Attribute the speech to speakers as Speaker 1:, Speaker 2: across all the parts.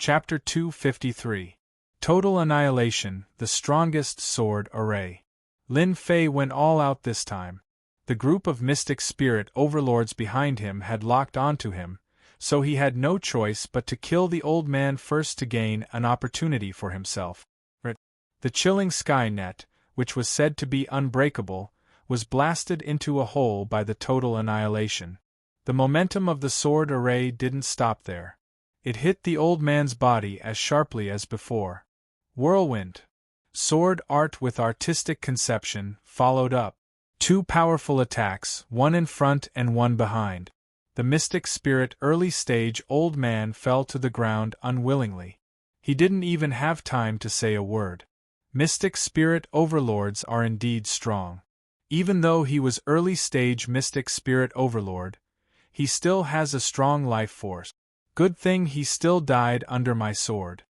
Speaker 1: Chapter 253. Total Annihilation, the Strongest Sword Array. Lin Fei went all out this time. The group of mystic spirit overlords behind him had locked onto him, so he had no choice but to kill the old man first to gain an opportunity for himself. The chilling sky net, which was said to be unbreakable, was blasted into a hole by the total annihilation. The momentum of the sword array didn't stop there. It hit the old man's body as sharply as before. Whirlwind. Sword art with artistic conception followed up. Two powerful attacks, one in front and one behind. The mystic spirit early-stage old man fell to the ground unwillingly. He didn't even have time to say a word. Mystic spirit overlords are indeed strong. Even though he was early-stage mystic spirit overlord, he still has a strong life force. Good thing he still died under my sword.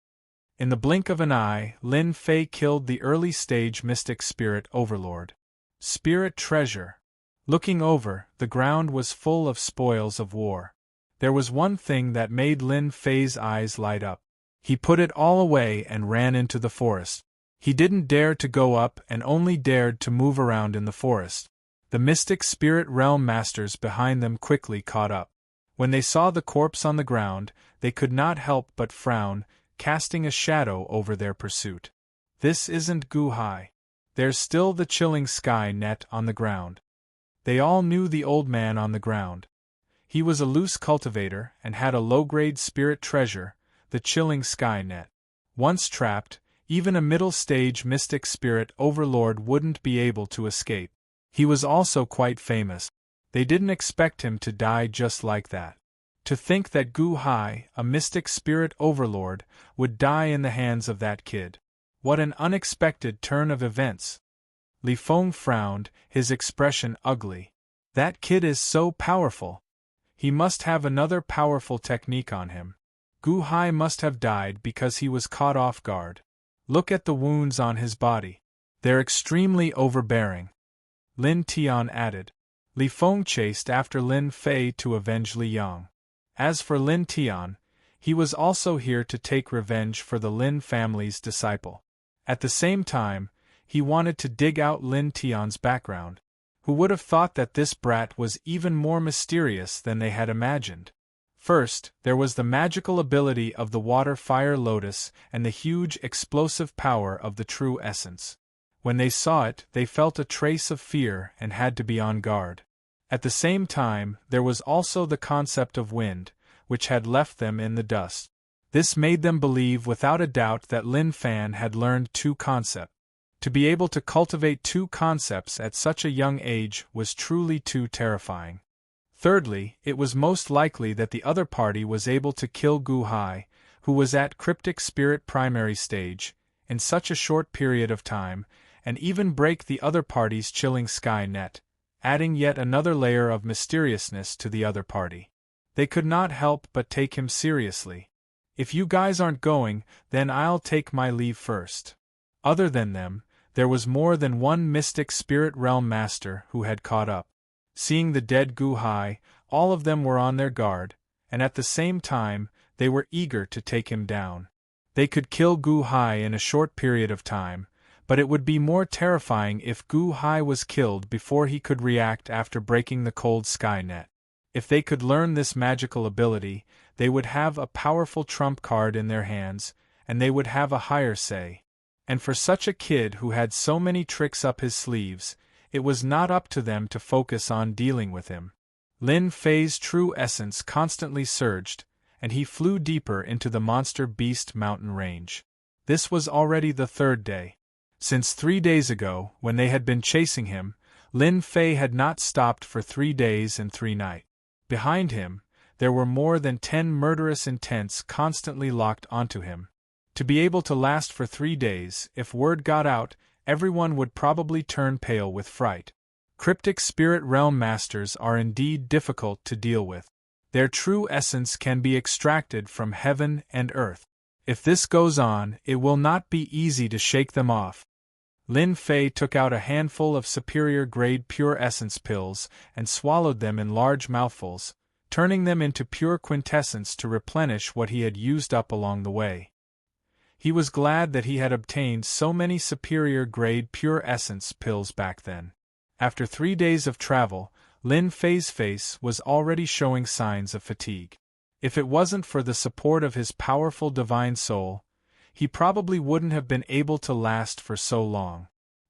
Speaker 1: In the blink of an eye, Lin Fei killed the early-stage mystic spirit overlord. Spirit treasure. Looking over, the ground was full of spoils of war. There was one thing that made Lin Fei's eyes light up. He put it all away and ran into the forest. He didn't dare to go up and only dared to move around in the forest. The mystic spirit realm masters behind them quickly caught up. When they saw the corpse on the ground, they could not help but frown, casting a shadow over their pursuit. This isn't Gu Hai. There's still the chilling sky net on the ground. They all knew the old man on the ground. He was a loose cultivator and had a low-grade spirit treasure, the chilling sky net. Once trapped, even a middle-stage mystic spirit overlord wouldn't be able to escape. He was also quite famous. They didn't expect him to die just like that. To think that Gu Hai, a mystic spirit overlord, would die in the hands of that kid. What an unexpected turn of events. Li Feng frowned, his expression ugly. That kid is so powerful. He must have another powerful technique on him. Gu Hai must have died because he was caught off guard. Look at the wounds on his body. They're extremely overbearing. Lin Tian added. Li Feng chased after Lin Fei to avenge Li Yang. As for Lin Tian, he was also here to take revenge for the Lin family's disciple. At the same time, he wanted to dig out Lin Tian's background. Who would have thought that this brat was even more mysterious than they had imagined? First, there was the magical ability of the water-fire lotus and the huge explosive power of the true essence. When they saw it, they felt a trace of fear and had to be on guard. At the same time, there was also the concept of wind, which had left them in the dust. This made them believe without a doubt that Lin Fan had learned two concepts. To be able to cultivate two concepts at such a young age was truly too terrifying. Thirdly, it was most likely that the other party was able to kill Gu Hai, who was at cryptic spirit primary stage, in such a short period of time, and even break the other party's chilling sky net, adding yet another layer of mysteriousness to the other party. They could not help but take him seriously. If you guys aren't going, then I'll take my leave first. Other than them, there was more than one mystic spirit realm master who had caught up. Seeing the dead Gu Hai, all of them were on their guard, and at the same time, they were eager to take him down. They could kill Gu Hai in a short period of time, but it would be more terrifying if Gu Hai was killed before he could react after breaking the cold sky net. If they could learn this magical ability, they would have a powerful trump card in their hands, and they would have a higher say. And for such a kid who had so many tricks up his sleeves, it was not up to them to focus on dealing with him. Lin Fei's true essence constantly surged, and he flew deeper into the monster beast mountain range. This was already the third day. Since 3 days ago, when they had been chasing him, Lin Fei had not stopped for 3 days and 3 nights. Behind him, there were more than 10 murderous intents constantly locked onto him. To be able to last for 3 days, if word got out, everyone would probably turn pale with fright. Cryptic spirit realm masters are indeed difficult to deal with. Their true essence can be extracted from heaven and earth. If this goes on, it will not be easy to shake them off. Lin Fei took out a handful of superior-grade pure essence pills and swallowed them in large mouthfuls, turning them into pure quintessence to replenish what he had used up along the way. He was glad that he had obtained so many superior-grade pure essence pills back then. After 3 days of travel, Lin Fei's face was already showing signs of fatigue. If it wasn't for the support of his powerful divine soul, he probably wouldn't have been able to last for so long.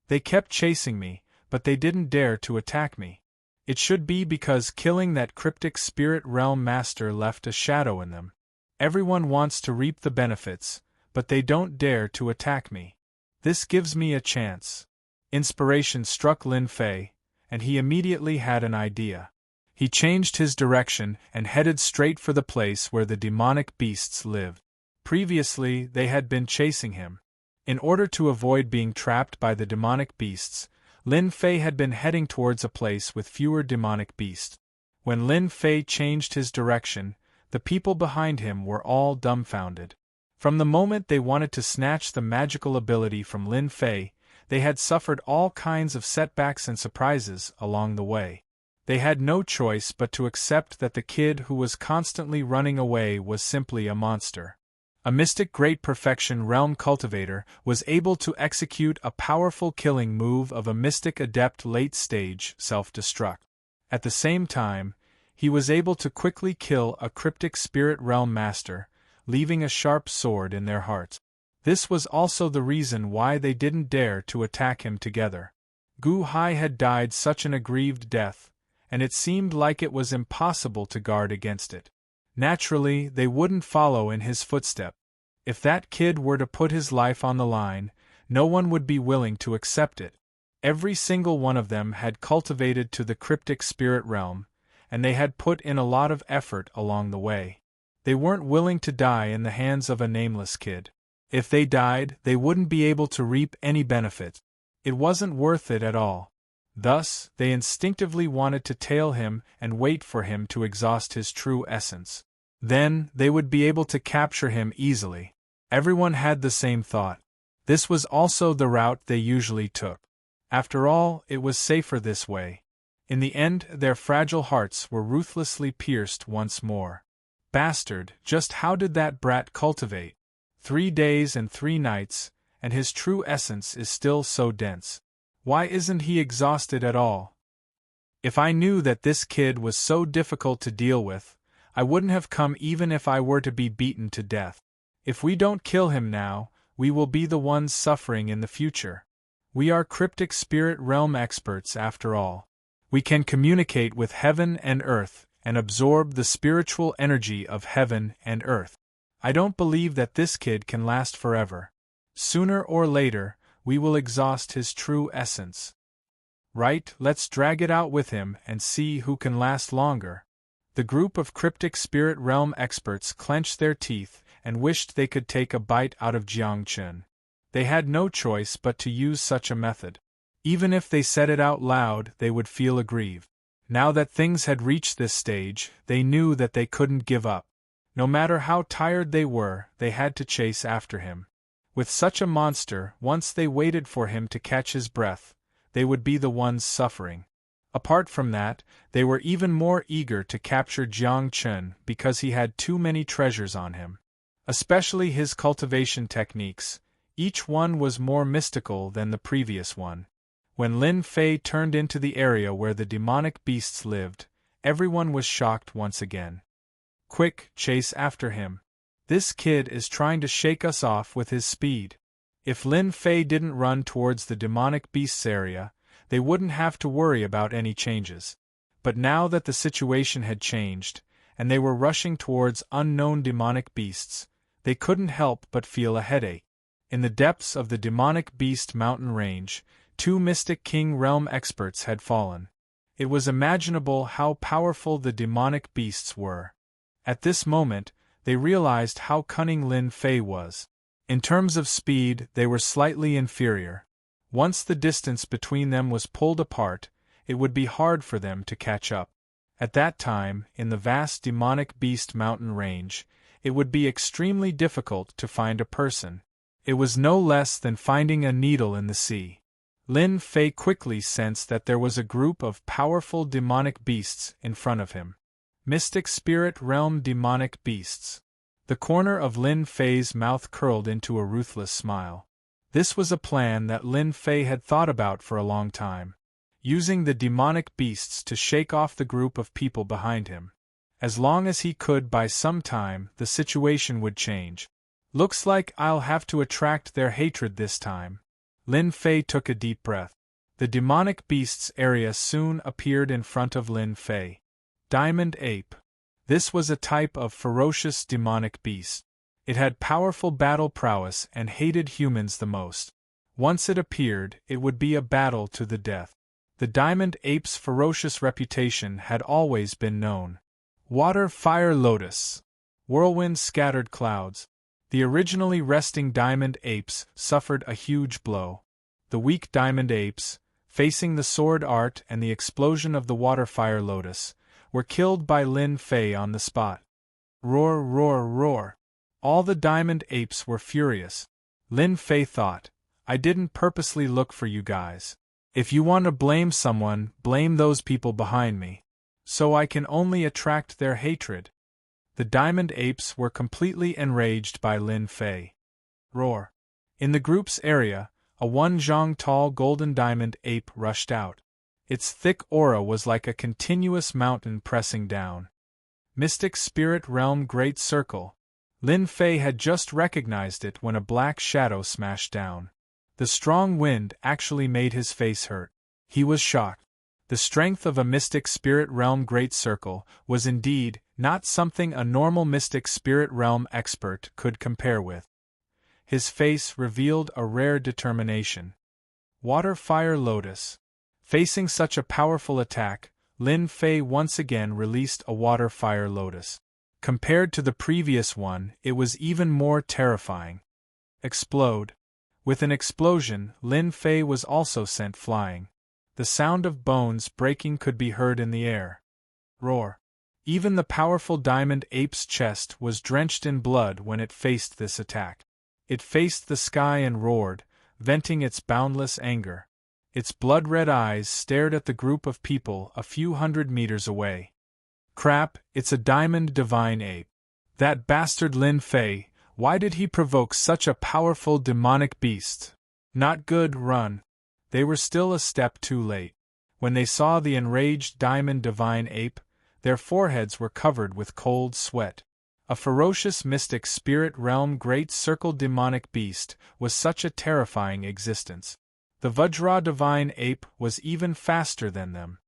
Speaker 1: They kept chasing me, but they didn't dare to attack me. It should be because killing that cryptic spirit realm master left a shadow in them. Everyone wants to reap the benefits, but they don't dare to attack me. This gives me a chance. Inspiration struck Lin Fei, and he immediately had an idea. He changed his direction and headed straight for the place where the demonic beasts lived. Previously, they had been chasing him. In order to avoid being trapped by the demonic beasts, Lin Fei had been heading towards a place with fewer demonic beasts. When Lin Fei changed his direction, the people behind him were all dumbfounded. From the moment they wanted to snatch the magical ability from Lin Fei, they had suffered all kinds of setbacks and surprises along the way. They had no choice but to accept that the kid who was constantly running away was simply a monster. A mystic great perfection realm cultivator was able to execute a powerful killing move of a mystic adept late-stage self-destruct. At the same time, he was able to quickly kill a cryptic spirit realm master, leaving a sharp sword in their hearts. This was also the reason why they didn't dare to attack him together. Gu Hai had died such an aggrieved death, and it seemed like it was impossible to guard against it. Naturally, they wouldn't follow in his footsteps. If that kid were to put his life on the line, no one would be willing to accept it. Every single one of them had cultivated to the cryptic spirit realm, and they had put in a lot of effort along the way. They weren't willing to die in the hands of a nameless kid. If they died, they wouldn't be able to reap any benefit. It wasn't worth it at all. Thus, they instinctively wanted to tail him and wait for him to exhaust his true essence. Then, they would be able to capture him easily. Everyone had the same thought. This was also the route they usually took. After all, it was safer this way. In the end, their fragile hearts were ruthlessly pierced once more. Bastard, just how did that brat cultivate? 3 days and 3 nights, and his true essence is still so dense. Why isn't he exhausted at all? If I knew that this kid was so difficult to deal with, I wouldn't have come even if I were to be beaten to death. If we don't kill him now, we will be the ones suffering in the future. We are cryptic spirit realm experts after all. We can communicate with heaven and earth and absorb the spiritual energy of heaven and earth. I don't believe that this kid can last forever. Sooner or later, we will exhaust his true essence. Right, let's drag it out with him and see who can last longer. The group of cryptic spirit realm experts clenched their teeth and wished they could take a bite out of Jiang Chun. They had no choice but to use such a method. Even if they said it out loud, they would feel aggrieved. Now that things had reached this stage, they knew that they couldn't give up. No matter how tired they were, they had to chase after him. With such a monster, once they waited for him to catch his breath, they would be the ones suffering. Apart from that, they were even more eager to capture Jiang Chun because he had too many treasures on him. Especially his cultivation techniques, each one was more mystical than the previous one. When Lin Fei turned into the area where the demonic beasts lived, everyone was shocked once again. Quick, chase after him. This kid is trying to shake us off with his speed. If Lin Fei didn't run towards the demonic beasts area, they wouldn't have to worry about any changes. But now that the situation had changed, and they were rushing towards unknown demonic beasts, they couldn't help but feel a headache. In the depths of the demonic beast mountain range, 2 Mystic King realm experts had fallen. It was imaginable how powerful the demonic beasts were. At this moment, they realized how cunning Lin Fei was. In terms of speed, they were slightly inferior. Once the distance between them was pulled apart, it would be hard for them to catch up. At that time, in the vast demonic beast mountain range, it would be extremely difficult to find a person. It was no less than finding a needle in the sea. Lin Fei quickly sensed that there was a group of powerful demonic beasts in front of him. Mystic Spirit Realm Demonic Beasts. The corner of Lin Fei's mouth curled into a ruthless smile. This was a plan that Lin Fei had thought about for a long time. Using the demonic beasts to shake off the group of people behind him. As long as he could buy some time, the situation would change. Looks like I'll have to attract their hatred this time. Lin Fei took a deep breath. The demonic beasts area soon appeared in front of Lin Fei. Diamond Ape. This was a type of ferocious demonic beast. It had powerful battle prowess and hated humans the most. Once it appeared, it would be a battle to the death. The Diamond Ape's ferocious reputation had always been known. Water Fire Lotus. Whirlwind scattered clouds. The originally resting Diamond Apes suffered a huge blow. The weak Diamond Apes, facing the sword art and the explosion of the Water Fire Lotus, were killed by Lin Fei on the spot. Roar, roar, roar. All the Diamond Apes were furious. Lin Fei thought, I didn't purposely look for you guys. If you want to blame someone, blame those people behind me. So I can only attract their hatred. The Diamond Apes were completely enraged by Lin Fei. Roar. In the group's area, a 1 zhang tall golden diamond ape rushed out. Its thick aura was like a continuous mountain pressing down. Mystic Spirit Realm Great Circle. Lin Fei had just recognized it when a black shadow smashed down. The strong wind actually made his face hurt. He was shocked. The strength of a Mystic Spirit Realm Great Circle was indeed not something a normal Mystic Spirit Realm expert could compare with. His face revealed a rare determination. Water Fire Lotus. Facing such a powerful attack, Lin Fei once again released a Water Fire Lotus. Compared to the previous one, it was even more terrifying. Explode. With an explosion, Lin Fei was also sent flying. The sound of bones breaking could be heard in the air. Roar. Even the powerful Diamond Ape's chest was drenched in blood when it faced this attack. It faced the sky and roared, venting its boundless anger. Its blood-red eyes stared at the group of people a few hundred meters away. Crap, it's a Diamond Divine Ape. That bastard Lin Fei, why did he provoke such a powerful demonic beast? Not good, run. They were still a step too late. When they saw the enraged Diamond Divine Ape, their foreheads were covered with cold sweat. A ferocious Mystic Spirit Realm Great Circle demonic beast was such a terrifying existence. The Vajra Divine Ape was even faster than them.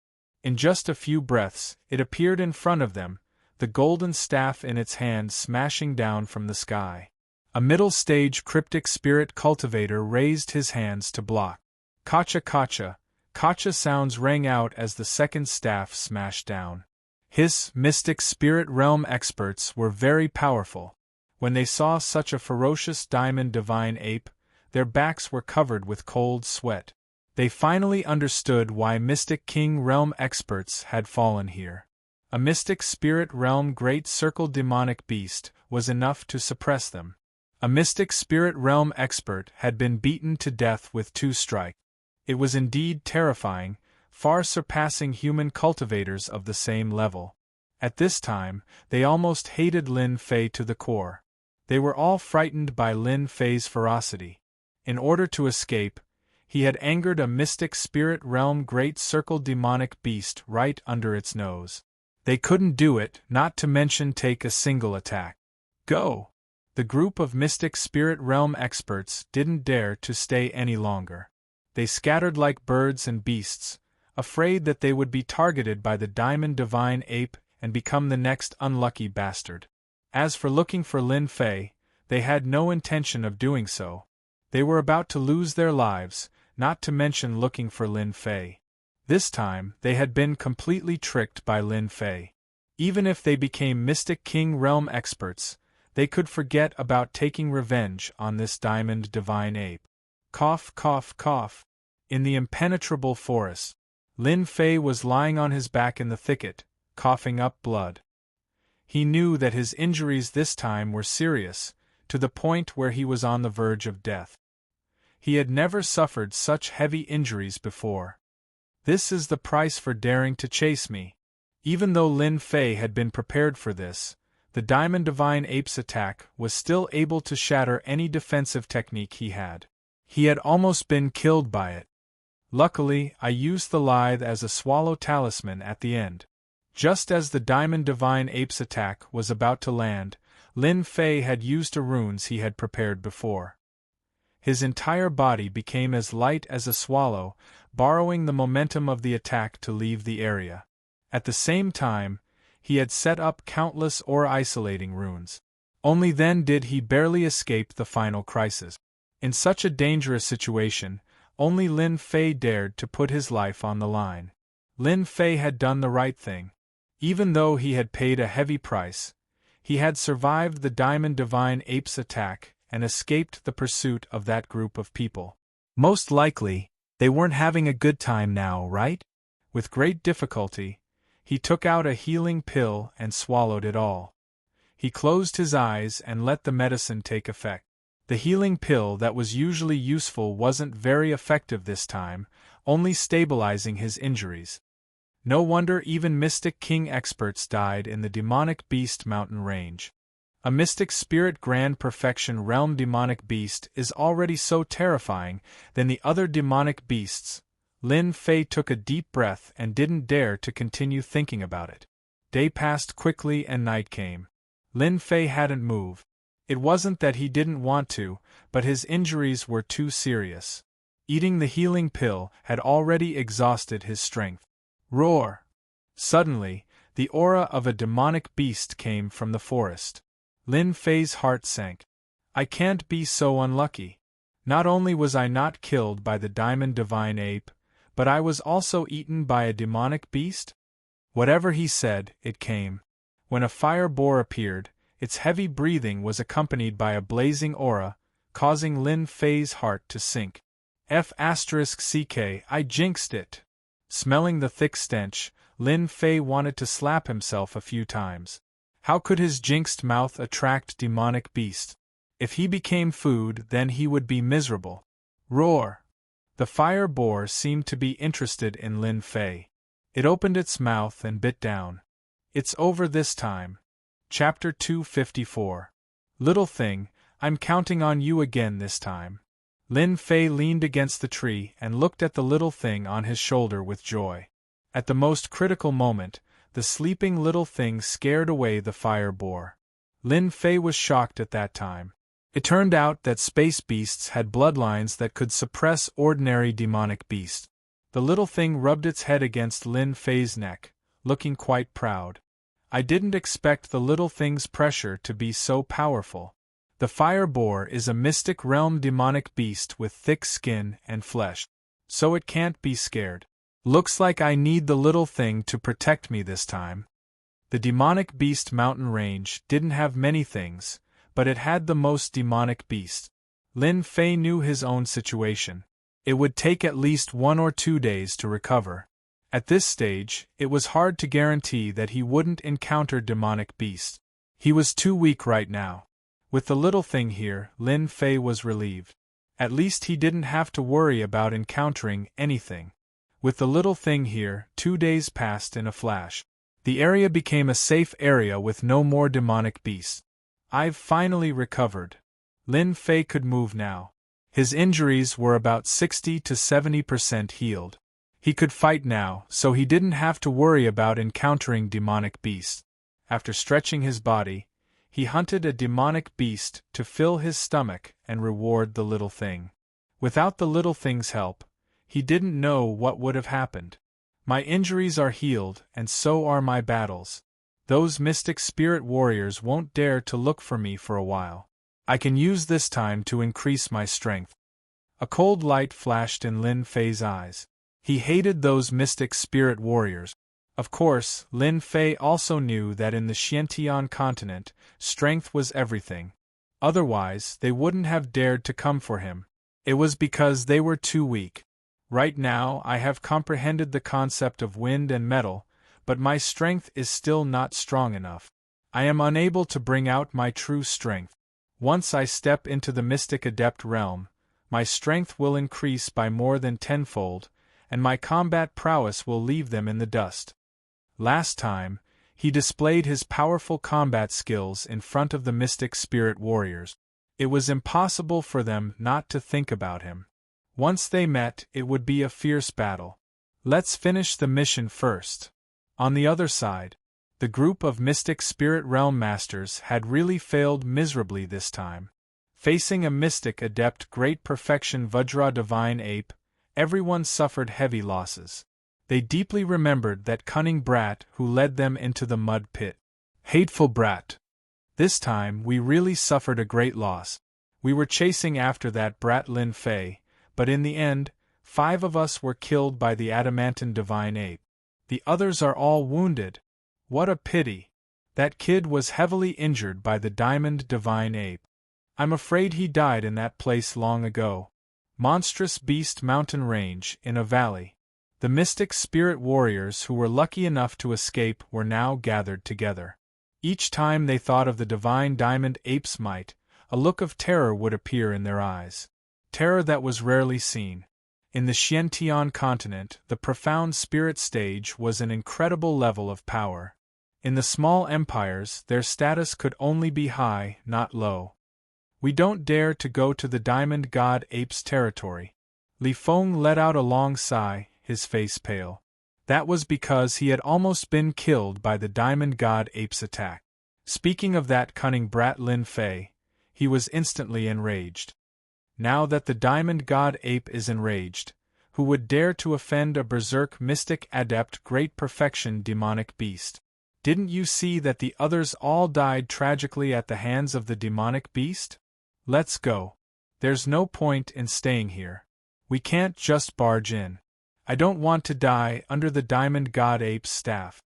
Speaker 1: In just a few breaths, it appeared in front of them, the golden staff in its hand smashing down from the sky. A middle-stage Cryptic Spirit Cultivator raised his hands to block. Kacha kacha, kacha sounds rang out as the second staff smashed down. His Mystic Spirit Realm experts were very powerful. When they saw such a ferocious Diamond Divine Ape, their backs were covered with cold sweat. They finally understood why Mystic King Realm experts had fallen here. A Mystic Spirit Realm Great Circle demonic beast was enough to suppress them. A Mystic Spirit Realm expert had been beaten to death with 2 strikes. It was indeed terrifying, far surpassing human cultivators of the same level. At this time, they almost hated Lin Fei to the core. They were all frightened by Lin Fei's ferocity. In order to escape, he had angered a Mystic Spirit Realm Great Circle demonic beast right under its nose. They couldn't do it, not to mention take a single attack. Go! The group of Mystic Spirit Realm experts didn't dare to stay any longer. They scattered like birds and beasts, afraid that they would be targeted by the Diamond Divine Ape and become the next unlucky bastard. As for looking for Lin Fei, they had no intention of doing so. They were about to lose their lives, not to mention looking for Lin Fei. This time, they had been completely tricked by Lin Fei. Even if they became Mystic King Realm experts, they could forget about taking revenge on this Diamond Divine Ape. Cough, cough, cough. In the impenetrable forest, Lin Fei was lying on his back in the thicket, coughing up blood. He knew that his injuries this time were serious, to the point where he was on the verge of death. He had never suffered such heavy injuries before. This is the price for daring to chase me. Even though Lin Fei had been prepared for this, the Diamond Divine Ape's attack was still able to shatter any defensive technique he had. He had almost been killed by it. Luckily, I used the lithe as a swallow talisman at the end. Just as the Diamond Divine Ape's attack was about to land, Lin Fei had used the runes he had prepared before. His entire body became as light as a swallow, borrowing the momentum of the attack to leave the area. At the same time, he had set up countless aura-isolating runes. Only then did he barely escape the final crisis. In such a dangerous situation, only Lin Fei dared to put his life on the line. Lin Fei had done the right thing. Even though he had paid a heavy price, he had survived the Diamond Divine Ape's attack and escaped the pursuit of that group of people. Most likely, they weren't having a good time now, right? With great difficulty, he took out a healing pill and swallowed it all. He closed his eyes and let the medicine take effect. The healing pill that was usually useful wasn't very effective this time, only stabilizing his injuries. No wonder even Mystic King experts died in the Demonic Beast mountain range. A Mystic Spirit Grand Perfection Realm demonic beast is already so terrifying than the other demonic beasts. Lin Fei took a deep breath and didn't dare to continue thinking about it. Day passed quickly and night came. Lin Fei hadn't moved. It wasn't that he didn't want to, but his injuries were too serious. Eating the healing pill had already exhausted his strength. Roar! Suddenly, the aura of a demonic beast came from the forest. Lin Fei's heart sank. I can't be so unlucky. Not only was I not killed by the Diamond Divine Ape, but I was also eaten by a demonic beast? Whatever he said, it came. When a fire boar appeared, its heavy breathing was accompanied by a blazing aura, causing Lin Fei's heart to sink. F***ck, I jinxed it. Smelling the thick stench, Lin Fei wanted to slap himself a few times. How could his jinxed mouth attract demonic beasts? If he became food, then he would be miserable. Roar! The fire boar seemed to be interested in Lin Fei. It opened its mouth and bit down. It's over this time. Chapter 254. Little thing, I'm counting on you again this time. Lin Fei leaned against the tree and looked at the little thing on his shoulder with joy. At the most critical moment, the sleeping little thing scared away the fire boar. Lin Fei was shocked at that time. It turned out that space beasts had bloodlines that could suppress ordinary demonic beasts. The little thing rubbed its head against Lin Fei's neck, looking quite proud. I didn't expect the little thing's pressure to be so powerful. The fire boar is a mystic realm demonic beast with thick skin and flesh, so it can't be scared. Looks like I need the little thing to protect me this time. The demonic beast mountain range didn't have many things, but it had the most demonic beasts. Lin Fei knew his own situation. It would take at least 1 or 2 days to recover. At this stage, it was hard to guarantee that he wouldn't encounter demonic beasts. He was too weak right now. With the little thing here, Lin Fei was relieved. At least he didn't have to worry about encountering anything. With the little thing here, 2 days passed in a flash. The area became a safe area with no more demonic beasts. I've finally recovered. Lin Fei could move now. His injuries were about 60 to 70% healed. He could fight now, so he didn't have to worry about encountering demonic beasts. After stretching his body, he hunted a demonic beast to fill his stomach and reward the little thing. Without the little thing's help, he didn't know what would have happened. My injuries are healed, and so are my battles. Those mystic spirit warriors won't dare to look for me for a while. I can use this time to increase my strength. A cold light flashed in Lin Fei's eyes. He hated those mystic spirit warriors. Of course, Lin Fei also knew that in the Xiantian continent, strength was everything. Otherwise, they wouldn't have dared to come for him. It was because they were too weak. Right now, I have comprehended the concept of wind and metal, but my strength is still not strong enough. I am unable to bring out my true strength. Once I step into the mystic adept realm, my strength will increase by more than tenfold, and my combat prowess will leave them in the dust. Last time, he displayed his powerful combat skills in front of the mystic spirit warriors. It was impossible for them not to think about him. Once they met, it would be a fierce battle. Let's finish the mission first. On the other side, the group of mystic spirit realm masters had really failed miserably this time. Facing a mystic adept great perfection Vajra divine ape, everyone suffered heavy losses. They deeply remembered that cunning brat who led them into the mud pit. Hateful brat! This time we really suffered a great loss. We were chasing after that brat Lin Fei, but in the end, 5 of us were killed by the adamantine divine ape. The others are all wounded. What a pity! That kid was heavily injured by the diamond divine ape. I'm afraid he died in that place long ago. Monstrous Beast Mountain Range, in a valley. The mystic spirit warriors who were lucky enough to escape were now gathered together. Each time they thought of the divine diamond ape's might, a look of terror would appear in their eyes. Terror that was rarely seen. In the Xiantian continent, the profound spirit stage was an incredible level of power. In the small empires, their status could only be high, not low. We don't dare to go to the diamond god ape's territory. Li Feng let out a long sigh, his face pale. That was because he had almost been killed by the diamond god ape's attack. Speaking of that cunning brat Lin Fei, he was instantly enraged. Now that the diamond god ape is enraged, who would dare to offend a berserk mystic adept great perfection demonic beast? Didn't you see that the others all died tragically at the hands of the demonic beast? Let's go. There's no point in staying here. We can't just barge in. I don't want to die under the diamond god ape's staff.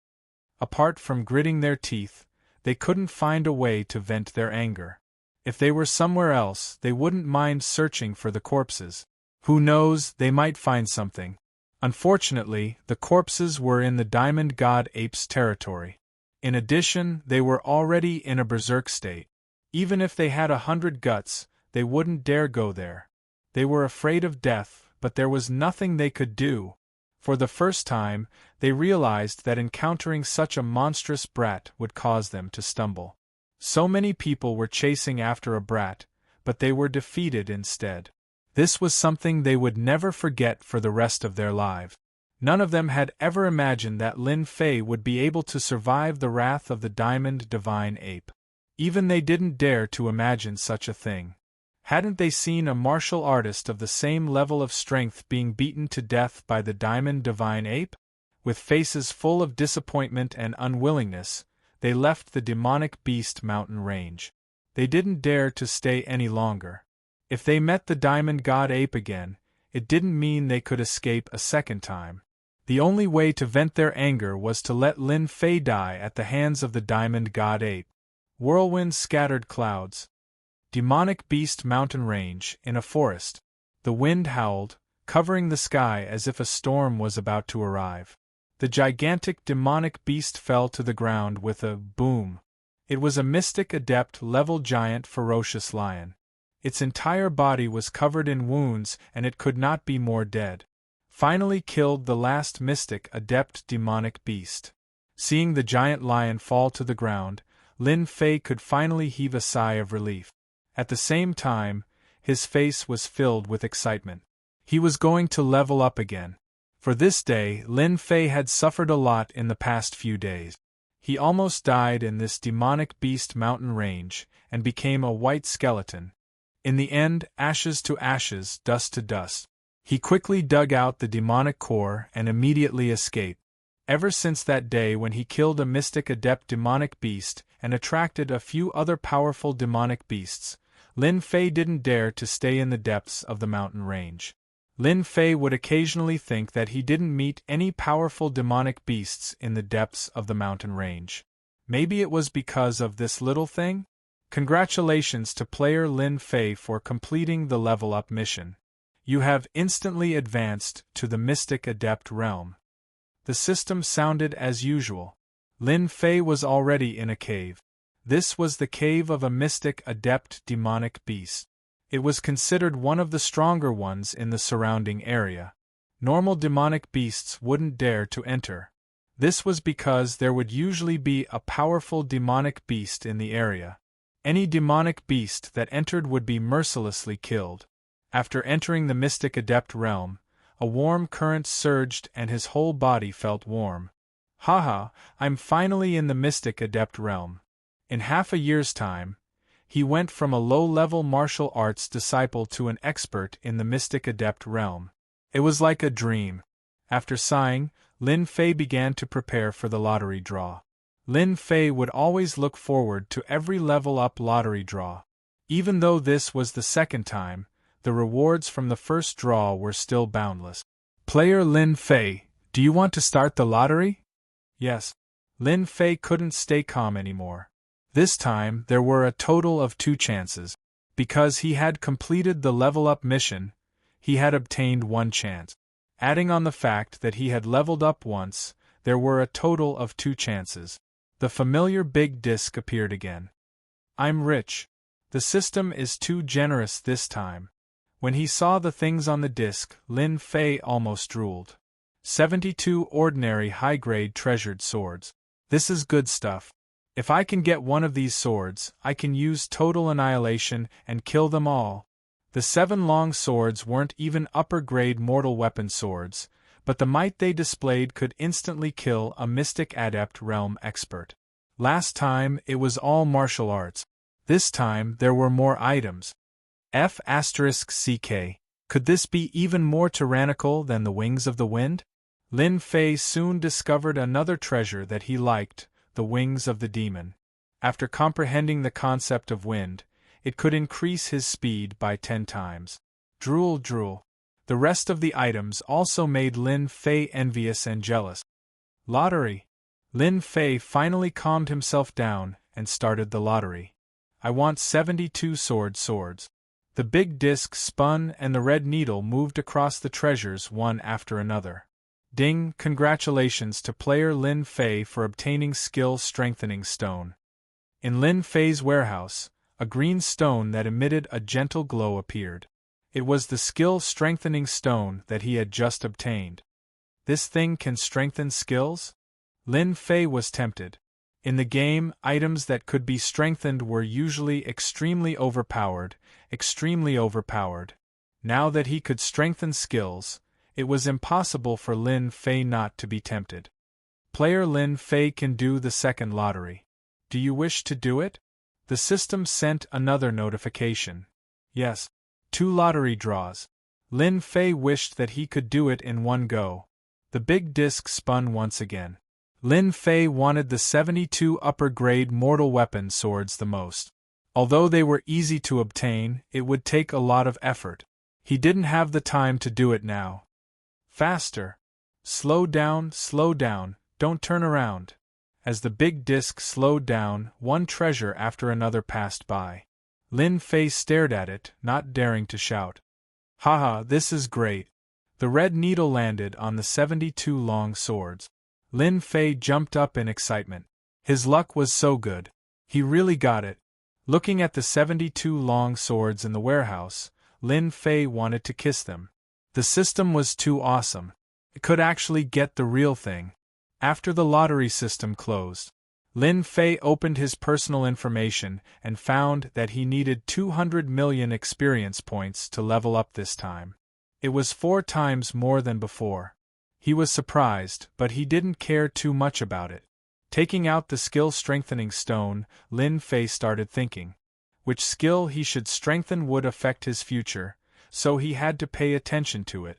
Speaker 1: Apart from gritting their teeth, they couldn't find a way to vent their anger. If they were somewhere else, they wouldn't mind searching for the corpses. Who knows, they might find something. Unfortunately, the corpses were in the diamond god ape's territory. In addition, they were already in a berserk state. Even if they had 100 guts, they wouldn't dare go there. They were afraid of death, but there was nothing they could do. For the first time, they realized that encountering such a monstrous brat would cause them to stumble. So many people were chasing after a brat, but they were defeated instead. This was something they would never forget for the rest of their lives. None of them had ever imagined that Lin Fei would be able to survive the wrath of the diamond divine ape. Even they didn't dare to imagine such a thing. Hadn't they seen a martial artist of the same level of strength being beaten to death by the diamond divine ape? With faces full of disappointment and unwillingness, they left the demonic beast mountain range. They didn't dare to stay any longer. If they met the diamond god ape again, it didn't mean they could escape a second time. The only way to vent their anger was to let Lin Fei die at the hands of the diamond god ape. Whirlwind scattered clouds. Demonic beast mountain range, in a forest. The wind howled, covering the sky as if a storm was about to arrive. The gigantic demonic beast fell to the ground with a boom. It was a mystic adept level giant ferocious lion. Its entire body was covered in wounds and it could not be more dead. Finally killed the last mystic adept demonic beast. Seeing the giant lion fall to the ground, Lin Fei could finally heave a sigh of relief. At the same time, his face was filled with excitement. He was going to level up again. For this day, Lin Fei had suffered a lot in the past few days. He almost died in this demonic beast mountain range, and became a white skeleton. In the end, ashes to ashes, dust to dust. He quickly dug out the demonic core and immediately escaped. Ever since that day when he killed a mystic adept demonic beast and attracted a few other powerful demonic beasts, Lin Fei didn't dare to stay in the depths of the mountain range. Lin Fei would occasionally think that he didn't meet any powerful demonic beasts in the depths of the mountain range. Maybe it was because of this little thing? Congratulations to player Lin Fei for completing the level up mission. You have instantly advanced to the Mystic Adept realm. The system sounded as usual. Lin Fei was already in a cave. This was the cave of a Mystic Adept demonic beast. It was considered one of the stronger ones in the surrounding area. Normal demonic beasts wouldn't dare to enter. This was because there would usually be a powerful demonic beast in the area. Any demonic beast that entered would be mercilessly killed. After entering the Mystic Adept realm, a warm current surged and his whole body felt warm. Haha, I'm finally in the Mystic Adept realm. In half a year's time, he went from a low-level martial arts disciple to an expert in the Mystic Adept realm. It was like a dream. After sighing, Lin Fei began to prepare for the lottery draw. Lin Fei would always look forward to every level-up lottery draw. Even though this was the second time, the rewards from the first draw were still boundless. Player Lin Fei, do you want to start the lottery? Yes. Lin Fei couldn't stay calm anymore. This time there were a total of 2 chances. Because he had completed the level-up mission, he had obtained 1 chance. Adding on the fact that he had leveled up once, there were a total of 2 chances. The familiar big disc appeared again. I'm rich. The system is too generous this time. When he saw the things on the disc, Lin Fei almost drooled. 72 ordinary high-grade treasured swords. This is good stuff. If I can get one of these swords, I can use total annihilation and kill them all. The 7 long swords weren't even upper-grade mortal weapon swords, but the might they displayed could instantly kill a Mystic Adept realm expert. Last time, it was all martial arts. This time, there were more items. F***CK. Could this be even more tyrannical than the Wings of the Wind? Lin Fei soon discovered another treasure that he liked, the Wings of the Demon. After comprehending the concept of wind, it could increase his speed by 10 times. Drool drool. The rest of the items also made Lin Fei envious and jealous. Lottery. Lin Fei finally calmed himself down and started the lottery. I want 72 swords. The big disc spun and the red needle moved across the treasures one after another. Ding! Congratulations to player Lin Fei for obtaining Skill Strengthening Stone. In Lin Fei's warehouse, a green stone that emitted a gentle glow appeared. It was the Skill Strengthening Stone that he had just obtained. This thing can strengthen skills? Lin Fei was tempted. In the game, items that could be strengthened were usually extremely overpowered. Now that he could strengthen skills, it was impossible for Lin Fei not to be tempted. Player Lin Fei can do the second lottery. Do you wish to do it? The system sent another notification. Yes. 2 lottery draws. Lin Fei wished that he could do it in one go. The big disc spun once again. Lin Fei wanted the 72 upper-grade mortal weapon swords the most. Although they were easy to obtain, it would take a lot of effort. He didn't have the time to do it now. Faster. Slow down, don't turn around. As the big disc slowed down, one treasure after another passed by. Lin Fei stared at it, not daring to shout. Haha, this is great. The red needle landed on the 72 long swords. Lin Fei jumped up in excitement. His luck was so good. He really got it. Looking at the 72 long swords in the warehouse, Lin Fei wanted to kiss them. The system was too awesome. It could actually get the real thing. After the lottery system closed, Lin Fei opened his personal information and found that he needed 200 million experience points to level up this time. It was 4 times more than before. He was surprised, but he didn't care too much about it. Taking out the skill strengthening stone, Lin Fei started thinking. Which skill he should strengthen would affect his future, so he had to pay attention to it.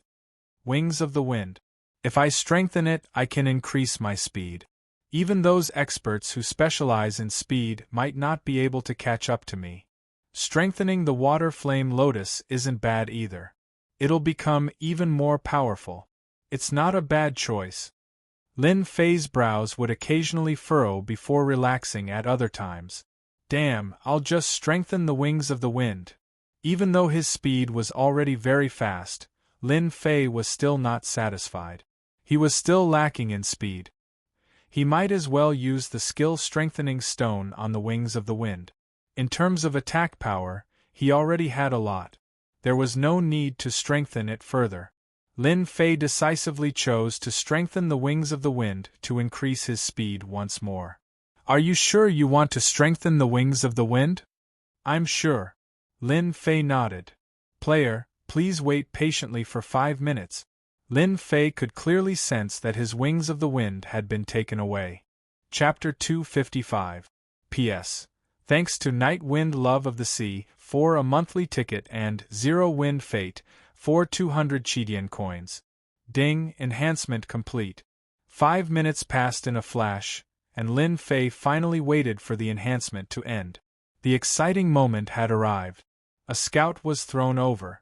Speaker 1: Wings of the Wind. If I strengthen it, I can increase my speed. Even those experts who specialize in speed might not be able to catch up to me. Strengthening the Water Flame Lotus isn't bad either. It'll become even more powerful. It's not a bad choice. Lin Fei's brows would occasionally furrow before relaxing at other times. Damn, I'll just strengthen the Wings of the Wind. Even though his speed was already very fast, Lin Fei was still not satisfied. He was still lacking in speed. He might as well use the skill strengthening stone on the Wings of the Wind. In terms of attack power, he already had a lot. There was no need to strengthen it further. Lin Fei decisively chose to strengthen the wings of the wind to increase his speed once more. Are you sure you want to strengthen the wings of the wind? I'm sure. Lin Fei nodded. Player, please wait patiently for 5 minutes. Lin Fei could clearly sense that his wings of the wind had been taken away. Chapter 255. P.S. Thanks to Night Wind Love of the Sea, for a monthly ticket and Zero Wind Fate, for 200 Chidian coins. Ding, enhancement complete. 5 minutes passed in a flash, and Lin Fei finally waited for the enhancement to end. The exciting moment had arrived. A scout was thrown over.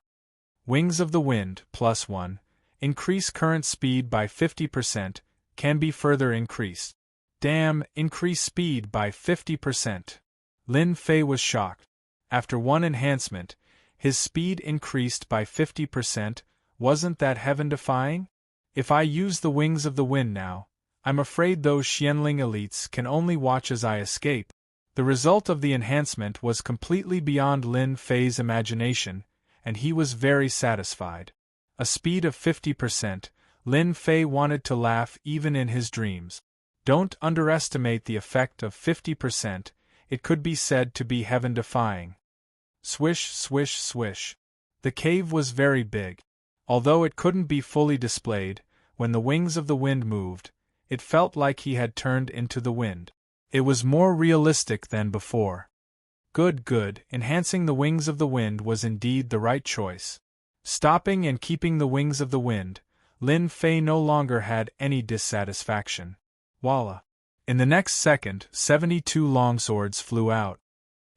Speaker 1: Wings of the Wind, +1. Increase current speed by 50%, can be further increased. Damn, increase speed by 50%. Lin Fei was shocked. After one enhancement, his speed increased by 50%, wasn't that heaven-defying? If I use the Wings of the Wind now, I'm afraid those Xianling elites can only watch as I escape. The result of the enhancement was completely beyond Lin Fei's imagination, and he was very satisfied. A speed of 50%, Lin Fei wanted to laugh even in his dreams. Don't underestimate the effect of 50%, it could be said to be heaven-defying. Swish, swish, swish. The cave was very big. Although it couldn't be fully displayed, when the Wings of the Wind moved, it felt like he had turned into the wind. It was more realistic than before. Good, enhancing the Wings of the Wind was indeed the right choice. Stopping and keeping the Wings of the Wind, Lin Fei no longer had any dissatisfaction. Voila! In the next second, 72 longswords flew out.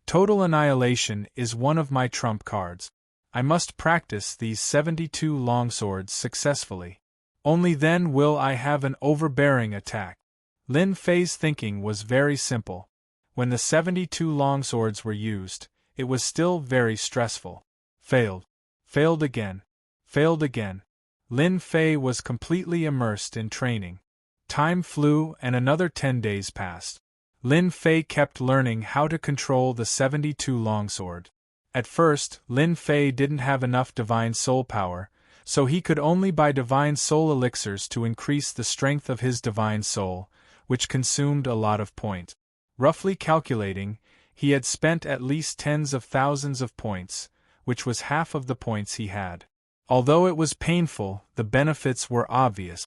Speaker 1: Total annihilation is one of my trump cards. I must practice these 72 longswords successfully. Only then will I have an overbearing attack. Lin Fei's thinking was very simple. When the 72 longswords were used, it was still very stressful. Failed. Failed again. Failed again. Lin Fei was completely immersed in training. Time flew and another 10 days passed. Lin Fei kept learning how to control the 72 longsword. At first, Lin Fei didn't have enough divine soul power, so he could only buy divine soul elixirs to increase the strength of his divine soul, which consumed a lot of points. Roughly calculating, he had spent at least tens of thousands of points, which was half of the points he had. Although it was painful, the benefits were obvious.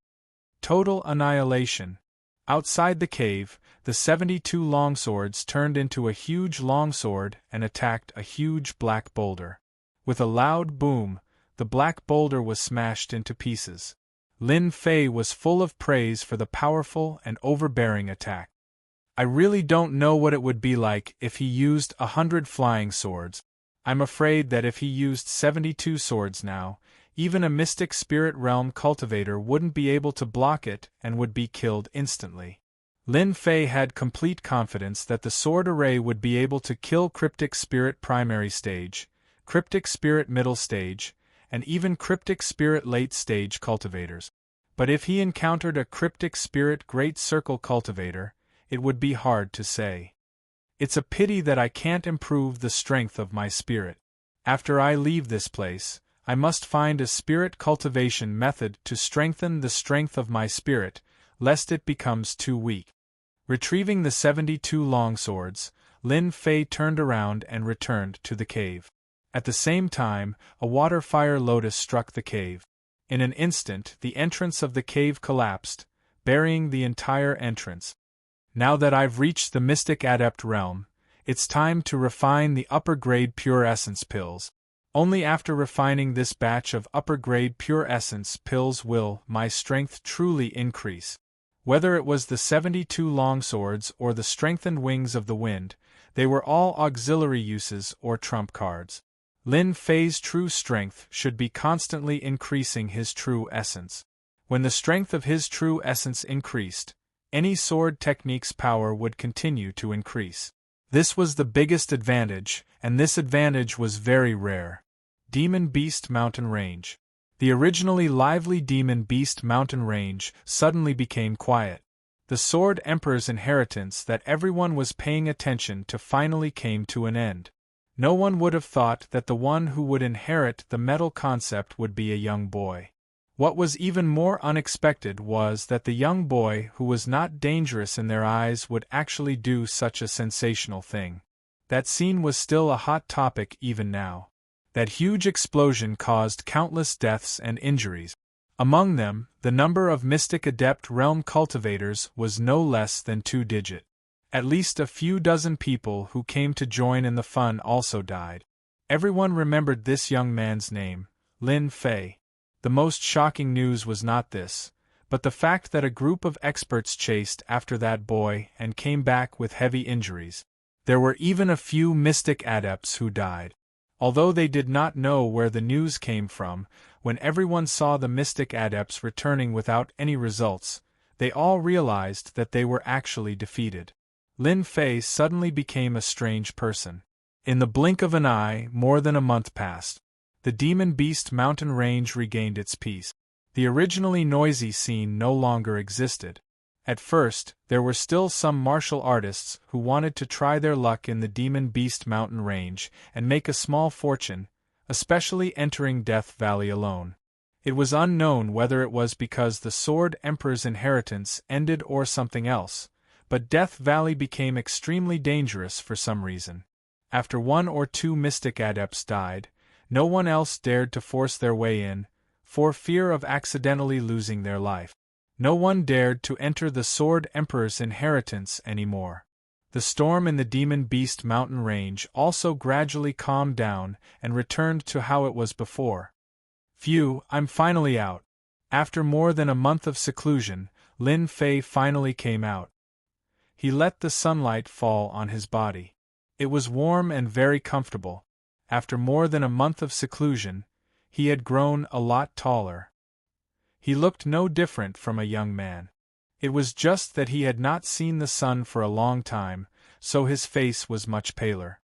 Speaker 1: Total annihilation. Outside the cave, the 72 longswords turned into a huge longsword and attacked a huge black boulder. With a loud boom, the black boulder was smashed into pieces. Lin Fei was full of praise for the powerful and overbearing attack. I really don't know what it would be like if he used 100 flying swords. I'm afraid that if he used 72 swords now, even a mystic spirit realm cultivator wouldn't be able to block it and would be killed instantly. Lin Fei had complete confidence that the sword array would be able to kill Cryptic Spirit Primary Stage, Cryptic Spirit Middle Stage, and even Cryptic Spirit Late Stage cultivators. But if he encountered a Cryptic Spirit Great Circle cultivator, it would be hard to say. It's a pity that I can't improve the strength of my spirit. After I leave this place, I must find a spirit cultivation method to strengthen the strength of my spirit, lest it becomes too weak. Retrieving the 72 longswords, Lin Fei turned around and returned to the cave. At the same time, a water fire lotus struck the cave. In an instant, the entrance of the cave collapsed, burying the entire entrance. Now that I've reached the Mystic Adept realm, it's time to refine the upper-grade Pure Essence pills. Only after refining this batch of upper-grade Pure Essence pills will my strength truly increase. Whether it was the 72 longswords or the strengthened wings of the wind, they were all auxiliary uses or trump cards. Lin Fei's true strength should be constantly increasing his true essence. When the strength of his true essence increased, any sword technique's power would continue to increase. This was the biggest advantage, and this advantage was very rare. Demon Beast Mountain Range. The originally lively Demon Beast Mountain Range suddenly became quiet. The Sword Emperor's inheritance that everyone was paying attention to finally came to an end. No one would have thought that the one who would inherit the metal concept would be a young boy. What was even more unexpected was that the young boy who was not dangerous in their eyes would actually do such a sensational thing. That scene was still a hot topic even now. That huge explosion caused countless deaths and injuries. Among them, the number of Mystic Adept Realm cultivators was no less than 2-digit. At least a few dozen people who came to join in the fun also died. Everyone remembered this young man's name, Lin Fei. The most shocking news was not this, but the fact that a group of experts chased after that boy and came back with heavy injuries. There were even a few mystic adepts who died. Although they did not know where the news came from, when everyone saw the mystic adepts returning without any results, they all realized that they were actually defeated. Lin Fei suddenly became a strange person. In the blink of an eye, more than a month passed. The Demon Beast mountain range regained its peace. The originally noisy scene no longer existed. At first, there were still some martial artists who wanted to try their luck in the Demon Beast mountain range and make a small fortune, especially entering Death Valley alone. It was unknown whether it was because the Sword Emperor's inheritance ended or something else, but Death Valley became extremely dangerous for some reason. After 1 or 2 mystic adepts died, no one else dared to force their way in, for fear of accidentally losing their life. No one dared to enter the Sword Emperor's inheritance anymore. The storm in the Demon Beast mountain range also gradually calmed down and returned to how it was before. Phew, I'm finally out. After more than a month of seclusion, Lin Fei finally came out. He let the sunlight fall on his body. It was warm and very comfortable. After more than a month of seclusion, he had grown a lot taller. He looked no different from a young man. It was just that he had not seen the sun for a long time, so his face was much paler.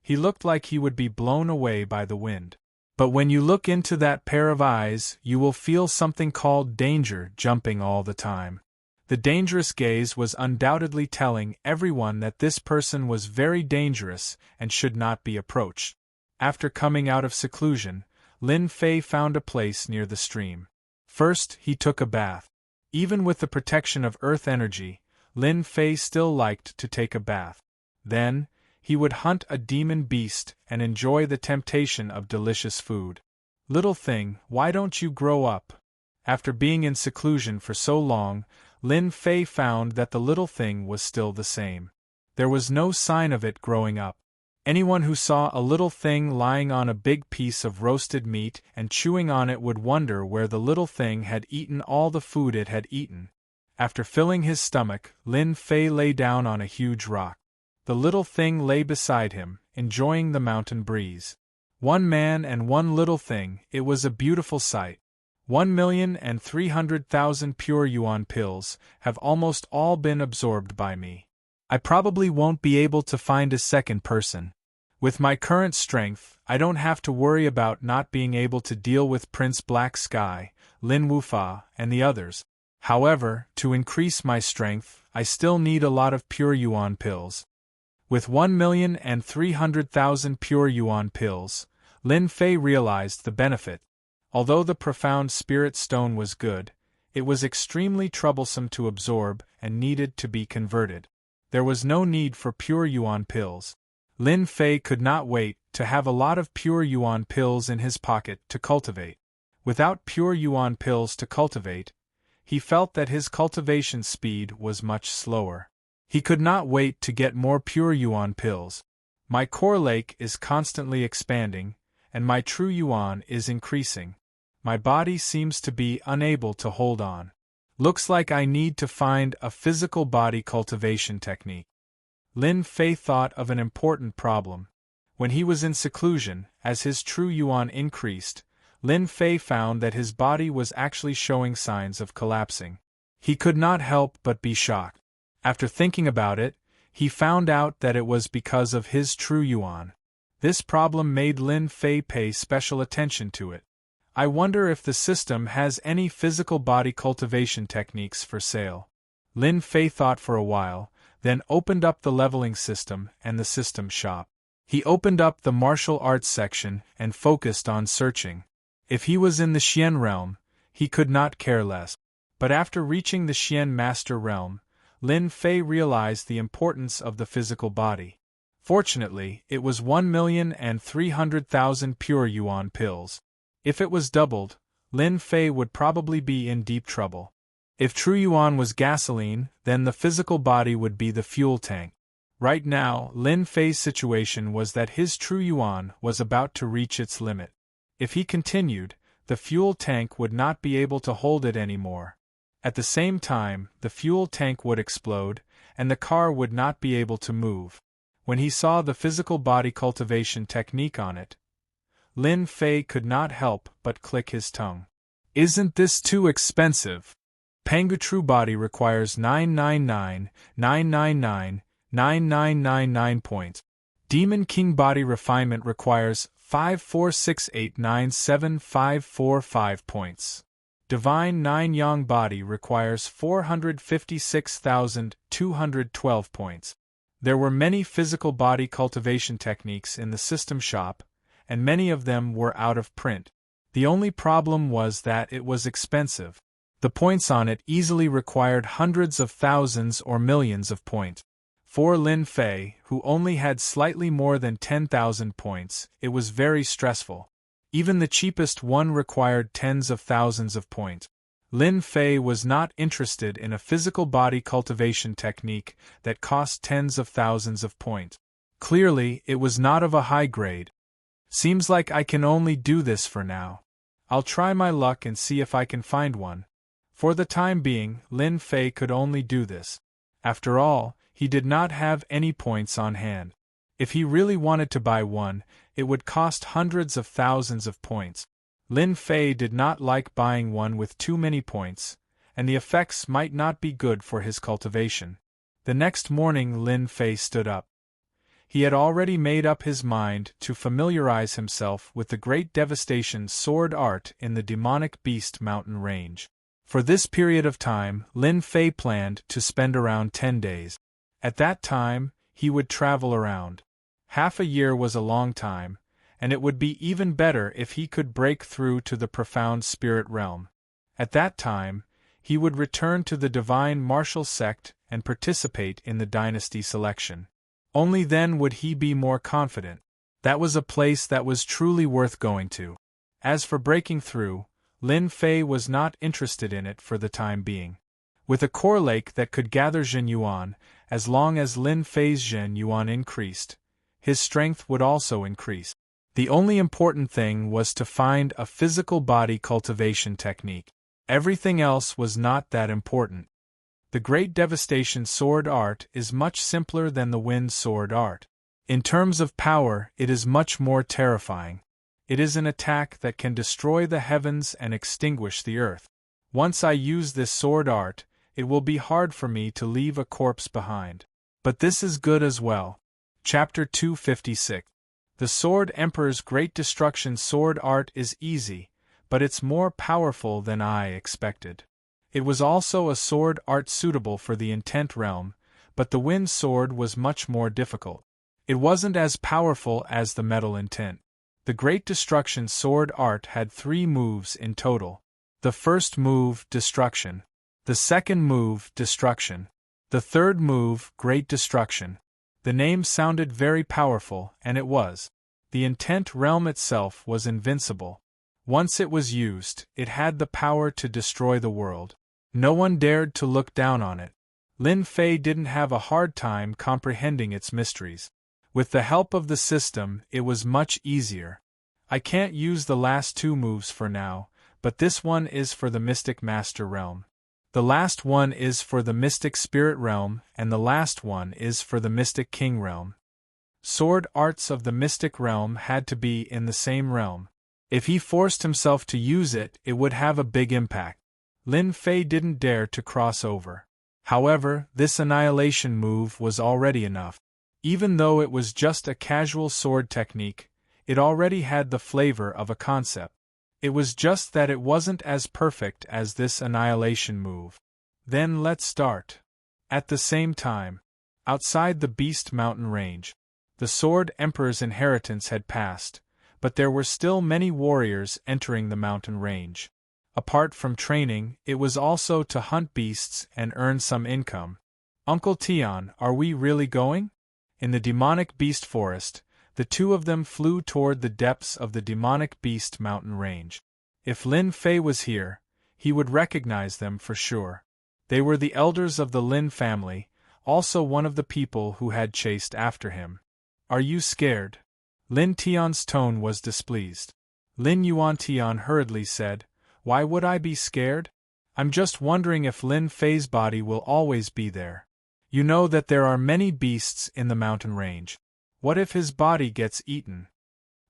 Speaker 1: He looked like he would be blown away by the wind. But when you look into that pair of eyes, you will feel something called danger jumping all the time. The dangerous gaze was undoubtedly telling everyone that this person was very dangerous and should not be approached. After coming out of seclusion, Lin Fei found a place near the stream. First, he took a bath. Even with the protection of earth energy, Lin Fei still liked to take a bath. Then, he would hunt a demon beast and enjoy the temptation of delicious food. Little thing, why don't you grow up? After being in seclusion for so long, Lin Fei found that the little thing was still the same. There was no sign of it growing up. Anyone who saw a little thing lying on a big piece of roasted meat and chewing on it would wonder where the little thing had eaten all the food it had eaten. After filling his stomach, Lin Fei lay down on a huge rock. The little thing lay beside him, enjoying the mountain breeze. 1 man and 1 little thing, it was a beautiful sight. 1,300,000 pure yuan pills have almost all been absorbed by me. I probably won't be able to find a second person. With my current strength, I don't have to worry about not being able to deal with Prince Black Sky, Lin Wufa, and the others. However, to increase my strength, I still need a lot of pure yuan pills. With 1,300,000 pure yuan pills, Lin Fei realized the benefit. Although the profound spirit stone was good, it was extremely troublesome to absorb and needed to be converted. There was no need for pure yuan pills. Lin Fei could not wait to have a lot of pure yuan pills in his pocket to cultivate. Without pure yuan pills to cultivate, he felt that his cultivation speed was much slower. He could not wait to get more pure yuan pills. My core lake is constantly expanding, and my true yuan is increasing. My body seems to be unable to hold on. Looks like I need to find a physical body cultivation technique. Lin Fei thought of an important problem. When he was in seclusion, as his true yuan increased, Lin Fei found that his body was actually showing signs of collapsing. He could not help but be shocked. After thinking about it, he found out that it was because of his true yuan. This problem made Lin Fei pay special attention to it. I wonder if the system has any physical body cultivation techniques for sale. Lin Fei thought for a while, then opened up the leveling system and the system shop. He opened up the martial arts section and focused on searching. If he was in the Xian realm, He could not care less. But after reaching the Xian Master Realm, Lin Fei realized the importance of the physical body. Fortunately, it was 1,300,000 pure yuan pills. If it was doubled, Lin Fei would probably be in deep trouble. If true yuan was gasoline, then the physical body would be the fuel tank. Right now, Lin Fei's situation was that his true yuan was about to reach its limit. If he continued, the fuel tank would not be able to hold it anymore. At the same time, the fuel tank would explode, and the car would not be able to move. When he saw the physical body cultivation technique on it, Lin Fei could not help but click his tongue. Isn't this too expensive? Pangu True Body requires 999,999,9999 points. Demon King Body Refinement requires 546897545 points. Divine Nine Yang Body requires 456,212 points. There were many physical body cultivation techniques in the system shop, and many of them were out of print. The only problem was that it was expensive. The points on it easily required hundreds of thousands or millions of points. For Lin Fei, who only had slightly more than 10,000 points, it was very stressful. Even the cheapest one required tens of thousands of points. Lin Fei was not interested in a physical body cultivation technique that cost tens of thousands of points. Clearly, it was not of a high grade. Seems like I can only do this for now. I'll try my luck and see if I can find one. For the time being, Lin Fei could only do this. After all, he did not have any points on hand. If he really wanted to buy one, it would cost hundreds of thousands of points. Lin Fei did not like buying one with too many points, and the effects might not be good for his cultivation. The next morning Lin Fei stood up. He had already made up his mind to familiarize himself with the Great Devastation sword art in the demonic beast mountain range. For this period of time, Lin Fei planned to spend around 10 days. At that time, he would travel around. Half a year was a long time, and it would be even better if he could break through to the profound spirit realm. At that time, he would return to the divine martial sect and participate in the dynasty selection. Only then would he be more confident. That was a place that was truly worth going to. As for breaking through, Lin Fei was not interested in it for the time being. With a core lake that could gather Zhen Yuan, as long as Lin Fei's Zhen Yuan increased, his strength would also increase. The only important thing was to find a physical body cultivation technique. Everything else was not that important. The Great Devastation sword art is much simpler than the Wind sword art. In terms of power, it is much more terrifying. It is an attack that can destroy the heavens and extinguish the earth. Once I use this sword art, it will be hard for me to leave a corpse behind. But this is good as well. Chapter 256. The Sword Emperor's Great Destruction sword art is easy, but it's more powerful than I expected. It was also a sword art suitable for the Intent realm, but the Wind sword was much more difficult. It wasn't as powerful as the Metal Intent. The Great Destruction sword art had 3 moves in total. The first move, Destruction. The second move, Destruction. The third move, Great Destruction. The name sounded very powerful, and it was. The Intent realm itself was invincible. Once it was used, it had the power to destroy the world. No one dared to look down on it. Lin Fei didn't have a hard time comprehending its mysteries. With the help of the system, it was much easier. I can't use the last 2 moves for now, but this one is for the Mystic Master realm. The last one is for the Mystic Spirit realm, and the last one is for the Mystic King realm. Sword arts of the Mystic realm had to be in the same realm. If he forced himself to use it, it would have a big impact. Lin Fei didn't dare to cross over. However, this annihilation move was already enough. Even though it was just a casual sword technique, it already had the flavor of a concept. It was just that it wasn't as perfect as this annihilation move. Then let's start. At the same time, outside the Beast Mountain range, the Sword Emperor's inheritance had passed, but there were still many warriors entering the mountain range. Apart from training, it was also to hunt beasts and earn some income. Uncle Tian, are we really going? In the demonic beast forest, the two of them flew toward the depths of the demonic beast mountain range. If Lin Fei was here, he would recognize them for sure. They were the elders of the Lin family, also one of the people who had chased after him. Are you scared? Lin Tian's tone was displeased. Lin Yuantian hurriedly said, Why would I be scared? I'm just wondering if Lin Fei's body will always be there. You know that there are many beasts in the mountain range. What if his body gets eaten?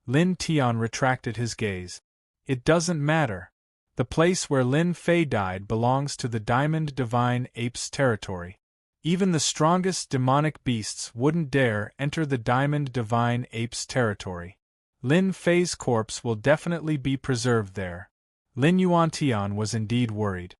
Speaker 1: Lin Tian retracted his gaze. It doesn't matter. The place where Lin Fei died belongs to the Diamond Divine Ape's territory. Even the strongest demonic beasts wouldn't dare enter the Diamond Divine Ape's territory. Lin Fei's corpse will definitely be preserved there. Lin Yuantian was indeed worried.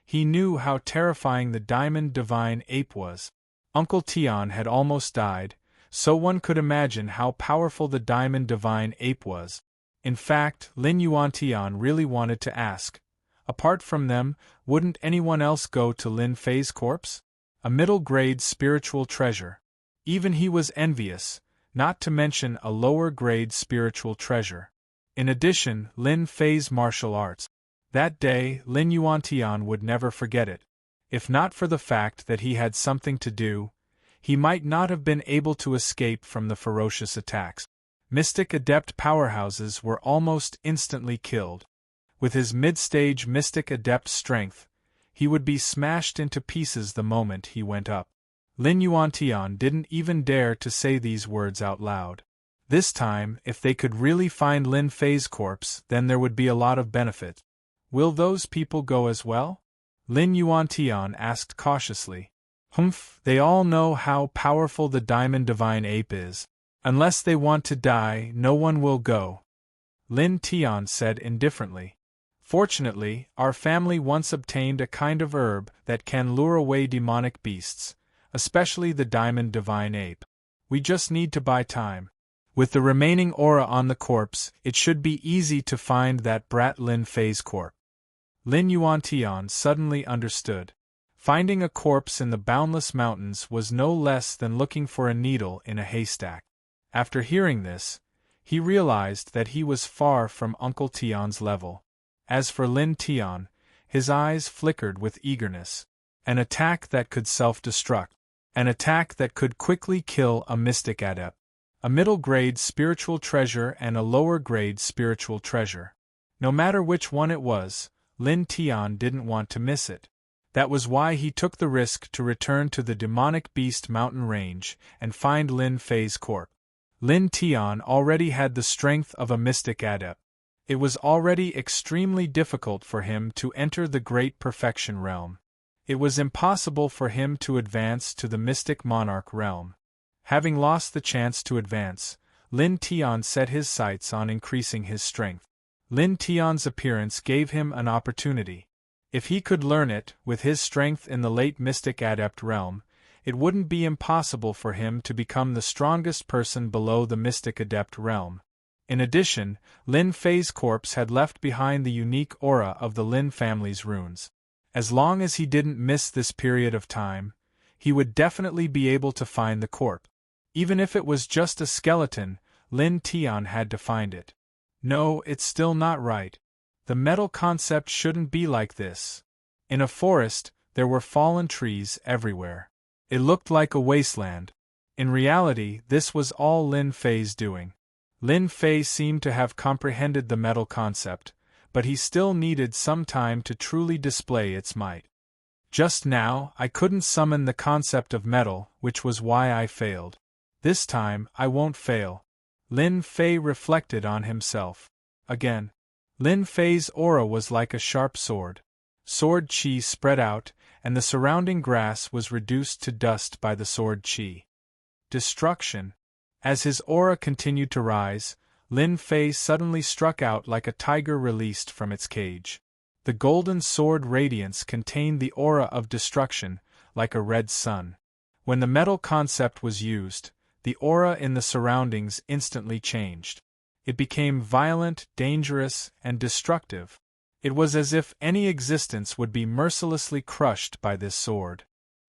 Speaker 1: He knew how terrifying the Diamond Divine Ape was. Uncle Tian had almost died, so one could imagine how powerful the Diamond Divine Ape was. In fact, Lin Yuantian really wanted to ask, apart from them, wouldn't anyone else go to Lin Fei's corpse? A middle-grade spiritual treasure. Even he was envious, not to mention a lower-grade spiritual treasure. In addition, Lin Fei's martial arts. That day, Lin Yuantian would never forget it. If not for the fact that he had something to do, he might not have been able to escape from the ferocious attacks. Mystic Adept powerhouses were almost instantly killed. With his mid-stage Mystic Adept strength, he would be smashed into pieces the moment he went up. Lin Yuantian didn't even dare to say these words out loud. This time, if they could really find Lin Fei's corpse, then there would be a lot of benefit. Will those people go as well? Lin Yuantian asked cautiously. Humph, they all know how powerful the Diamond Divine Ape is. Unless they want to die, no one will go. Lin Tian said indifferently. Fortunately, our family once obtained a kind of herb that can lure away demonic beasts, especially the Diamond Divine Ape. We just need to buy time. With the remaining aura on the corpse, it should be easy to find that brat Lin Fei's corpse. Lin Yuantian suddenly understood. Finding a corpse in the boundless mountains was no less than looking for a needle in a haystack. After hearing this, he realized that he was far from Uncle Tian's level. As for Lin Tian, his eyes flickered with eagerness. An attack that could self-destruct. An attack that could quickly kill a mystic adept. A middle-grade spiritual treasure and a lower-grade spiritual treasure. No matter which one it was, Lin Tian didn't want to miss it. That was why he took the risk to return to the demonic beast mountain range and find Lin Fei's corpse. Lin Tian already had the strength of a mystic adept. It was already extremely difficult for him to enter the Great Perfection realm. It was impossible for him to advance to the Mystic Monarch realm. Having lost the chance to advance, Lin Tian set his sights on increasing his strength. Lin Tian's appearance gave him an opportunity. If he could learn it, with his strength in the late Mystic Adept realm, it wouldn't be impossible for him to become the strongest person below the Mystic Adept realm. In addition, Lin Fei's corpse had left behind the unique aura of the Lin family's runes. As long as he didn't miss this period of time, he would definitely be able to find the corpse. Even if it was just a skeleton, Lin Tian had to find it. No, it's still not right. The metal concept shouldn't be like this. In a forest, there were fallen trees everywhere. It looked like a wasteland. In reality, this was all Lin Fei's doing. Lin Fei seemed to have comprehended the metal concept, but he still needed some time to truly display its might. Just now, I couldn't summon the concept of metal, which was why I failed. This time, I won't fail. Lin Fei reflected on himself. Again. Lin Fei's aura was like a sharp sword. Sword chi spread out, and the surrounding grass was reduced to dust by the sword chi. Destruction. As his aura continued to rise, Lin Fei suddenly struck out like a tiger released from its cage. The golden sword radiance contained the aura of destruction, like a red sun. When the metal concept was used, the aura in the surroundings instantly changed. It became violent, dangerous, and destructive. It was as if any existence would be mercilessly crushed by this sword.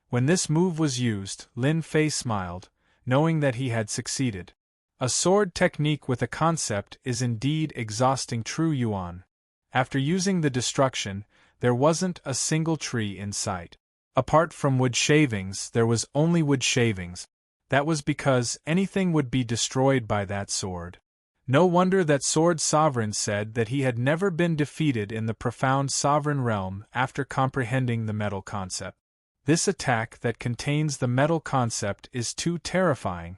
Speaker 1: When this move was used, Lin Fei smiled, knowing that he had succeeded. A sword technique with a concept is indeed exhausting. True Yuan. After using the destruction, there wasn't a single tree in sight. Apart from wood shavings, there was only wood shavings. That was because anything would be destroyed by that sword. No wonder that Sword Sovereign said that he had never been defeated in the profound sovereign realm after comprehending the metal concept. This attack that contains the metal concept is too terrifying.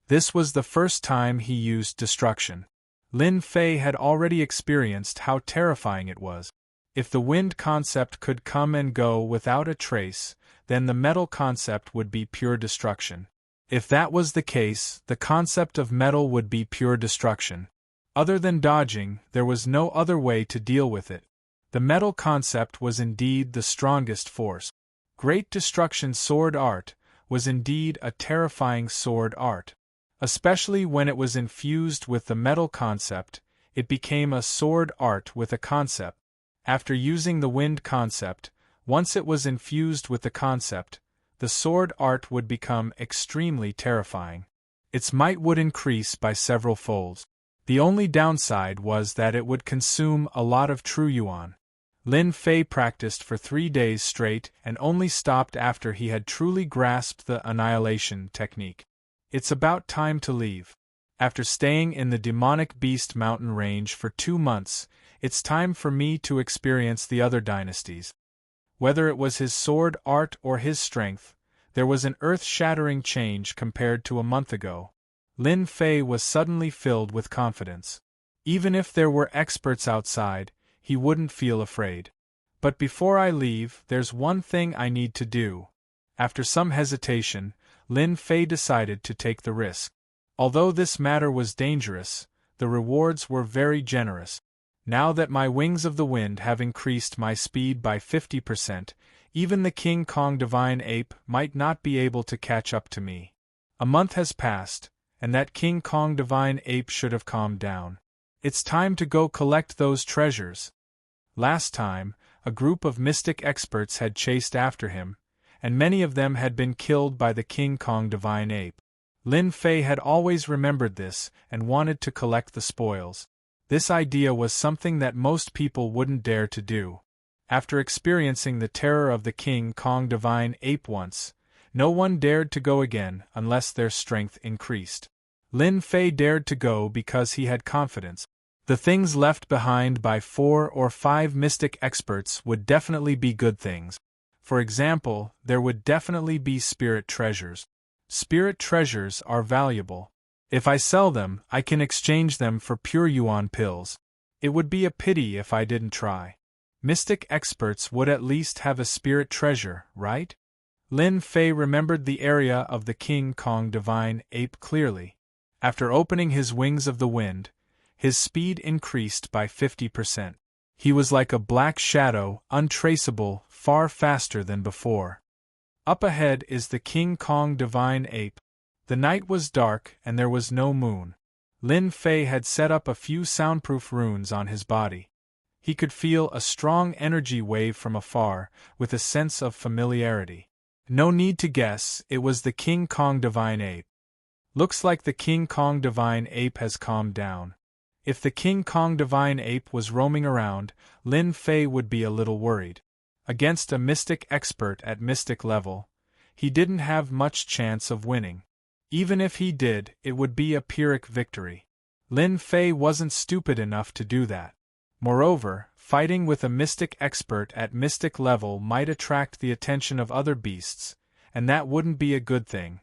Speaker 1: This was the first time he used destruction. Lin Fei had already experienced how terrifying it was. If the wind concept could come and go without a trace, then the metal concept would be pure destruction. If that was the case, the concept of metal would be pure destruction. Other than dodging, there was no other way to deal with it. The metal concept was indeed the strongest force. Great Destruction sword art was indeed a terrifying sword art. Especially when it was infused with the metal concept, it became a sword art with a concept. After using the wind concept, once it was infused with the concept, the sword art would become extremely terrifying. Its might would increase by several folds. The only downside was that it would consume a lot of true yuan. Lin Fei practiced for 3 days straight and only stopped after he had truly grasped the annihilation technique. It's about time to leave. After staying in the demonic beast mountain range for 2 months, it's time for me to experience the other dynasties. Whether it was his sword art or his strength, there was an earth-shattering change compared to a month ago. Lin Fei was suddenly filled with confidence. Even if there were experts outside, he wouldn't feel afraid. But before I leave, there's one thing I need to do. After some hesitation, Lin Fei decided to take the risk. Although this matter was dangerous, the rewards were very generous. Now that my wings of the wind have increased my speed by 50%, even the King Kong Divine Ape might not be able to catch up to me. A month has passed, and that King Kong Divine Ape should have calmed down. It's time to go collect those treasures. Last time, a group of mystic experts had chased after him, and many of them had been killed by the King Kong Divine Ape. Lin Fei had always remembered this and wanted to collect the spoils. This idea was something that most people wouldn't dare to do. After experiencing the terror of the King Kong Divine Ape once, no one dared to go again unless their strength increased. Lin Fei dared to go because he had confidence. The things left behind by 4 or 5 mystic experts would definitely be good things. For example, there would definitely be spirit treasures. Spirit treasures are valuable. If I sell them, I can exchange them for pure yuan pills. It would be a pity if I didn't try. Mystic experts would at least have a spirit treasure, right? Lin Fei remembered the area of the King Kong Divine Ape clearly. After opening his wings of the wind, his speed increased by 50%. He was like a black shadow, untraceable, far faster than before. Up ahead is the King Kong Divine Ape. The night was dark and there was no moon. Lin Fei had set up a few soundproof runes on his body. He could feel a strong energy wave from afar, with a sense of familiarity. No need to guess, it was the King Kong Divine Ape. Looks like the King Kong Divine Ape has calmed down. If the King Kong Divine Ape was roaming around, Lin Fei would be a little worried. Against a mystic expert at mystic level, he didn't have much chance of winning. Even if he did, it would be a Pyrrhic victory. Lin Fei wasn't stupid enough to do that. Moreover, fighting with a mystic expert at mystic level might attract the attention of other beasts, and that wouldn't be a good thing.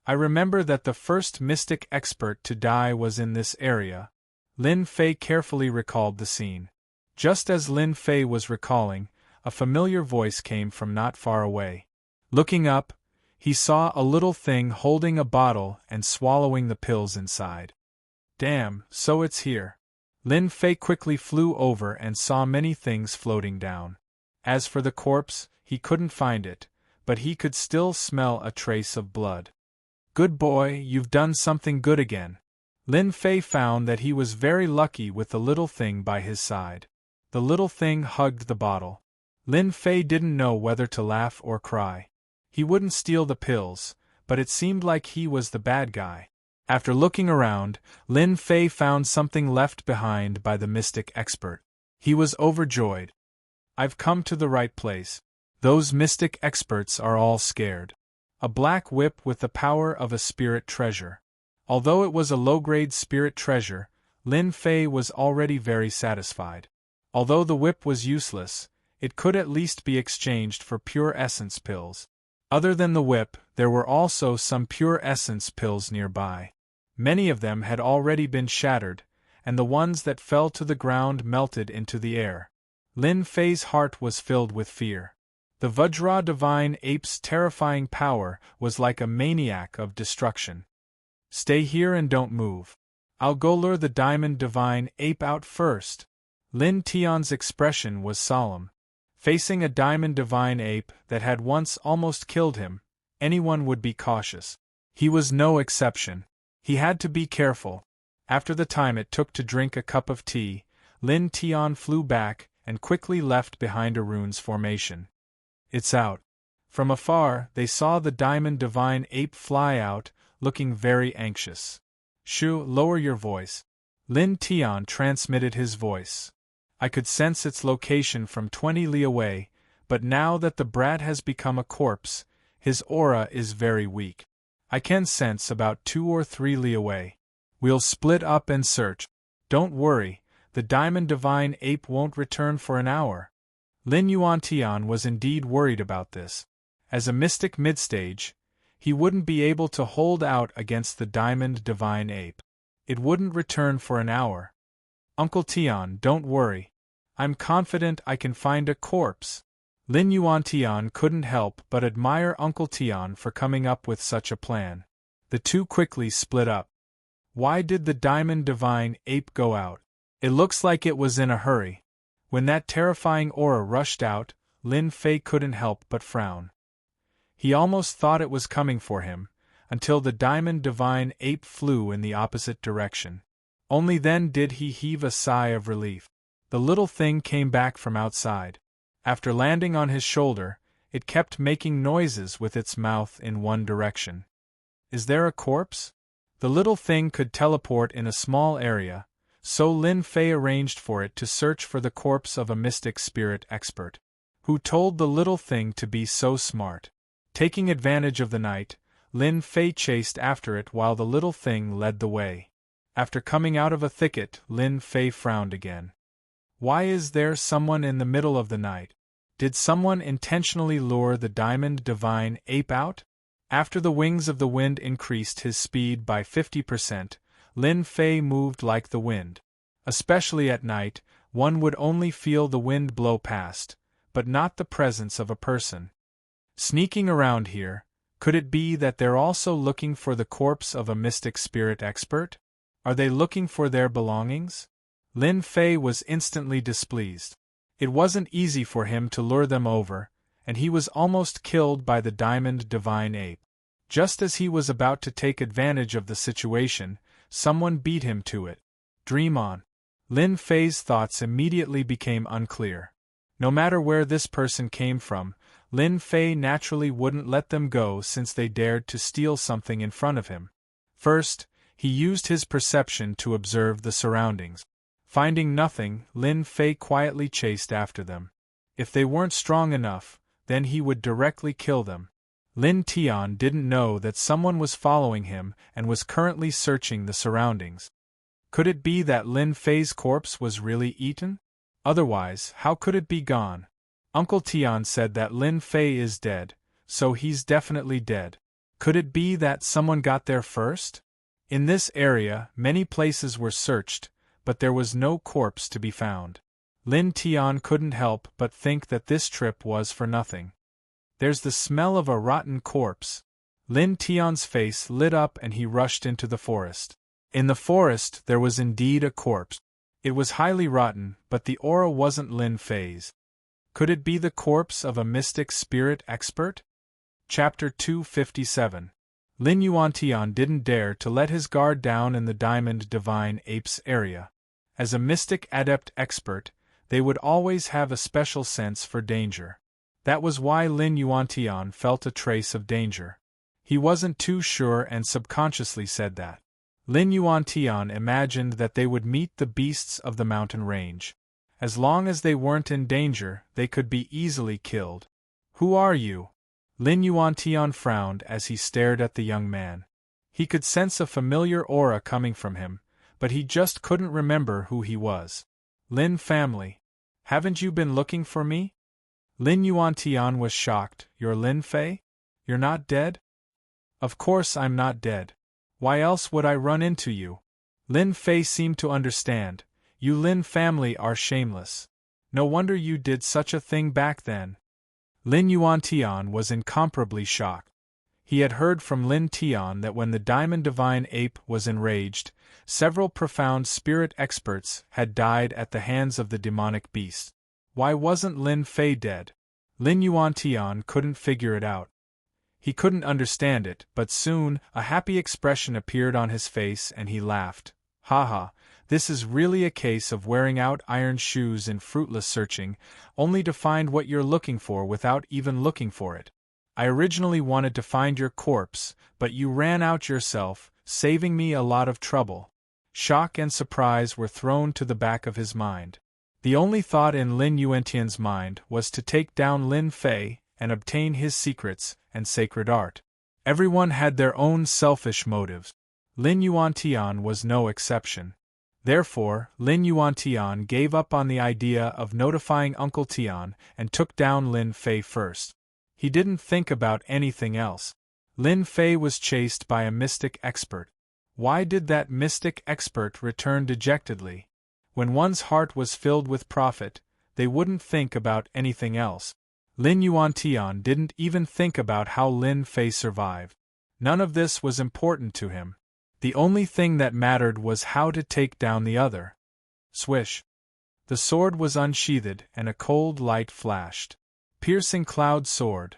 Speaker 1: I remember that the first mystic expert to die was in this area. Lin Fei carefully recalled the scene. Just as Lin Fei was recalling, a familiar voice came from not far away. Looking up, he saw a little thing holding a bottle and swallowing the pills inside. Damn, so it's here. Lin Fei quickly flew over and saw many things floating down. As for the corpse, he couldn't find it, but he could still smell a trace of blood. Good boy, you've done something good again. Lin Fei found that he was very lucky with the little thing by his side. The little thing hugged the bottle. Lin Fei didn't know whether to laugh or cry. He wouldn't steal the pills, but it seemed like he was the bad guy. After looking around, Lin Fei found something left behind by the mystic expert. He was overjoyed. I've come to the right place. Those mystic experts are all scared. A black whip with the power of a spirit treasure. Although it was a low-grade spirit treasure, Lin Fei was already very satisfied. Although the whip was useless, it could at least be exchanged for pure essence pills. Other than the whip, there were also some pure essence pills nearby. Many of them had already been shattered, and the ones that fell to the ground melted into the air. Lin Fei's heart was filled with fear. The Vajra divine ape's terrifying power was like a maniac of destruction. Stay here and don't move. I'll go lure the diamond divine ape out first. Lin Tian's expression was solemn. Facing a diamond divine ape that had once almost killed him, anyone would be cautious. He was no exception. He had to be careful. After the time it took to drink a cup of tea, Lin Tian flew back and quickly left behind a rune's formation. It's out. From afar, they saw the diamond divine ape fly out, looking very anxious. Shu, lower your voice. Lin Tian transmitted his voice. I could sense its location from 20 li away, but now that the brat has become a corpse, his aura is very weak. I can sense about 2 or 3 li away. We'll split up and search. Don't worry, the diamond divine ape won't return for an hour. Lin Yuantian was indeed worried about this. As a mystic midstage, he wouldn't be able to hold out against the diamond divine ape. It wouldn't return for an hour. Uncle Tian, don't worry. I'm confident I can find a corpse. Lin Yuantian couldn't help but admire Uncle Tian for coming up with such a plan. The two quickly split up. Why did the diamond divine ape go out? It looks like it was in a hurry. When that terrifying aura rushed out, Lin Fei couldn't help but frown. He almost thought it was coming for him, until the diamond divine ape flew in the opposite direction. Only then did he heave a sigh of relief. The little thing came back from outside. After landing on his shoulder, it kept making noises with its mouth in one direction. Is there a corpse? The little thing could teleport in a small area, so Lin Fei arranged for it to search for the corpse of a mystic spirit expert. Who told the little thing to be so smart? Taking advantage of the night, Lin Fei chased after it while the little thing led the way. After coming out of a thicket, Lin Fei frowned again. Why is there someone in the middle of the night? Did someone intentionally lure the diamond divine ape out? After the wings of the wind increased his speed by 50%, Lin Fei moved like the wind. Especially at night, one would only feel the wind blow past, but not the presence of a person. Sneaking around here, could it be that they're also looking for the corpse of a mystic spirit expert? Are they looking for their belongings? Lin Fei was instantly displeased. It wasn't easy for him to lure them over, and he was almost killed by the diamond divine ape. Just as he was about to take advantage of the situation, someone beat him to it. Dream on. Lin Fei's thoughts immediately became unclear. No matter where this person came from, Lin Fei naturally wouldn't let them go since they dared to steal something in front of him. First, he used his perception to observe the surroundings. Finding nothing, Lin Fei quietly chased after them. If they weren't strong enough, then he would directly kill them. Lin Tian didn't know that someone was following him and was currently searching the surroundings. Could it be that Lin Fei's corpse was really eaten? Otherwise, how could it be gone? Uncle Tian said that Lin Fei is dead, so he's definitely dead. Could it be that someone got there first? In this area, many places were searched, but there was no corpse to be found. Lin Tian couldn't help but think that this trip was for nothing. There's the smell of a rotten corpse. Lin Tian's face lit up and he rushed into the forest. In the forest there was indeed a corpse. It was highly rotten, but the aura wasn't Lin Fei's. Could it be the corpse of a mystic spirit expert? Chapter 257. Lin Yuantian didn't dare to let his guard down in the diamond divine ape's area. As a mystic adept expert, they would always have a special sense for danger. That was why Lin Yuantian felt a trace of danger. He wasn't too sure and subconsciously said that. Lin Yuantian imagined that they would meet the beasts of the mountain range. As long as they weren't in danger, they could be easily killed. Who are you? Lin Yuantian frowned as he stared at the young man. He could sense a familiar aura coming from him, but he just couldn't remember who he was. Lin family. Haven't you been looking for me? Lin Yuantian was shocked. You're Lin Fei? You're not dead? Of course I'm not dead. Why else would I run into you? Lin Fei seemed to understand. You Lin family are shameless. No wonder you did such a thing back then. Lin Yuantian was incomparably shocked. He had heard from Lin Tian that when the Diamond Divine Ape was enraged, several profound spirit experts had died at the hands of the demonic beast. Why wasn't Lin Fei dead? Lin Yuantian couldn't figure it out. He couldn't understand it, but soon a happy expression appeared on his face and he laughed. Haha, this is really a case of wearing out iron shoes in fruitless searching, only to find what you're looking for without even looking for it. I originally wanted to find your corpse, but you ran out yourself, saving me a lot of trouble. Shock and surprise were thrown to the back of his mind. The only thought in Lin Yuantian's mind was to take down Lin Fei and obtain his secrets and sacred art. Everyone had their own selfish motives. Lin Yuantian was no exception. Therefore, Lin Yuantian gave up on the idea of notifying Uncle Tian and took down Lin Fei first. He didn't think about anything else. Lin Fei was chased by a mystic expert. Why did that mystic expert return dejectedly? When one's heart was filled with profit, they wouldn't think about anything else. Lin Yuantian didn't even think about how Lin Fei survived. None of this was important to him. The only thing that mattered was how to take down the other. Swish! The sword was unsheathed and a cold light flashed. Piercing cloud sword.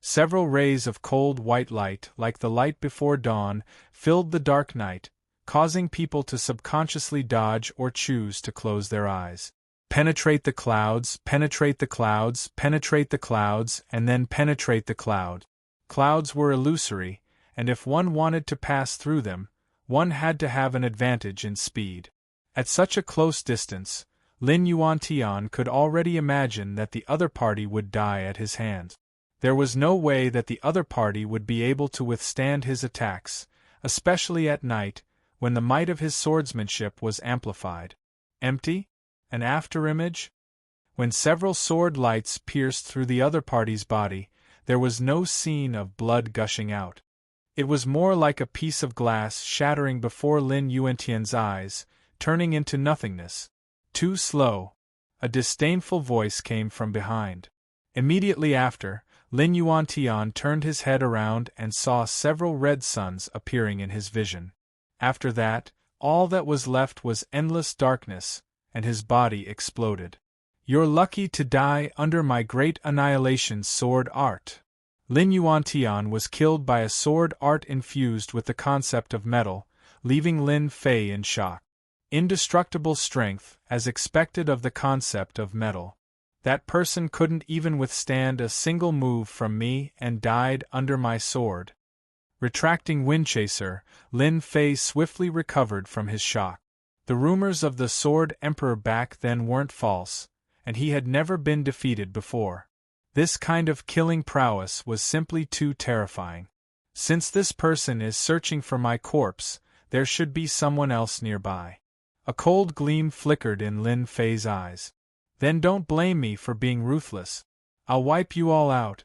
Speaker 1: Several rays of cold white light, like the light before dawn, filled the dark night, causing people to subconsciously dodge or choose to close their eyes. Penetrate the clouds, penetrate the clouds, penetrate the clouds, and then penetrate the cloud. Clouds were illusory, and if one wanted to pass through them, one had to have an advantage in speed. At such a close distance, Lin Yuantian could already imagine that the other party would die at his hands. There was no way that the other party would be able to withstand his attacks, especially at night, when the might of his swordsmanship was amplified. Empty? An afterimage? When several sword lights pierced through the other party's body, there was no scene of blood gushing out. It was more like a piece of glass shattering before Lin Yuantian's eyes, turning into nothingness. Too slow. A disdainful voice came from behind. Immediately after, Lin Yuantian turned his head around and saw several red suns appearing in his vision. After that, all that was left was endless darkness, and his body exploded. You're lucky to die under my great annihilation sword art. Lin Yuantian was killed by a sword art infused with the concept of metal, leaving Lin Fei in shock. Indestructible strength, as expected of the concept of metal. That person couldn't even withstand a single move from me and died under my sword. Retracting Windchaser, Lin Fei swiftly recovered from his shock. The rumors of the Sword Emperor back then weren't false, and he had never been defeated before. This kind of killing prowess was simply too terrifying. Since this person is searching for my corpse, there should be someone else nearby. A cold gleam flickered in Lin Fei's eyes. Then don't blame me for being ruthless. I'll wipe you all out.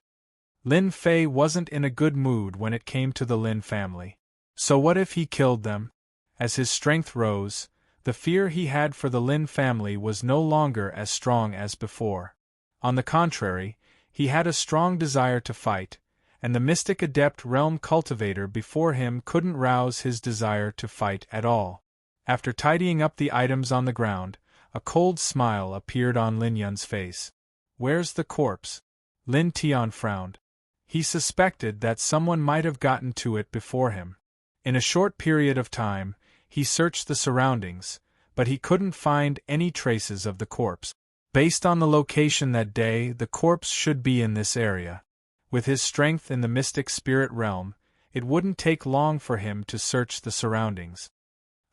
Speaker 1: Lin Fei wasn't in a good mood when it came to the Lin family. So what if he killed them? As his strength rose, the fear he had for the Lin family was no longer as strong as before. On the contrary, he had a strong desire to fight, and the mystic adept realm cultivator before him couldn't rouse his desire to fight at all. After tidying up the items on the ground, a cold smile appeared on Lin Yun's face. Where's the corpse? Lin Tian frowned. He suspected that someone might have gotten to it before him. In a short period of time, he searched the surroundings, but he couldn't find any traces of the corpse. Based on the location that day, the corpse should be in this area. With his strength in the mystic spirit realm, it wouldn't take long for him to search the surroundings.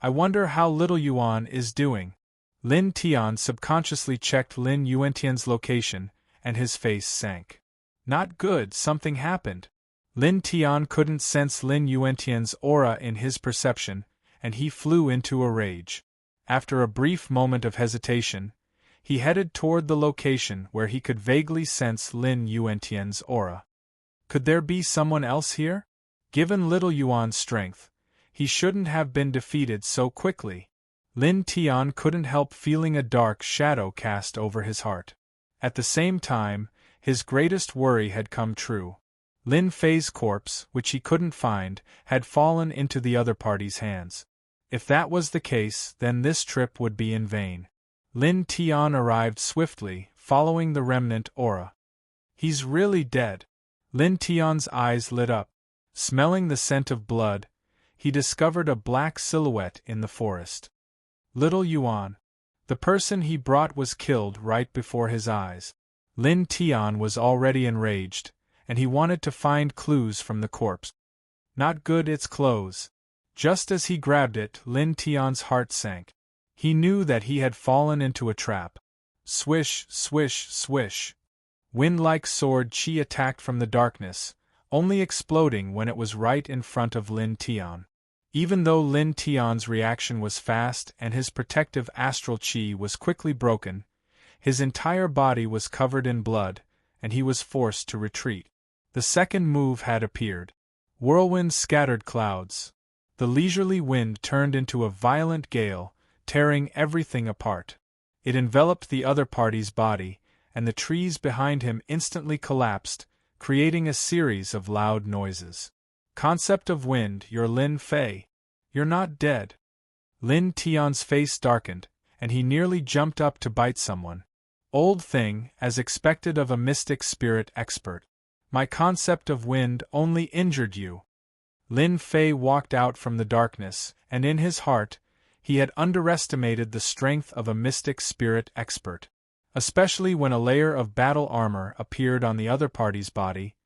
Speaker 1: I wonder how Little Yuan is doing. Lin Tian subconsciously checked Lin Yuantian's location, and his face sank. Not good, something happened. Lin Tian couldn't sense Lin Yuantian's aura in his perception, and he flew into a rage. After a brief moment of hesitation, he headed toward the location where he could vaguely sense Lin Yuantian's aura. Could there be someone else here? Given Little Yuan's strength, he shouldn't have been defeated so quickly. Lin Tian couldn't help feeling a dark shadow cast over his heart. At the same time, his greatest worry had come true. Lin Fei's corpse, which he couldn't find, had fallen into the other party's hands. If that was the case, then this trip would be in vain. Lin Tian arrived swiftly, following the remnant aura. He's really dead. Lin Tian's eyes lit up. Smelling the scent of blood, he discovered a black silhouette in the forest. Little Yuan. The person he brought was killed right before his eyes. Lin Tian was already enraged, and he wanted to find clues from the corpse. Not good, its clothes. Just as he grabbed it, Lin Tian's heart sank. He knew that he had fallen into a trap. Swish, swish, swish. Wind-like sword chi attacked from the darkness, only exploding when it was right in front of Lin Tian. Even though Lin Tian's reaction was fast and his protective astral chi was quickly broken, his entire body was covered in blood, and he was forced to retreat. The second move had appeared. Whirlwind scattered clouds. The leisurely wind turned into a violent gale, tearing everything apart. It enveloped the other party's body, and the trees behind him instantly collapsed, creating a series of loud noises. Concept of wind, you're Lin Fei. You're not dead. Lin Tian's face darkened, and he nearly jumped up to bite someone. Old thing, as expected of a mystic spirit expert. My concept of wind only injured you. Lin Fei walked out from the darkness, and in his heart, he had underestimated the strength of a mystic spirit expert. Especially when a layer of battle armor appeared on the other party's body,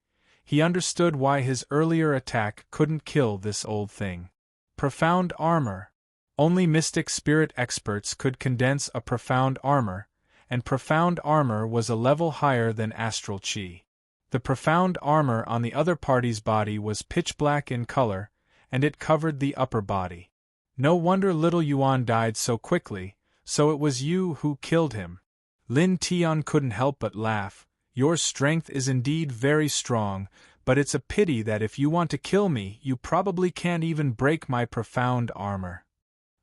Speaker 1: he understood why his earlier attack couldn't kill this old thing. Profound armor. Only mystic spirit experts could condense a profound armor, and profound armor was a level higher than astral chi. The profound armor on the other party's body was pitch black in color, and it covered the upper body. No wonder Little Yuan died so quickly, so it was you who killed him. Lin Tian couldn't help but laugh. Your strength is indeed very strong, but it's a pity that if you want to kill me, you probably can't even break my profound armor.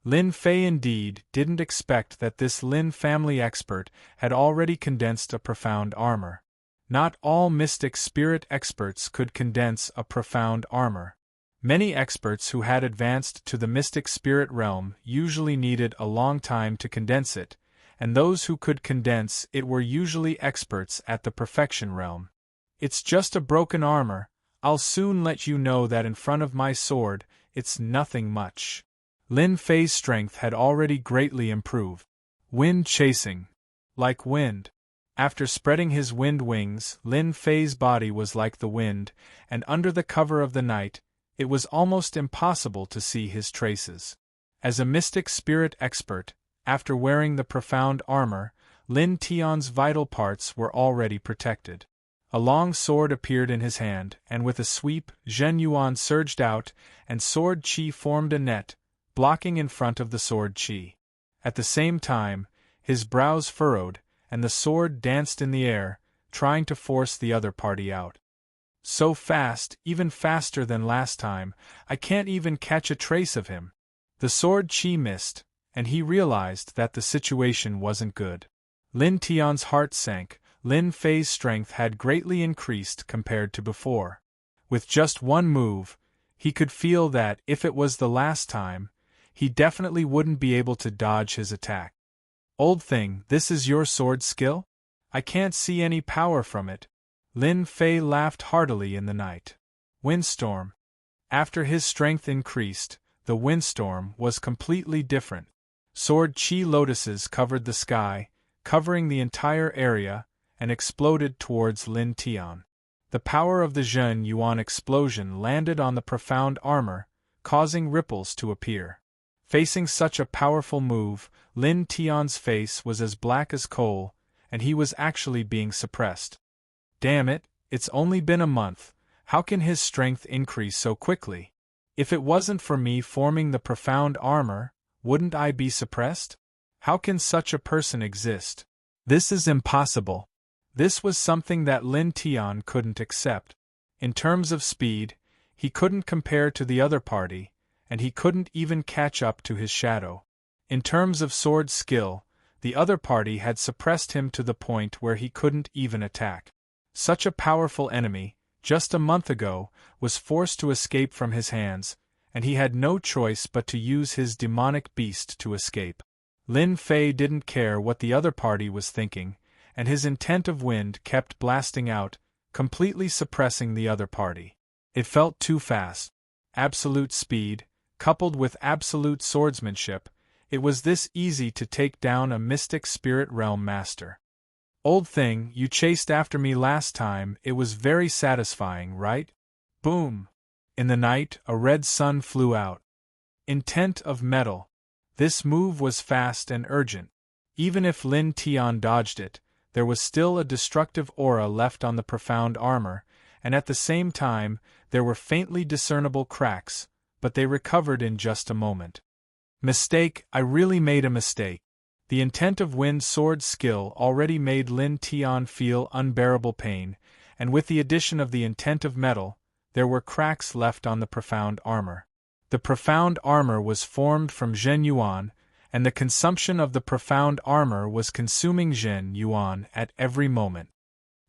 Speaker 1: Lin Fei indeed didn't expect that this Lin family expert had already condensed a profound armor. Not all mystic spirit experts could condense a profound armor. Many experts who had advanced to the mystic spirit realm usually needed a long time to condense it, and those who could condense it were usually experts at the perfection realm. It's just a broken armor. I'll soon let you know that in front of my sword, it's nothing much. Lin Fei's strength had already greatly improved. Wind chasing. Like wind. After spreading his wind wings, Lin Fei's body was like the wind, and under the cover of the night, it was almost impossible to see his traces. As a mystic spirit expert, after wearing the profound armor, Lin Tian's vital parts were already protected. A long sword appeared in his hand, and with a sweep, Zhen Yuan surged out, and sword chi formed a net, blocking in front of the sword chi. At the same time, his brows furrowed, and the sword danced in the air, trying to force the other party out. So fast, even faster than last time, I can't even catch a trace of him. The sword chi missed, and he realized that the situation wasn't good. Lin Tian's heart sank. Lin Fei's strength had greatly increased compared to before. With just one move, he could feel that, if it was the last time, he definitely wouldn't be able to dodge his attack. Old thing, this is your sword skill? I can't see any power from it. Lin Fei laughed heartily in the night. Windstorm. After his strength increased, the windstorm was completely different. Sword chi lotuses covered the sky, covering the entire area, and exploded towards Lin Tian. The power of the Zhen Yuan explosion landed on the profound armor, causing ripples to appear. Facing such a powerful move, Lin Tian's face was as black as coal, and he was actually being suppressed. Damn it, it's only been a month, how can his strength increase so quickly? If it wasn't for me forming the profound armor, wouldn't I be suppressed? How can such a person exist? This is impossible. This was something that Lin Tian couldn't accept. In terms of speed, he couldn't compare to the other party, and he couldn't even catch up to his shadow. In terms of sword skill, the other party had suppressed him to the point where he couldn't even attack. Such a powerful enemy, just a month ago, was forced to escape from his hands, and he had no choice but to use his demonic beast to escape. Lin Fei didn't care what the other party was thinking, and his intent of wind kept blasting out, completely suppressing the other party. It felt too fast. Absolute speed, coupled with absolute swordsmanship, it was this easy to take down a mystic spirit realm master. Old thing, you chased after me last time, it was very satisfying, right? Boom! In the night, a red sun flew out. Intent of metal. This move was fast and urgent. Even if Lin Tian dodged it, there was still a destructive aura left on the profound armor, and at the same time, there were faintly discernible cracks, but they recovered in just a moment. Mistake, I really made a mistake. The intent of wind sword skill already made Lin Tian feel unbearable pain, and with the addition of the intent of metal, there were cracks left on the profound armor. The profound armor was formed from Zhen Yuan, and the consumption of the profound armor was consuming Zhen Yuan at every moment.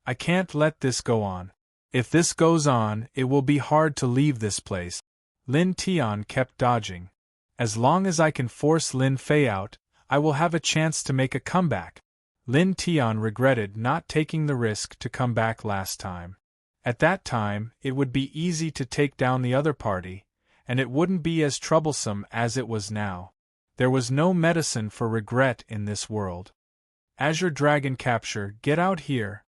Speaker 1: I can't let this go on. If this goes on, it will be hard to leave this place. Lin Tian kept dodging. As long as I can force Lin Fei out, I will have a chance to make a comeback. Lin Tian regretted not taking the risk to come back last time. At that time, it would be easy to take down the other party, and it wouldn't be as troublesome as it was now. There was no medicine for regret in this world. Azure Dragon Capture, get out here.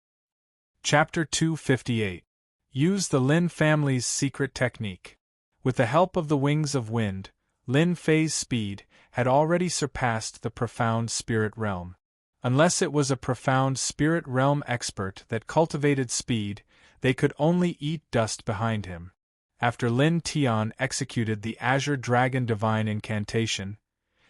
Speaker 1: Chapter 258. Use the Lin family's secret technique. With the help of the Wings of Wind, Lin Fei's speed had already surpassed the profound spirit realm. Unless it was a profound spirit realm expert that cultivated speed, they could only eat dust behind him. After Lin Tian executed the Azure Dragon Divine Incantation,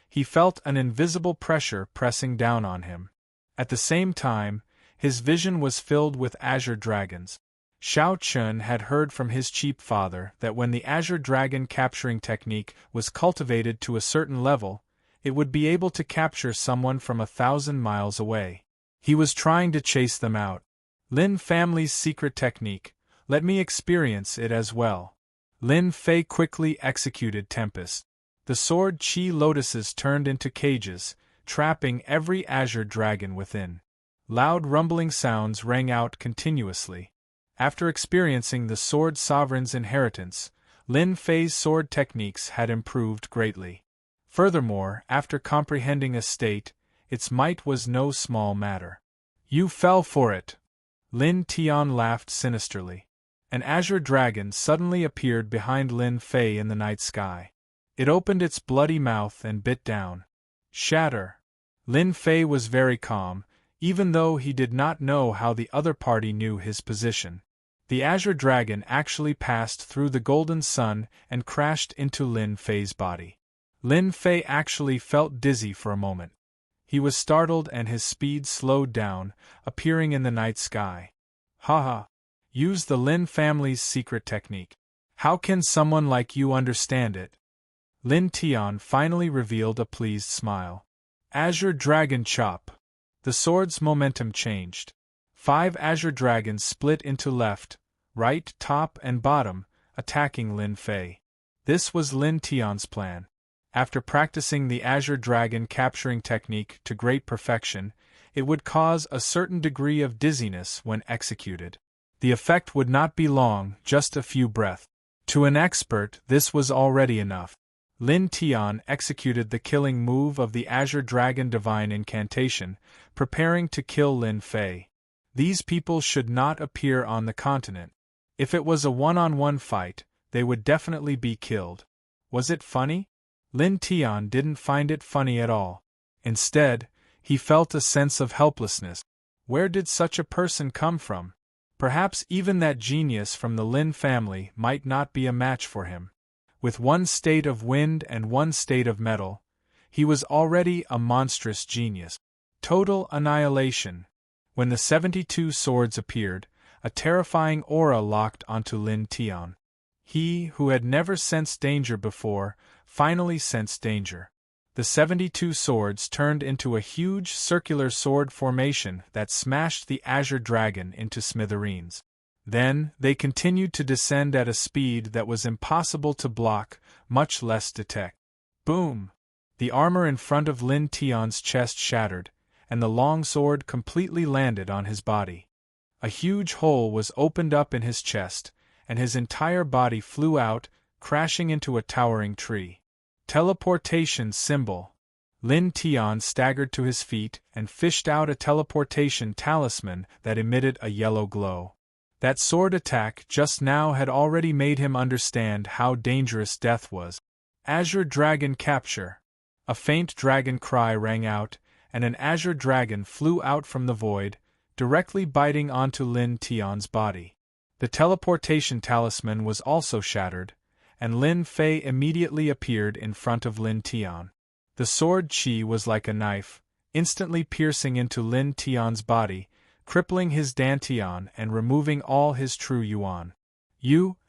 Speaker 1: he felt an invisible pressure pressing down on him. At the same time, his vision was filled with azure dragons. Xiao Chun had heard from his chief father that when the Azure Dragon capturing technique was cultivated to a certain level, it would be able to capture someone from 1,000 miles away. He was trying to chase them out. Lin family's secret technique, let me experience it as well. Lin Fei quickly executed Tempest. The sword Chi lotuses turned into cages, trapping every azure dragon within. Loud rumbling sounds rang out continuously. After experiencing the Sword Sovereign's inheritance, Lin Fei's sword techniques had improved greatly. Furthermore, after comprehending a state, its might was no small matter. You fell for it! Lin Tian laughed sinisterly. An azure dragon suddenly appeared behind Lin Fei in the night sky. It opened its bloody mouth and bit down. Shatter! Lin Fei was very calm, even though he did not know how the other party knew his position. The azure dragon actually passed through the golden sun and crashed into Lin Fei's body. Lin Fei actually felt dizzy for a moment. He was startled and his speed slowed down, appearing in the night sky. Haha! Use the Lin family's secret technique. How can someone like you understand it? Lin Tian finally revealed a pleased smile. Azure Dragon Chop! The sword's momentum changed. 5 azure dragons split into left, right, top, and bottom, attacking Lin Fei. This was Lin Tian's plan. After practicing the azure dragon capturing technique to great perfection, it would cause a certain degree of dizziness when executed. The effect would not be long, just a few breaths. To an expert, this was already enough. Lin Tian executed the killing move of the Azure Dragon Divine Incantation, preparing to kill Lin Fei. These people should not appear on the continent. If it was a one-on-one fight, they would definitely be killed. Was it funny? Lin Tian didn't find it funny at all. Instead, he felt a sense of helplessness. Where did such a person come from? Perhaps even that genius from the Lin family might not be a match for him. With one state of wind and one state of metal, he was already a monstrous genius. Total annihilation. When the 72 swords appeared, a terrifying aura locked onto Lin Tian. He, who had never sensed danger before, finally sensed danger. The 72 swords turned into a huge circular sword formation that smashed the Azure Dragon into smithereens. Then, they continued to descend at a speed that was impossible to block, much less detect. Boom! The armor in front of Lin Tian's chest shattered, and the long sword completely landed on his body. A huge hole was opened up in his chest, and his entire body flew out, crashing into a towering tree. Teleportation symbol. Lin Tian staggered to his feet and fished out a teleportation talisman that emitted a yellow glow. That sword attack just now had already made him understand how dangerous death was. Azure Dragon capture. A faint dragon cry rang out, and an azure dragon flew out from the void, directly biting onto Lin Tian's body. The teleportation talisman was also shattered, and Lin Fei immediately appeared in front of Lin Tian. The sword chi was like a knife, instantly piercing into Lin Tian's body, crippling his dantian and removing all his true yuan.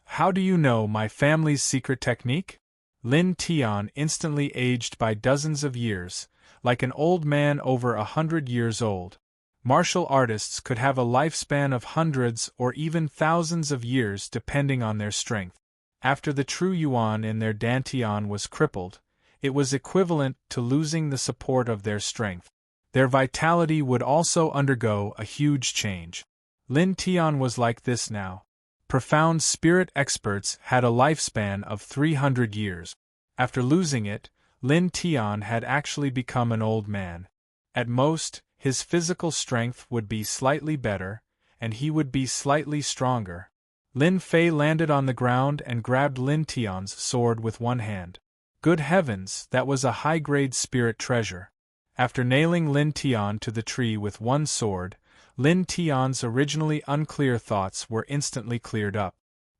Speaker 1: How do you know my family's secret technique? Lin Tian instantly aged by dozens of years, like an old man over 100 years old. Martial artists could have a lifespan of hundreds or even thousands of years depending on their strength. After the true yuan in their dantian was crippled, it was equivalent to losing the support of their strength. Their vitality would also undergo a huge change. Lin Tian was like this now. Profound spirit experts had a lifespan of 300 years. After losing it, Lin Tian had actually become an old man. At most, his physical strength would be slightly better, and he would be slightly stronger. Lin Fei landed on the ground and grabbed Lin Tian's sword with one hand. Good heavens, that was a high-grade spirit treasure. After nailing Lin Tian to the tree with one sword, Lin Tian's originally unclear thoughts were instantly cleared up.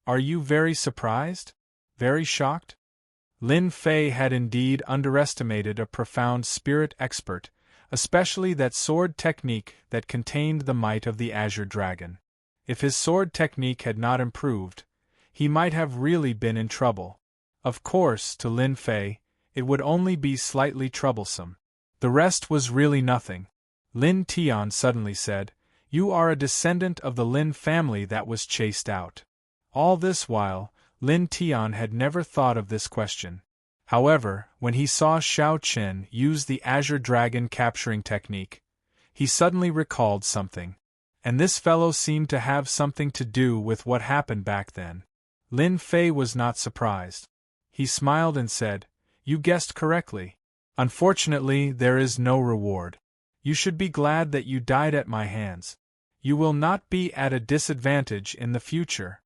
Speaker 1: Are you very surprised? Very shocked? Lin Fei had indeed underestimated a profound spirit expert, especially that sword technique that contained the might of the Azure Dragon. If his sword technique had not improved, he might have really been in trouble. Of course, to Lin Fei, it would only be slightly troublesome. The rest was really nothing. Lin Tian suddenly said, "You are a descendant of the Lin family that was chased out." All this while, Lin Tian had never thought of this question. However, when he saw Xiao Qin use the Azure Dragon capturing technique, he suddenly recalled something. And this fellow seemed to have something to do with what happened back then. Lin Fei was not surprised. He smiled and said, "You guessed correctly. Unfortunately, there is no reward. You should be glad that you died at my hands. You will not be at a disadvantage in the future."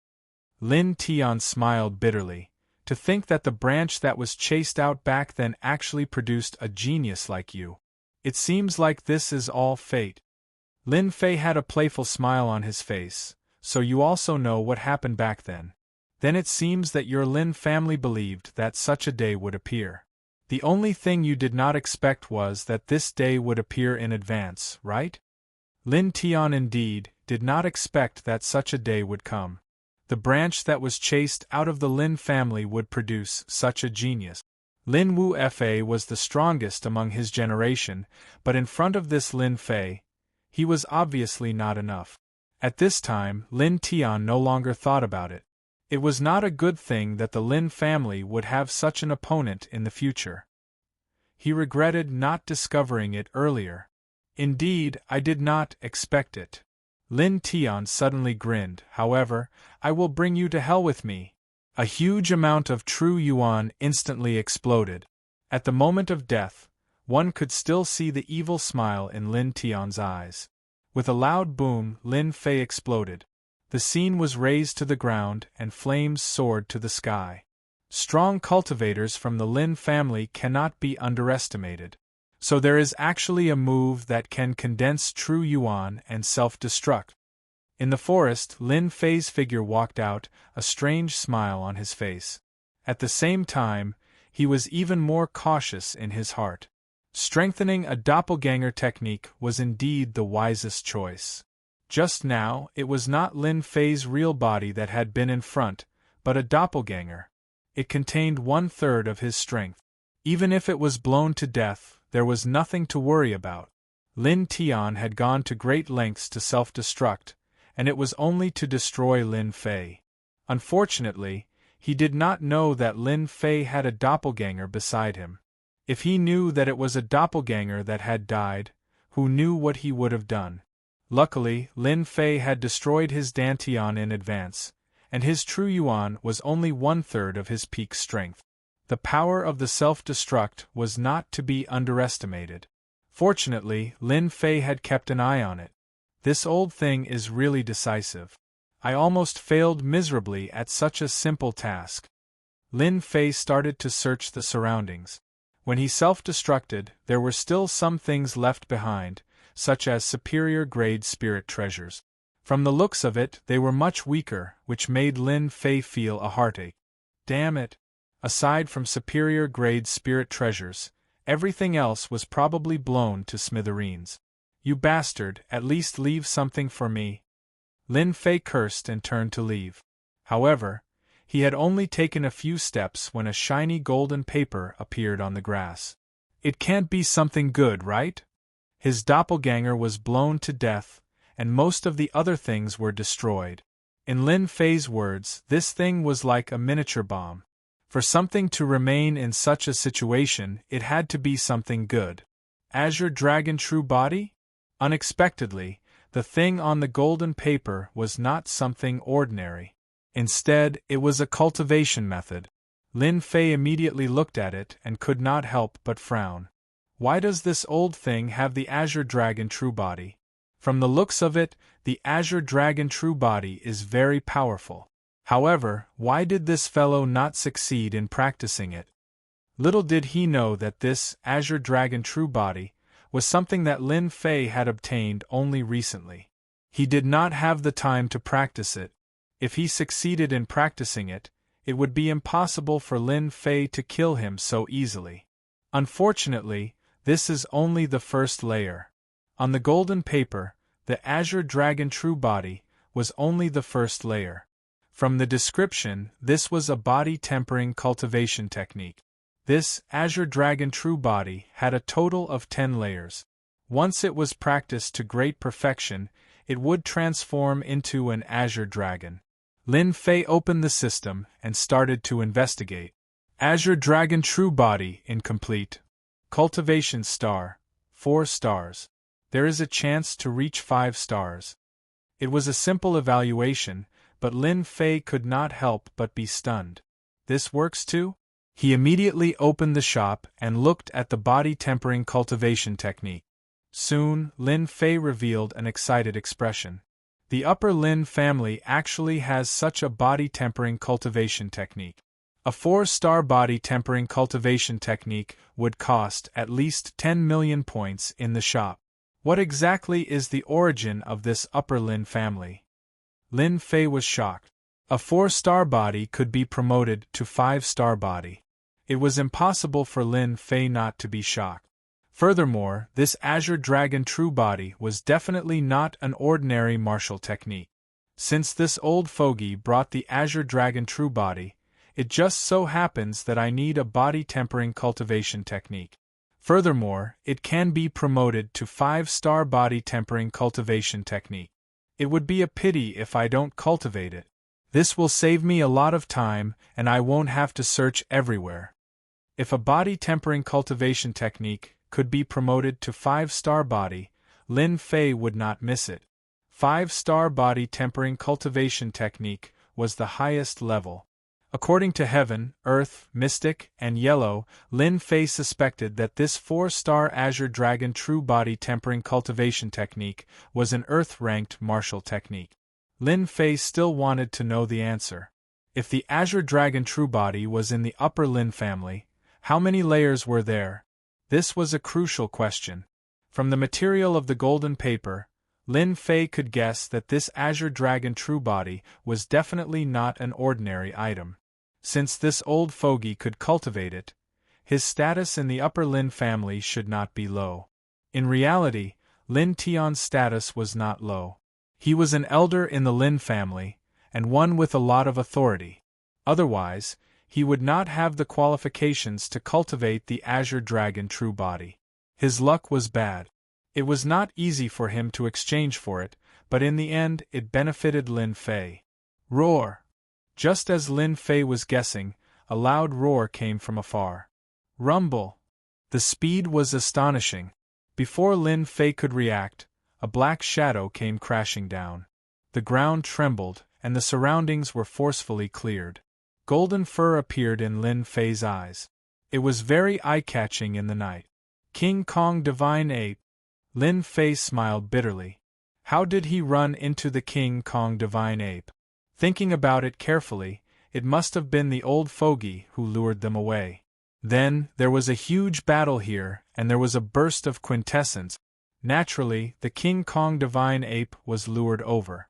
Speaker 1: Lin Tian smiled bitterly. To think that the branch that was chased out back then actually produced a genius like you. It seems like this is all fate. Lin Fei had a playful smile on his face. So you also know what happened back then. Then it seems that your Lin family believed that such a day would appear. The only thing you did not expect was that this day would appear in advance, right? Lin Tian indeed did not expect that such a day would come. The branch that was chased out of the Lin family would produce such a genius. Lin Wu Fa was the strongest among his generation, but in front of this Lin Fei, he was obviously not enough. At this time, Lin Tian no longer thought about it. It was not a good thing that the Lin family would have such an opponent in the future. He regretted not discovering it earlier. Indeed, I did not expect it. Lin Tian suddenly grinned. However, I will bring you to hell with me. A huge amount of true yuan instantly exploded. At the moment of death, one could still see the evil smile in Lin Tian's eyes. With a loud boom, Lin Fei exploded. The scene was razed to the ground and flames soared to the sky. Strong cultivators from the Lin family cannot be underestimated. So there is actually a move that can condense true yuan and self-destruct. In the forest, Lin Fei's figure walked out, a strange smile on his face. At the same time, he was even more cautious in his heart. Strengthening a doppelganger technique was indeed the wisest choice. Just now, it was not Lin Fei's real body that had been in front, but a doppelganger. It contained 1/3 of his strength. Even if it was blown to death, there was nothing to worry about. Lin Tian had gone to great lengths to self-destruct, and it was only to destroy Lin Fei. Unfortunately, he did not know that Lin Fei had a doppelganger beside him. If he knew that it was a doppelganger that had died, who knew what he would have done? Luckily, Lin Fei had destroyed his Dantian in advance, and his true yuan was only 1/3 of his peak strength. The power of the self-destruct was not to be underestimated. Fortunately, Lin Fei had kept an eye on it. This old thing is really decisive. I almost failed miserably at such a simple task. Lin Fei started to search the surroundings. When he self-destructed, there were still some things left behind, such as superior-grade spirit treasures. From the looks of it, they were much weaker, which made Lin Fei feel a heartache. Damn it! Aside from superior-grade spirit treasures, everything else was probably blown to smithereens. You bastard, at least leave something for me. Lin Fei cursed and turned to leave. However, he had only taken a few steps when a shiny golden paper appeared on the grass. It can't be something good, right? His doppelganger was blown to death, and most of the other things were destroyed. In Lin Fei's words, this thing was like a miniature bomb. For something to remain in such a situation, it had to be something good. Azure Dragon True Body? Unexpectedly, the thing on the golden paper was not something ordinary. Instead, it was a cultivation method. Lin Fei immediately looked at it and could not help but frown. Why does this old thing have the Azure Dragon True Body? From the looks of it, the Azure Dragon True Body is very powerful. However, why did this fellow not succeed in practicing it? Little did he know that this Azure Dragon True Body was something that Lin Fei had obtained only recently. He did not have the time to practice it. If he succeeded in practicing it, it would be impossible for Lin Fei to kill him so easily. Unfortunately, this is only the first layer. On the golden paper, the Azure Dragon True Body was only the first layer. From the description, this was a body-tempering cultivation technique. This Azure Dragon True Body had a total of 10 layers. Once it was practiced to great perfection, it would transform into an Azure Dragon. Lin Fei opened the system and started to investigate. Azure Dragon True Body incomplete. Cultivation star, 4 stars. There is a chance to reach 5 stars. It was a simple evaluation, but Lin Fei could not help but be stunned. This works too? He immediately opened the shop and looked at the body-tempering cultivation technique. Soon, Lin Fei revealed an excited expression. The Upper Lin family actually has such a body-tempering cultivation technique. A 4-star body-tempering cultivation technique would cost at least 10 million points in the shop. What exactly is the origin of this Upper Lin family? Lin Fei was shocked. A 4-star body could be promoted to 5-star body. It was impossible for Lin Fei not to be shocked. Furthermore, this Azure Dragon True Body was definitely not an ordinary martial technique. Since this old fogey brought the Azure Dragon True Body, it just so happens that I need a body-tempering cultivation technique. Furthermore, it can be promoted to 5-star body-tempering cultivation technique. It would be a pity if I don't cultivate it. This will save me a lot of time, and I won't have to search everywhere. If a body-tempering cultivation technique could be promoted to 5-star body, Lin Fei would not miss it. 5-star body-tempering cultivation technique was the highest level. According to Heaven, Earth, Mystic, and Yellow, Lin Fei suspected that this 4-star Azure Dragon True Body Tempering Cultivation technique was an Earth-ranked martial technique. Lin Fei still wanted to know the answer. If the Azure Dragon True Body was in the upper Lin family, how many layers were there? This was a crucial question. From the material of the golden paper, Lin Fei could guess that this Azure Dragon True Body was definitely not an ordinary item. Since this old fogey could cultivate it, his status in the upper Lin family should not be low. In reality, Lin Tian's status was not low. He was an elder in the Lin family, and one with a lot of authority. Otherwise, he would not have the qualifications to cultivate the Azure Dragon True Body. His luck was bad. It was not easy for him to exchange for it, but in the end it benefited Lin Fei. Roar! Just as Lin Fei was guessing, a loud roar came from afar. Rumble! The speed was astonishing. Before Lin Fei could react, a black shadow came crashing down. The ground trembled, and the surroundings were forcefully cleared. Golden fur appeared in Lin Fei's eyes. It was very eye-catching in the night. King Kong Divine Ape. Lin Fei smiled bitterly. How did he run into the King Kong Divine Ape? Thinking about it carefully, it must have been the old fogey who lured them away. Then, there was a huge battle here, and there was a burst of quintessence. Naturally, the King Kong Divine Ape was lured over.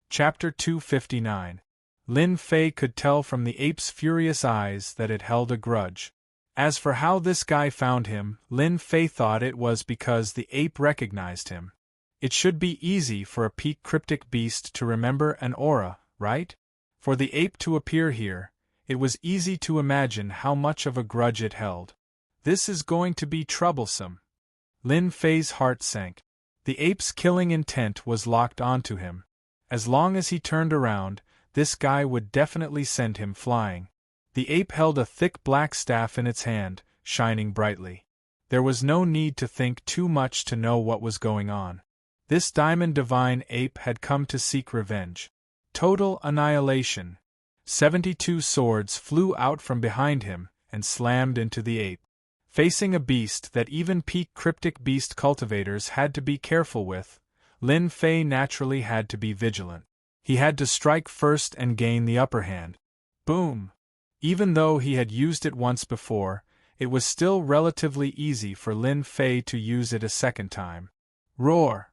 Speaker 1: Chapter 259. Lin Fei could tell from the ape's furious eyes that it held a grudge. As for how this guy found him, Lin Fei thought it was because the ape recognized him. It should be easy for a peak cryptic beast to remember an aura, right? For the ape to appear here, it was easy to imagine how much of a grudge it held. This is going to be troublesome. Lin Fei's heart sank. The ape's killing intent was locked onto him. As long as he turned around, this guy would definitely send him flying. The ape held a thick black staff in its hand, shining brightly. There was no need to think too much to know what was going on. This Diamond Divine Ape had come to seek revenge. Total annihilation. 72 swords flew out from behind him and slammed into the ape. Facing a beast that even peak cryptic beast cultivators had to be careful with, Lin Fei naturally had to be vigilant. He had to strike first and gain the upper hand. Boom! Even though he had used it once before, it was still relatively easy for Lin Fei to use it a second time. Roar!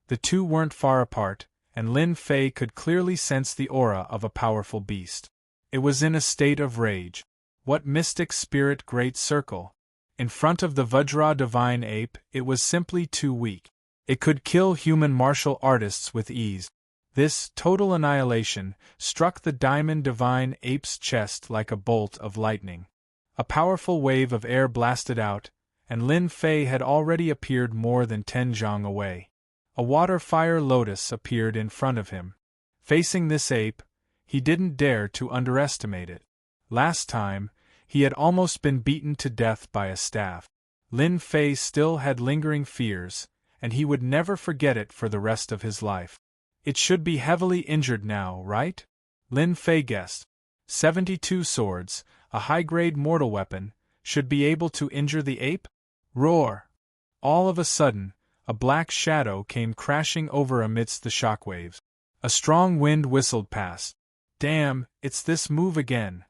Speaker 1: The two weren't far apart, and Lin Fei could clearly sense the aura of a powerful beast. It was in a state of rage. What mystic spirit great circle! In front of the Vajra Divine Ape, it was simply too weak. It could kill human martial artists with ease. This total annihilation struck the Diamond Divine Ape's chest like a bolt of lightning. A powerful wave of air blasted out, and Lin Fei had already appeared more than 10 zhang away. A water-fire lotus appeared in front of him. Facing this ape, he didn't dare to underestimate it. Last time, he had almost been beaten to death by a staff. Lin Fei still had lingering fears, and he would never forget it for the rest of his life. It should be heavily injured now, right? Lin Fei guessed. 72 swords, a high-grade mortal weapon, should be able to injure the ape? Roar! All of a sudden, a black shadow came crashing over amidst the shockwaves. A strong wind whistled past. Damn, it's this move again.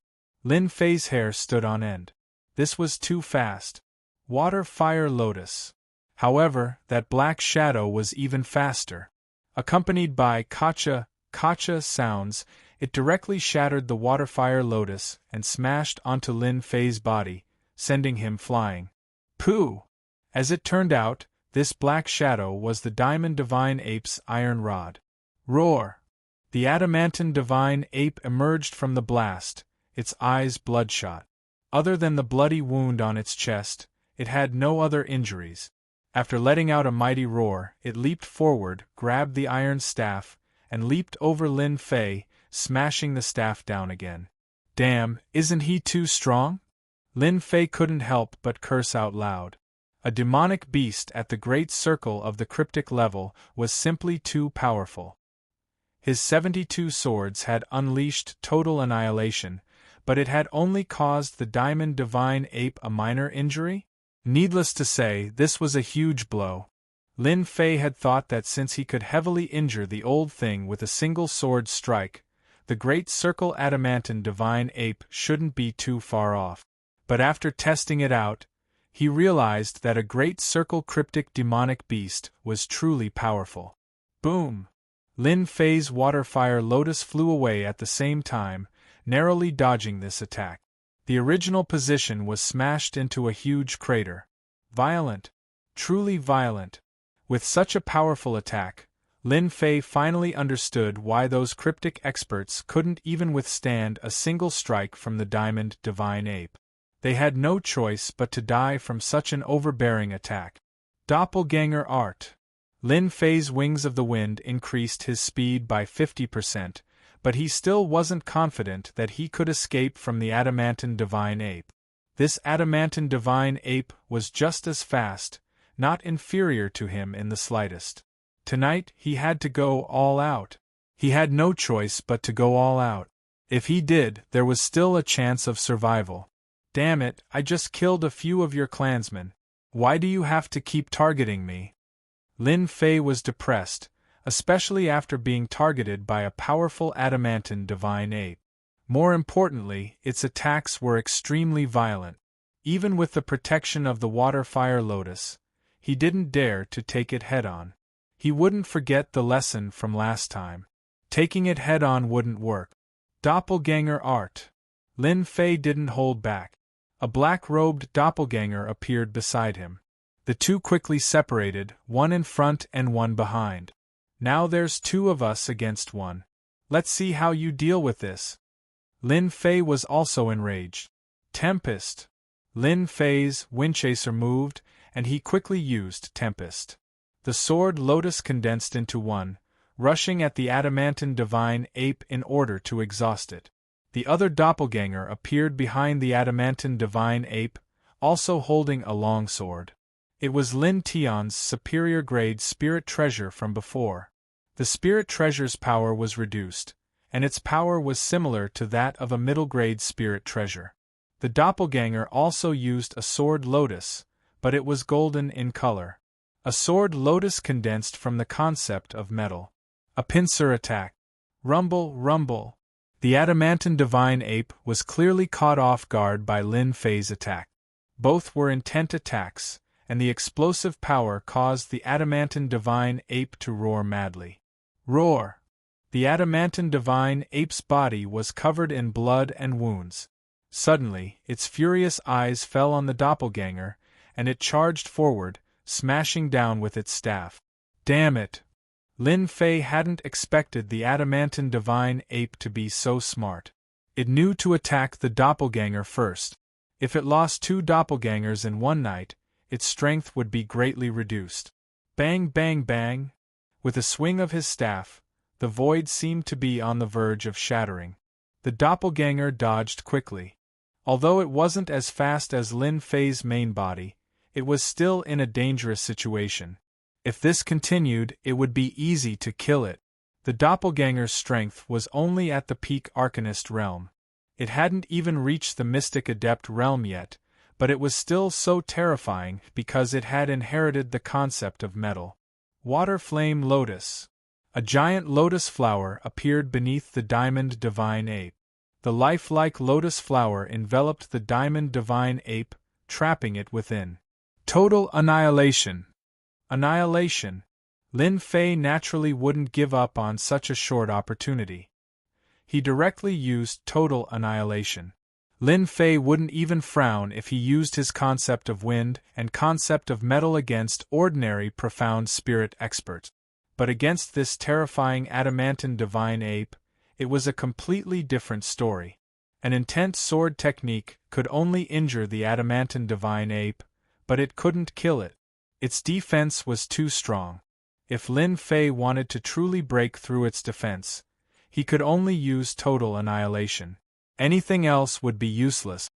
Speaker 1: Lin Fei's hair stood on end. This was too fast. Water Fire Lotus. However, that black shadow was even faster. Accompanied by kacha sounds, it directly shattered the Waterfire Lotus and smashed onto Lin Fei's body, sending him flying. Pooh! As it turned out, this black shadow was the Diamond Divine Ape's iron rod. Roar! The adamantine Divine Ape emerged from the blast, its eyes bloodshot. Other than the bloody wound on its chest, it had no other injuries. After letting out a mighty roar, it leaped forward, grabbed the iron staff, and leaped over Lin Fei, smashing the staff down again. Damn, isn't he too strong? Lin Fei couldn't help but curse out loud. A demonic beast at the great circle of the cryptic level was simply too powerful. His 72 swords had unleashed total annihilation, but it had only caused the Diamond Divine Ape a minor injury? Needless to say, this was a huge blow. Lin Fei had thought that since he could heavily injure the old thing with a single sword strike, the Great Circle Adamantine Divine Ape shouldn't be too far off. But after testing it out, he realized that a Great Circle Cryptic Demonic Beast was truly powerful. Boom! Lin Fei's Waterfire Lotus flew away at the same time, narrowly dodging this attack. The original position was smashed into a huge crater. Violent. Truly violent. With such a powerful attack, Lin Fei finally understood why those cryptic experts couldn't even withstand a single strike from the Diamond Divine Ape. They had no choice but to die from such an overbearing attack. Doppelganger Art. Lin Fei's Wings of the Wind increased his speed by 50%, but he still wasn't confident that he could escape from the Adamantine Divine Ape. This Adamantine Divine Ape was just as fast, not inferior to him in the slightest. Tonight he had to go all out. He had no choice but to go all out. If he did, there was still a chance of survival. Damn it, I just killed a few of your clansmen. Why do you have to keep targeting me? Lin Fei was depressed, especially after being targeted by a powerful Adamantine Divine Ape. More importantly, its attacks were extremely violent. Even with the protection of the Waterfire Lotus, he didn't dare to take it head-on. He wouldn't forget the lesson from last time. Taking it head-on wouldn't work. Doppelganger Art. Lin Fei didn't hold back. A black-robed doppelganger appeared beside him. The two quickly separated, one in front and one behind. Now there's two of us against one. Let's see how you deal with this. Lin Fei was also enraged. Tempest. Lin Fei's Windchaser moved, and he quickly used Tempest. The sword Lotus condensed into one, rushing at the Adamantine Divine Ape in order to exhaust it. The other doppelganger appeared behind the Adamantine Divine Ape, also holding a longsword. It was Lin Tian's superior-grade spirit treasure from before. The spirit treasure's power was reduced, and its power was similar to that of a middle-grade spirit treasure. The doppelganger also used a sword Lotus, but it was golden in color. A sword Lotus condensed from the concept of metal. A pincer attack. Rumble, rumble. The Adamantine Divine Ape was clearly caught off guard by Lin Fei's attack. Both were intent attacks, and the explosive power caused the Adamantine Divine Ape to roar madly. Roar! The Adamantine Divine Ape's body was covered in blood and wounds. Suddenly, its furious eyes fell on the doppelganger, and it charged forward, smashing down with its staff. Damn it! Lin Fei hadn't expected the Adamantine Divine Ape to be so smart. It knew to attack the doppelganger first. If it lost two doppelgangers in one night, its strength would be greatly reduced. Bang, bang, bang! With a swing of his staff, the void seemed to be on the verge of shattering. The doppelganger dodged quickly. Although it wasn't as fast as Lin Fei's main body, it was still in a dangerous situation. If this continued, it would be easy to kill it. The doppelganger's strength was only at the peak Arcanist realm. It hadn't even reached the Mystic Adept realm yet, but it was still so terrifying because it had inherited the concept of metal. Water Flame Lotus. A giant lotus flower appeared beneath the Diamond Divine Ape. The lifelike lotus flower enveloped the Diamond Divine Ape, trapping it within. Total annihilation. Annihilation. Lin Fei naturally wouldn't give up on such a short opportunity. He directly used total annihilation. Lin Fei wouldn't even frown if he used his concept of wind and concept of metal against ordinary profound spirit experts. But against this terrifying Adamantine Divine Ape, it was a completely different story. An intense sword technique could only injure the Adamantine Divine Ape, but it couldn't kill it. Its defense was too strong. If Lin Fei wanted to truly break through its defense, he could only use total annihilation. Anything else would be useless.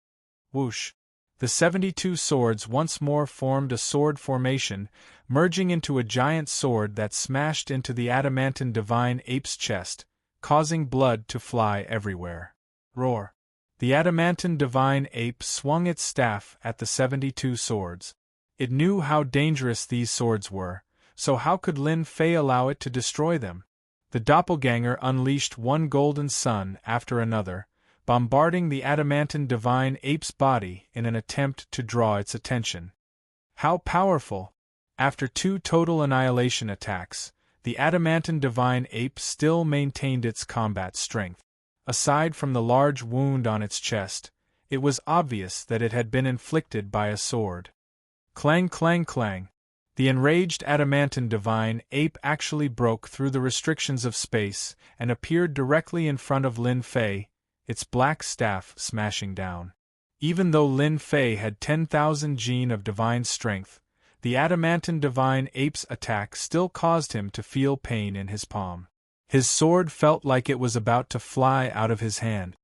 Speaker 1: Whoosh! The 72 swords once more formed a sword formation, merging into a giant sword that smashed into the Adamantine Divine Ape's chest, causing blood to fly everywhere. Roar! The adamantine divine ape swung its staff at the 72 swords. It knew how dangerous these swords were, so how could Lin Fei allow it to destroy them? The doppelganger unleashed one golden sun after another, bombarding the adamantine divine ape's body in an attempt to draw its attention. How powerful! After 2 total annihilation attacks, the adamantine divine ape still maintained its combat strength. Aside from the large wound on its chest, it was obvious that it had been inflicted by a sword. Clang, clang, clang. The enraged adamantine divine ape actually broke through the restrictions of space and appeared directly in front of Lin Fei, its black staff smashing down. Even though Lin Fei had 10,000 gene of divine strength, the adamantine divine ape's attack still caused him to feel pain in his palm. His sword felt like it was about to fly out of his hand.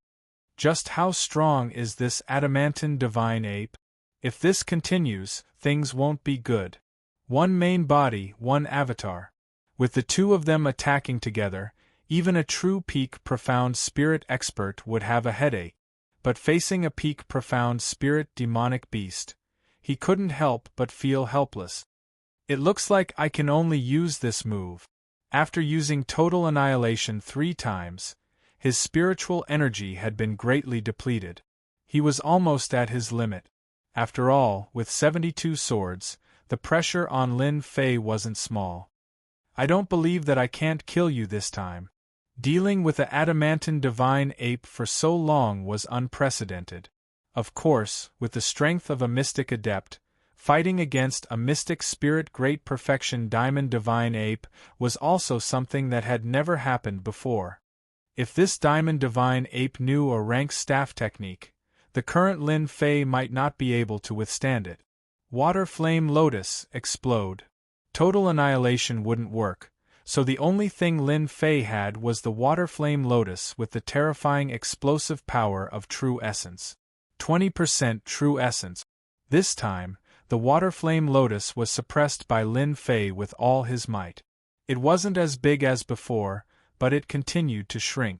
Speaker 1: Just how strong is this adamantine divine ape? If this continues, things won't be good. One main body, one avatar. With the 2 of them attacking together, even a true peak profound spirit expert would have a headache. But facing a peak profound spirit demonic beast, he couldn't help but feel helpless. It looks like I can only use this move. After using total annihilation 3 times, his spiritual energy had been greatly depleted. He was almost at his limit. After all, with 72 swords, the pressure on Lin Fei wasn't small. I don't believe that I can't kill you this time. Dealing with the adamantine divine ape for so long was unprecedented. Of course, with the strength of a mystic adept, fighting against a mystic spirit great perfection diamond divine ape was also something that had never happened before. If this diamond divine ape knew a rank staff technique, the current Lin Fei might not be able to withstand it. Water flame lotus, explode. Total annihilation wouldn't work, so the only thing Lin Fei had was the water flame lotus with the terrifying explosive power of true essence. 20% true essence. This time, the water flame lotus was suppressed by Lin Fei with all his might. It wasn't as big as before, but it continued to shrink.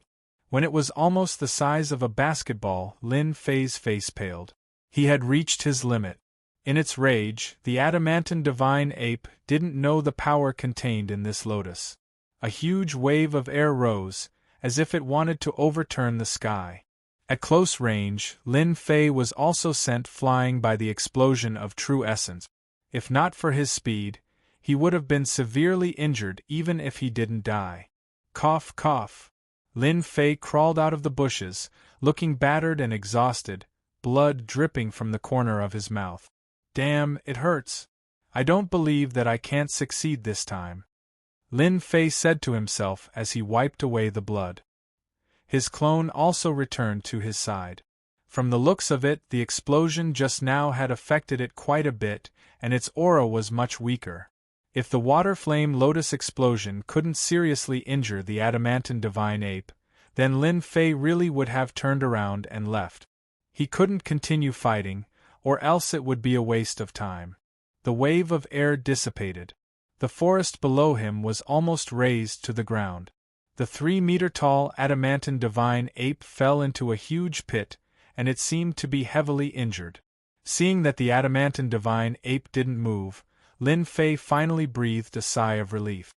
Speaker 1: When it was almost the size of a basketball, Lin Fei's face paled. He had reached his limit. In its rage, the adamantine divine ape didn't know the power contained in this lotus. A huge wave of air rose, as if it wanted to overturn the sky. At close range, Lin Fei was also sent flying by the explosion of true essence. If not for his speed, he would have been severely injured even if he didn't die. Cough, cough. Lin Fei crawled out of the bushes, looking battered and exhausted, blood dripping from the corner of his mouth. Damn, it hurts. I don't believe that I can't succeed this time. Lin Fei said to himself as he wiped away the blood. His clone also returned to his side. From the looks of it, the explosion just now had affected it quite a bit, and its aura was much weaker. If the water flame lotus explosion couldn't seriously injure the adamantine divine ape, then Lin Fei really would have turned around and left. He couldn't continue fighting, or else it would be a waste of time. The wave of air dissipated. The forest below him was almost razed to the ground. The 3-meter-tall adamantine divine ape fell into a huge pit, and it seemed to be heavily injured. Seeing that the adamantine divine ape didn't move, Lin Fei finally breathed a sigh of relief.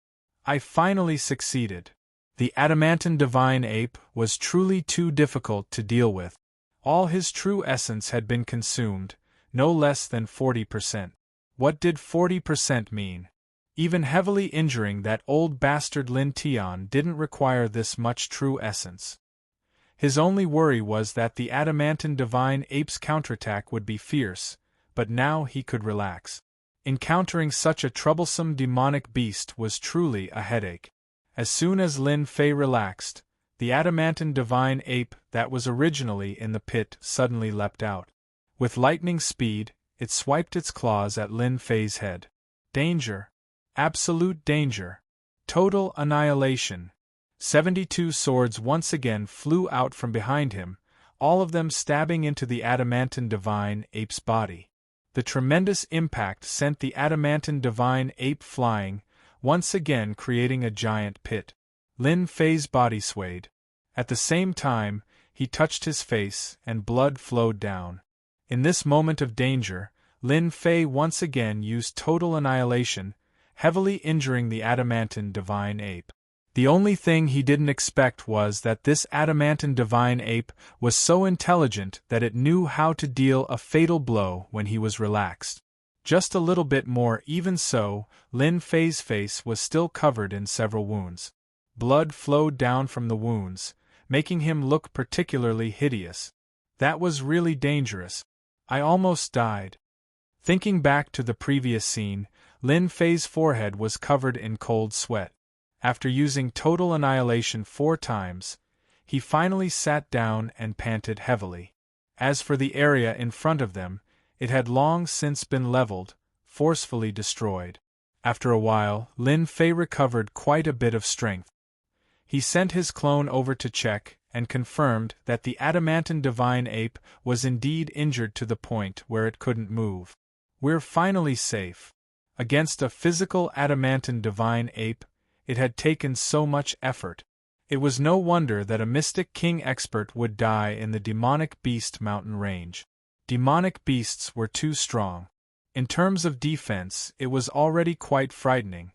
Speaker 1: I finally succeeded. The adamantine divine ape was truly too difficult to deal with. All his true essence had been consumed, no less than 40%. What did 40% mean? Even heavily injuring that old bastard Lin Tian didn't require this much true essence. His only worry was that the adamantine divine ape's counterattack would be fierce, but now he could relax. Encountering such a troublesome demonic beast was truly a headache. As soon as Lin Fei relaxed, the adamantine divine ape that was originally in the pit suddenly leapt out. With lightning speed, it swiped its claws at Lin Fei's head. Danger. Absolute danger. Total annihilation. 72 swords once again flew out from behind him, all of them stabbing into the adamantine divine ape's body. The tremendous impact sent the adamantine divine ape flying, once again creating a giant pit. Lin Fei's body swayed. At the same time, He touched his face, and blood flowed down. In this moment of danger, Lin Fei once again used total annihilation, heavily injuring the adamantine divine ape. The only thing he didn't expect was that this adamantine divine ape was so intelligent that it knew how to deal a fatal blow when he was relaxed. Just a little bit more. Even so, Lin Fei's face was still covered in several wounds. Blood flowed down from the wounds, making him look particularly hideous. That was really dangerous. I almost died. Thinking back to the previous scene, Lin Fei's forehead was covered in cold sweat. After using total annihilation 4 times, he finally sat down and panted heavily. As for the area in front of them, it had long since been leveled, forcefully destroyed. After a while, Lin Fei recovered quite a bit of strength. He sent his clone over to check, and confirmed that the adamantine divine ape was indeed injured to the point where it couldn't move. We're finally safe. Against a physical adamantine divine ape, it had taken so much effort. It was no wonder that a mystic king expert would die in the demonic beast mountain range. Demonic beasts were too strong. In terms of defense, it was already quite frightening.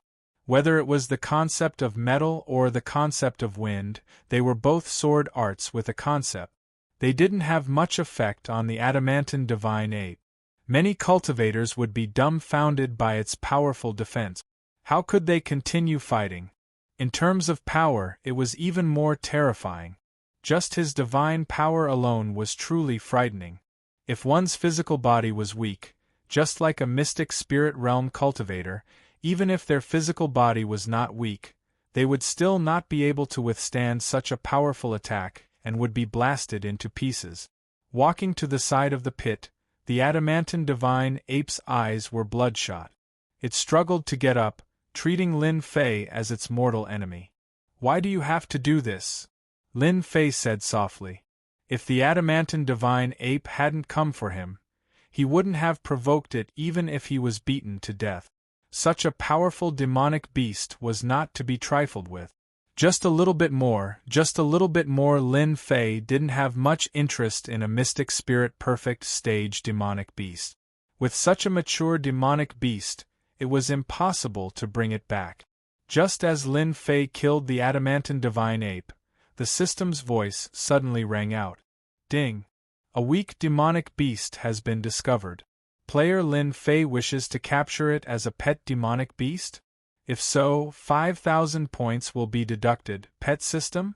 Speaker 1: Whether it was the concept of metal or the concept of wind, they were both sword arts with a concept. They didn't have much effect on the adamantine divine ape. Many cultivators would be dumbfounded by its powerful defense. How could they continue fighting? In terms of power, it was even more terrifying. Just his divine power alone was truly frightening. If one's physical body was weak, just like a mystic spirit realm cultivator, even if their physical body was not weak, they would still not be able to withstand such a powerful attack, and would be blasted into pieces. Walking to the side of the pit, the adamantine divine ape's eyes were bloodshot. It struggled to get up, treating Lin Fei as its mortal enemy. "Why do you have to do this?" Lin Fei said softly. If the adamantine divine ape hadn't come for him, he wouldn't have provoked it even if he was beaten to death. Such a powerful demonic beast was not to be trifled with. Just a little bit more, just a little bit more. Lin Fei didn't have much interest in a mystic spirit perfect stage demonic beast. With such a mature demonic beast, it was impossible to bring it back. Just as Lin Fei killed the adamantine divine ape, the system's voice suddenly rang out. Ding! A weak demonic beast has been discovered. Player Lin Fei wishes to capture it as a pet demonic beast? If so, 5,000 points will be deducted. Pet system?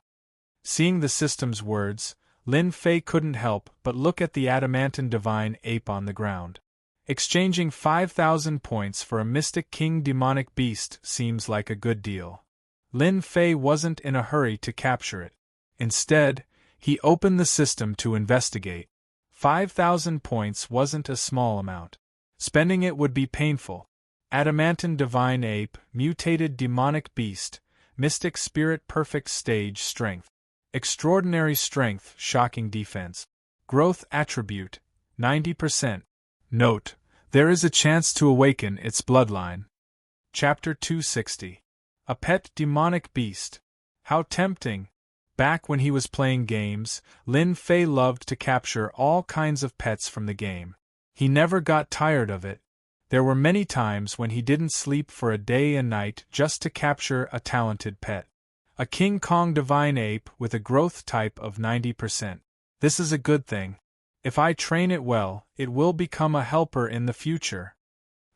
Speaker 1: Seeing the system's words, Lin Fei couldn't help but look at the adamantine divine ape on the ground. Exchanging 5,000 points for a mystic king demonic beast seems like a good deal. Lin Fei wasn't in a hurry to capture it. Instead, he opened the system to investigate. 5,000 points wasn't a small amount. Spending it would be painful. Adamantine divine ape, mutated demonic beast, mystic spirit perfect stage strength. Extraordinary strength, shocking defense. Growth attribute, 90%. Note: there is a chance to awaken its bloodline. Chapter 260. A pet demonic beast. How tempting! Back when he was playing games, Lin Fei loved to capture all kinds of pets from the game. He never got tired of it. There were many times when he didn't sleep for a day and night just to capture a talented pet. A King Kong divine ape with a growth type of 90%. This is a good thing. If I train it well, it will become a helper in the future.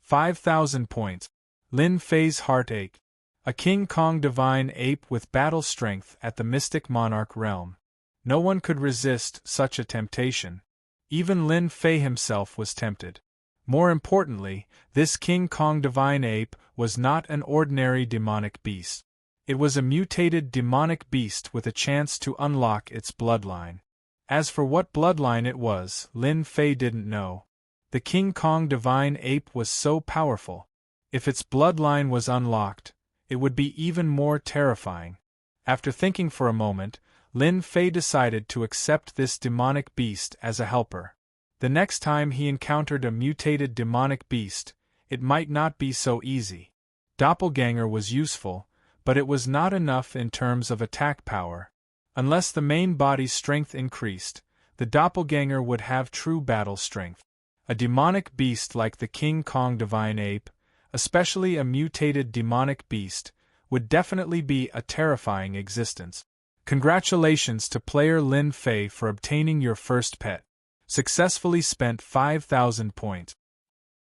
Speaker 1: 5,000 points. Lin Fei's heart ached. A King Kong divine ape with battle strength at the Mystic Monarch realm. No one could resist such a temptation. Even Lin Fei himself was tempted. More importantly, this King Kong divine ape was not an ordinary demonic beast. It was a mutated demonic beast with a chance to unlock its bloodline. As for what bloodline it was, Lin Fei didn't know. The King Kong divine ape was so powerful. If its bloodline was unlocked, it would be even more terrifying. After thinking for a moment, Lin Fei decided to accept this demonic beast as a helper. The next time he encountered a mutated demonic beast, it might not be so easy. Doppelganger was useful, but it was not enough in terms of attack power. Unless the main body's strength increased, the doppelganger would have true battle strength. A demonic beast like the King Kong divine ape, especially a mutated demonic beast, would definitely be a terrifying existence. Congratulations to player Lin Fei for obtaining your first pet. Successfully spent 5,000 points.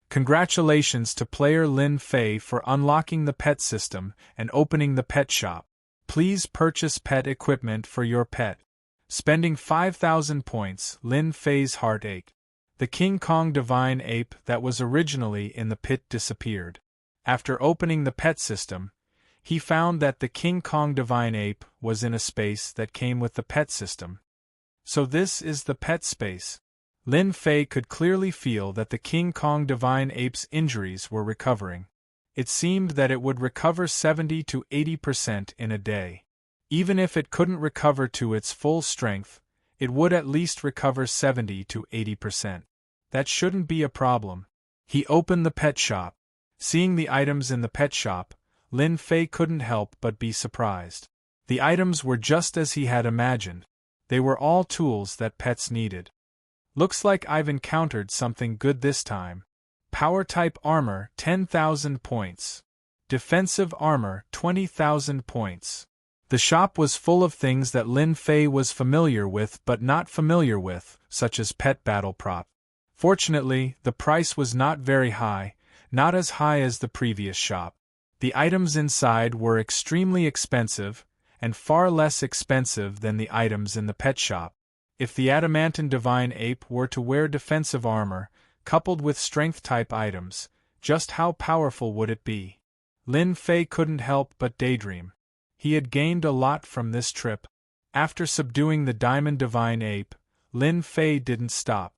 Speaker 1: Congratulations to player Lin Fei for unlocking the pet system and opening the pet shop. Please purchase pet equipment for your pet. Spending 5,000 points, Lin Fei's heart ached. The King Kong divine ape that was originally in the pit disappeared. After opening the pet system, he found that the King Kong divine ape was in a space that came with the pet system. So this is the pet space. Lin Fei could clearly feel that the King Kong divine ape's injuries were recovering. It seemed that it would recover 70 to 80% in a day. Even if it couldn't recover to its full strength, it would at least recover 70 to 80%. That shouldn't be a problem. He opened the pet shop. Seeing the items in the pet shop, Lin Fei couldn't help but be surprised. The items were just as he had imagined. They were all tools that pets needed. Looks like I've encountered something good this time. Power-type armor, 10,000 points. Defensive armor, 20,000 points. The shop was full of things that Lin Fei was familiar with but not familiar with, such as pet battle prop. Fortunately, the price was not very high, not as high as the previous shop. The items inside were extremely expensive, and far less expensive than the items in the pet shop. If the adamantine divine ape were to wear defensive armor, coupled with strength-type items, just how powerful would it be? Lin Fei couldn't help but daydream. He had gained a lot from this trip. After subduing the diamond divine ape, Lin Fei didn't stop.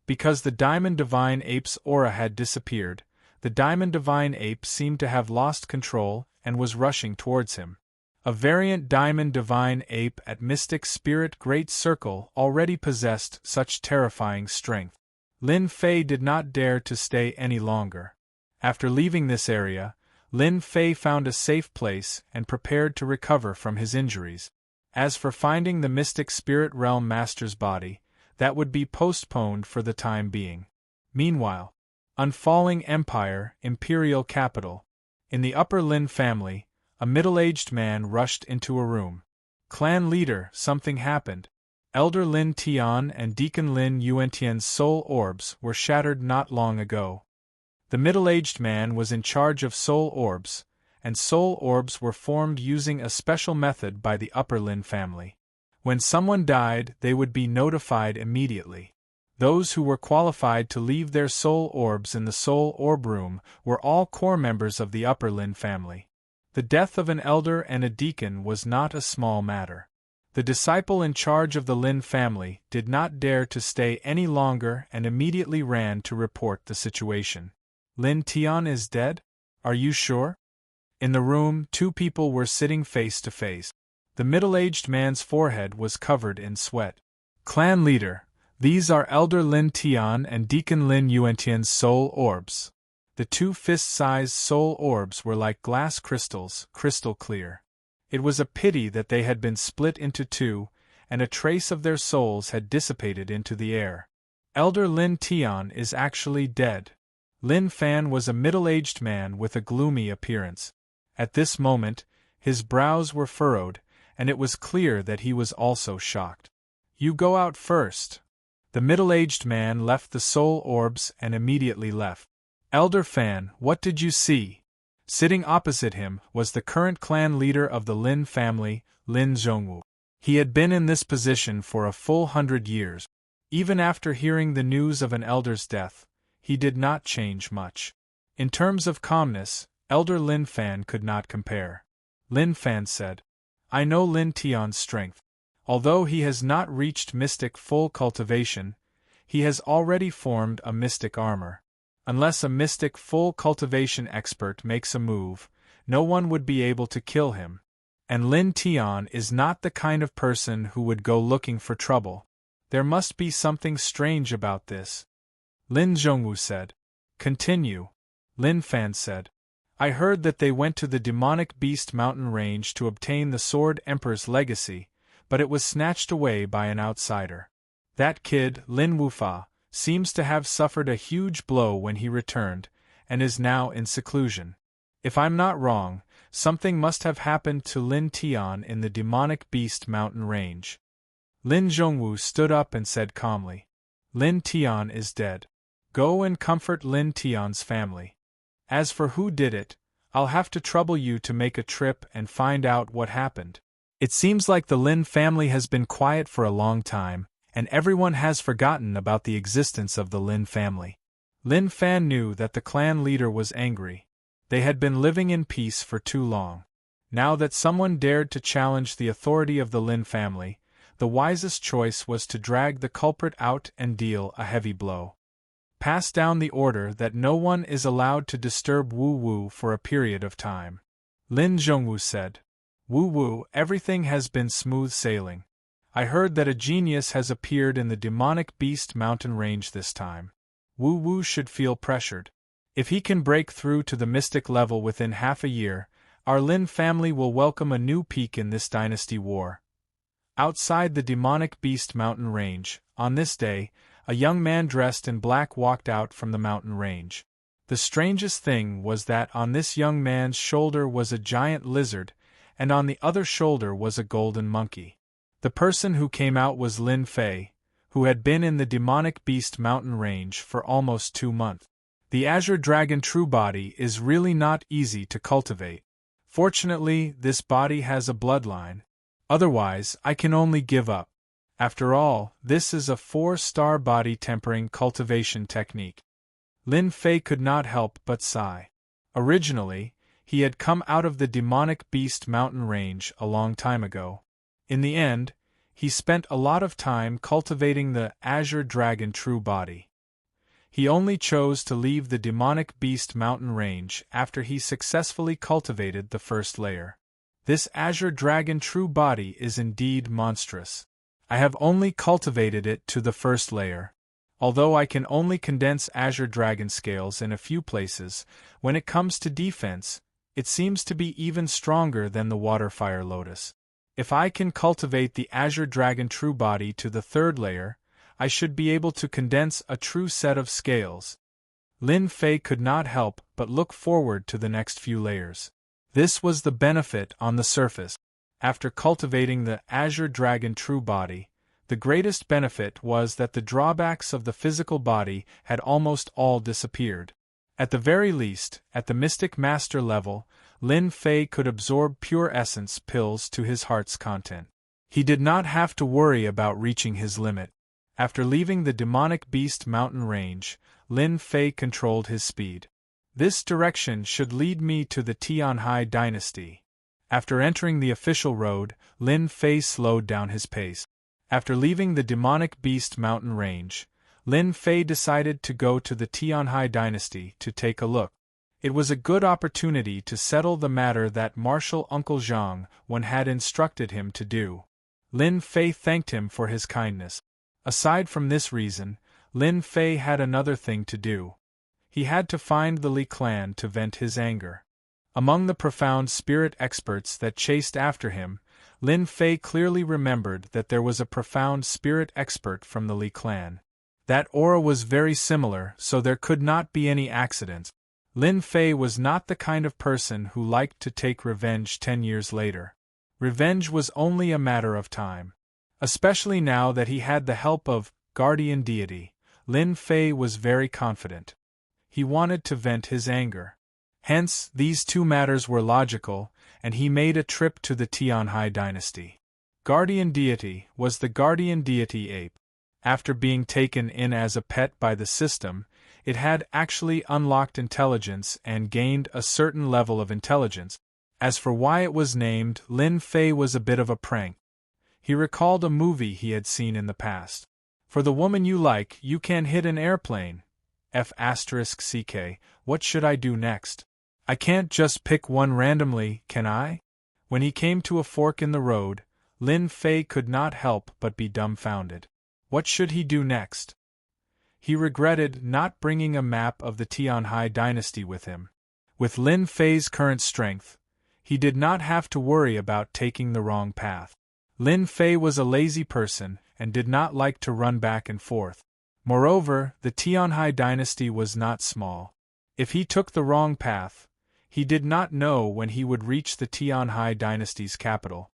Speaker 1: Because the diamond divine ape's aura had disappeared, the diamond divine ape seemed to have lost control and was rushing towards him. A variant diamond divine ape at Mystic Spirit Great Circle already possessed such terrifying strength. Lin Fei did not dare to stay any longer. After leaving this area, Lin Fei found a safe place and prepared to recover from his injuries. As for finding the Mystic Spirit Realm Master's body, that would be postponed for the time being. Meanwhile, Unfalling Empire, Imperial Capital. In the Upper Lin family, a middle-aged man rushed into a room. Clan leader, something happened. Elder Lin Tian and Deacon Lin Yuantian's soul orbs were shattered not long ago. The middle-aged man was in charge of soul orbs, and soul orbs were formed using a special method by the Upper Lin family. When someone died, they would be notified immediately. Those who were qualified to leave their soul orbs in the soul orb room were all core members of the Upper Lin family. The death of an elder and a deacon was not a small matter. The disciple in charge of the Lin family did not dare to stay any longer and immediately ran to report the situation. Lin Tian is dead? Are you sure? In the room, two people were sitting face to face. The middle-aged man's forehead was covered in sweat. Clan leader, these are Elder Lin Tian and Deacon Lin Yuantian's soul orbs. The two fist-sized soul orbs were like glass crystals, crystal clear. It was a pity that they had been split into two, and a trace of their souls had dissipated into the air. Elder Lin Tian is actually dead. Lin Fan was a middle-aged man with a gloomy appearance. At this moment, his brows were furrowed, and it was clear that he was also shocked. You go out first. The middle-aged man left the soul orbs and immediately left. Elder Fan, what did you see? Sitting opposite him was the current clan leader of the Lin family, Lin Zhongwu. He had been in this position for a full 100 years. Even after hearing the news of an elder's death, he did not change much. In terms of calmness, Elder Lin Fan could not compare. Lin Fan said, I know Lin Tian's strength. Although he has not reached mystic full cultivation, he has already formed a mystic armor. Unless a mystic full cultivation expert makes a move, no one would be able to kill him. And Lin Tian is not the kind of person who would go looking for trouble. There must be something strange about this. Lin Zhongwu said. Continue. Lin Fan said. I heard that they went to the demonic beast mountain range to obtain the Sword Emperor's legacy, but it was snatched away by an outsider. That kid, Lin Wufa, seems to have suffered a huge blow when he returned, and is now in seclusion. If I'm not wrong, something must have happened to Lin Tian in the demonic beast mountain range. Lin Zhongwu stood up and said calmly, Lin Tian is dead. Go and comfort Lin Tian's family. As for who did it, I'll have to trouble you to make a trip and find out what happened. It seems like the Lin family has been quiet for a long time, and everyone has forgotten about the existence of the Lin family. Lin Fan knew that the clan leader was angry. They had been living in peace for too long. Now that someone dared to challenge the authority of the Lin family, the wisest choice was to drag the culprit out and deal a heavy blow. Pass down the order that no one is allowed to disturb Wu Wu for a period of time. Lin Zhongwu said. Wu Wu, everything has been smooth sailing. I heard that a genius has appeared in the demonic beast mountain range this time. Wu Wu should feel pressured. If he can break through to the mystic level within half a year, our Lin family will welcome a new peak in this dynasty war. Outside the demonic beast mountain range, on this day, a young man dressed in black walked out from the mountain range. The strangest thing was that on this young man's shoulder was a giant lizard, and on the other shoulder was a golden monkey. The person who came out was Lin Fei, who had been in the demonic beast mountain range for almost 2 months. The azure dragon true body is really not easy to cultivate. Fortunately, this body has a bloodline. Otherwise, I can only give up. After all, this is a 4-star body tempering cultivation technique. Lin Fei could not help but sigh. Originally, he had come out of the demonic beast mountain range a long time ago. In the end, he spent a lot of time cultivating the azure dragon true body. He only chose to leave the demonic beast mountain range after he successfully cultivated the first layer. This azure dragon true body is indeed monstrous. I have only cultivated it to the first layer. Although I can only condense azure dragon scales in a few places, when it comes to defense, it seems to be even stronger than the water fire lotus. If I can cultivate the azure dragon true body to the 3rd layer, I should be able to condense a true set of scales. Lin Fei could not help but look forward to the next few layers. This was the benefit on the surface. After cultivating the azure dragon true body, the greatest benefit was that the drawbacks of the physical body had almost all disappeared. At the very least, at the mystic master level, Lin Fei could absorb pure essence pills to his heart's content. He did not have to worry about reaching his limit. After leaving the demonic beast mountain range, Lin Fei controlled his speed. This direction should lead me to the Tianhai dynasty. After entering the official road, Lin Fei slowed down his pace. After leaving the demonic beast mountain range, Lin Fei decided to go to the Tianhai dynasty to take a look. It was a good opportunity to settle the matter that Marshal Uncle Zhang had instructed him to do. Lin Fei thanked him for his kindness. Aside from this reason, Lin Fei had another thing to do. He had to find the Li clan to vent his anger. Among the profound spirit experts that chased after him, Lin Fei clearly remembered that there was a profound spirit expert from the Li clan. That aura was very similar, so there could not be any accidents. Lin Fei was not the kind of person who liked to take revenge 10 years later. Revenge was only a matter of time. Especially now that he had the help of guardian deity, Lin Fei was very confident. He wanted to vent his anger. Hence, these two matters were logical, and he made a trip to the Tianhai dynasty. Guardian deity was the guardian deity ape. After being taken in as a pet by the system, it had actually unlocked intelligence and gained a certain level of intelligence. As for why it was named, Lin Fei was a bit of a prank. He recalled a movie he had seen in the past. For the woman you like, you can hit an airplane. F***ck, what should I do next? I can't just pick one randomly, can I? When he came to a fork in the road, Lin Fei could not help but be dumbfounded. What should he do next? He regretted not bringing a map of the Tianhai dynasty with him. With Lin Fei's current strength, he did not have to worry about taking the wrong path. Lin Fei was a lazy person and did not like to run back and forth. Moreover, the Tianhai dynasty was not small. If he took the wrong path, he did not know when he would reach the Tianhai dynasty's capital.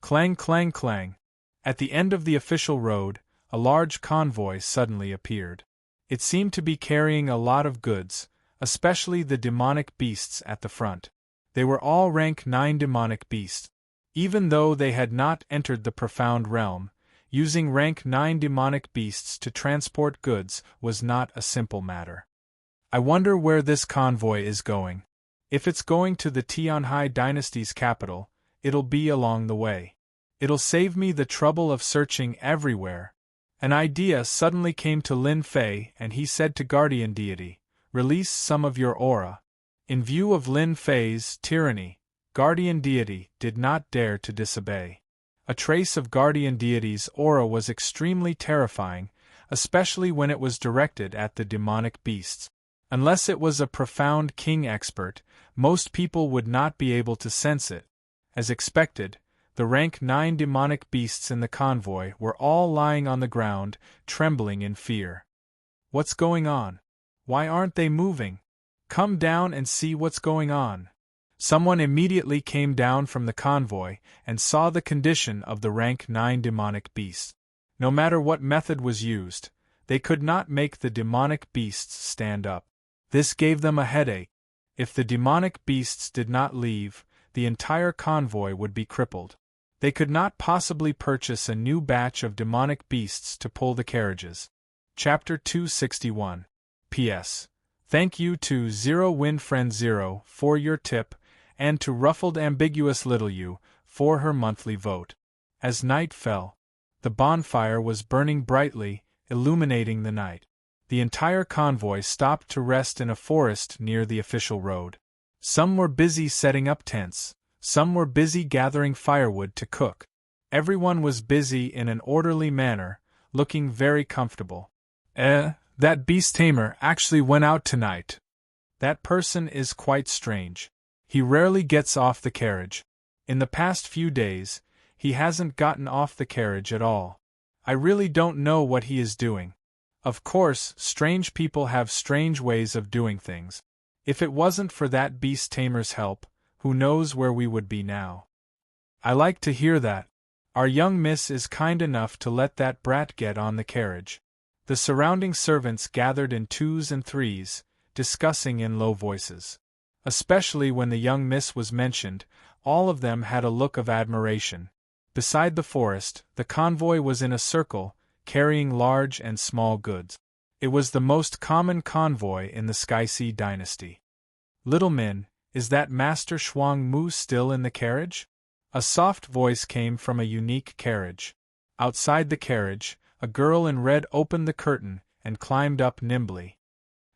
Speaker 1: Clang, clang, clang. At the end of the official road, a large convoy suddenly appeared. It seemed to be carrying a lot of goods, especially the demonic beasts at the front. They were all rank 9 demonic beasts. Even though they had not entered the profound realm, using rank 9 demonic beasts to transport goods was not a simple matter. I wonder where this convoy is going. If it's going to the Tianhai dynasty's capital, it'll be along the way. It'll save me the trouble of searching everywhere. An idea suddenly came to Lin Fei, and he said to Guardian Deity, "Release some of your aura." In view of Lin Fei's tyranny, Guardian Deity did not dare to disobey. A trace of Guardian Deity's aura was extremely terrifying, especially when it was directed at the demonic beasts. Unless it was a profound king expert, most people would not be able to sense it. As expected, the rank 9 demonic beasts in the convoy were all lying on the ground, trembling in fear. What's going on? Why aren't they moving? Come down and see what's going on. Someone immediately came down from the convoy and saw the condition of the rank 9 demonic beasts. No matter what method was used, they could not make the demonic beasts stand up. This gave them a headache. If the demonic beasts did not leave, the entire convoy would be crippled. They could not possibly purchase a new batch of demonic beasts to pull the carriages. Chapter 261. P.S. Thank you to Zero Wind Friend Zero for your tip, and to Ruffled Ambiguous Little You for her monthly vote. As night fell, the bonfire was burning brightly, illuminating the night. The entire convoy stopped to rest in a forest near the official road. Some were busy setting up tents. Some were busy gathering firewood to cook. Everyone was busy in an orderly manner, looking very comfortable. That beast tamer actually went out tonight. That person is quite strange. He rarely gets off the carriage. In the past few days, he hasn't gotten off the carriage at all. I really don't know what he is doing. Of course, strange people have strange ways of doing things. If it wasn't for that beast tamer's help, who knows where we would be now? I like to hear that. Our young miss is kind enough to let that brat get on the carriage. The surrounding servants gathered in 2s and 3s, discussing in low voices. Especially when the young miss was mentioned, all of them had a look of admiration. Beside the forest, the convoy was in a circle, carrying large and small goods. It was the most common convoy in the Sky-Sea dynasty. Little Min, is that Master Shuang Mu still in the carriage? A soft voice came from a unique carriage. Outside the carriage, a girl in red opened the curtain and climbed up nimbly.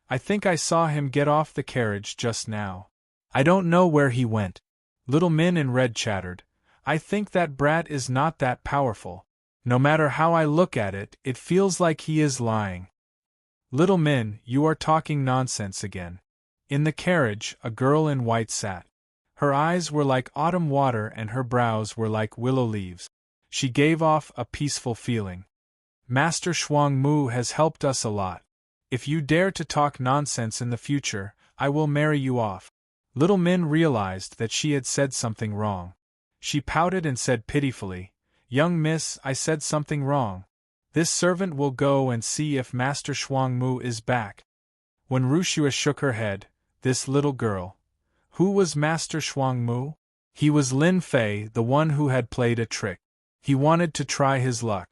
Speaker 1: I think I saw him get off the carriage just now. I don't know where he went. Little Min in red chattered. I think that brat is not that powerful. No matter how I look at it, it feels like he is lying. Little Min, you are talking nonsense again. In the carriage, a girl in white sat. Her eyes were like autumn water and her brows were like willow leaves. She gave off a peaceful feeling. Master Shuang Mu has helped us a lot. If you dare to talk nonsense in the future, I will marry you off. Little Min realized that she had said something wrong. She pouted and said pitifully, Young miss, I said something wrong. This servant will go and see if Master Shuang Mu is back. When Rushua shook her head, this little girl. Who was Master Shuang Mu? He was Lin Fei, the one who had played a trick. He wanted to try his luck.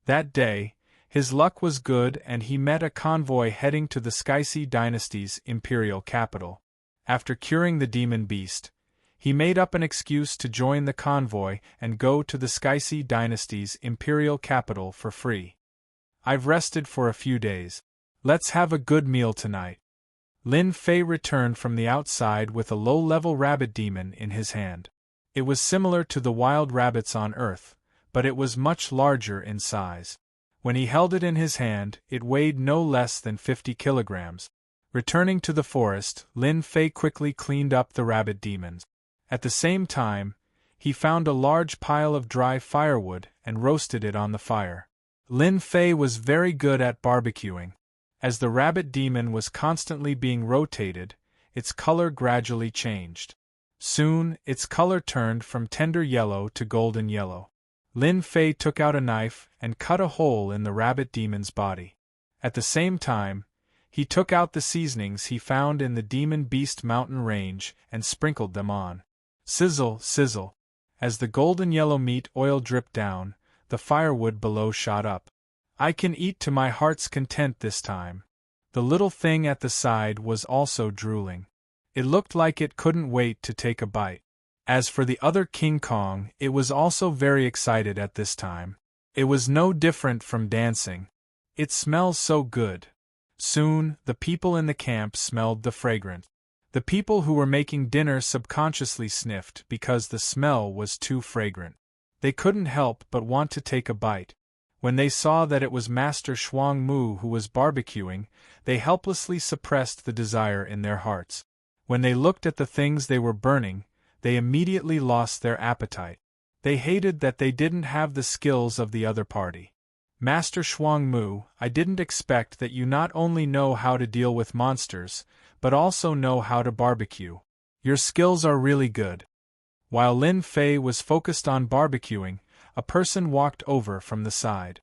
Speaker 1: That day, his luck was good and he met a convoy heading to the Sky-Sea dynasty's imperial capital. After curing the demon beast, he made up an excuse to join the convoy and go to the Sky-Sea dynasty's imperial capital for free. I've rested for a few days. Let's have a good meal tonight. Lin Fei returned from the outside with a low-level rabbit demon in his hand. It was similar to the wild rabbits on Earth, but it was much larger in size. When he held it in his hand, it weighed no less than 50 kilograms. Returning to the forest, Lin Fei quickly cleaned up the rabbit demons. At the same time, he found a large pile of dry firewood and roasted it on the fire. Lin Fei was very good at barbecuing. As the rabbit demon was constantly being rotated, its color gradually changed. Soon, its color turned from tender yellow to golden yellow. Lin Fei took out a knife and cut a hole in the rabbit demon's body. At the same time, he took out the seasonings he found in the Demon Beast mountain range and sprinkled them on. Sizzle, sizzle. As the golden yellow meat oil dripped down, the firewood below shot up. I can eat to my heart's content this time. The little thing at the side was also drooling. It looked like it couldn't wait to take a bite. As for the other King Kong, it was also very excited at this time. It was no different from dancing. It smells so good. Soon, the people in the camp smelled the fragrance. The people who were making dinner subconsciously sniffed because the smell was too fragrant. They couldn't help but want to take a bite. When they saw that it was Master Shuang Mu who was barbecuing, they helplessly suppressed the desire in their hearts. When they looked at the things they were burning, they immediately lost their appetite. They hated that they didn't have the skills of the other party. Master Shuang Mu, I didn't expect that you not only know how to deal with monsters, but also know how to barbecue. Your skills are really good. While Lin Fei was focused on barbecuing, a person walked over from the side.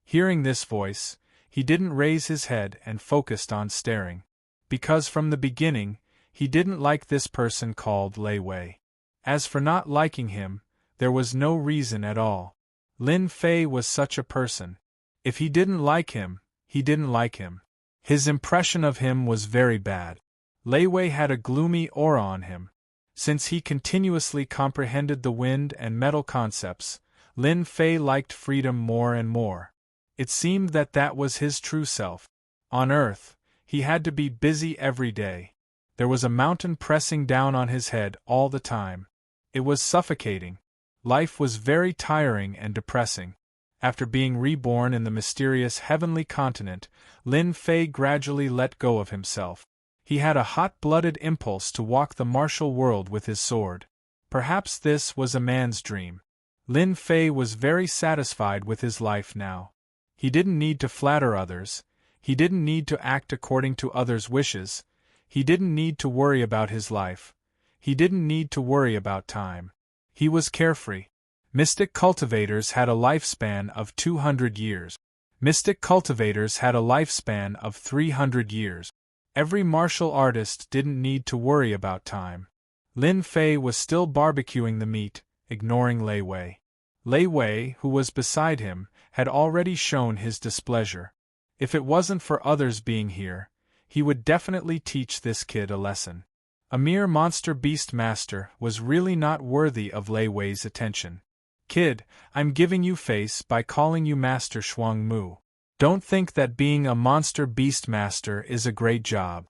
Speaker 1: Hearing this voice, he didn't raise his head and focused on staring. Because from the beginning, he didn't like this person called Lei Wei. As for not liking him, there was no reason at all. Lin Fei was such a person. If he didn't like him, he didn't like him. His impression of him was very bad. Lei Wei had a gloomy aura on him. Since he continuously comprehended the wind and metal concepts, Lin Fei liked freedom more and more. It seemed that that was his true self. On Earth, he had to be busy every day. There was a mountain pressing down on his head all the time. It was suffocating. Life was very tiring and depressing. After being reborn in the mysterious heavenly continent, Lin Fei gradually let go of himself. He had a hot-blooded impulse to walk the martial world with his sword. Perhaps this was a man's dream. Lin Fei was very satisfied with his life now. He didn't need to flatter others. He didn't need to act according to others' wishes. He didn't need to worry about his life. He didn't need to worry about time. He was carefree. Mystic cultivators had a lifespan of 200 years. Mystic cultivators had a lifespan of 300 years. Every martial artist didn't need to worry about time. Lin Fei was still barbecuing the meat, ignoring Lei Wei. Lei Wei, who was beside him, had already shown his displeasure. If it wasn't for others being here, he would definitely teach this kid a lesson. A mere monster beast master was really not worthy of Lei Wei's attention. Kid, I'm giving you face by calling you Master Shuang Mu. Don't think that being a monster beast master is a great job.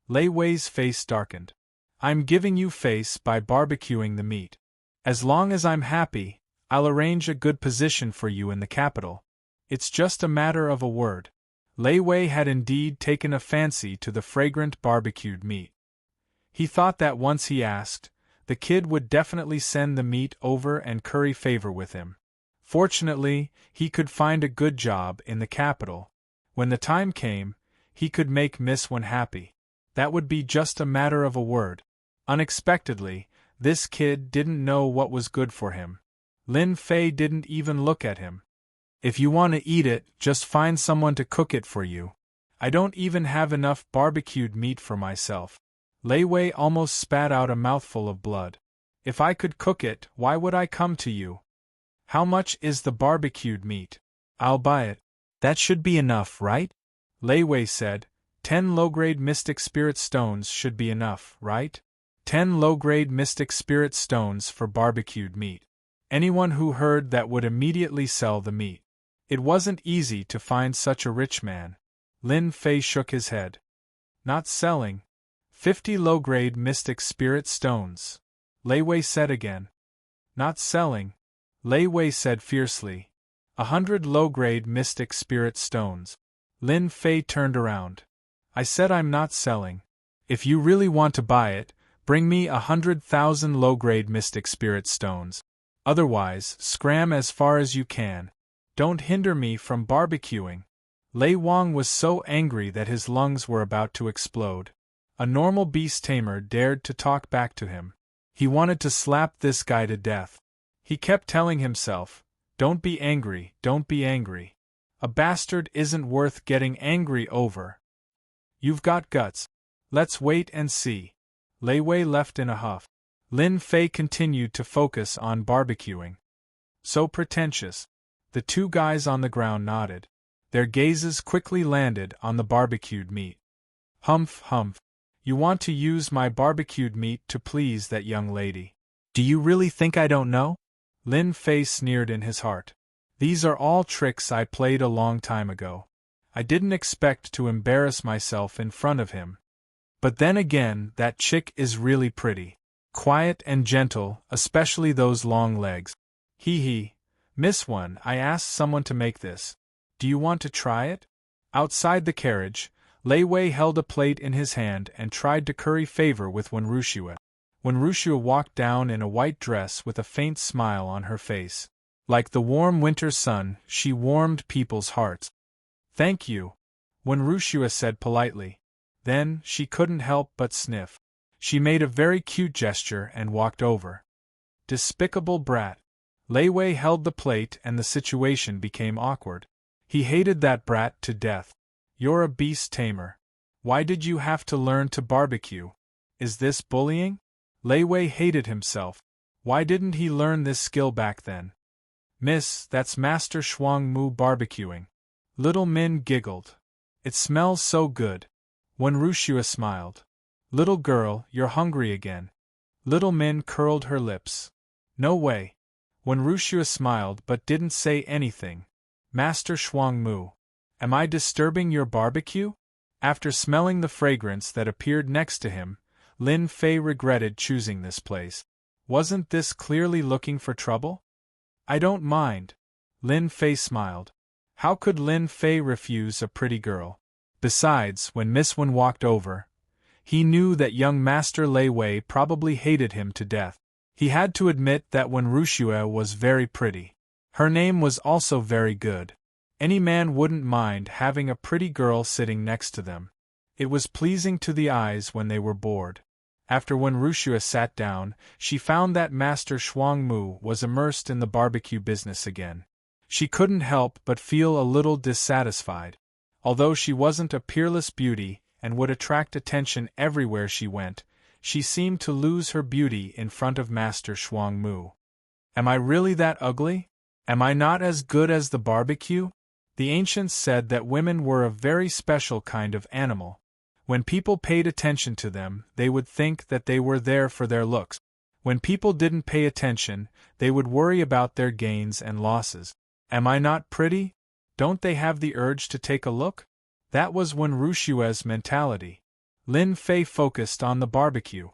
Speaker 1: Lei Wei's face darkened. I'm giving you face by barbecuing the meat. As long as I'm happy, I'll arrange a good position for you in the capital. It's just a matter of a word. Lei Wei had indeed taken a fancy to the fragrant barbecued meat. He thought that once he asked, the kid would definitely send the meat over and curry favor with him. Fortunately, he could find a good job in the capital. When the time came, he could make Miss Wen happy. That would be just a matter of a word. Unexpectedly, this kid didn't know what was good for him. Lin Fei didn't even look at him. If you want to eat it, just find someone to cook it for you. I don't even have enough barbecued meat for myself. Lei Wei almost spat out a mouthful of blood. If I could cook it, why would I come to you? How much is the barbecued meat? I'll buy it. That should be enough, right? Lei Wei said. 10 low-grade mystic spirit stones should be enough, right? 10 low-grade mystic spirit stones for barbecued meat. Anyone who heard that would immediately sell the meat. It wasn't easy to find such a rich man. Lin Fei shook his head. Not selling. 50 low-grade mystic spirit stones. Lei Wei said again. Not selling. Lei Wei said fiercely. 100 low-grade mystic spirit stones. Lin Fei turned around. I said I'm not selling. If you really want to buy it, Bring me 100,000 low-grade mystic spirit stones. Otherwise, scram as far as you can. Don't hinder me from barbecuing. Lei Wang was so angry that his lungs were about to explode. A normal beast tamer dared to talk back to him. He wanted to slap this guy to death. He kept telling himself, "Don't be angry, don't be angry. A bastard isn't worth getting angry over. You've got guts. Let's wait and see." Lei Wei left in a huff. Lin Fei continued to focus on barbecuing. So pretentious. The two guys on the ground nodded. Their gazes quickly landed on the barbecued meat. Humph, humph. You want to use my barbecued meat to please that young lady. Do you really think I don't know? Lin Fei sneered in his heart. These are all tricks I played a long time ago. I didn't expect to embarrass myself in front of him. But then again, that chick is really pretty. Quiet and gentle, especially those long legs. Hee hee. Miss One, I asked someone to make this. Do you want to try it? Outside the carriage, Lei Wei held a plate in his hand and tried to curry favor with Wenruxia. Wenruxia walked down in a white dress with a faint smile on her face. Like the warm winter sun, she warmed people's hearts. Thank you, Wenruxia said politely. Then, she couldn't help but sniff. She made a very cute gesture and walked over. Despicable brat. Lei Wei held the plate and the situation became awkward. He hated that brat to death. You're a beast tamer. Why did you have to learn to barbecue? Is this bullying? Lei Wei hated himself. Why didn't he learn this skill back then? Miss, that's Master Shuang Mu barbecuing. Little Min giggled. It smells so good. Wenruxia smiled. Little girl, you're hungry again. Little Min curled her lips. No way. Wenruxia smiled but didn't say anything. Master Shuang Mu. Am I disturbing your barbecue? After smelling the fragrance that appeared next to him, Lin Fei regretted choosing this place. Wasn't this clearly looking for trouble? I don't mind. Lin Fei smiled. How could Lin Fei refuse a pretty girl? Besides, when Miss Wen walked over, he knew that young Master Lei Wei probably hated him to death. He had to admit that Wenruxia was very pretty. Her name was also very good. Any man wouldn't mind having a pretty girl sitting next to them. It was pleasing to the eyes when they were bored. After Wenruxia sat down, she found that Master Shuang Mu was immersed in the barbecue business again. She couldn't help but feel a little dissatisfied. Although she wasn't a peerless beauty and would attract attention everywhere she went, she seemed to lose her beauty in front of Master Shuang Mu. Am I really that ugly? Am I not as good as the barbecue? The ancients said that women were a very special kind of animal. When people paid attention to them, they would think that they were there for their looks. When people didn't pay attention, they would worry about their gains and losses. Am I not pretty? Don't they have the urge to take a look? That was Wenruxia's mentality. Lin Fei focused on the barbecue.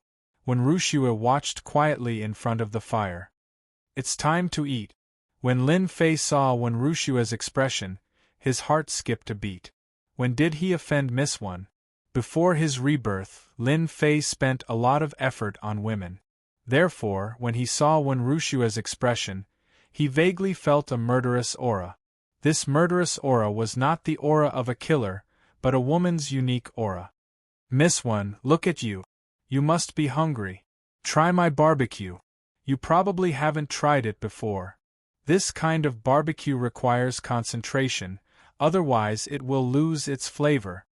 Speaker 1: Wenruxia watched quietly in front of the fire. It's time to eat. When Lin Fei saw Wenruxia's expression, his heart skipped a beat. When did he offend Miss One? Before his rebirth, Lin Fei spent a lot of effort on women. Therefore, when he saw Wenruxia's expression, he vaguely felt a murderous aura. This murderous aura was not the aura of a killer, but a woman's unique aura. Miss One, look at you. You must be hungry. Try my barbecue. You probably haven't tried it before. This kind of barbecue requires concentration, otherwise it will lose its flavor.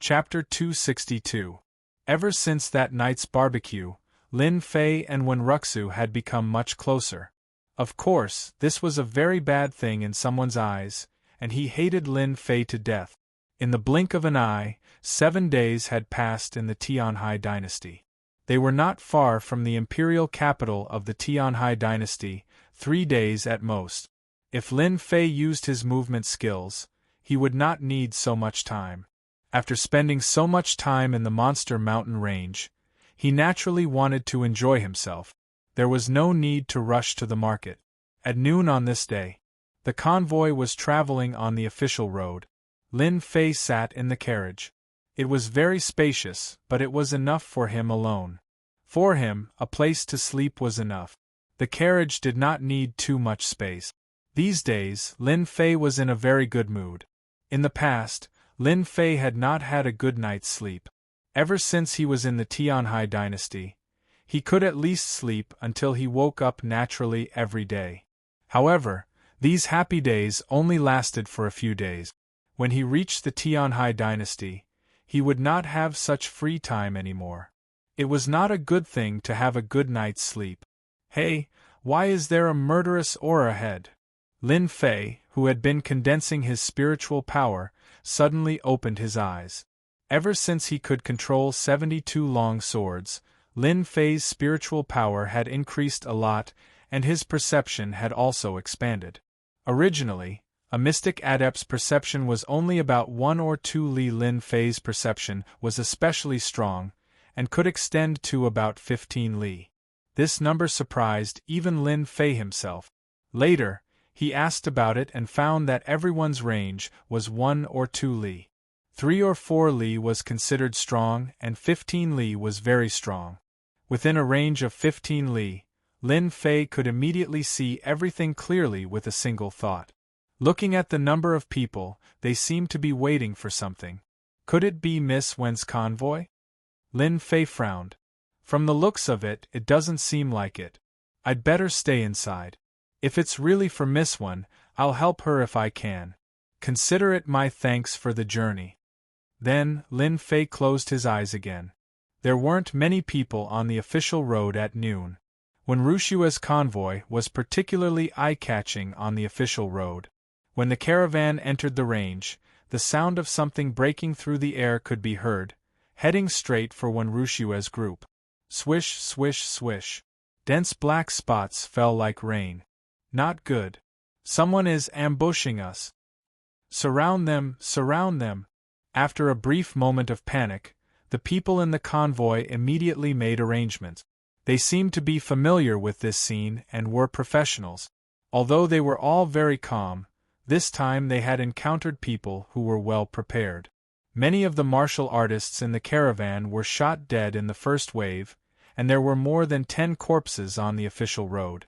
Speaker 1: Chapter 262. Ever since that night's barbecue, Lin Fei and Wenruxia had become much closer. Of course, this was a very bad thing in someone's eyes, and he hated Lin Fei to death. In the blink of an eye, 7 days had passed in the Tianhai dynasty. They were not far from the imperial capital of the Tianhai dynasty, 3 days at most. If Lin Fei used his movement skills, he would not need so much time. After spending so much time in the monster mountain range, he naturally wanted to enjoy himself. There was no need to rush to the market. At noon on this day, the convoy was traveling on the official road. Lin Fei sat in the carriage. It was very spacious, but it was enough for him alone. For him, a place to sleep was enough. The carriage did not need too much space. These days, Lin Fei was in a very good mood. In the past, Lin Fei had not had a good night's sleep. Ever since he was in the Tianhai dynasty, he could at least sleep until he woke up naturally every day. However, these happy days only lasted for a few days. When he reached the Tianhai dynasty, he would not have such free time anymore. It was not a good thing to have a good night's sleep. Hey, why is there a murderous aura ahead? Lin Fei, who had been condensing his spiritual power, suddenly opened his eyes. Ever since he could control 72 long swords, Lin Fei's spiritual power had increased a lot, and his perception had also expanded. Originally, a mystic adept's perception was only about 1 or 2 li. Lin Fei's perception was especially strong, and could extend to about 15 li. This number surprised even Lin Fei himself. Later, he asked about it and found that everyone's range was 1 or 2 li. 3 or 4 li was considered strong and 15 li was very strong. Within a range of 15 li, Lin Fei could immediately see everything clearly with a single thought. Looking at the number of people, they seemed to be waiting for something. Could it be Miss Wen's convoy? Lin Fei frowned. From the looks of it, it doesn't seem like it. I'd better stay inside. If it's really for Miss Wen, I'll help her if I can. Consider it my thanks for the journey. Then, Lin Fei closed his eyes again. There weren't many people on the official road at noon. When Rushua's convoy was particularly eye-catching on the official road. When the caravan entered the range, the sound of something breaking through the air could be heard, heading straight for Wen Rushua's group. Swish, swish, swish. Dense black spots fell like rain. Not good. Someone is ambushing us. Surround them, surround them. After a brief moment of panic, the people in the convoy immediately made arrangements. They seemed to be familiar with this scene and were professionals. Although they were all very calm, this time they had encountered people who were well prepared. Many of the martial artists in the caravan were shot dead in the first wave, and there were more than 10 corpses on the official road.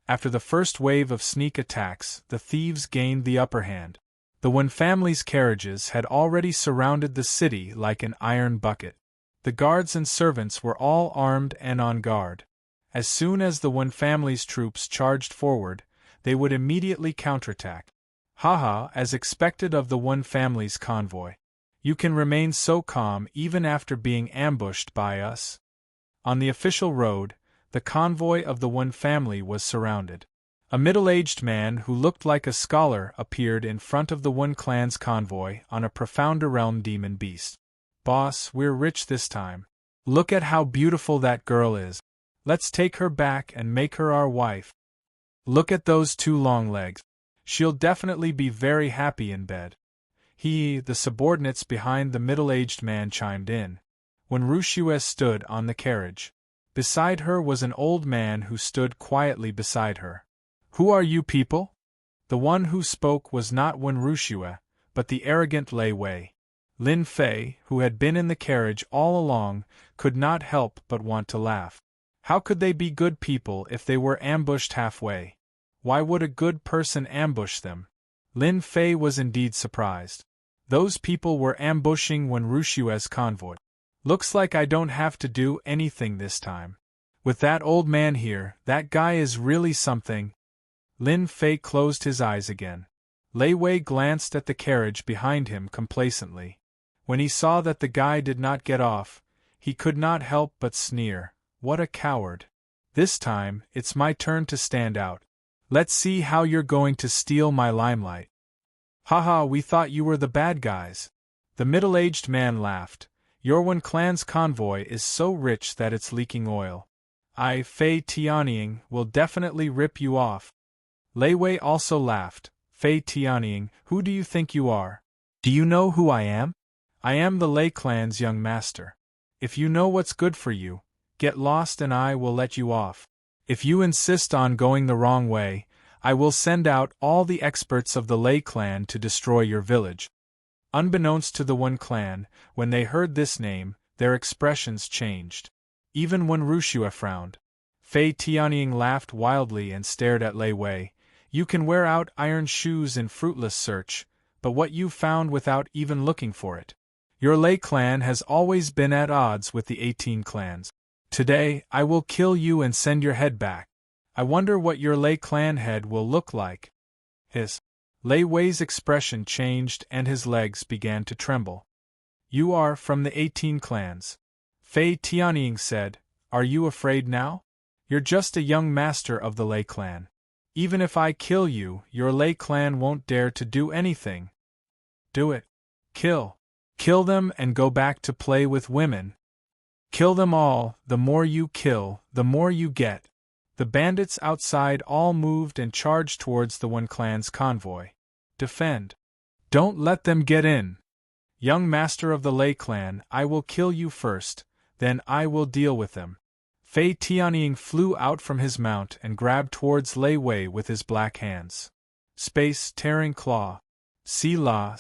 Speaker 1: After the first wave of sneak attacks, the thieves gained the upper hand. The Wen family's carriages had already surrounded the city like an iron bucket. The guards and servants were all armed and on guard. As soon as the Wen family's troops charged forward, they would immediately counterattack. Haha, as expected of the Wen family's convoy. You can remain so calm even after being ambushed by us? On the official road, the convoy of the Wen family was surrounded. A middle-aged man who looked like a scholar appeared in front of the Wen clan's convoy on a profounder realm demon beast. Boss, we're rich this time. Look at how beautiful that girl is. Let's take her back and make her our wife. Look at those 2 long legs. She'll definitely be very happy in bed. The subordinates behind the middle-aged man chimed in. When Rushue stood on the carriage. Beside her was an old man who stood quietly beside her. Who are you people? The one who spoke was not Wen Rushue, but the arrogant Lei Wei. Lin Fei, who had been in the carriage all along, could not help but want to laugh. How could they be good people if they were ambushed halfway? Why would a good person ambush them? Lin Fei was indeed surprised. Those people were ambushing Wen Rushue's convoy. Looks like I don't have to do anything this time. With that old man here, that guy is really something. Lin Fei closed his eyes again. Lei Wei glanced at the carriage behind him complacently. When he saw that the guy did not get off, he could not help but sneer. What a coward. This time, it's my turn to stand out. Let's see how you're going to steal my limelight. Haha, we thought you were the bad guys. The middle-aged man laughed. Your Wen clan's convoy is so rich that it's leaking oil. Fei Tianying will definitely rip you off. Lei Wei also laughed. Fei Tianying, who do you think you are? Do you know who I am? I am the Lei clan's young master. If you know what's good for you, get lost and I will let you off. If you insist on going the wrong way, I will send out all the experts of the Lei clan to destroy your village. Unbeknownst to the Wen clan, when they heard this name, their expressions changed. even when Rushua frowned. Fei Tianying laughed wildly and stared at Lei Wei. You can wear out iron shoes in fruitless search, but what you've found without even looking for it. Your Lei clan has always been at odds with the 18 clans. Today, I will kill you and send your head back. I wonder what your Lei clan head will look like. Lei Wei's expression changed and his legs began to tremble. You are from the 18 clans. Fei Tianying said, are you afraid now? You're just a young master of the Lei clan. Even if I kill you, your Lei clan won't dare to do anything. Do it. Kill. Kill them and go back to play with women. Kill them all, the more you kill, the more you get. The bandits outside all moved and charged towards the One clan's convoy. Defend. Don't let them get in. Young master of the Lei clan, I will kill you first, then I will deal with them. Fei Tianying flew out from his mount and grabbed towards Lei Wei with his black hands. Space tearing claw. Sila,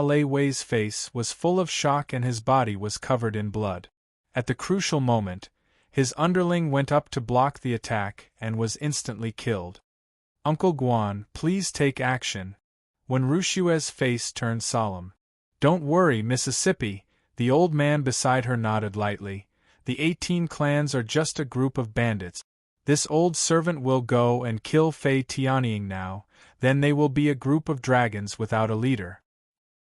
Speaker 1: Lei Wei's face was full of shock and his body was covered in blood. At the crucial moment, his underling went up to block the attack and was instantly killed. Uncle Guan, please take action. When Rushua's face turned solemn. Don't worry, Mississippi, the old man beside her nodded lightly. The 18 clans are just a group of bandits. This old servant will go and kill Fei Tianying now, then they will be a group of dragons without a leader.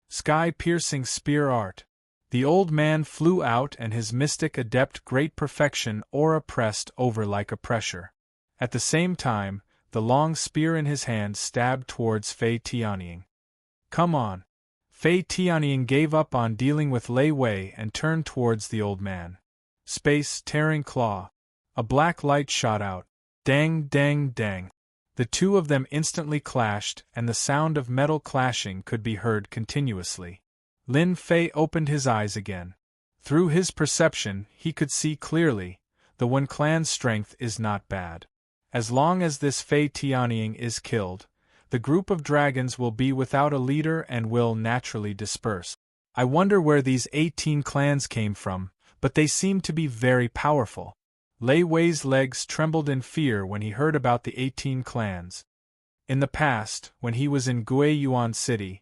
Speaker 1: Sky-piercing spear art. The old man flew out and his mystic adept great perfection aura pressed over like a pressure. At the same time, the long spear in his hand stabbed towards Fei Tianying. Come on. Fei Tianying gave up on dealing with Lei Wei and turned towards the old man. Space tearing claw. A black light shot out. Dang, dang, dang. The two of them instantly clashed, and the sound of metal clashing could be heard continuously. Lin Fei opened his eyes again. Through his perception, he could see clearly. The One clan's strength is not bad. As long as this Fei Tianying is killed, the group of dragons will be without a leader and will naturally disperse. I wonder where these 18 clans came from, but they seem to be very powerful. Lei Wei's legs trembled in fear when he heard about the 18 clans. In the past, when he was in Guiyuan City,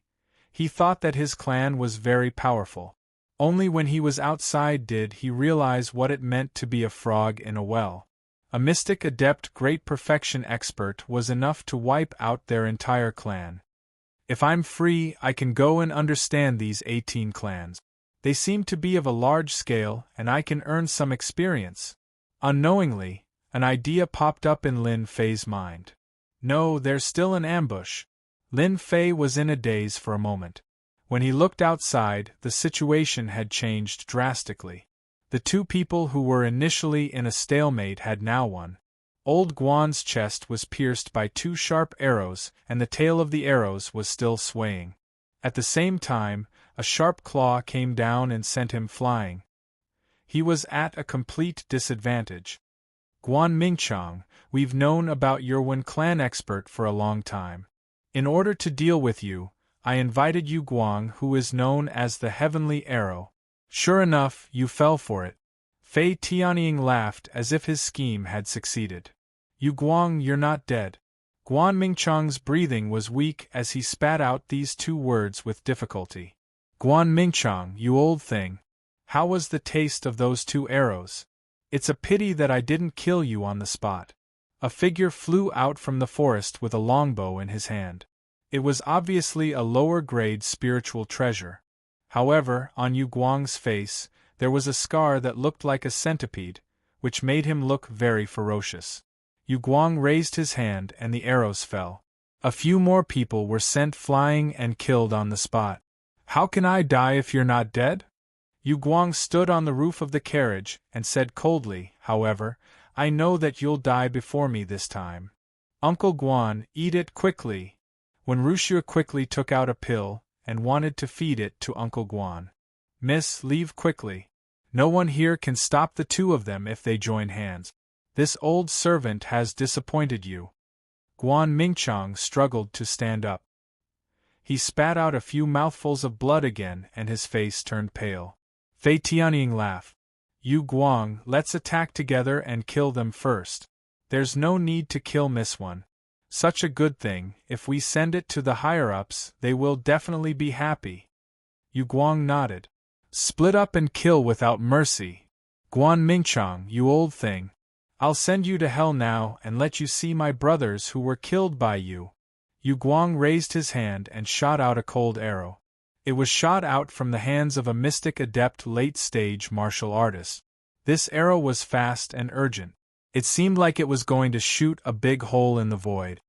Speaker 1: he thought that his clan was very powerful. Only when he was outside did he realize what it meant to be a frog in a well. A mystic adept great perfection expert was enough to wipe out their entire clan. If I'm free, I can go and understand these 18 clans. They seem to be of a large scale, and I can earn some experience. Unknowingly, an idea popped up in Lin Fei's mind. No, there's still an ambush. Lin Fei was in a daze for a moment. When he looked outside, the situation had changed drastically. The two people who were initially in a stalemate had now won. Old Guan's chest was pierced by 2 sharp arrows, and the tail of the arrows was still swaying. At the same time, a sharp claw came down and sent him flying. He was at a complete disadvantage. Guan Mingchang, we've known about your Wen clan expert for a long time. In order to deal with you, I invited you Guang, who is known as the Heavenly Arrow. Sure enough, you fell for it. Fei Tianying laughed as if his scheme had succeeded. You Guang, you're not dead. Guan Mingchang's breathing was weak as he spat out these 2 words with difficulty. Guan Mingchang, you old thing. How was the taste of those 2 arrows? It's a pity that I didn't kill you on the spot. A figure flew out from the forest with a longbow in his hand. It was obviously a lower-grade spiritual treasure. However, on Yu Guang's face, there was a scar that looked like a centipede, which made him look very ferocious. Yu Guang raised his hand and the arrows fell. A few more people were sent flying and killed on the spot. How can I die if you're not dead? Yu Guang stood on the roof of the carriage and said coldly, however, I know that you'll die before me this time. Uncle Guan, eat it quickly. When Rushua quickly took out a pill and wanted to feed it to Uncle Guan. Miss, leave quickly. No one here can stop the 2 of them if they join hands. This old servant has disappointed you. Guan Mingchang struggled to stand up. He spat out a few mouthfuls of blood again and his face turned pale. Fei Tianying laughed. Yu Guang, let's attack together and kill them first. There's no need to kill Miss One. Such a good thing, if we send it to the higher-ups, they will definitely be happy. Yu Guang nodded. Split up and kill without mercy. Guan Mingchang, you old thing. I'll send you to hell now and let you see my brothers who were killed by you. Yu Guang raised his hand and shot out a cold arrow. It was shot out from the hands of a mystic adept late-stage martial artist. This arrow was fast and urgent. It seemed like it was going to shoot a big hole in the void.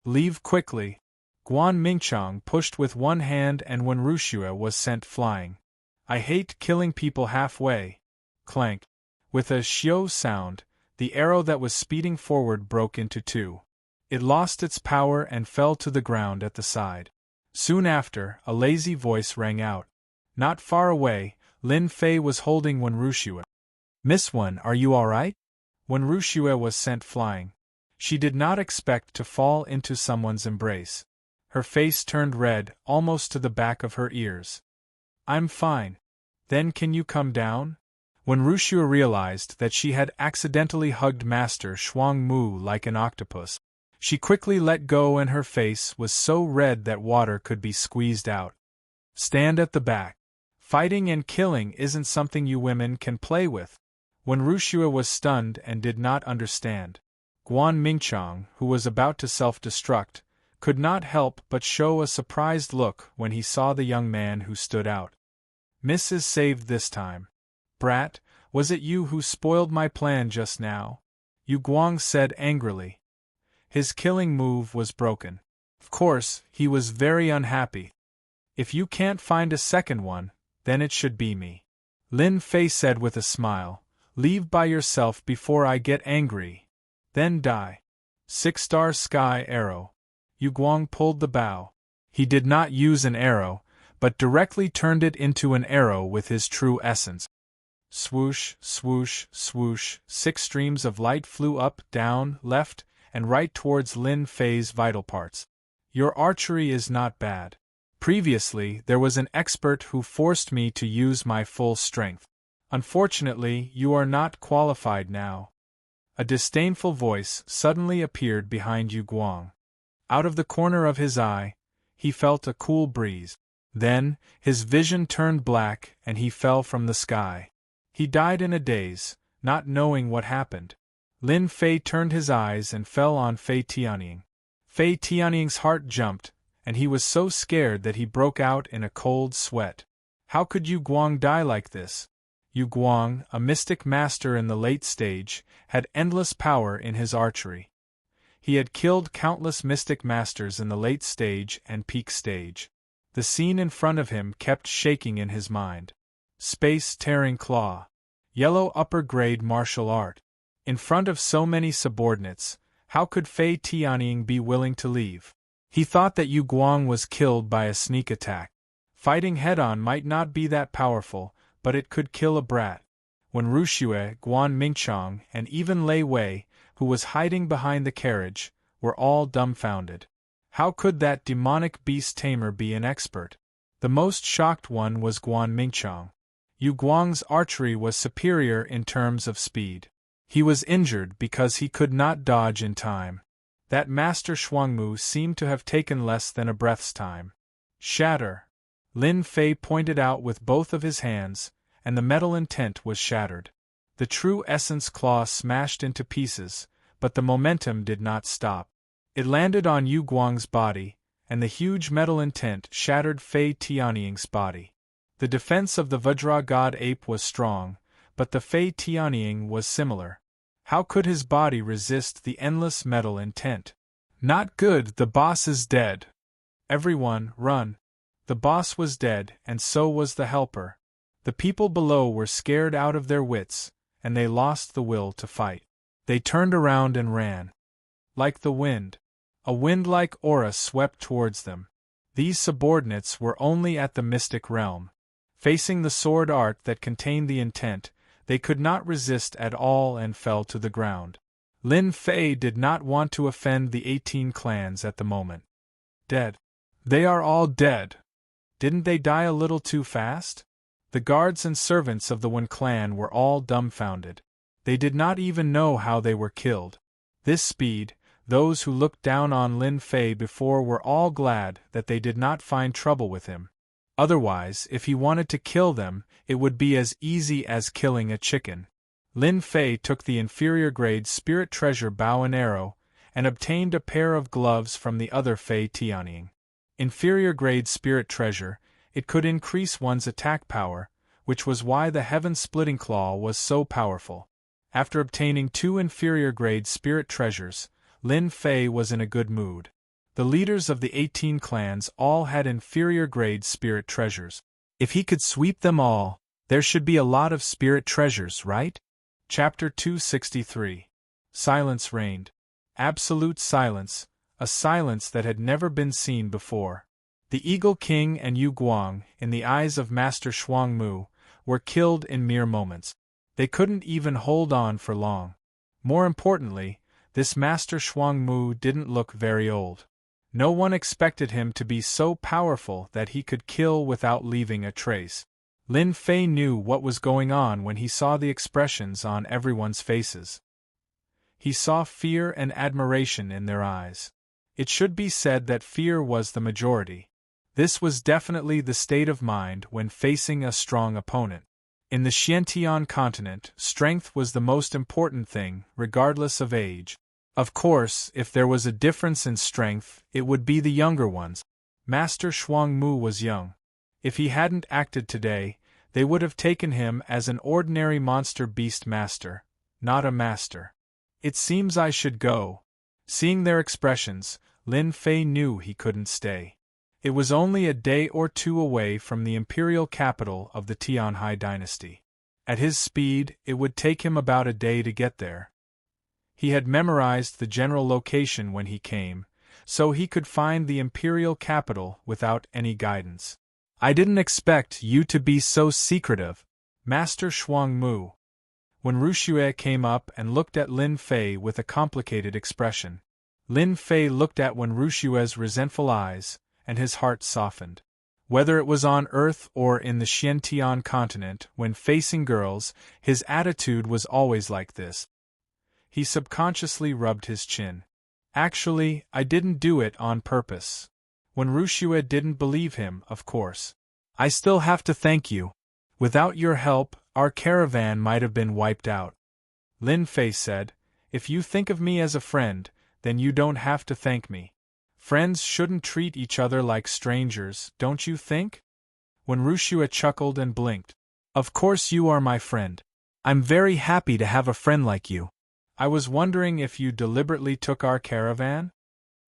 Speaker 1: Leave quickly. Guan Mingchang pushed with one hand and Wen Wuxue was sent flying. I hate killing people halfway. Clank. With a xiao sound, the arrow that was speeding forward broke into two. It lost its power and fell to the ground at the side. Soon after, a lazy voice rang out. Not far away, Lin Fei was holding Wen Wuxue. Miss Wen, are you all right? Wen Wuxue was sent flying. She did not expect to fall into someone's embrace. Her face turned red, almost to the back of her ears. I'm fine. Then can you come down? When Wuxue realized that she had accidentally hugged Master Shuang Mu like an octopus, she quickly let go and her face was so red that water could be squeezed out. Stand at the back. Fighting and killing isn't something you women can play with. When Wuxue was stunned and did not understand, Guan Mingchang, who was about to self-destruct, could not help but show a surprised look when he saw the young man who stood out. Miss is saved this time. Brat, was it you who spoiled my plan just now? Yu Guang said angrily. His killing move was broken. Of course, he was very unhappy. If you can't find a second one, then it should be me. Lin Fei said with a smile, leave by yourself before I get angry. Then die. 6-star sky arrow. Yu Guang pulled the bow. He did not use an arrow, but directly turned it into an arrow with his true essence. Swoosh, swoosh, swoosh, 6 streams of light flew up, down, left, and right towards Lin Fei's vital parts. Your archery is not bad. Previously, there was an expert who forced me to use my full strength. Unfortunately, you are not qualified now. A disdainful voice suddenly appeared behind Yu Guang. Out of the corner of his eye, he felt a cool breeze. Then, his vision turned black and he fell from the sky. He died in a daze, not knowing what happened. Lin Fei turned his eyes and fell on Fei Tianying. Fei Tianying's heart jumped, and he was so scared that he broke out in a cold sweat. How could Yu Guang die like this? Yu Guang, a mystic master in the late stage, had endless power in his archery. He had killed countless mystic masters in the late stage and peak stage. The scene in front of him kept shaking in his mind. Space-tearing claw. Yellow upper-grade martial art. In front of so many subordinates, how could Fei Tianying be willing to leave? He thought that Yu Guang was killed by a sneak attack. Fighting head-on might not be that powerful, but it could kill a brat. When Wuxue, Guan Mingchang, and even Lei Wei, who was hiding behind the carriage, were all dumbfounded. How could that demonic beast tamer be an expert? The most shocked one was Guan Mingchang. Yu Guang's archery was superior in terms of speed. He was injured because he could not dodge in time. That Master Shuangmu seemed to have taken less than a breath's time. Shatter. Lin Fei pointed out with both of his hands, and the metal intent was shattered. The true essence claw smashed into pieces, but the momentum did not stop. It landed on Yu Guang's body, and the huge metal intent shattered Fei Tianying's body. The defense of the Vajra god ape was strong, but the Fei Tianying was similar. How could his body resist the endless metal intent? Not good, the boss is dead. Everyone, run. The boss was dead, and so was the helper. The people below were scared out of their wits, and they lost the will to fight. They turned around and ran. Like the wind. A wind-like aura swept towards them. These subordinates were only at the mystic realm. Facing the sword art that contained the intent, they could not resist at all and fell to the ground. Lin Fei did not want to offend the 18 clans at the moment. Dead. They are all dead. Didn't they die a little too fast? The guards and servants of the Wen clan were all dumbfounded. They did not even know how they were killed. This speed, those who looked down on Lin Fei before were all glad that they did not find trouble with him. Otherwise, if he wanted to kill them, it would be as easy as killing a chicken. Lin Fei took the inferior grade spirit treasure bow and arrow, and obtained a pair of gloves from the other Fei Tianying. Inferior grade spirit treasure, it could increase one's attack power, which was why the heaven-splitting claw was so powerful. After obtaining 2 inferior grade spirit treasures, Lin Fei was in a good mood. The leaders of the 18 clans all had inferior grade spirit treasures. If he could sweep them all, there should be a lot of spirit treasures, right? Chapter 263. Silence reigned. Absolute silence, a silence that had never been seen before. The Eagle King and Yu Guang, in the eyes of Master Shuang Mu, were killed in mere moments. They couldn't even hold on for long. More importantly, this Master Shuang Mu didn't look very old. No one expected him to be so powerful that he could kill without leaving a trace. Lin Fei knew what was going on when he saw the expressions on everyone's faces. He saw fear and admiration in their eyes. It should be said that fear was the majority. This was definitely the state of mind when facing a strong opponent. In the Xiantian continent, strength was the most important thing, regardless of age. Of course, if there was a difference in strength, it would be the younger ones. Master Shuang Mu was young. If he hadn't acted today, they would have taken him as an ordinary monster beast master, not a master. It seems I should go. Seeing their expressions, Lin Fei knew he couldn't stay. It was only a day or two away from the imperial capital of the Tianhai dynasty. At his speed, it would take him about a day to get there. He had memorized the general location when he came, so he could find the imperial capital without any guidance. I didn't expect you to be so secretive, Master Shuang Mu. When Ruxue came up and looked at Lin Fei with a complicated expression, Lin Fei looked at Wen Ruxue's resentful eyes, and his heart softened. Whether it was on Earth or in the Xiantian continent, when facing girls, his attitude was always like this. He subconsciously rubbed his chin. Actually, I didn't do it on purpose. When Ruxue didn't believe him, of course. I still have to thank you. Without your help, our caravan might have been wiped out. Lin Fei said, if you think of me as a friend, then you don't have to thank me. Friends shouldn't treat each other like strangers, don't you think? When Ruxue chuckled and blinked. Of course you are my friend. I'm very happy to have a friend like you. I was wondering if you deliberately took our caravan?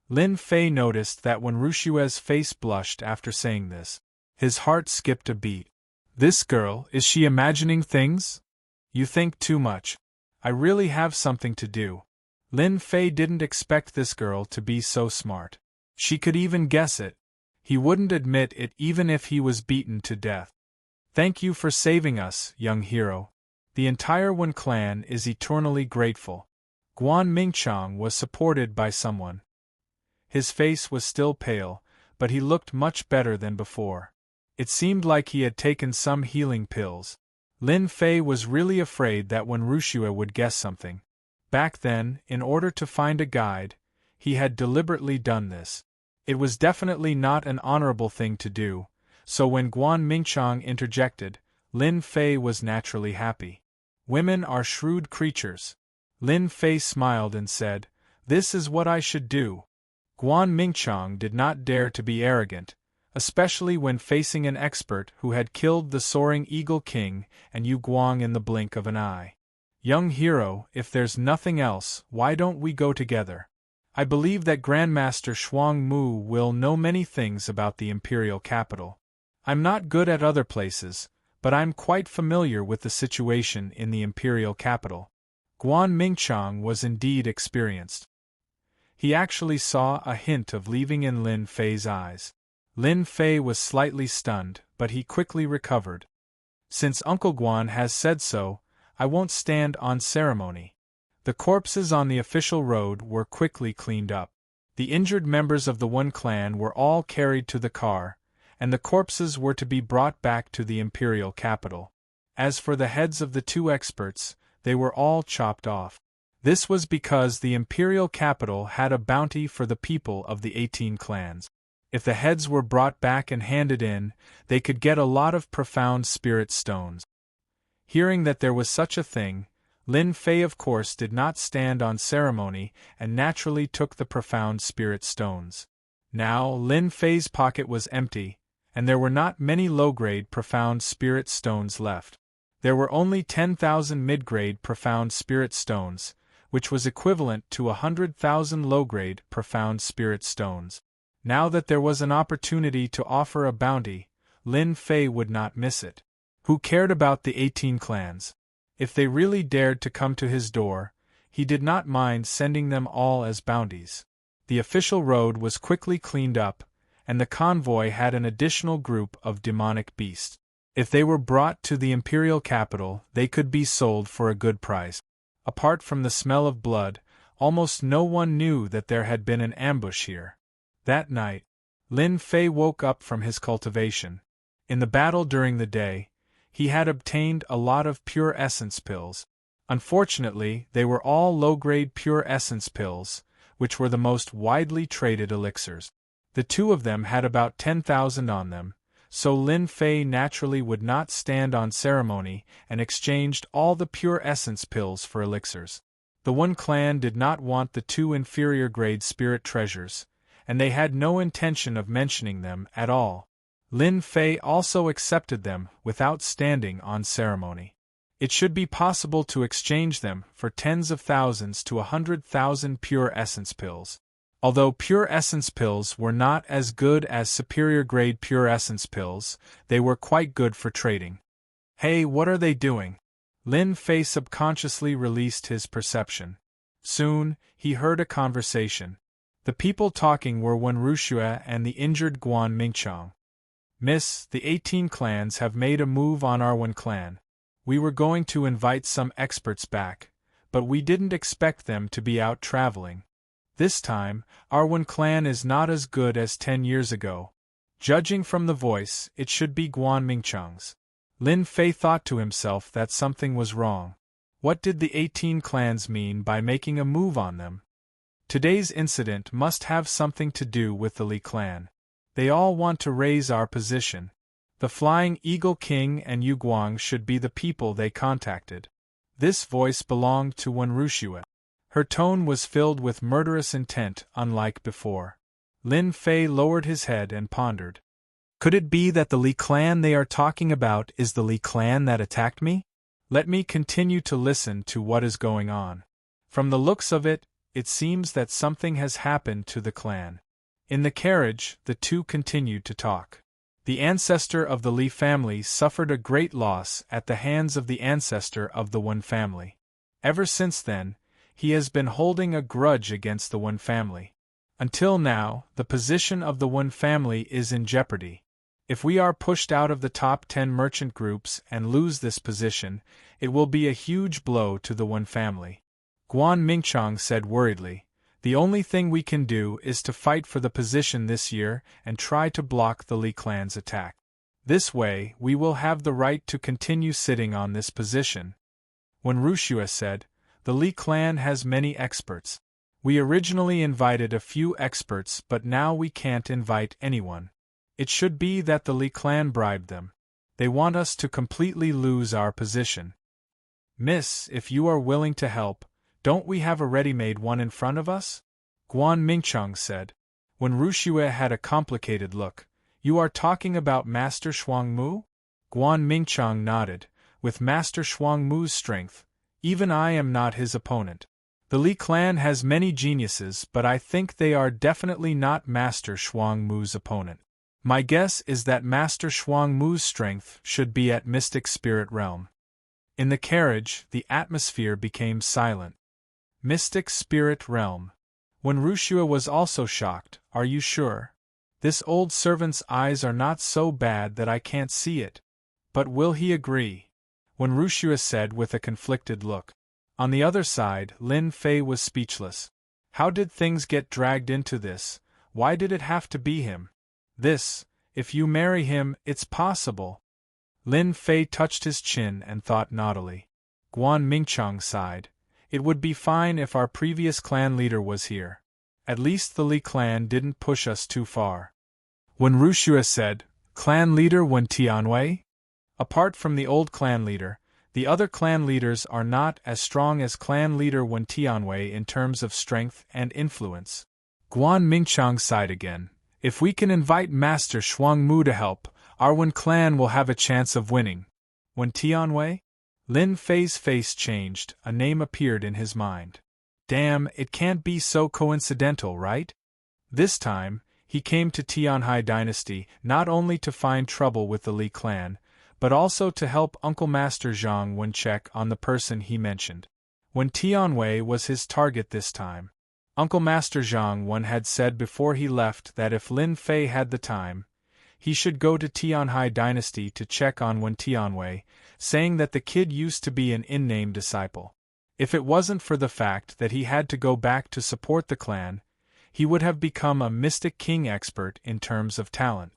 Speaker 1: Lin Fei noticed that when Ruxue's face blushed after saying this, his heart skipped a beat. This girl, is she imagining things? You think too much. I really have something to do. Lin Fei didn't expect this girl to be so smart. She could even guess it. He wouldn't admit it even if he was beaten to death. Thank you for saving us, young hero. The entire Wen clan is eternally grateful. Guan Mingchang was supported by someone. His face was still pale, but he looked much better than before. It seemed like he had taken some healing pills. Lin Fei was really afraid that Wen Ruxue would guess something. Back then, in order to find a guide, he had deliberately done this. It was definitely not an honorable thing to do, so when Guan Mingchang interjected, Lin Fei was naturally happy. Women are shrewd creatures. Lin Fei smiled and said, this is what I should do. Guan Mingchang did not dare to be arrogant, especially when facing an expert who had killed the soaring Eagle King and Yu Guang in the blink of an eye. Young hero, if there's nothing else, why don't we go together? I believe that Grandmaster Shuang Mu will know many things about the imperial capital. I'm not good at other places, but I'm quite familiar with the situation in the imperial capital. Guan Mingchang was indeed experienced. He actually saw a hint of leaving in Lin Fei's eyes. Lin Fei was slightly stunned, but he quickly recovered. Since Uncle Guan has said so, I won't stand on ceremony. The corpses on the official road were quickly cleaned up. The injured members of the Wen clan were all carried to the car, and the corpses were to be brought back to the imperial capital. As for the heads of the 2 experts, they were all chopped off. This was because the imperial capital had a bounty for the people of the 18 clans. If the heads were brought back and handed in, they could get a lot of profound spirit stones. Hearing that there was such a thing, Lin Fei of course did not stand on ceremony and naturally took the profound spirit stones. Now Lin Fei's pocket was empty, and there were not many low-grade profound spirit stones left. There were only 10,000 mid-grade profound spirit stones, which was equivalent to 100,000 low-grade profound spirit stones. Now that there was an opportunity to offer a bounty, Lin Fei would not miss it. Who cared about the 18 clans? If they really dared to come to his door, he did not mind sending them all as bounties. The official road was quickly cleaned up, and the convoy had an additional group of demonic beasts. If they were brought to the imperial capital, they could be sold for a good price. Apart from the smell of blood, almost no one knew that there had been an ambush here. That night, Lin Fei woke up from his cultivation. In the battle during the day, he had obtained a lot of pure essence pills. Unfortunately, they were all low-grade pure essence pills, which were the most widely traded elixirs. The 2 of them had about 10,000 on them, so Lin Fei naturally would not stand on ceremony and exchanged all the pure essence pills for elixirs. The 1 clan did not want the 2 inferior-grade spirit treasures, and they had no intention of mentioning them at all. Lin Fei also accepted them without standing on ceremony. It should be possible to exchange them for tens of thousands to 100,000 pure essence pills. Although pure essence pills were not as good as superior-grade pure essence pills, they were quite good for trading. Hey, what are they doing? Lin Fei subconsciously released his perception. Soon, he heard a conversation. The people talking were Wen Ruxue and the injured Guan Mingqiang. Miss, the 18 clans have made a move on our Wen clan. We were going to invite some experts back, but we didn't expect them to be out traveling. This time, our Wen clan is not as good as 10 years ago. Judging from the voice, it should be Guan Mingqiang's. Lin Fei thought to himself that something was wrong. What did the 18 clans mean by making a move on them? Today's incident must have something to do with the Li clan. They all want to raise our position. The Flying Eagle King and Yu Guang should be the people they contacted. This voice belonged to Wen Ruxue. Her tone was filled with murderous intent, unlike before. Lin Fei lowered his head and pondered. Could it be that the Li clan they are talking about is the Li clan that attacked me? Let me continue to listen to what is going on. From the looks of it, it seems that something has happened to the clan. In the carriage, the 2 continued to talk. The ancestor of the Li family suffered a great loss at the hands of the ancestor of the Wen family. Ever since then, he has been holding a grudge against the Wen family. Until now, the position of the Wen family is in jeopardy. If we are pushed out of the top 10 merchant groups and lose this position, it will be a huge blow to the Wen family. Guan Mingqiang said worriedly, the only thing we can do is to fight for the position this year and try to block the Li clan's attack. This way, we will have the right to continue sitting on this position. Wen Ruxue said, the Li clan has many experts. We originally invited a few experts, but now we can't invite anyone. It should be that the Li clan bribed them. They want us to completely lose our position. Miss, if you are willing to help, don't we have a ready-made one in front of us? Guan Mingqiang said. Wen Ruxue had a complicated look. You are talking about Master Shuangmu? Guan Mingqiang nodded. With Master Shuangmu's strength, even I am not his opponent. The Li clan has many geniuses, but I think they are definitely not Master Shuangmu's opponent. My guess is that Master Shuangmu's strength should be at Mystic Spirit Realm. In the carriage, the atmosphere became silent. Mystic Spirit Realm. Wen Ruxue was also shocked. Are you sure? This old servant's eyes are not so bad that I can't see it. But will he agree? Wen Ruxue said with a conflicted look. On the other side, Lin Fei was speechless. How did things get dragged into this? Why did it have to be him? This, If you marry him, it's possible. Lin Fei touched his chin and thought naughtily. Guan Mingchang sighed. It would be fine if our previous clan leader was here. At least the Li clan didn't push us too far. Wen Ruxue said, Clan leader Wen Tianwei? Apart from the old clan leader, the other clan leaders are not as strong as clan leader Wen Tianwei in terms of strength and influence. Guan Mingchang sighed again. If we can invite Master Shuang Mu to help, our Wen clan will have a chance of winning. Wen Tianwei? Lin Fei's face changed, a name appeared in his mind. Damn, it can't be so coincidental, right? This time, he came to Tianhai Dynasty not only to find trouble with the Li clan, but also to help Uncle Master Zhang Wen check on the person he mentioned. When Tianwei was his target this time. Uncle Master Zhang Wen had said before he left that if Lin Fei had the time, he should go to Tianhai Dynasty to check on Wen Tianwei, saying that the kid used to be an in-name disciple. If it wasn't for the fact that he had to go back to support the clan, he would have become a mystic king expert in terms of talent.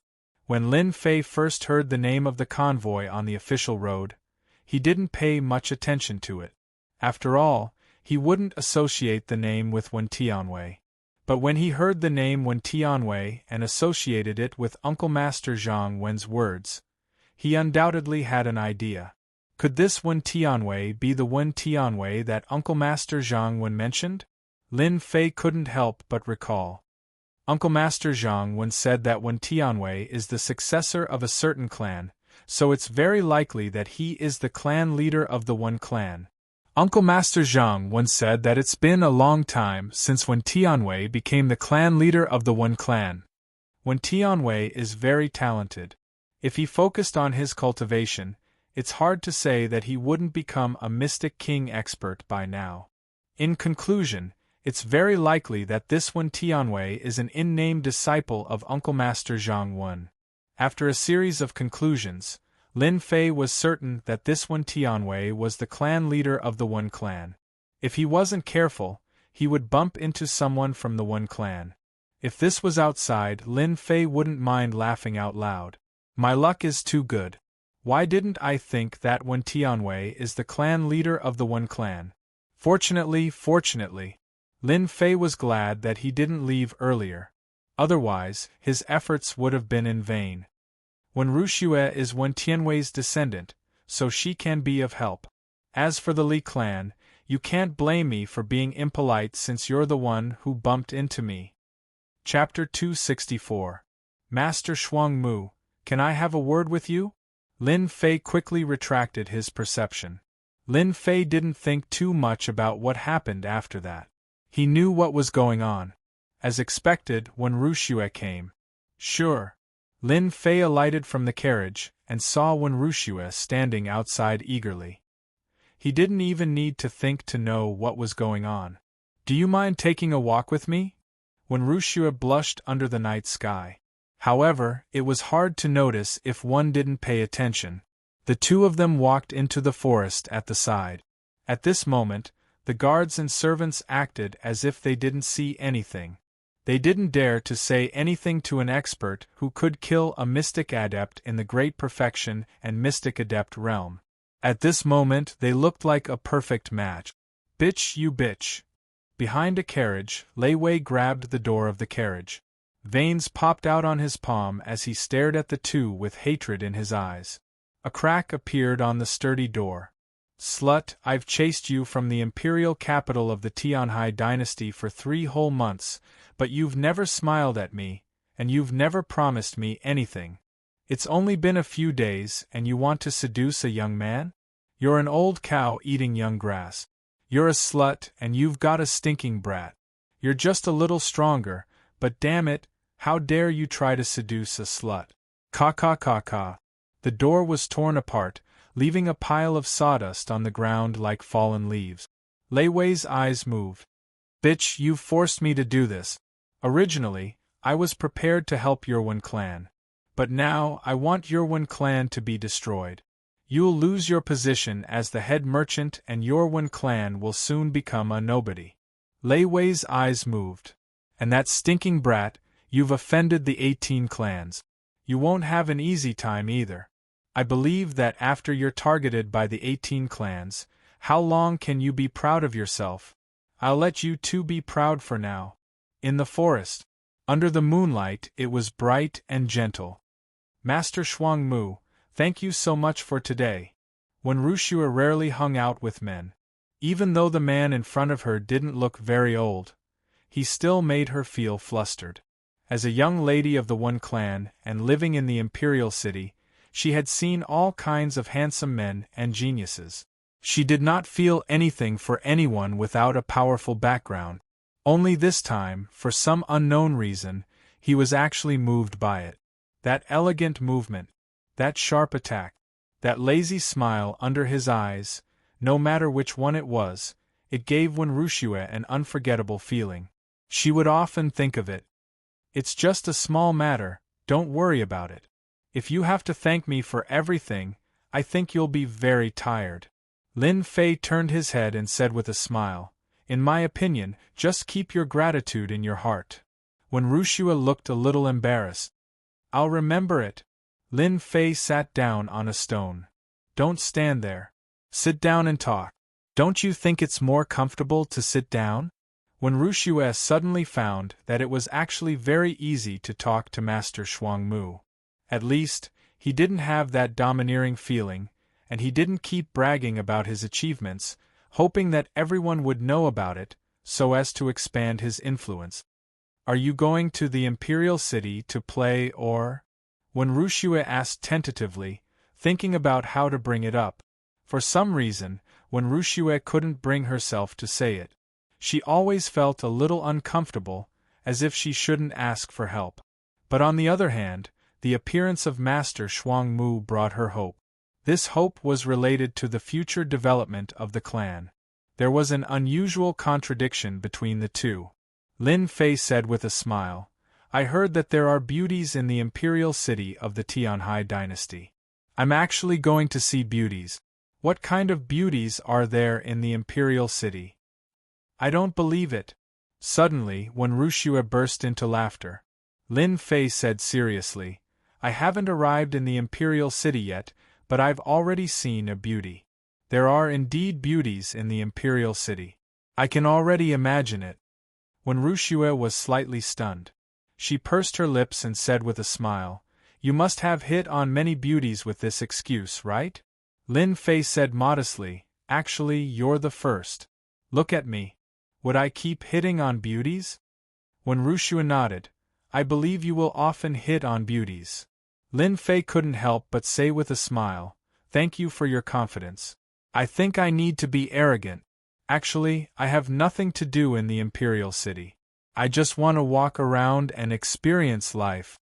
Speaker 1: When Lin Fei first heard the name of the convoy on the official road, he didn't pay much attention to it. After all, he wouldn't associate the name with Wen Tianwei. But when he heard the name Wen Tianwei and associated it with Uncle Master Zhang Wen's words, he undoubtedly had an idea. Could this Wen Tianwei be the Wen Tianwei that Uncle Master Zhang Wen mentioned? Lin Fei couldn't help but recall. Uncle Master Zhang Wen said that Wen Tianwei is the successor of a certain clan, so it's very likely that he is the clan leader of the Wen clan. Uncle Master Zhang Wen said that it's been a long time since Wen Tianwei became the clan leader of the Wen clan. Wen Tianwei is very talented. If he focused on his cultivation, it's hard to say that he wouldn't become a mystic king expert by now. In conclusion, it's very likely that this Wen Tianwei is an in-name disciple of Uncle Master Zhang Wen. After a series of conclusions, Lin Fei was certain that this Wen Tianwei was the clan leader of the Wen clan. If he wasn't careful, he would bump into someone from the Wen clan. If this was outside, Lin Fei wouldn't mind laughing out loud. My luck is too good. Why didn't I think that Wen Tianwei is the clan leader of the Wen clan? Fortunately, Lin Fei was glad that he didn't leave earlier. Otherwise, his efforts would have been in vain. Wen Ruxue is Wen Tianwei's descendant, so she can be of help. As for the Li clan, you can't blame me for being impolite since you're the one who bumped into me. Chapter 264. Master Shuang Mu, can I have a word with you? Lin Fei quickly retracted his perception. Lin Fei didn't think too much about what happened after that. He knew what was going on. As expected, when Ruxue came. Sure. Lin Fei alighted from the carriage and saw Wen Ruxue standing outside eagerly. He didn't even need to think to know what was going on. Do you mind taking a walk with me? Wen Ruxue blushed under the night sky. However, it was hard to notice if one didn't pay attention. The two of them walked into the forest at the side. At this moment, the guards and servants acted as if they didn't see anything. They didn't dare to say anything to an expert who could kill a mystic adept in the Great Perfection and Mystic Adept realm. At this moment they looked like a perfect match. Bitch, you bitch. Behind a carriage, Lei Wei grabbed the door of the carriage. Veins popped out on his palm as he stared at the two with hatred in his eyes. A crack appeared on the sturdy door. Slut, I've chased you from the imperial capital of the Tianhai dynasty for 3 whole months, but you've never smiled at me, and you've never promised me anything. It's only been a few days, and you want to seduce a young man? You're an old cow eating young grass. You're a slut, and you've got a stinking brat. You're just a little stronger, but damn it, how dare you try to seduce a slut? Ka. The door was torn apart, leaving a pile of sawdust on the ground like fallen leaves. Lei Wei's eyes moved. Bitch, you've forced me to do this. Originally, I was prepared to help your Wen clan. But now, I want your Wen clan to be destroyed. You'll lose your position as the head merchant and your Wen clan will soon become a nobody. Lei Wei's eyes moved. And that stinking brat, you've offended the 18 clans. You won't have an easy time either. I believe that after you're targeted by the 18 clans, how long can you be proud of yourself? I'll let you two be proud for now. In the forest, under the moonlight, it was bright and gentle. Master Shuang Mu, thank you so much for today. When Rushua rarely hung out with men. Even though the man in front of her didn't look very old, he still made her feel flustered. As a young lady of the One Clan and living in the Imperial City, she had seen all kinds of handsome men and geniuses. She did not feel anything for anyone without a powerful background. Only this time, for some unknown reason, he was actually moved by it. That elegant movement, that sharp attack, that lazy smile under his eyes, no matter which one it was, it gave Wen Rushua an unforgettable feeling. She would often think of it. It's just a small matter, don't worry about it. If you have to thank me for everything, I think you'll be very tired. Lin Fei turned his head and said with a smile, in my opinion, just keep your gratitude in your heart. When Rushua looked a little embarrassed. I'll remember it. Lin Fei sat down on a stone. Don't stand there. Sit down and talk. Don't you think it's more comfortable to sit down? When Rushua suddenly found that it was actually very easy to talk to Master Shuang Mu. At least, he didn't have that domineering feeling, and he didn't keep bragging about his achievements, hoping that everyone would know about it, so as to expand his influence. Are you going to the Imperial City to play or? When Rushua asked tentatively, thinking about how to bring it up. For some reason, when Rushua couldn't bring herself to say it, she always felt a little uncomfortable, as if she shouldn't ask for help. But on the other hand, the appearance of Master Shuang Mu brought her hope. This hope was related to the future development of the clan. There was an unusual contradiction between the two. Lin Fei said with a smile, I heard that there are beauties in the imperial city of the Tianhai dynasty. I'm actually going to see beauties. What kind of beauties are there in the imperial city? I don't believe it. Suddenly, when Rushua burst into laughter, Lin Fei said seriously, I haven't arrived in the imperial city yet, but I've already seen a beauty. There are indeed beauties in the imperial city. I can already imagine it. When Rushua was slightly stunned, she pursed her lips and said with a smile, You must have hit on many beauties with this excuse, right? Lin Fei said modestly, Actually, you're the first. Look at me. Would I keep hitting on beauties? When Rushua nodded, I believe you will often hit on beauties. Lin Fei couldn't help but say with a smile, Thank you for your confidence. I think I need to be arrogant. Actually, I have nothing to do in the imperial city. I just want to walk around and experience life.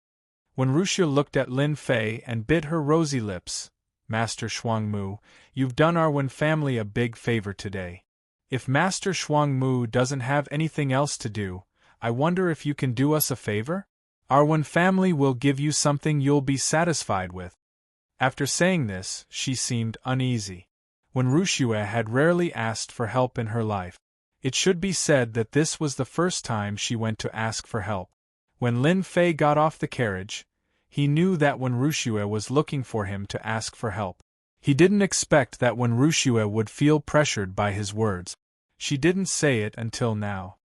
Speaker 1: When Rushua looked at Lin Fei and bit her rosy lips, Master Shuang Mu, you've done our Wen family a big favor today. If Master Shuang Mu doesn't have anything else to do, I wonder if you can do us a favor? Our Wen family will give you something you'll be satisfied with. After saying this, she seemed uneasy. When Rushua had rarely asked for help in her life. It should be said that this was the first time she went to ask for help. When Lin Fei got off the carriage, he knew that when Rushua was looking for him to ask for help. He didn't expect that when Rushua would feel pressured by his words. She didn't say it until now.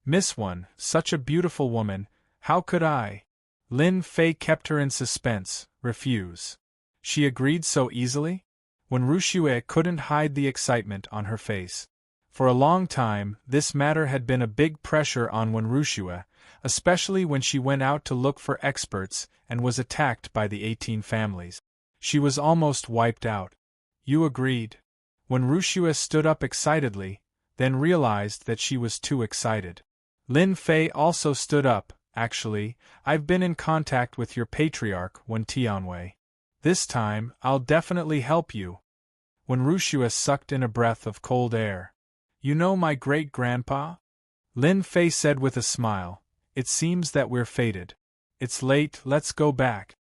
Speaker 1: Miss One, such a beautiful woman, how could I? Lin Fei kept her in suspense, refuse. She agreed so easily? When Rushua couldn't hide the excitement on her face. For a long time, this matter had been a big pressure on Wen Rushua, especially when she went out to look for experts and was attacked by the 18 families. She was almost wiped out. You agreed. When Rushua stood up excitedly, then realized that she was too excited. Lin Fei also stood up. Actually, I've been in contact with your patriarch, Wen Tianwei. This time, I'll definitely help you. When Rushua sucked in a breath of cold air. You know my great-grandpa? Lin Fei said with a smile, It seems that we're fated. It's late, let's go back.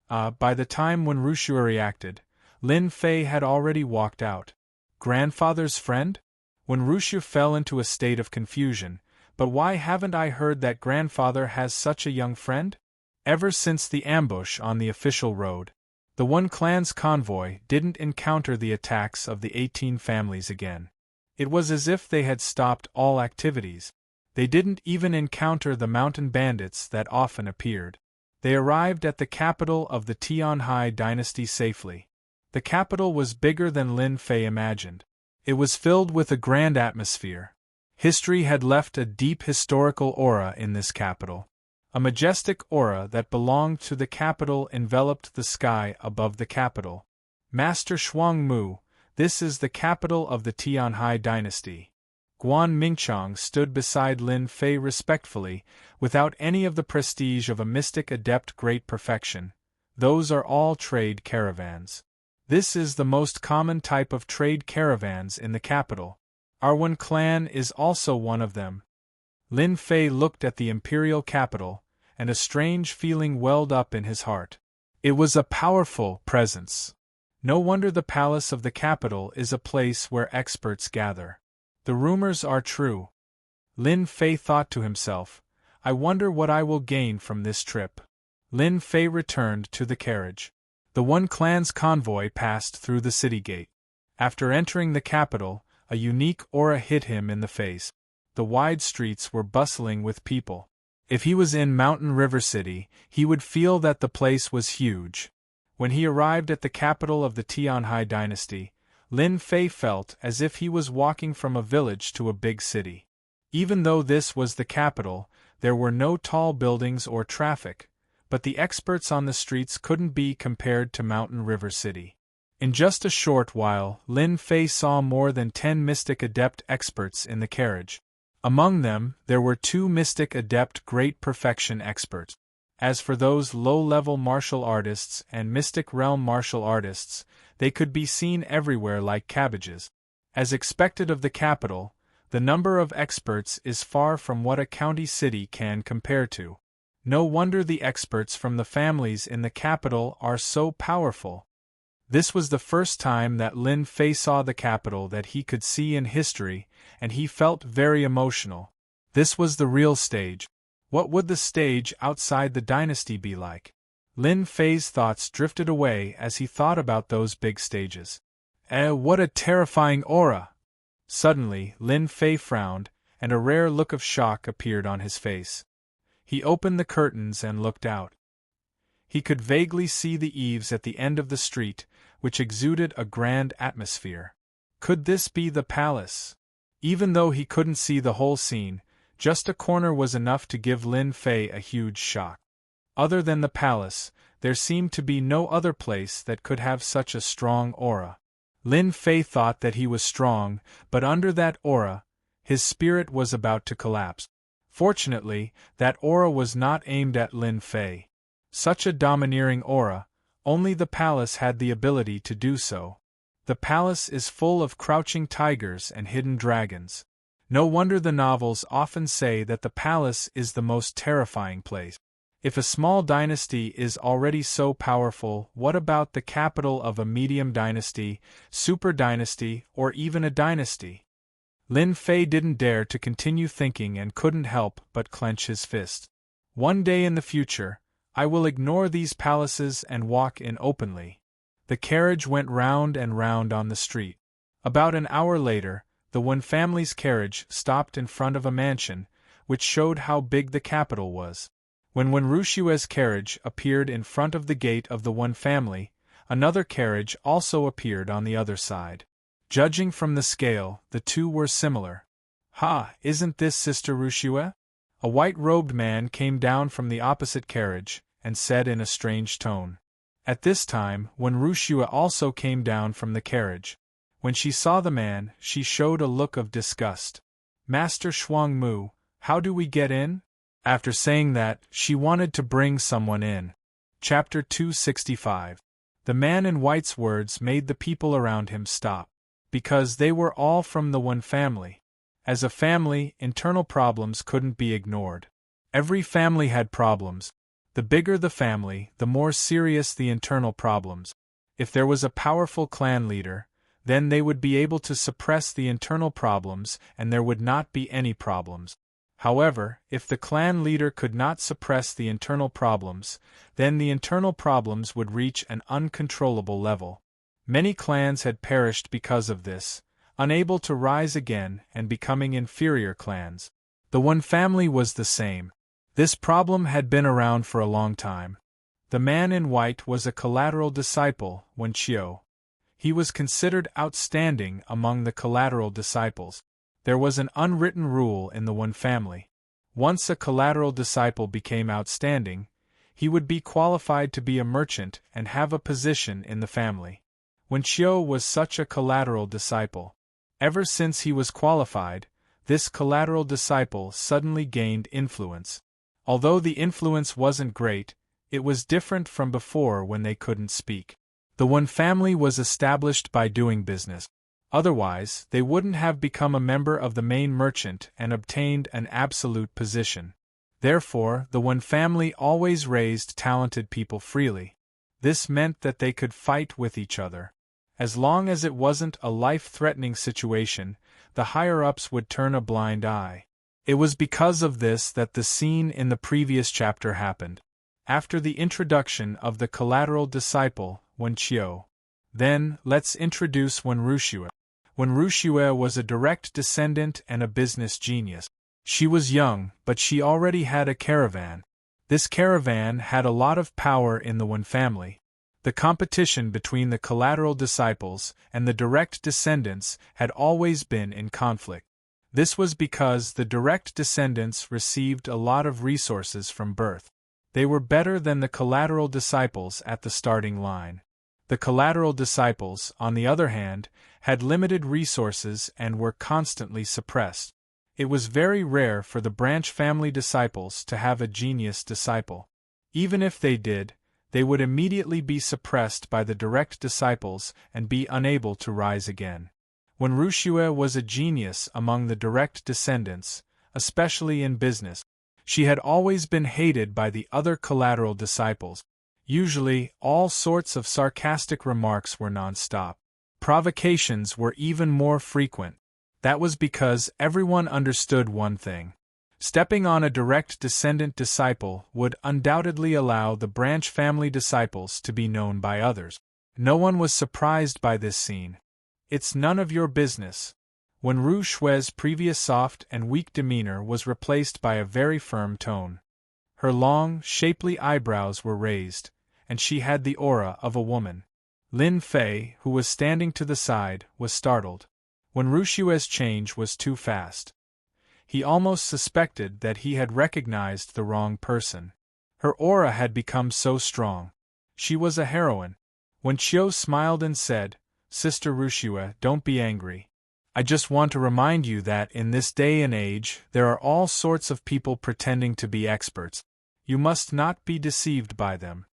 Speaker 1: By the time when Rushua reacted, Lin Fei had already walked out. Grandfather's friend? When Rushua fell into a state of confusion, but why haven't I heard that grandfather has such a young friend? Ever since the ambush on the official road, the One Clan's convoy didn't encounter the attacks of the 18 families again. It was as if they had stopped all activities. They didn't even encounter the mountain bandits that often appeared. They arrived at the capital of the Tianhai dynasty safely. The capital was bigger than Lin Fei imagined. It was filled with a grand atmosphere. History had left a deep historical aura in this capital. A majestic aura that belonged to the capital enveloped the sky above the capital. Master Shuang Mu, this is the capital of the Tianhai dynasty. Guan Mingchang stood beside Lin Fei respectfully, without any of the prestige of a mystic adept great perfection. Those are all trade caravans. This is the most common type of trade caravans in the capital. Our One Clan is also one of them. Lin Fei looked at the imperial capital, and a strange feeling welled up in his heart. It was a powerful presence. No wonder the palace of the capital is a place where experts gather. The rumors are true. Lin Fei thought to himself, I wonder what I will gain from this trip. Lin Fei returned to the carriage. The One Clan's convoy passed through the city gate. After entering the capital, a unique aura hit him in the face. The wide streets were bustling with people. If he was in Mountain River City, he would feel that the place was huge. When he arrived at the capital of the Tianhai dynasty, Lin Fei felt as if he was walking from a village to a big city. Even though this was the capital, there were no tall buildings or traffic, but the experts on the streets couldn't be compared to Mountain River City. In just a short while, Lin Fei saw more than 10 mystic adept experts in the carriage. Among them, there were 2 mystic adept great perfection experts. As for those low-level martial artists and mystic realm martial artists, they could be seen everywhere like cabbages. As expected of the capital, the number of experts is far from what a county city can compare to. No wonder the experts from the families in the capital are so powerful. This was the first time that Lin Fei saw the capital that he could see in history, and he felt very emotional. This was the real stage. What would the stage outside the dynasty be like? Lin Fei's thoughts drifted away as he thought about those big stages. What a terrifying aura! Suddenly, Lin Fei frowned, and a rare look of shock appeared on his face. He opened the curtains and looked out. He could vaguely see the eaves at the end of the street, which exuded a grand atmosphere. Could this be the palace? Even though he couldn't see the whole scene, just a corner was enough to give Lin Fei a huge shock. Other than the palace, there seemed to be no other place that could have such a strong aura. Lin Fei thought that he was strong, but under that aura, his spirit was about to collapse. Fortunately, that aura was not aimed at Lin Fei. Such a domineering aura, only the palace had the ability to do so. The palace is full of crouching tigers and hidden dragons. No wonder the novels often say that the palace is the most terrifying place. If a small dynasty is already so powerful, what about the capital of a medium dynasty, super dynasty, or even a dynasty? Lin Fei didn't dare to continue thinking and couldn't help but clench his fist. One day in the future, I will ignore these palaces and walk in openly. The carriage went round and round on the street. About an hour later, the One family's carriage stopped in front of a mansion, which showed how big the capital was. When Rushue's carriage appeared in front of the gate of the One family, another carriage also appeared on the other side. Judging from the scale, the two were similar. Ha, isn't this Sister Rushue? A white-robed man came down from the opposite carriage, and said in a strange tone. At this time, Rushue also came down from the carriage. When she saw the man, she showed a look of disgust. Master Shuang Mu, how do we get in? After saying that, she wanted to bring someone in. Chapter 265. The man in white's words made the people around him stop. Because they were all from the One family. As a family, internal problems couldn't be ignored. Every family had problems. The bigger the family, the more serious the internal problems. If there was a powerful clan leader, then they would be able to suppress the internal problems and there would not be any problems. However, if the clan leader could not suppress the internal problems, then the internal problems would reach an uncontrollable level. Many clans had perished because of this, unable to rise again and becoming inferior clans. The One family was the same. This problem had been around for a long time. The man in white was a collateral disciple, Wen Qiu. He was considered outstanding among the collateral disciples. There was an unwritten rule in the One family. Once a collateral disciple became outstanding, he would be qualified to be a merchant and have a position in the family. Wen Qiu was such a collateral disciple. Ever since he was qualified, this collateral disciple suddenly gained influence. Although the influence wasn't great, it was different from before when they couldn't speak. The One family was established by doing business. Otherwise, they wouldn't have become a member of the main merchant and obtained an absolute position. Therefore, the One family always raised talented people freely. This meant that they could fight with each other. As long as it wasn't a life-threatening situation, the higher-ups would turn a blind eye. It was because of this that the scene in the previous chapter happened. After the introduction of the collateral disciple, Wen Qiu. Then, let's introduce Wen Ruxue. Wen Ruxue was a direct descendant and a business genius. She was young, but she already had a caravan. This caravan had a lot of power in the Wen family. The competition between the collateral disciples and the direct descendants had always been in conflict. This was because the direct descendants received a lot of resources from birth. They were better than the collateral disciples at the starting line. The collateral disciples, on the other hand, had limited resources and were constantly suppressed. It was very rare for the branch family disciples to have a genius disciple. Even if they did, they would immediately be suppressed by the direct disciples and be unable to rise again. Wen Ruxue was a genius among the direct descendants, especially in business. She had always been hated by the other collateral disciples. Usually, all sorts of sarcastic remarks were non-stop. Provocations were even more frequent. That was because everyone understood one thing. Stepping on a direct descendant disciple would undoubtedly allow the branch family disciples to be known by others. No one was surprised by this scene. It's none of your business. Wen Ruxue's previous soft and weak demeanor was replaced by a very firm tone. Her long, shapely eyebrows were raised, and she had the aura of a woman. Lin Fei, who was standing to the side, was startled. Wen Ruxue's change was too fast. He almost suspected that he had recognized the wrong person. Her aura had become so strong. She was a heroine. Wen Qiu smiled and said, "Sister Ruxue, don't be angry. I just want to remind you that in this day and age, there are all sorts of people pretending to be experts. You must not be deceived by them."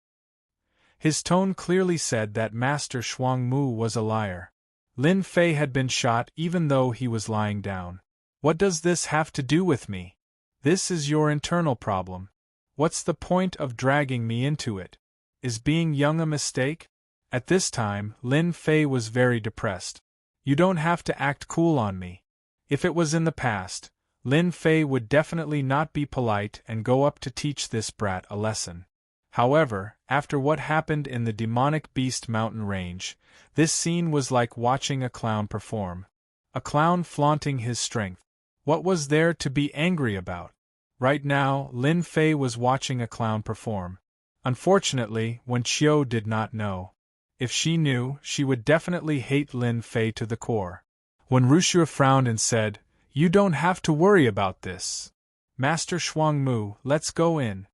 Speaker 1: His tone clearly said that Master Shuangmu was a liar. Lin Fei had been shot even though he was lying down. What does this have to do with me? This is your internal problem. What's the point of dragging me into it? Is being young a mistake? At this time, Lin Fei was very depressed. You don't have to act cool on me. If it was in the past, Lin Fei would definitely not be polite and go up to teach this brat a lesson. However, after what happened in the demonic beast mountain range, this scene was like watching a clown perform. A clown flaunting his strength. What was there to be angry about? Right now, Lin Fei was watching a clown perform. Unfortunately, Wen Qiu did not know. If she knew, she would definitely hate Lin Fei to the core. Wen Ruxue frowned and said, "You don't have to worry about this. Master Shuangmu, let's go in."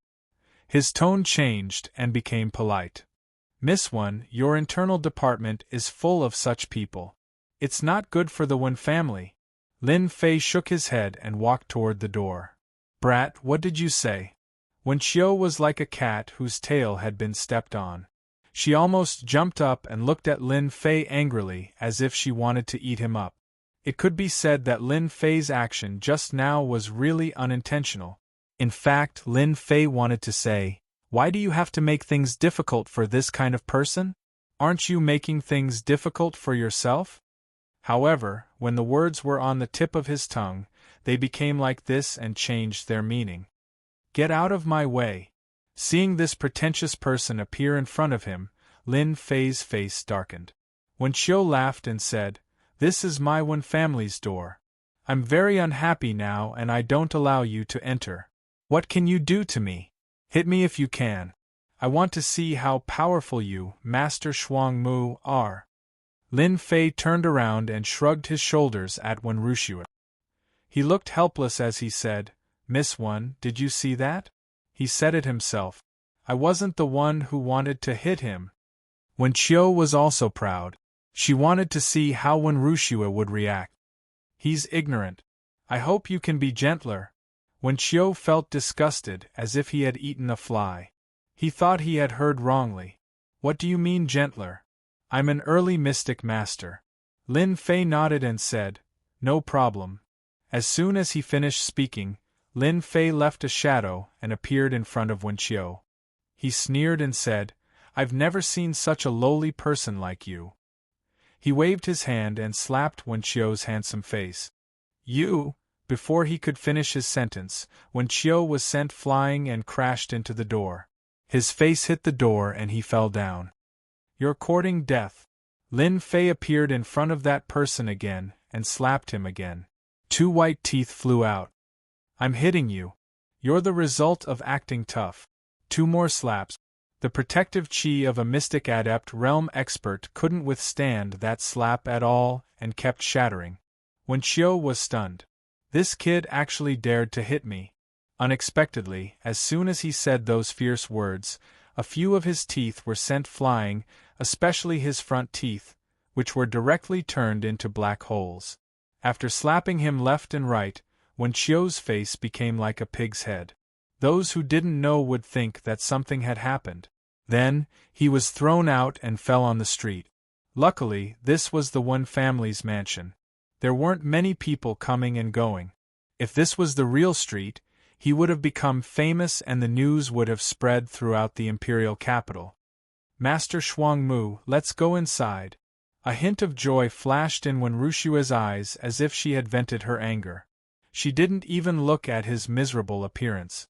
Speaker 1: His tone changed and became polite. "Miss Wen, your internal department is full of such people. It's not good for the Wen family." Lin Fei shook his head and walked toward the door. "Brat, what did you say?" Wen Qiu was like a cat whose tail had been stepped on. She almost jumped up and looked at Lin Fei angrily as if she wanted to eat him up. It could be said that Lin Fei's action just now was really unintentional. In fact, Lin Fei wanted to say, "Why do you have to make things difficult for this kind of person? Aren't you making things difficult for yourself?" However, when the words were on the tip of his tongue, they became like this and changed their meaning. Get out of my way. Seeing this pretentious person appear in front of him, Lin Fei's face darkened. Wen Qiu laughed and said, "This is my Wen family's door. I'm very unhappy now and I don't allow you to enter. What can you do to me? Hit me if you can. I want to see how powerful you, Master Shuang Mu, are." Lin Fei turned around and shrugged his shoulders at Wen Wuxue. He looked helpless as he said, "Miss Wen, did you see that?" He said it himself. "I wasn't the one who wanted to hit him." Wen Qiu was also proud. She wanted to see how Wen Wuxue would react. "He's ignorant. I hope you can be gentler." Wen Qiu felt disgusted, as if he had eaten a fly. He thought he had heard wrongly. "What do you mean gentler? I'm an early mystic master." Lin Fei nodded and said, "No problem." As soon as he finished speaking, Lin Fei left a shadow and appeared in front of Wen Qiu. He sneered and said, "I've never seen such a lowly person like you." He waved his hand and slapped Wen Qiu's handsome face. "You!" Before he could finish his sentence, Wen Qiu was sent flying and crashed into the door. His face hit the door and he fell down. "You're courting death." Lin Fei appeared in front of that person again and slapped him again. 2 white teeth flew out. "I'm hitting you. You're the result of acting tough." 2 more slaps. The protective chi of a mystic adept realm expert couldn't withstand that slap at all and kept shattering. Wen Qiu was stunned. This kid actually dared to hit me. Unexpectedly, as soon as he said those fierce words, a few of his teeth were sent flying, especially his front teeth, which were directly turned into black holes. After slapping him left and right, Wen Qiu's face became like a pig's head. Those who didn't know would think that something had happened. Then, he was thrown out and fell on the street. Luckily, this was the Wen family's mansion. There weren't many people coming and going. If this was the real street, he would have become famous and the news would have spread throughout the imperial capital. "Master Shuang Mu, let's go inside." A hint of joy flashed in Wen Wuxue's eyes as if she had vented her anger. She didn't even look at his miserable appearance.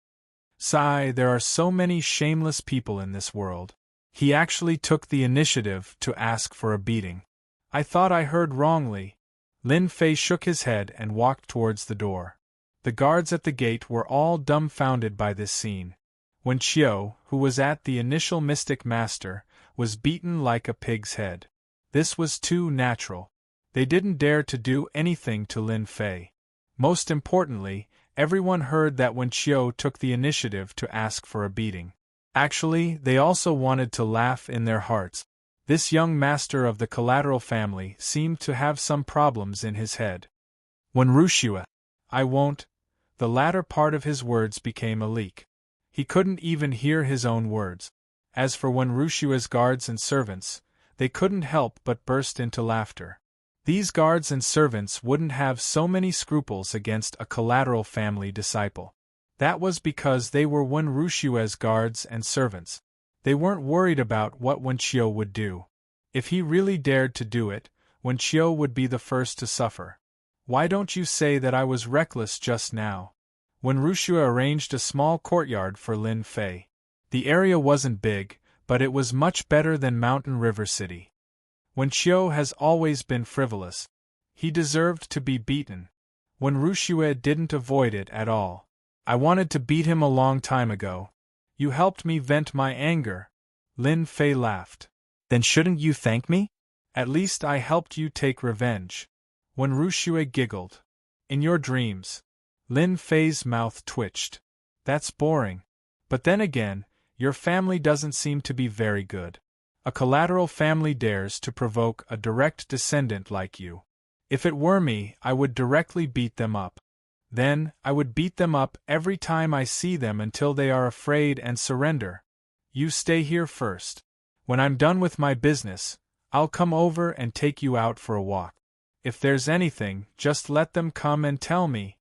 Speaker 1: Sigh, there are so many shameless people in this world. He actually took the initiative to ask for a beating. "I thought I heard wrongly." Lin Fei shook his head and walked towards the door. The guards at the gate were all dumbfounded by this scene. Wen Qiu, who was at the initial mystic master, was beaten like a pig's head. This was too natural. They didn't dare to do anything to Lin Fei. Most importantly, everyone heard that Wen Qiu took the initiative to ask for a beating. Actually, they also wanted to laugh in their hearts. This young master of the collateral family seemed to have some problems in his head. Wen Wuxue, "I won't." The latter part of his words became a leak. He couldn't even hear his own words. As for Wen Wuxue's guards and servants, they couldn't help but burst into laughter. These guards and servants wouldn't have so many scruples against a collateral family disciple. That was because they were Wen Wuxue's guards and servants. They weren't worried about what Wen Qiu would do. If he really dared to do it, Wen Qiu would be the first to suffer. "Why don't you say that I was reckless just now?" Wen Wuxue arranged a small courtyard for Lin Fei. The area wasn't big, but it was much better than Mountain River City. Wen Qiu has always been frivolous. He deserved to be beaten. Wen Wuxue didn't avoid it at all. "I wanted to beat him a long time ago. You helped me vent my anger." Lin Fei laughed. "Then shouldn't you thank me? At least I helped you take revenge." Wen Wuxue giggled. "In your dreams." Lin Fei's mouth twitched. "That's boring. But then again, your family doesn't seem to be very good. A collateral family dares to provoke a direct descendant like you. If it were me, I would directly beat them up. Then, I would beat them up every time I see them until they are afraid and surrender. You stay here first. When I'm done with my business, I'll come over and take you out for a walk. If there's anything, just let them come and tell me."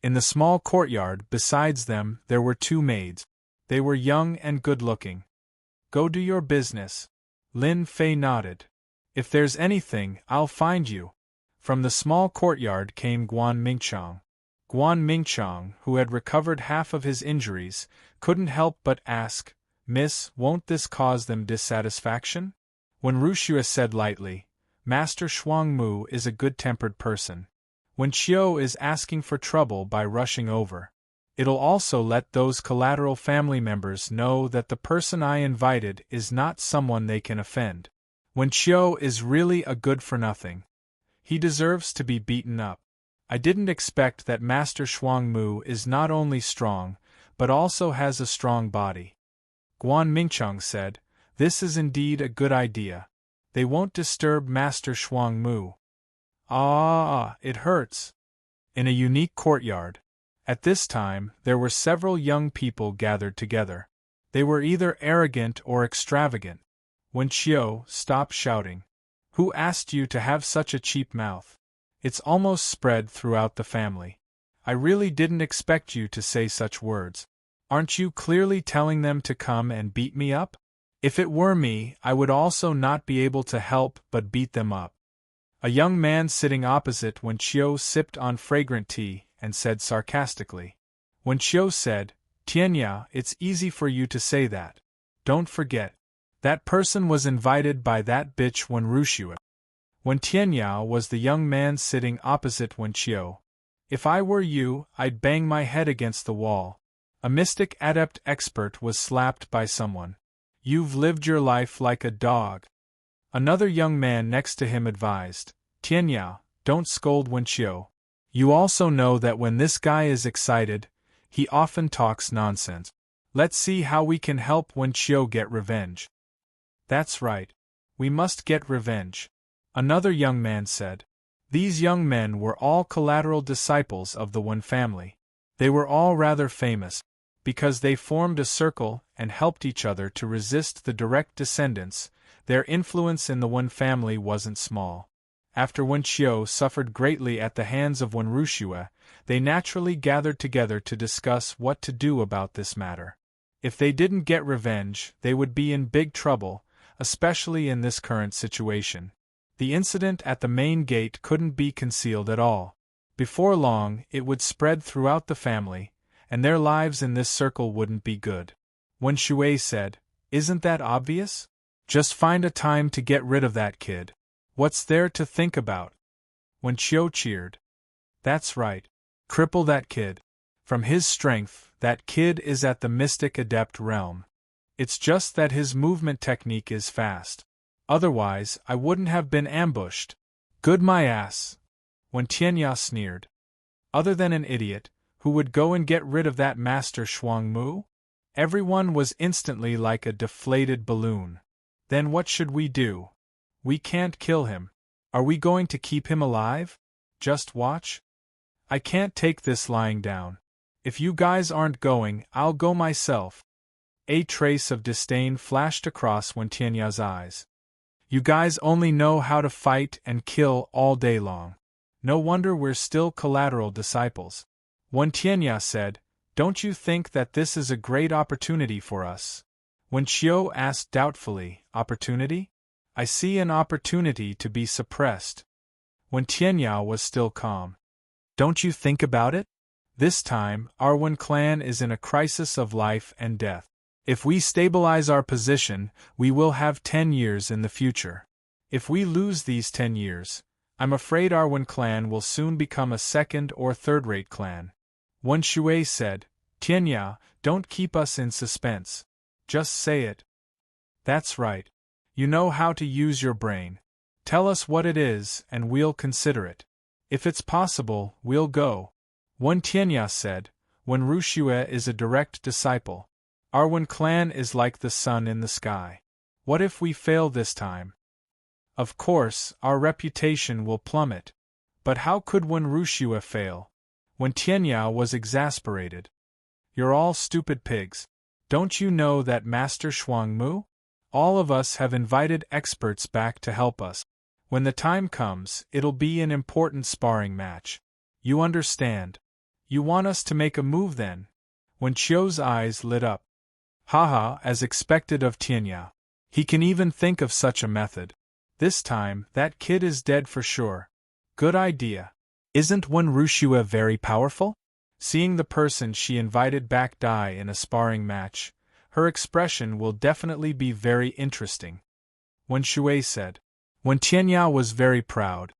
Speaker 1: In the small courtyard besides them there were 2 maids. They were young and good-looking. "Go do your business." Lin Fei nodded. "If there's anything, I'll find you." From the small courtyard came Guan Mingchang. Guan Mingchang, who had recovered half of his injuries, couldn't help but ask, "Miss, won't this cause them dissatisfaction?" When Rushua said lightly, "Master Shuangmu is a good-tempered person. When Chiu is asking for trouble by rushing over, it'll also let those collateral family members know that the person I invited is not someone they can offend. When Chiu is really a good-for-nothing, he deserves to be beaten up. I didn't expect that Master Shuangmu is not only strong, but also has a strong body." Guan Mingchang said, "This is indeed a good idea. They won't disturb Master Shuangmu." Ah, it hurts. In a unique courtyard. At this time, there were several young people gathered together. They were either arrogant or extravagant. When Chiu stopped shouting, "Who asked you to have such a cheap mouth?" It's almost spread throughout the family. "I really didn't expect you to say such words. Aren't you clearly telling them to come and beat me up? If it were me, I would also not be able to help but beat them up." A young man sitting opposite Wen Qiu sipped on fragrant tea and said sarcastically. Wen Qiu said, "Tianya, it's easy for you to say that. Don't forget. That person was invited by that bitch Wen Rushua." Wen Tianyao was the young man sitting opposite Wen Qiu. "If I were you, I'd bang my head against the wall." A mystic adept expert was slapped by someone. "You've lived your life like a dog." Another young man next to him advised, "Tianyao, don't scold Wen Qiu. You also know that when this guy is excited, he often talks nonsense. Let's see how we can help Wen Qiu get revenge." "That's right. We must get revenge," another young man said. These young men were all collateral disciples of the Wen family. They were all rather famous, because they formed a circle and helped each other to resist the direct descendants. Their influence in the Wen family wasn't small. After Wen Qiu suffered greatly at the hands of Wen Rushua, they naturally gathered together to discuss what to do about this matter. If they didn't get revenge, they would be in big trouble, especially in this current situation. The incident at the main gate couldn't be concealed at all. Before long, it would spread throughout the family, and their lives in this circle wouldn't be good. Wen Shui said, "Isn't that obvious? Just find a time to get rid of that kid. What's there to think about?" Wen Qiu cheered. "That's right. Cripple that kid. From his strength, that kid is at the mystic adept realm. It's just that his movement technique is fast. Otherwise, I wouldn't have been ambushed." "Good my ass!" Wen Tianya sneered. "Other than an idiot, who would go and get rid of that Master Shuangmu?" Everyone was instantly like a deflated balloon. "Then what should we do? We can't kill him. Are we going to keep him alive? Just watch? I can't take this lying down. If you guys aren't going, I'll go myself." A trace of disdain flashed across Wen Tianya's eyes. "You guys only know how to fight and kill all day long. No wonder we're still collateral disciples." Wen Tianya said, "Don't you think that this is a great opportunity for us?" Wen Qiu asked doubtfully, "Opportunity? I see an opportunity to be suppressed." Wen Tianyao was still calm. "Don't you think about it? This time, our Wen clan is in a crisis of life and death. If we stabilize our position, we will have 10 years in the future. If we lose these 10 years, I'm afraid our Wen clan will soon become a second or third-rate clan." Wen Shui said, "Tianya, don't keep us in suspense. Just say it." "That's right. You know how to use your brain. Tell us what it is, and we'll consider it. If it's possible, we'll go." Wen Tianya said, "Wen Rushua is a direct disciple. Our Wen clan is like the sun in the sky. What if we fail this time? Of course, our reputation will plummet. But how could Wen Rushua fail?" Wen Tianyao was exasperated. "You're all stupid pigs. Don't you know that Master Shuangmu? All of us have invited experts back to help us. When the time comes, it'll be an important sparring match. You understand? You want us to make a move then?" Wen Qiu's eyes lit up. "Haha, as expected of Tianya. He can even think of such a method. This time, that kid is dead for sure. Good idea. Isn't one Rushua very powerful? Seeing the person she invited back die in a sparring match, her expression will definitely be very interesting. Wen Shui said. Wen Tianyao was very proud.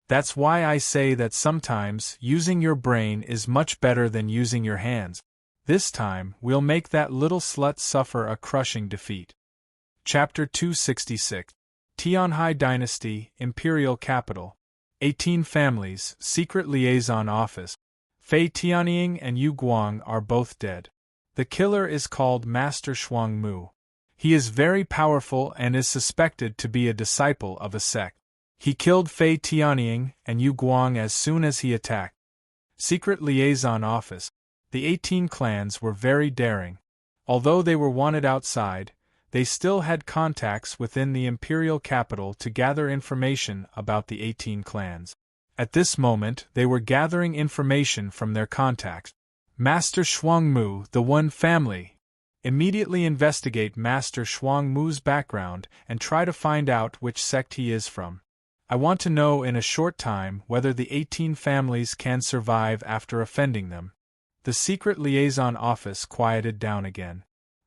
Speaker 1: That's why I say that sometimes using your brain is much better than using your hands. This time, we'll make that little slut suffer a crushing defeat. Chapter 266. Tianhai Dynasty, Imperial Capital. 18 Families, Secret Liaison Office. Fei Tianying and Yu Guang are both dead. The killer is called Master Shuang Mu. He is very powerful and is suspected to be a disciple of a sect. He killed Fei Tianying and Yu Guang as soon as he attacked. Secret Liaison Office. The 18 clans were very daring. Although they were wanted outside, they still had contacts within the imperial capital to gather information about the 18 clans. At this moment, they were gathering information from their contacts. Master Shuang Mu, the One Family. Immediately investigate Master Shuang Mu's background and try to find out which sect he is from. I want to know in a short time whether the 18 families can survive after offending them. The Secret Liaison Office quieted down again.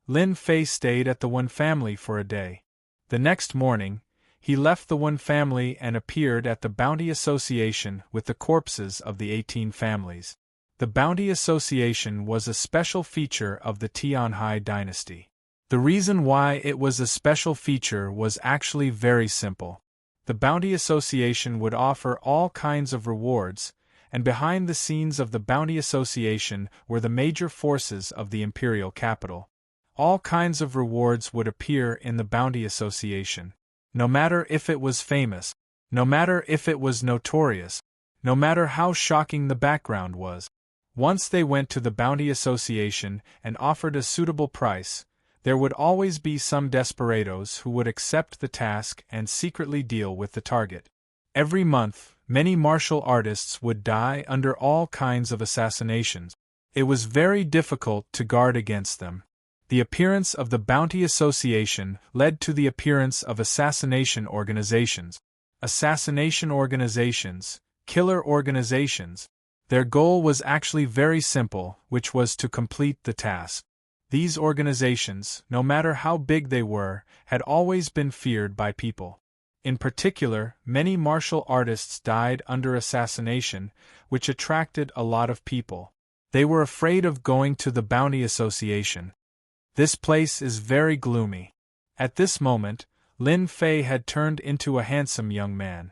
Speaker 1: Lin Fei stayed at the One Family for a day. The next morning, he left the One Family and appeared at the Bounty Association with the corpses of the 18 families. The Bounty Association was a special feature of the Tianhai dynasty. The reason why it was a special feature was actually very simple. The Bounty Association would offer all kinds of rewards, and behind the scenes of the Bounty Association were the major forces of the imperial capital. All kinds of rewards would appear in the Bounty Association. No matter if it was famous, no matter if it was notorious, no matter how shocking the background was. Once they went to the Bounty Association and offered a suitable price, there would always be some desperados who would accept the task and secretly deal with the target. Every month, many martial artists would die under all kinds of assassinations. It was very difficult to guard against them. The appearance of the Bounty Association led to the appearance of assassination organizations. Assassination organizations, killer organizations. Their goal was actually very simple, which was to complete the task. These organizations, no matter how big they were, had always been feared by people. In particular, many martial artists died under assassination, which attracted a lot of people. They were afraid of going to the Bounty Association. This place is very gloomy. At this moment, Lin Fei had turned into a handsome young man.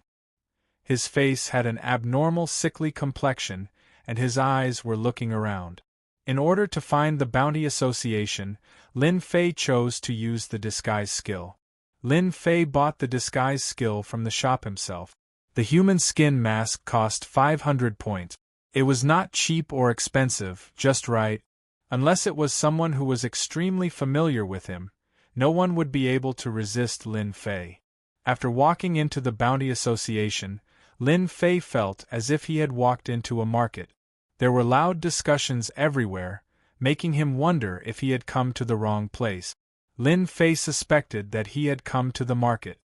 Speaker 1: His face had an abnormal sickly complexion, and his eyes were looking around. In order to find the Bounty Association, Lin Fei chose to use the disguise skill. Lin Fei bought the disguise skill from the shop himself. The human skin mask cost 500 points. It was not cheap or expensive, just right. Unless it was someone who was extremely familiar with him, no one would be able to resist Lin Fei. After walking into the Bounty Association, Lin Fei felt as if he had walked into a market. There were loud discussions everywhere, making him wonder if he had come to the wrong place. Lin Fei suspected that he had come to the market.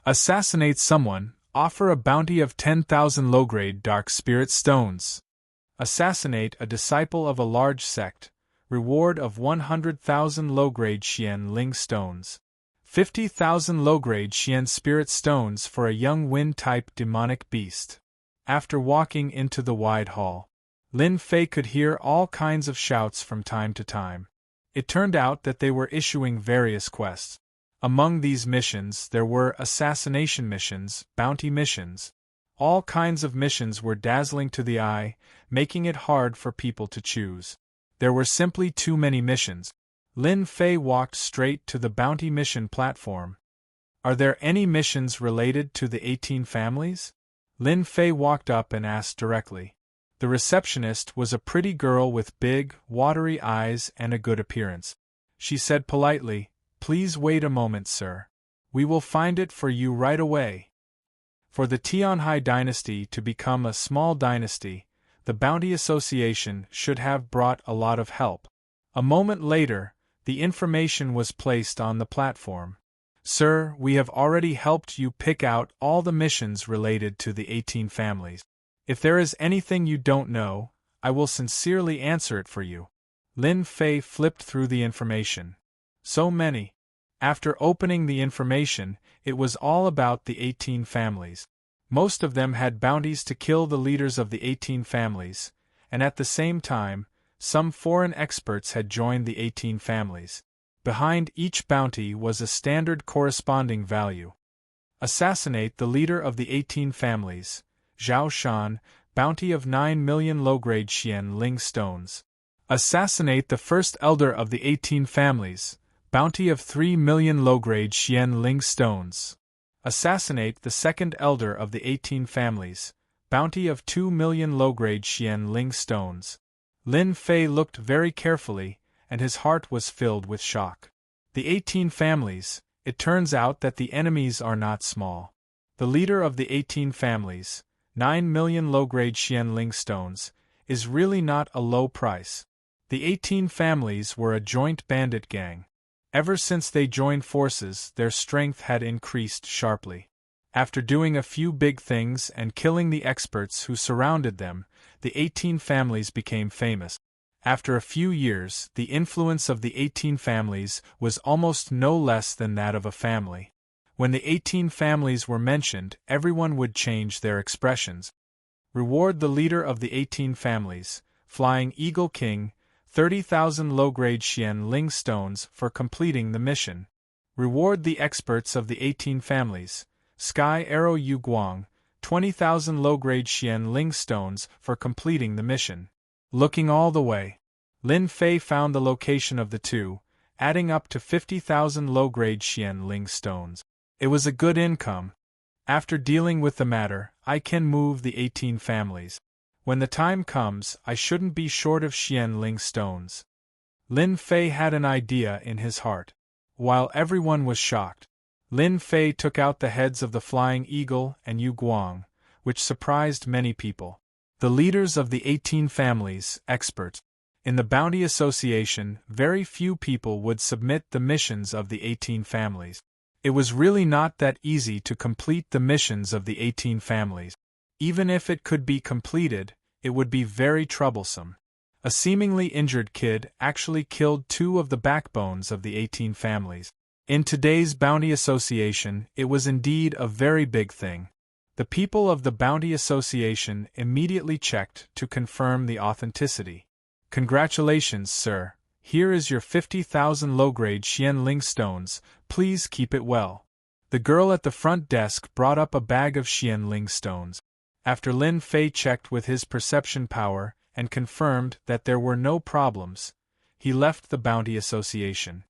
Speaker 1: Assassinate someone, offer a bounty of 10,000 low-grade dark spirit stones. Assassinate a disciple of a large sect, reward of 100,000 low-grade Xian Ling stones. 50,000 low-grade Xian spirit stones for a young wind-type demonic beast. After walking into the wide hall, Lin Fei could hear all kinds of shouts from time to time. It turned out that they were issuing various quests. Among these missions there were assassination missions, bounty missions. All kinds of missions were dazzling to the eye, making it hard for people to choose. There were simply too many missions. Lin Fei walked straight to the bounty mission platform. Are there any missions related to the 18 families? Lin Fei walked up and asked directly. The receptionist was a pretty girl with big, watery eyes and a good appearance. She said politely, "Please wait a moment, sir. We will find it for you right away." For the Tianhai dynasty to become a small dynasty, the Bounty Association should have brought a lot of help. A moment later, the information was placed on the platform. "Sir, we have already helped you pick out all the missions related to the 18 families. If there is anything you don't know, I will sincerely answer it for you. Lin Fei flipped through the information. So many. After opening the information, it was all about the 18 families. Most of them had bounties to kill the leaders of the 18 families, and at the same time, some foreign experts had joined the 18 families. Behind each bounty was a standard corresponding value. Assassinate the leader of the 18 families, Zhao Shan, bounty of 9 million low-grade Xian Ling stones. Assassinate the first elder of the 18 families, bounty of 3 million low-grade Xian Ling stones. Assassinate the second elder of the 18 families, bounty of 2 million low-grade Xian Ling stones. Lin Fei looked very carefully, and his heart was filled with shock. The 18 families, it turns out that the enemies are not small. The leader of the 18 families, 9 million low-grade Xian Ling stones, is really not a low price. The 18 families were a joint bandit gang. Ever since they joined forces, their strength had increased sharply. After doing a few big things and killing the experts who surrounded them, the 18 families became famous. After a few years, the influence of the 18 families was almost no less than that of a family. When the 18 families were mentioned, everyone would change their expressions. Reward the leader of the 18 families, Flying Eagle King, 30,000 low-grade Xian Ling stones for completing the mission. Reward the experts of the 18 families, Sky Arrow Yu Guang, 20,000 low-grade Xian Ling stones for completing the mission. Looking all the way, Lin Fei found the location of the two, adding up to 50,000 low-grade Xian Ling stones. It was a good income. After dealing with the matter, I can move the 18 families. When the time comes, I shouldn't be short of Xian Ling stones. Lin Fei had an idea in his heart. While everyone was shocked, Lin Fei took out the heads of the Flying Eagle and Yu Guang, which surprised many people. The leaders of the 18 families, experts. In the Bounty Association, very few people would submit the missions of the 18 families. It was really not that easy to complete the missions of the 18 families. Even if it could be completed, it would be very troublesome. A seemingly injured kid actually killed 2 of the backbones of the 18 families. In today's Bounty Association, it was indeed a very big thing. The people of the Bounty Association immediately checked to confirm the authenticity. Congratulations, sir. Here is your 50,000 low-grade Xian Ling stones, please keep it well. The girl at the front desk brought up a bag of Xian Ling stones. After Lin Fei checked with his perception power and confirmed that there were no problems, he left the Bounty Association.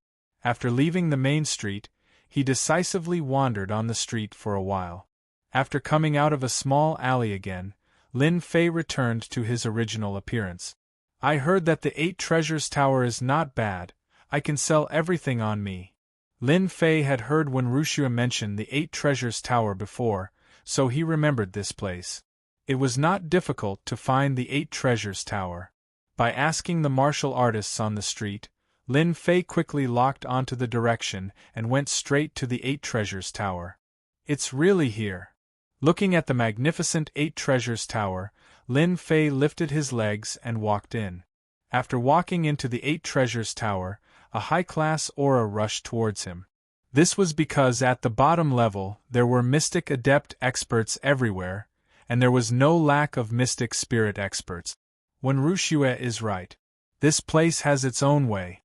Speaker 1: After leaving the main street, he decisively wandered on the street for a while. After coming out of a small alley again, Lin Fei returned to his original appearance. I heard that the 8 Treasures Tower is not bad, I can sell everything on me. Lin Fei had heard when Ruxue mentioned the 8 Treasures Tower before, so he remembered this place. It was not difficult to find the 8 Treasures Tower. By asking the martial artists on the street, Lin Fei quickly locked onto the direction and went straight to the 8 Treasures Tower. It's really here. Looking at the magnificent 8 Treasures Tower, Lin Fei lifted his legs and walked in. After walking into the 8 Treasures Tower, a high-class aura rushed towards him. This was because at the bottom level there were mystic adept experts everywhere, and there was no lack of mystic spirit experts. When Ruxue is right, this place has its own way.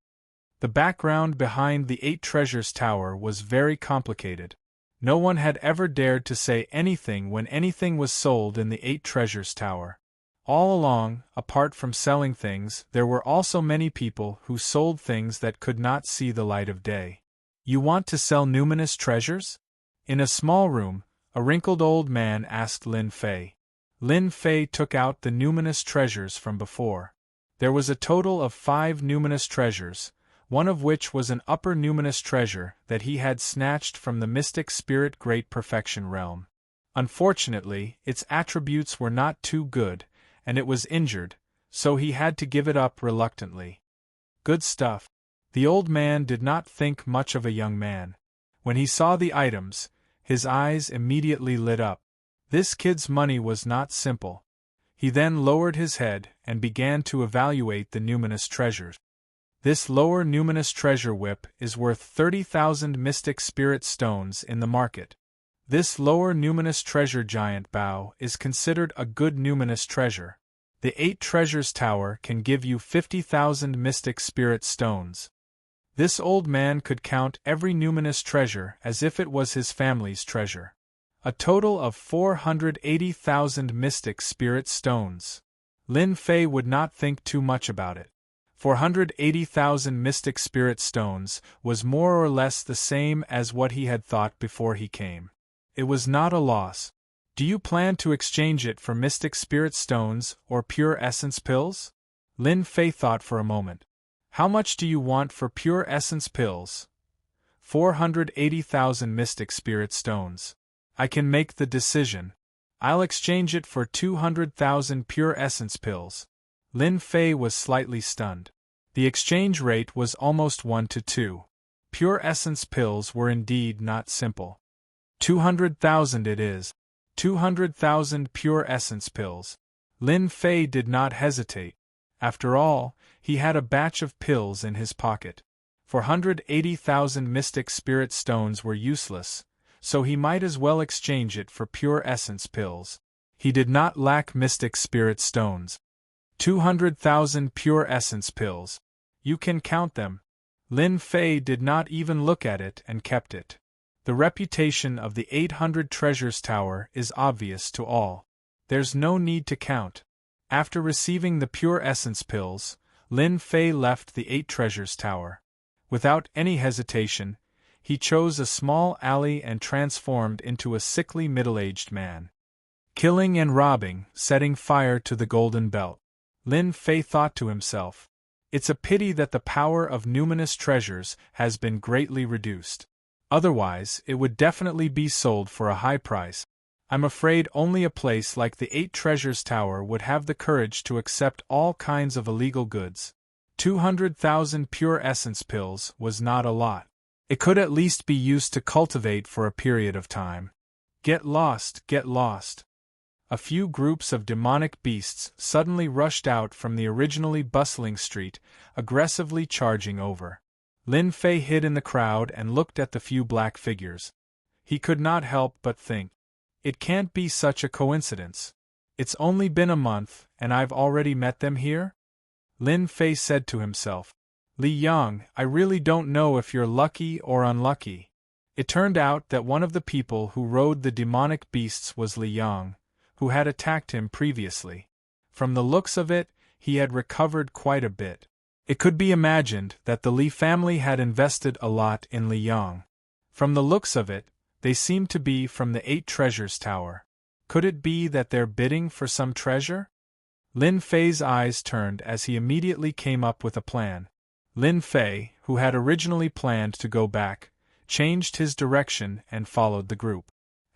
Speaker 1: The background behind the 8 Treasures Tower was very complicated. No one had ever dared to say anything when anything was sold in the 8 Treasures Tower. All along, apart from selling things, there were also many people who sold things that could not see the light of day. You want to sell numinous treasures? In a small room, a wrinkled old man asked Lin Fei. Lin Fei took out the numinous treasures from before. There was a total of 5 numinous treasures, one of which was an upper numinous treasure that he had snatched from the mystic spirit Great Perfection realm. Unfortunately, its attributes were not too good, and it was injured, so he had to give it up reluctantly. Good stuff. The old man did not think much of a young man. When he saw the items, his eyes immediately lit up. This kid's money was not simple. He then lowered his head and began to evaluate the numinous treasures. This lower numinous treasure whip is worth 30,000 mystic spirit stones in the market. This lower numinous treasure giant bow is considered a good numinous treasure. The 8 treasures tower can give you 50,000 mystic spirit stones. This old man could count every numinous treasure as if it was his family's treasure. A total of 480,000 mystic spirit stones. Lin Fei would not think too much about it. 480,000 mystic spirit stones was more or less the same as what he had thought before he came. It was not a loss. Do you plan to exchange it for mystic spirit stones or pure essence pills? Lin Fei thought for a moment. How much do you want for pure essence pills? 480,000 mystic spirit stones. I can make the decision. I'll exchange it for 200,000 pure essence pills. Lin Fei was slightly stunned. The exchange rate was almost 1 to 2. Pure essence pills were indeed not simple. 200,000 it is. 200,000 pure essence pills. Lin Fei did not hesitate. After all, he had a batch of pills in his pocket. 480,000 mystic spirit stones were useless, so he might as well exchange it for pure essence pills. He did not lack mystic spirit stones. 200,000 pure essence pills. You can count them. Lin Fei did not even look at it and kept it. The reputation of the 800 Treasures Tower is obvious to all. There's no need to count. After receiving the pure essence pills, Lin Fei left the 8 Treasures Tower. Without any hesitation, he chose a small alley and transformed into a sickly middle-aged man. Killing and robbing, setting fire to the golden belt. Lin Fei thought to himself. It's a pity that the power of numinous treasures has been greatly reduced. Otherwise, it would definitely be sold for a high price. I'm afraid only a place like the 8 Treasures Tower would have the courage to accept all kinds of illegal goods. 200,000 pure essence pills was not a lot. It could at least be used to cultivate for a period of time. Get lost, get lost. A few groups of demonic beasts suddenly rushed out from the originally bustling street, aggressively charging over. Lin Fei hid in the crowd and looked at the few black figures. He could not help but think. It can't be such a coincidence. It's only been a month, and I've already met them here? Lin Fei said to himself. Li Yang, I really don't know if you're lucky or unlucky. It turned out that one of the people who rode the demonic beasts was Li Yang, who had attacked him previously. From the looks of it, he had recovered quite a bit. It could be imagined that the Li family had invested a lot in Li Yang. From the looks of it, they seemed to be from the 8 Treasures Tower. Could it be that they're bidding for some treasure? Lin Fei's eyes turned as he immediately came up with a plan. Lin Fei, who had originally planned to go back, changed his direction and followed the group.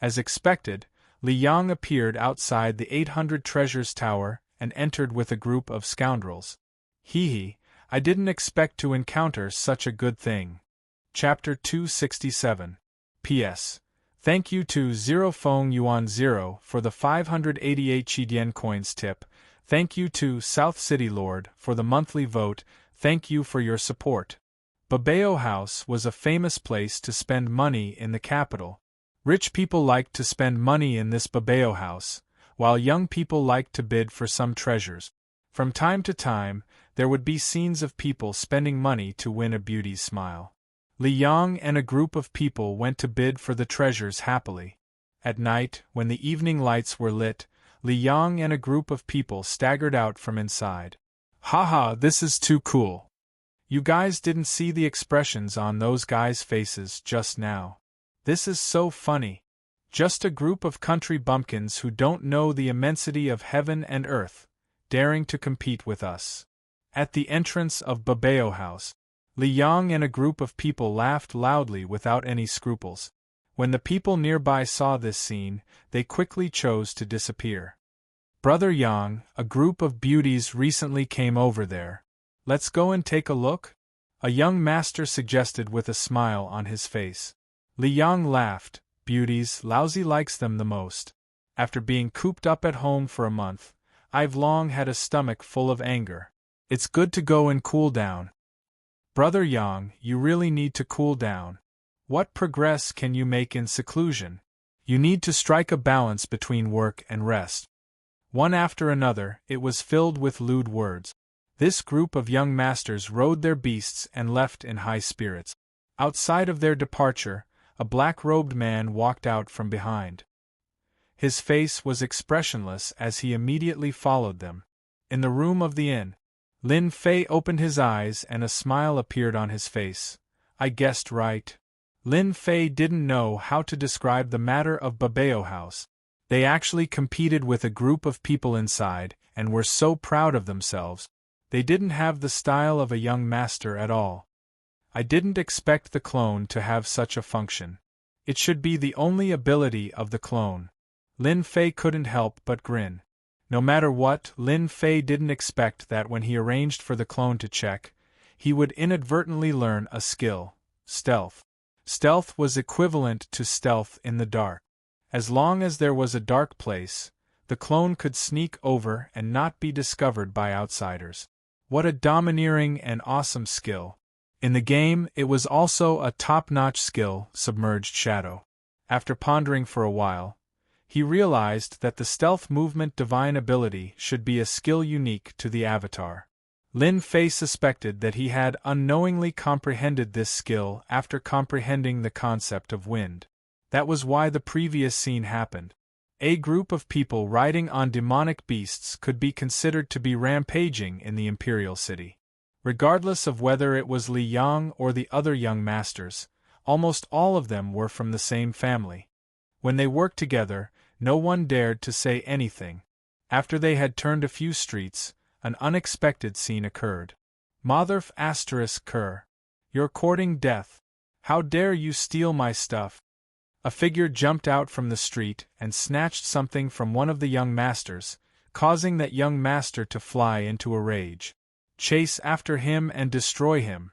Speaker 1: As expected, Li Yang appeared outside the 800 Treasures Tower and entered with a group of scoundrels. Hee, I didn't expect to encounter such a good thing. Chapter 267. P.S. Thank you to 0 Feng Yuan 0 for the 588 Qidian coins tip. Thank you to South City Lord for the monthly vote. Thank you for your support. Babao House was a famous place to spend money in the capital. Rich people liked to spend money in this Babao House, while young people liked to bid for some treasures. From time to time, there would be scenes of people spending money to win a beauty's smile. Li Yang and a group of people went to bid for the treasures happily. At night, when the evening lights were lit, Li Yang and a group of people staggered out from inside. Haha, this is too cool. You guys didn't see the expressions on those guys' faces just now. This is so funny. Just a group of country bumpkins who don't know the immensity of heaven and earth, daring to compete with us. At the entrance of Babao House, Li Yang and a group of people laughed loudly without any scruples. When the people nearby saw this scene, they quickly chose to disappear. Brother Yang, a group of beauties recently came over there. Let's go and take a look? A young master suggested with a smile on his face. Li Yang laughed. Beauties, Lousy likes them the most. After being cooped up at home for a month, I've long had a stomach full of anger. It's good to go and cool down. Brother Yang, you really need to cool down. What progress can you make in seclusion? You need to strike a balance between work and rest. One after another, it was filled with lewd words. This group of young masters rode their beasts and left in high spirits. Outside of their departure, a black-robed man walked out from behind. His face was expressionless as he immediately followed them. In the room of the inn, Lin Fei opened his eyes and a smile appeared on his face. I guessed right. Lin Fei didn't know how to describe the matter of Babao House. They actually competed with a group of people inside, and were so proud of themselves. They didn't have the style of a young master at all. I didn't expect the clone to have such a function. It should be the only ability of the clone. Lin Fei couldn't help but grin. No matter what, Lin Fei didn't expect that when he arranged for the clone to check, he would inadvertently learn a skill: stealth. Stealth was equivalent to stealth in the dark. As long as there was a dark place, the clone could sneak over and not be discovered by outsiders. What a domineering and awesome skill. In the game, it was also a top-notch skill: submerged shadow. After pondering for a while, he realized that the stealth movement divine ability should be a skill unique to the avatar. Lin Fei suspected that he had unknowingly comprehended this skill after comprehending the concept of wind. That was why the previous scene happened. A group of people riding on demonic beasts could be considered to be rampaging in the Imperial City. Regardless of whether it was Li Yang or the other young masters, almost all of them were from the same family. When they worked together, no one dared to say anything. After they had turned a few streets, an unexpected scene occurred. Motherf *****, you're courting death. How dare you steal my stuff? A figure jumped out from the street and snatched something from one of the young masters, causing that young master to fly into a rage. Chase after him and destroy him.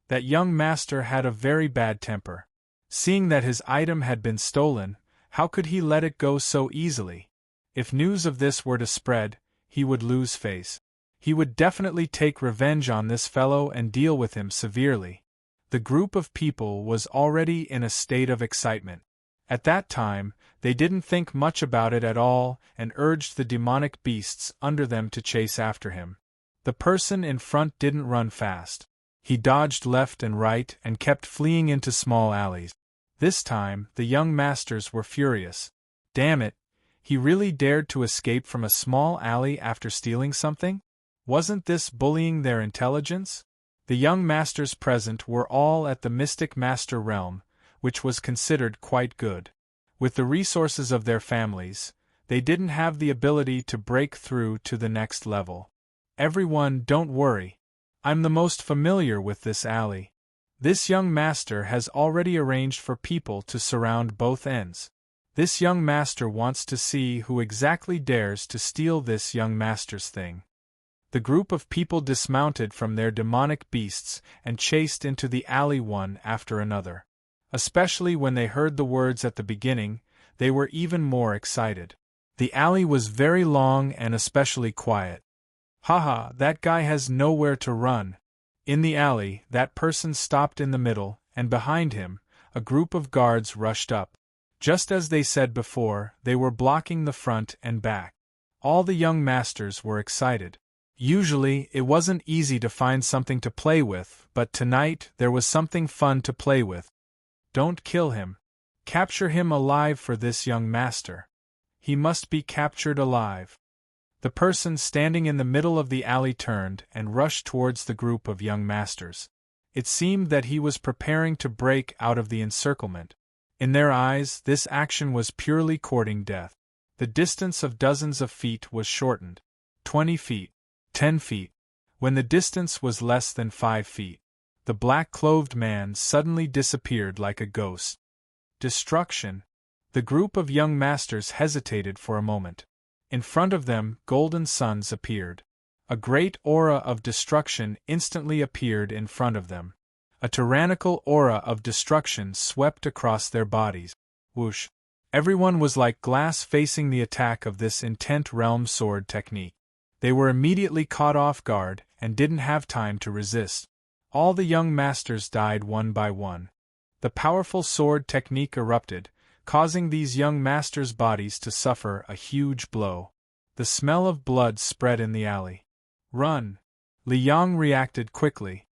Speaker 1: That young master had a very bad temper. Seeing that his item had been stolen, how could he let it go so easily? If news of this were to spread, he would lose face. He would definitely take revenge on this fellow and deal with him severely. The group of people was already in a state of excitement. At that time, they didn't think much about it at all and urged the demonic beasts under them to chase after him. The person in front didn't run fast. He dodged left and right and kept fleeing into small alleys. This time, the young masters were furious. Damn it, he really dared to escape from a small alley after stealing something? Wasn't this bullying their intelligence? The young masters present were all at the Mystic Master realm, which was considered quite good. With the resources of their families, they didn't have the ability to break through to the next level. Everyone, don't worry. I'm the most familiar with this alley. This young master has already arranged for people to surround both ends. This young master wants to see who exactly dares to steal this young master's thing. The group of people dismounted from their demonic beasts and chased into the alley one after another. Especially when they heard the words at the beginning, they were even more excited. The alley was very long and especially quiet. Haha, that guy has nowhere to run. In the alley, that person stopped in the middle, and behind him, a group of guards rushed up. Just as they said before, they were blocking the front and back. All the young masters were excited. Usually, it wasn't easy to find something to play with, but tonight there was something fun to play with. Don't kill him. Capture him alive for this young master. He must be captured alive. The person standing in the middle of the alley turned and rushed towards the group of young masters. It seemed that he was preparing to break out of the encirclement. In their eyes, this action was purely courting death. The distance of dozens of feet was shortened. 20 feet. 10 feet. When the distance was less than 5 feet, the black-clothed man suddenly disappeared like a ghost. Destruction. The group of young masters hesitated for a moment. In front of them, golden suns appeared. A great aura of destruction instantly appeared in front of them. A tyrannical aura of destruction swept across their bodies. Whoosh. Everyone was like glass facing the attack of this intent realm sword technique. They were immediately caught off guard and didn't have time to resist. All the young masters died one by one. The powerful sword technique erupted, causing these young masters' bodies to suffer a huge blow. The smell of blood spread in the alley. "Run!" Li Yang reacted quickly.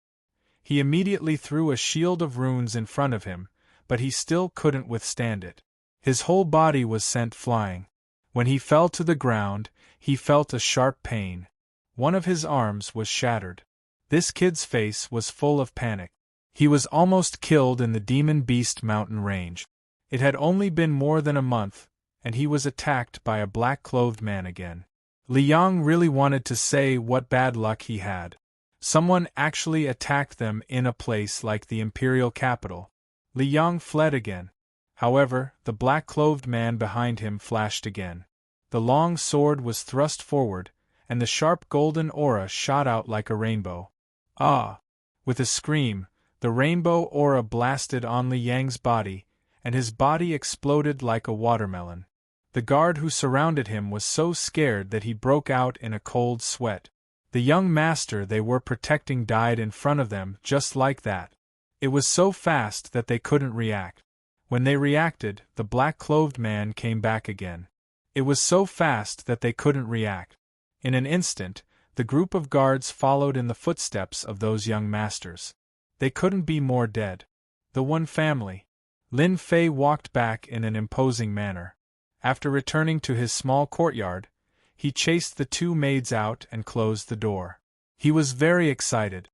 Speaker 1: He immediately threw a shield of runes in front of him, but he still couldn't withstand it. His whole body was sent flying. When he fell to the ground, he felt a sharp pain. One of his arms was shattered. This kid's face was full of panic. He was almost killed in the Demon Beast mountain range. It had only been more than a month, and he was attacked by a black-clothed man again. Li Yang really wanted to say what bad luck he had. Someone actually attacked them in a place like the imperial capital. Li Yang fled again. However, the black-clothed man behind him flashed again. The long sword was thrust forward, and the sharp golden aura shot out like a rainbow. Ah! With a scream, the rainbow aura blasted on Li Yang's body, and his body exploded like a watermelon. The guard who surrounded him was so scared that he broke out in a cold sweat. The young master they were protecting died in front of them just like that. It was so fast that they couldn't react. When they reacted, the black-clothed man came back again. It was so fast that they couldn't react. In an instant, the group of guards followed in the footsteps of those young masters. They couldn't be more dead. The one family. Lin Fei walked back in an imposing manner. After returning to his small courtyard, he chased the two maids out and closed the door. He was very excited.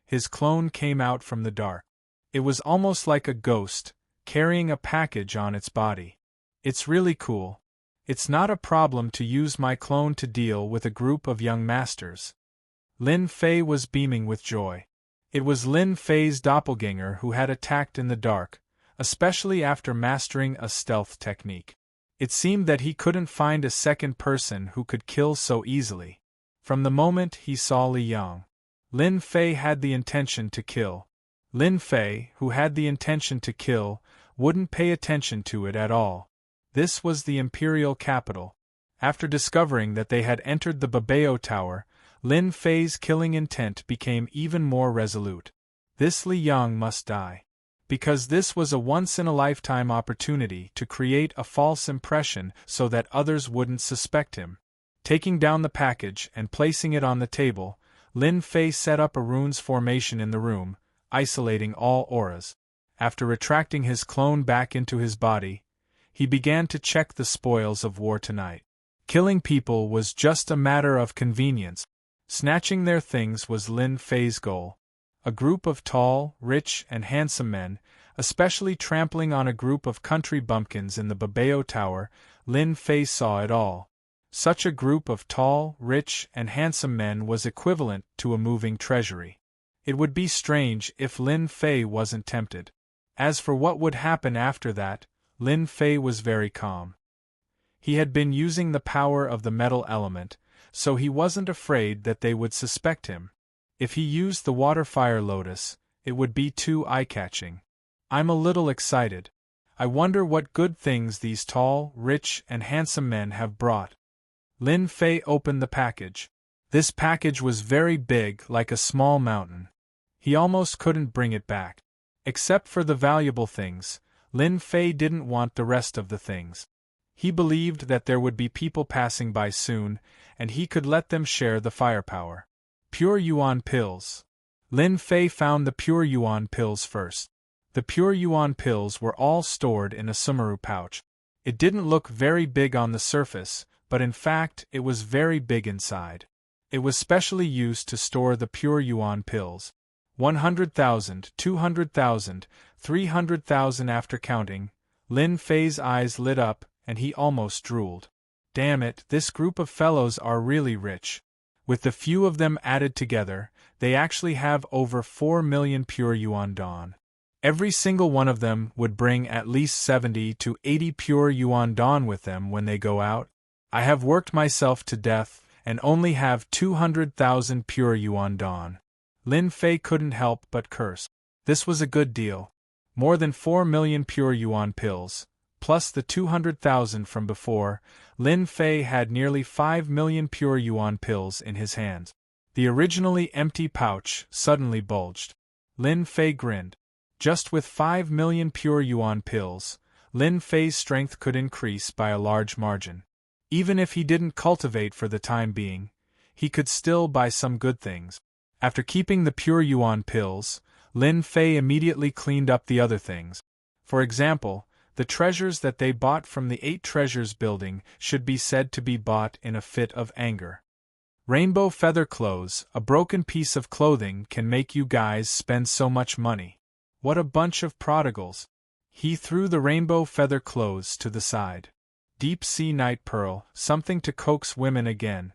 Speaker 1: His clone came out from the dark. It was almost like a ghost, carrying a package on its body. It's really cool. It's not a problem to use my clone to deal with a group of young masters. Lin Fei was beaming with joy. It was Lin Fei's doppelganger who had attacked in the dark, especially after mastering a stealth technique. It seemed that he couldn't find a second person who could kill so easily. From the moment he saw Li Yang, Lin Fei had the intention to kill. Lin Fei, who had the intention to kill, wouldn't pay attention to it at all. This was the imperial capital. After discovering that they had entered the Babao Tower, Lin Fei's killing intent became even more resolute. This Li Yang must die. Because this was a once-in-a-lifetime opportunity to create a false impression so that others wouldn't suspect him. Taking down the package and placing it on the table, Lin Fei set up a runes formation in the room, isolating all auras. After retracting his clone back into his body, he began to check the spoils of war tonight. Killing people was just a matter of convenience. Snatching their things was Lin Fei's goal. A group of tall, rich, and handsome men, especially trampling on a group of country bumpkins in the Babao Tower, Lin Fei saw it all. Such a group of tall, rich, and handsome men was equivalent to a moving treasury. It would be strange if Lin Fei wasn't tempted. As for what would happen after that, Lin Fei was very calm. He had been using the power of the metal element, so he wasn't afraid that they would suspect him. If he used the water-fire lotus, it would be too eye-catching. I'm a little excited. I wonder what good things these tall, rich, and handsome men have brought. Lin Fei opened the package. This package was very big, like a small mountain. He almost couldn't bring it back. Except for the valuable things, Lin Fei didn't want the rest of the things. He believed that there would be people passing by soon, and he could let them share the firepower. Pure Yuan pills. Lin Fei found the pure Yuan pills first. The pure Yuan pills were all stored in a sumaru pouch. It didn't look very big on the surface, but in fact it was very big inside. It was specially used to store the pure Yuan pills. 100,000, 200,000, 300,000 after counting, Lin Fei's eyes lit up and he almost drooled. Damn it, this group of fellows are really rich. With the few of them added together, they actually have over 4 million pure Yuan Don. Every single one of them would bring at least 70 to 80 pure Yuan Don with them when they go out. I have worked myself to death and only have 200,000 pure Yuan Don. Lin Fei couldn't help but curse. This was a good deal. More than 4 million pure Yuan pills, plus the 200,000 from before, Lin Fei had nearly 5 million pure yuan pills in his hands. The originally empty pouch suddenly bulged. Lin Fei grinned. Just with 5 million pure yuan pills, Lin Fei's strength could increase by a large margin. Even if he didn't cultivate for the time being, he could still buy some good things. After keeping the pure yuan pills, Lin Fei immediately cleaned up the other things. For example, the treasures that they bought from the 8 Treasures building should be said to be bought in a fit of anger. Rainbow feather clothes, a broken piece of clothing can make you guys spend so much money. What a bunch of prodigals. He threw the rainbow feather clothes to the side. Deep sea night pearl, something to coax women again.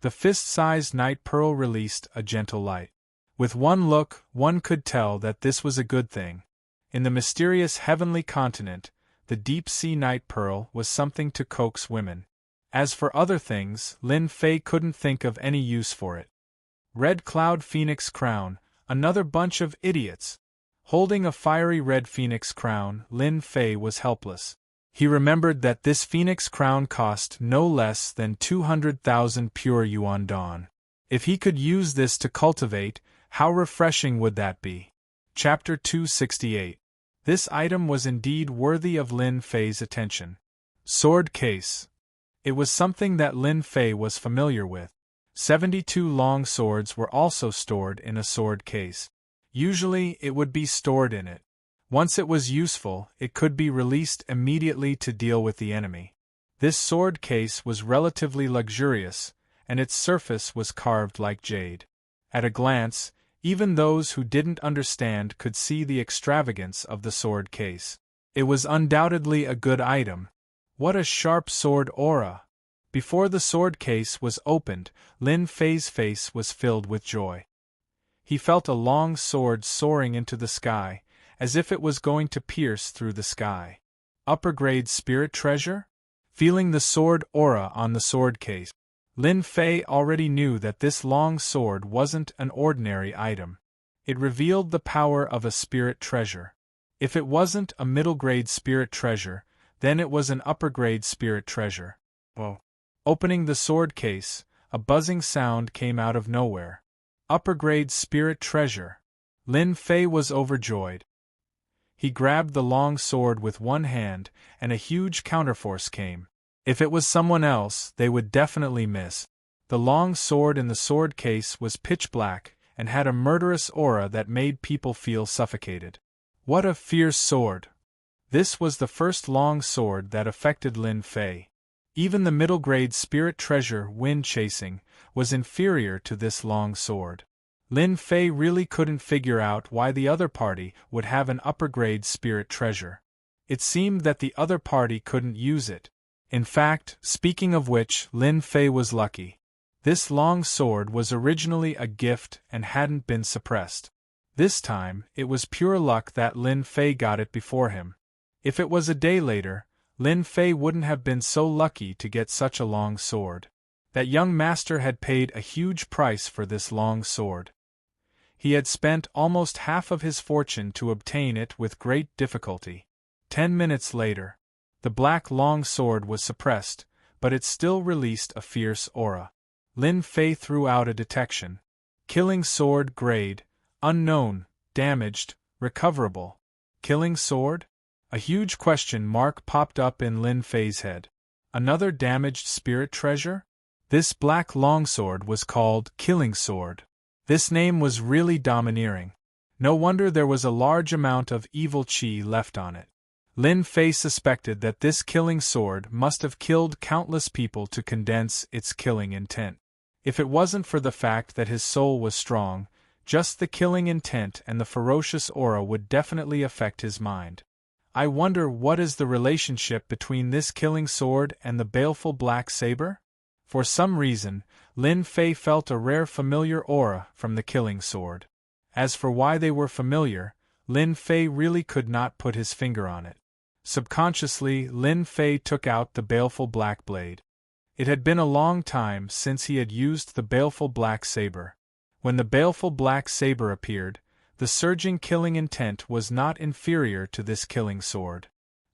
Speaker 1: The fist-sized night pearl released a gentle light. With one look, one could tell that this was a good thing. In the mysterious heavenly continent, the deep sea night pearl was something to coax women. As for other things, Lin Fei couldn't think of any use for it. Red cloud phoenix crown, another bunch of idiots. Holding a fiery red phoenix crown, Lin Fei was helpless. He remembered that this phoenix crown cost no less than 200,000 pure yuan don. If he could use this to cultivate, how refreshing would that be? Chapter 268. This item was indeed worthy of Lin Fei's attention. Sword case. It was something that Lin Fei was familiar with. 72 long swords were also stored in a sword case. Usually, it would be stored in it. Once it was useful, it could be released immediately to deal with the enemy. This sword case was relatively luxurious, and its surface was carved like jade. At a glance, even those who didn't understand could see the extravagance of the sword case. It was undoubtedly a good item. What a sharp sword aura! Before the sword case was opened, Lin Fei's face was filled with joy. He felt a long sword soaring into the sky, as if it was going to pierce through the sky. Upper-grade spirit treasure? Feeling the sword aura on the sword case, Lin Fei already knew that this long sword wasn't an ordinary item. It revealed the power of a spirit treasure. If it wasn't a middle-grade spirit treasure, then it was an upper-grade spirit treasure. Whoa. Opening the sword case, a buzzing sound came out of nowhere. Upper-grade spirit treasure. Lin Fei was overjoyed. He grabbed the long sword with one hand, and a huge counterforce came. If it was someone else, they would definitely miss. The long sword in the sword case was pitch black, and had a murderous aura that made people feel suffocated. What a fierce sword! This was the first long sword that affected Lin Fei. Even the middle-grade spirit treasure wind chasing was inferior to this long sword. Lin Fei really couldn't figure out why the other party would have an upper-grade spirit treasure. It seemed that the other party couldn't use it. In fact, speaking of which, Lin Fei was lucky. This long sword was originally a gift and hadn't been suppressed. This time, it was pure luck that Lin Fei got it before him. If it was a day later, Lin Fei wouldn't have been so lucky to get such a long sword. That young master had paid a huge price for this long sword. He had spent almost half of his fortune to obtain it with great difficulty. 10 minutes later, the black long sword was suppressed, but it still released a fierce aura. Lin Fei threw out a detection. Killing sword grade, unknown, damaged, recoverable. Killing sword? A huge question mark popped up in Lin Fei's head. Another damaged spirit treasure? This black longsword was called Killing Sword. This name was really domineering. No wonder there was a large amount of evil qi left on it. Lin Fei suspected that this killing sword must have killed countless people to condense its killing intent. If it wasn't for the fact that his soul was strong, just the killing intent and the ferocious aura would definitely affect his mind. I wonder what is the relationship between this killing sword and the baleful black saber? For some reason, Lin Fei felt a rare familiar aura from the killing sword. As for why they were familiar, Lin Fei really could not put his finger on it. Subconsciously, Lin Fei took out the baleful black blade. It had been a long time since he had used the baleful black saber. When the baleful black saber appeared, the surging killing intent was not inferior to this killing sword.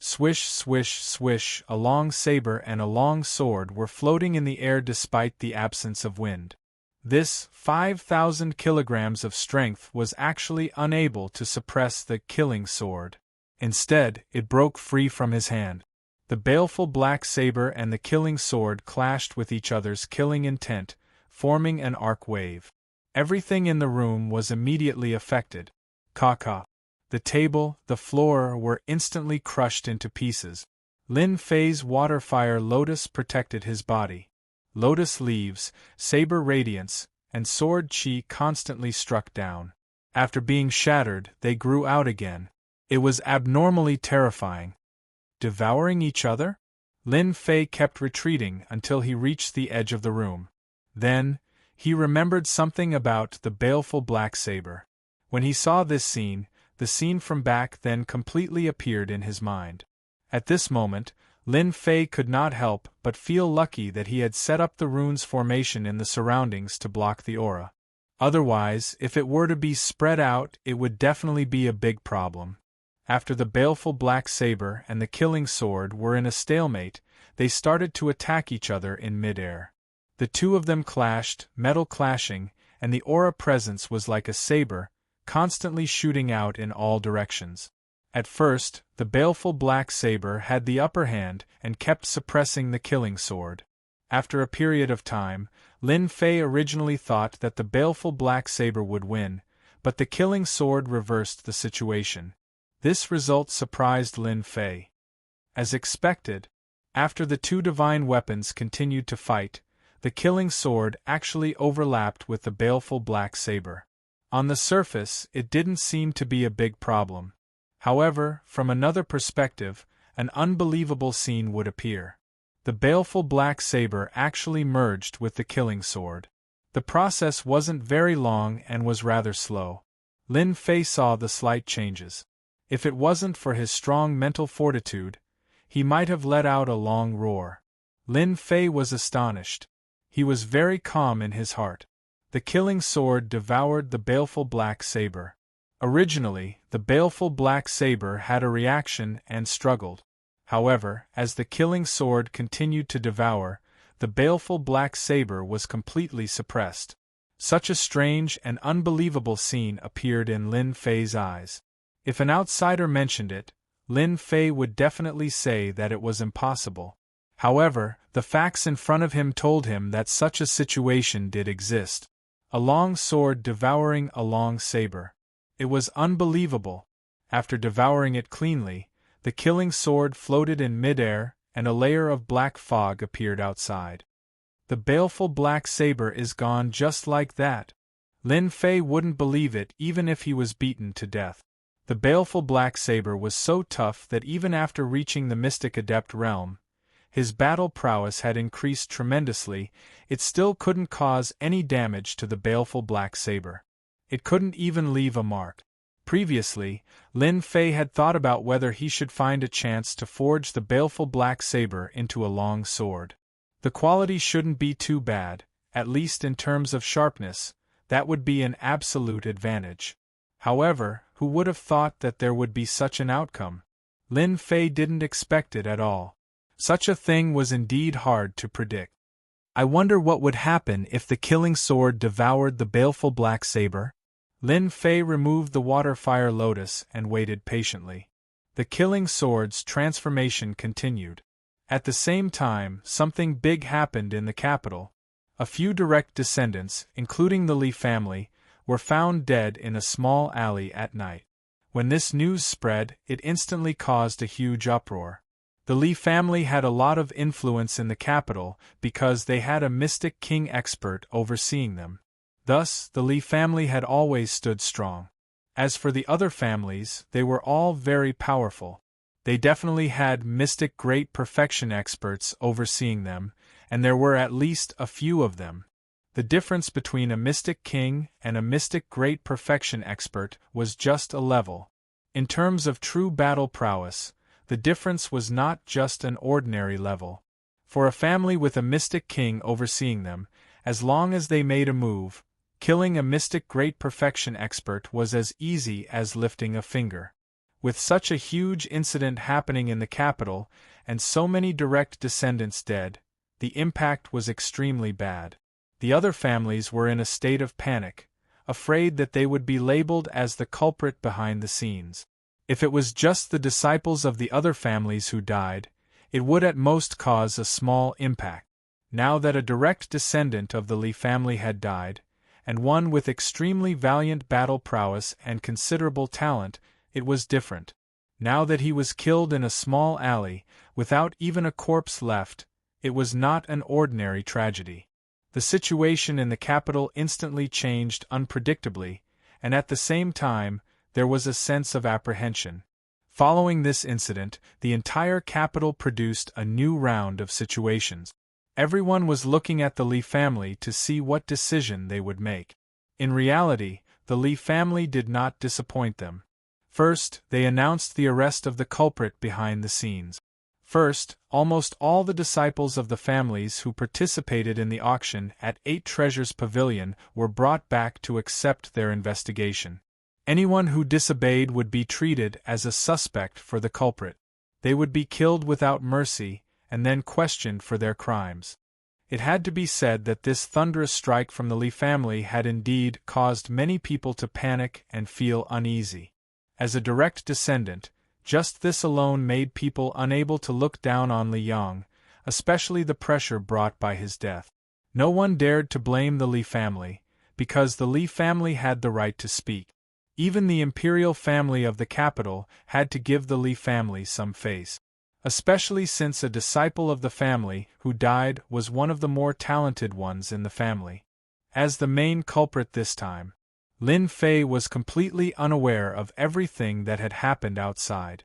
Speaker 1: Swish, swish, swish, a long saber and a long sword were floating in the air despite the absence of wind. This 5,000 kilograms of strength was actually unable to suppress the killing sword. Instead, it broke free from his hand. The baleful black saber and the killing sword clashed with each other's killing intent, forming an arc wave. Everything in the room was immediately affected. Caw-caw. The table, the floor were instantly crushed into pieces. Lin Fei's water fire lotus protected his body. Lotus leaves, saber radiance, and sword chi constantly struck down. After being shattered, they grew out again. It was abnormally terrifying. Devouring each other? Lin Fei kept retreating until he reached the edge of the room. Then, he remembered something about the baleful black saber. When he saw this scene, the scene from back then completely appeared in his mind. At this moment, Lin Fei could not help but feel lucky that he had set up the rune's formation in the surroundings to block the aura. Otherwise, if it were to be spread out, it would definitely be a big problem. After the baleful black saber and the killing sword were in a stalemate, they started to attack each other in midair. The two of them clashed, metal clashing, and the aura presence was like a saber, constantly shooting out in all directions. At first, the baleful black saber had the upper hand and kept suppressing the killing sword. After a period of time, Lin Fei originally thought that the baleful black saber would win, but the killing sword reversed the situation. This result surprised Lin Fei. As expected, after the two divine weapons continued to fight, the killing sword actually overlapped with the baleful black saber. On the surface, it didn't seem to be a big problem. However, from another perspective, an unbelievable scene would appear. The baleful black saber actually merged with the killing sword. The process wasn't very long and was rather slow. Lin Fei saw the slight changes. If it wasn't for his strong mental fortitude, he might have let out a long roar. Lin Fei was astonished. He was very calm in his heart. The killing sword devoured the baleful black saber. Originally, the baleful black saber had a reaction and struggled. However, as the killing sword continued to devour, the baleful black saber was completely suppressed. Such a strange and unbelievable scene appeared in Lin Fei's eyes. If an outsider mentioned it, Lin Fei would definitely say that it was impossible. However, the facts in front of him told him that such a situation did exist. A long sword devouring a long saber. It was unbelievable. After devouring it cleanly, the killing sword floated in midair, and a layer of black fog appeared outside. The baleful black saber is gone just like that. Lin Fei wouldn't believe it even if he was beaten to death. The baleful black saber was so tough that even after reaching the mystic adept realm, his battle prowess had increased tremendously, it still couldn't cause any damage to the baleful black saber. It couldn't even leave a mark. Previously, Lin Fei had thought about whether he should find a chance to forge the baleful black saber into a long sword. The quality shouldn't be too bad, at least in terms of sharpness, that would be an absolute advantage. However, who would have thought that there would be such an outcome? Lin Fei didn't expect it at all. Such a thing was indeed hard to predict. I wonder what would happen if the killing sword devoured the baleful black saber? Lin Fei removed the water fire lotus and waited patiently. The killing sword's transformation continued. At the same time, something big happened in the capital. A few direct descendants, including the Li family, were found dead in a small alley at night. When this news spread, it instantly caused a huge uproar. The Li family had a lot of influence in the capital because they had a mystic king expert overseeing them. Thus, the Li family had always stood strong. As for the other families, they were all very powerful. They definitely had mystic great perfection experts overseeing them, and there were at least a few of them. The difference between a mystic king and a mystic great perfection expert was just a level. In terms of true battle prowess, the difference was not just an ordinary level. For a family with a mystic king overseeing them, as long as they made a move, killing a mystic great perfection expert was as easy as lifting a finger. With such a huge incident happening in the capital, and so many direct descendants dead, the impact was extremely bad. The other families were in a state of panic, afraid that they would be labeled as the culprit behind the scenes. If it was just the disciples of the other families who died, it would at most cause a small impact. Now that a direct descendant of the Li family had died, and one with extremely valiant battle prowess and considerable talent, it was different. Now that he was killed in a small alley, without even a corpse left, it was not an ordinary tragedy. The situation in the capital instantly changed unpredictably, and at the same time, there was a sense of apprehension. Following this incident, the entire capital produced a new round of situations. Everyone was looking at the Li family to see what decision they would make. In reality, the Li family did not disappoint them. First, they announced the arrest of the culprit behind the scenes. First, almost all the disciples of the families who participated in the auction at 8 Treasures Pavilion were brought back to accept their investigation. Anyone who disobeyed would be treated as a suspect for the culprit. They would be killed without mercy, and then questioned for their crimes. It had to be said that this thunderous strike from the Li family had indeed caused many people to panic and feel uneasy. As a direct descendant, just this alone made people unable to look down on Li Yong, especially the pressure brought by his death. No one dared to blame the Li family, because the Li family had the right to speak. Even the imperial family of the capital had to give the Li family some face. Especially since a disciple of the family who died was one of the more talented ones in the family. As the main culprit this time, Lin Fei was completely unaware of everything that had happened outside.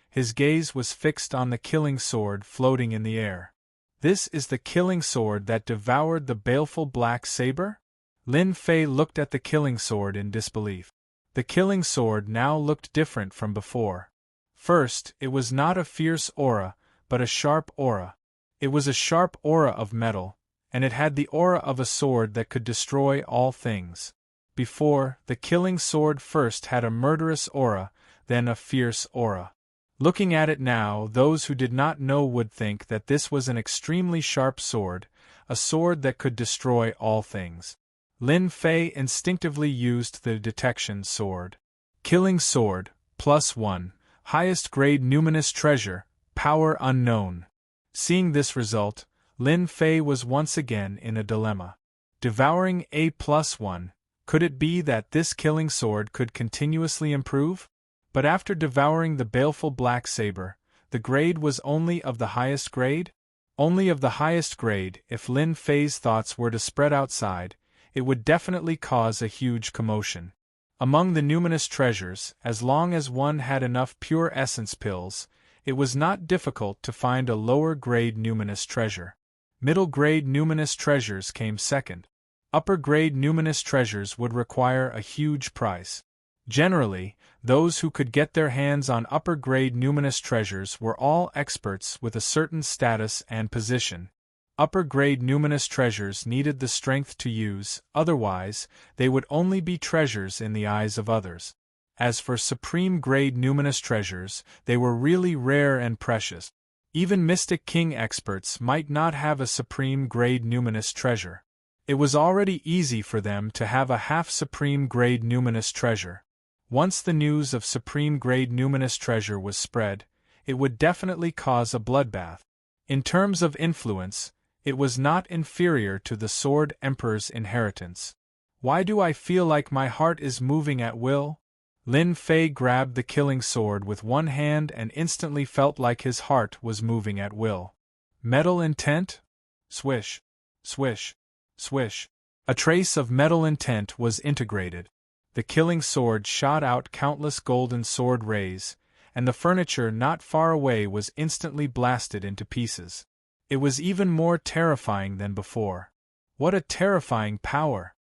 Speaker 1: His gaze was fixed on the killing sword floating in the air. This is the killing sword that devoured the baleful black saber? Lin Fei looked at the killing sword in disbelief. The killing sword now looked different from before. First, it was not a fierce aura, but a sharp aura. It was a sharp aura of metal, and it had the aura of a sword that could destroy all things. Before, the killing sword first had a murderous aura, then a fierce aura. Looking at it now, those who did not know would think that this was an extremely sharp sword, a sword that could destroy all things. Lin Fei instinctively used the detection sword. Killing sword, +1, highest grade numinous treasure, power unknown. Seeing this result, Lin Fei was once again in a dilemma. Devouring a +1, could it be that this killing sword could continuously improve? But after devouring the baleful black saber, the grade was only of the highest grade? Only of the highest grade. If Lin Fei's thoughts were to spread outside, it would definitely cause a huge commotion. Among the numinous treasures, as long as one had enough pure essence pills, it was not difficult to find a lower grade numinous treasure. Middle grade numinous treasures came second. Upper grade numinous treasures would require a huge price. Generally, those who could get their hands on upper grade numinous treasures were all experts with a certain status and position. Upper grade numinous treasures needed the strength to use, otherwise, they would only be treasures in the eyes of others. As for supreme grade numinous treasures, they were really rare and precious. Even Mystic King experts might not have a supreme grade numinous treasure. It was already easy for them to have a half-supreme grade numinous treasure. Once the news of supreme grade numinous treasure was spread, it would definitely cause a bloodbath. In terms of influence, it was not inferior to the Sword Emperor's inheritance. Why do I feel like my heart is moving at will? Lin Fei grabbed the killing sword with one hand and instantly felt like his heart was moving at will. Metal intent? Swish. Swish. Swish. A trace of metal intent was integrated. The killing sword shot out countless golden sword rays, and the furniture not far away was instantly blasted into pieces. It was even more terrifying than before. What a terrifying power!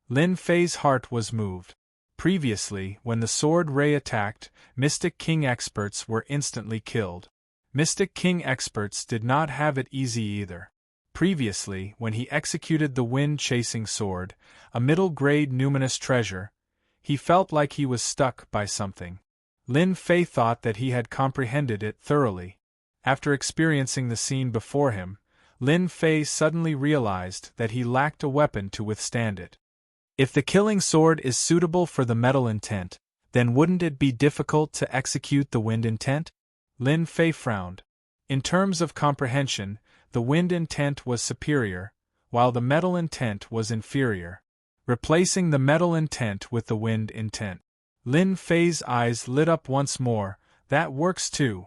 Speaker 1: Lin Fei's heart was moved. Previously, when the sword ray attacked, Mystic King experts were instantly killed. Mystic King experts did not have it easy either. Previously, when he executed the wind-chasing sword, a middle-grade numinous treasure, he felt like he was stuck by something. Lin Fei thought that he had comprehended it thoroughly. After experiencing the scene before him, Lin Fei suddenly realized that he lacked a weapon to withstand it. If the killing sword is suitable for the metal intent, then wouldn't it be difficult to execute the wind intent? Lin Fei frowned. In terms of comprehension, the wind intent was superior, while the metal intent was inferior. Replacing the metal intent with the wind intent. Lin Fei's eyes lit up once more. That works too.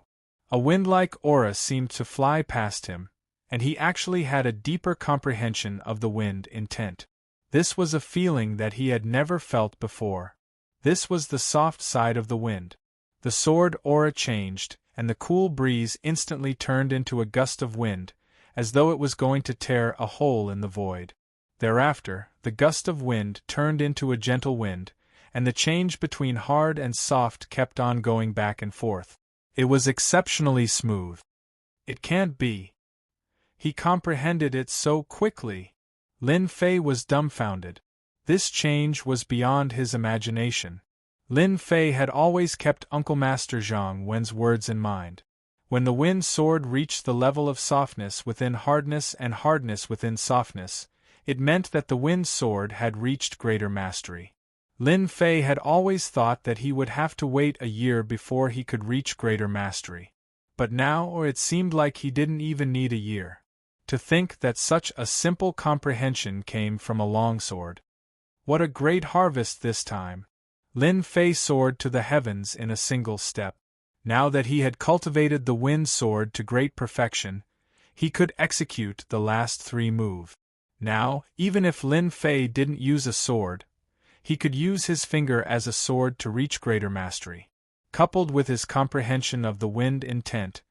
Speaker 1: A wind-like aura seemed to fly past him, and he actually had a deeper comprehension of the wind intent. This was a feeling that he had never felt before. This was the soft side of the wind. The sword aura changed, and the cool breeze instantly turned into a gust of wind, as though it was going to tear a hole in the void. Thereafter, the gust of wind turned into a gentle wind, and the change between hard and soft kept on going back and forth. It was exceptionally smooth. It can't be. He comprehended it so quickly. Lin Fei was dumbfounded. This change was beyond his imagination. Lin Fei had always kept Uncle Master Zhang Wen's words in mind. When the wind sword reached the level of softness within hardness and hardness within softness, it meant that the wind sword had reached greater mastery. Lin Fei had always thought that he would have to wait a year before he could reach greater mastery. But now it seemed like he didn't even need a year. To think that such a simple comprehension came from a longsword. What a great harvest this time! Lin Fei soared to the heavens in a single step. Now that he had cultivated the wind sword to great perfection, he could execute the last three moves. Now, even if Lin Fei didn't use a sword, he could use his finger as a sword to reach greater mastery. Coupled with his comprehension of the wind intent,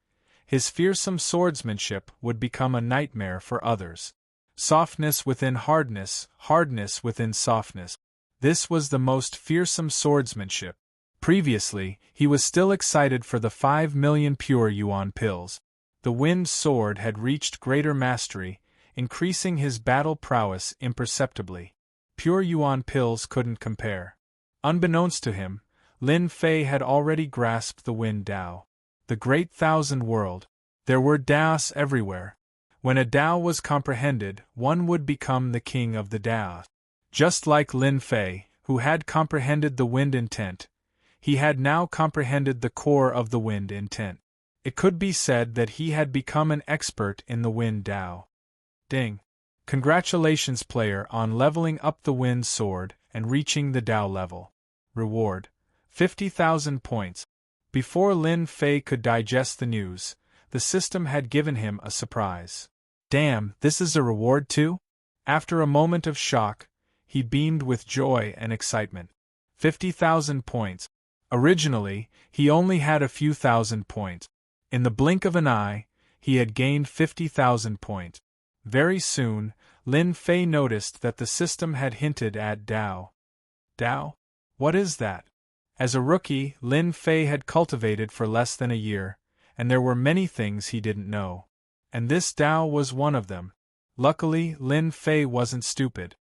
Speaker 1: his fearsome swordsmanship would become a nightmare for others. Softness within hardness, hardness within softness. This was the most fearsome swordsmanship. Previously, he was still excited for the 5 million pure yuan pills. The wind sword had reached greater mastery, increasing his battle prowess imperceptibly. Pure yuan pills couldn't compare. Unbeknownst to him, Lin Fei had already grasped the wind Dao. The great thousand world. There were Daos everywhere. When a Dao was comprehended, one would become the king of the Dao. Just like Lin Fei, who had comprehended the wind intent, he had now comprehended the core of the wind intent. It could be said that he had become an expert in the wind Dao. Ding! Congratulations, player, on leveling up the wind sword and reaching the Dao level. Reward: 50,000 points. Before Lin Fei could digest the news, the system had given him a surprise. Damn, this is a reward too? After a moment of shock, he beamed with joy and excitement. 50,000 points. Originally, he only had a few thousand points. In the blink of an eye, he had gained 50,000 points. Very soon, Lin Fei noticed that the system had hinted at Dao. Dao? What is that? As a rookie, Lin Fei had cultivated for less than a year, and there were many things he didn't know. And this Dao was one of them. Luckily, Lin Fei wasn't stupid.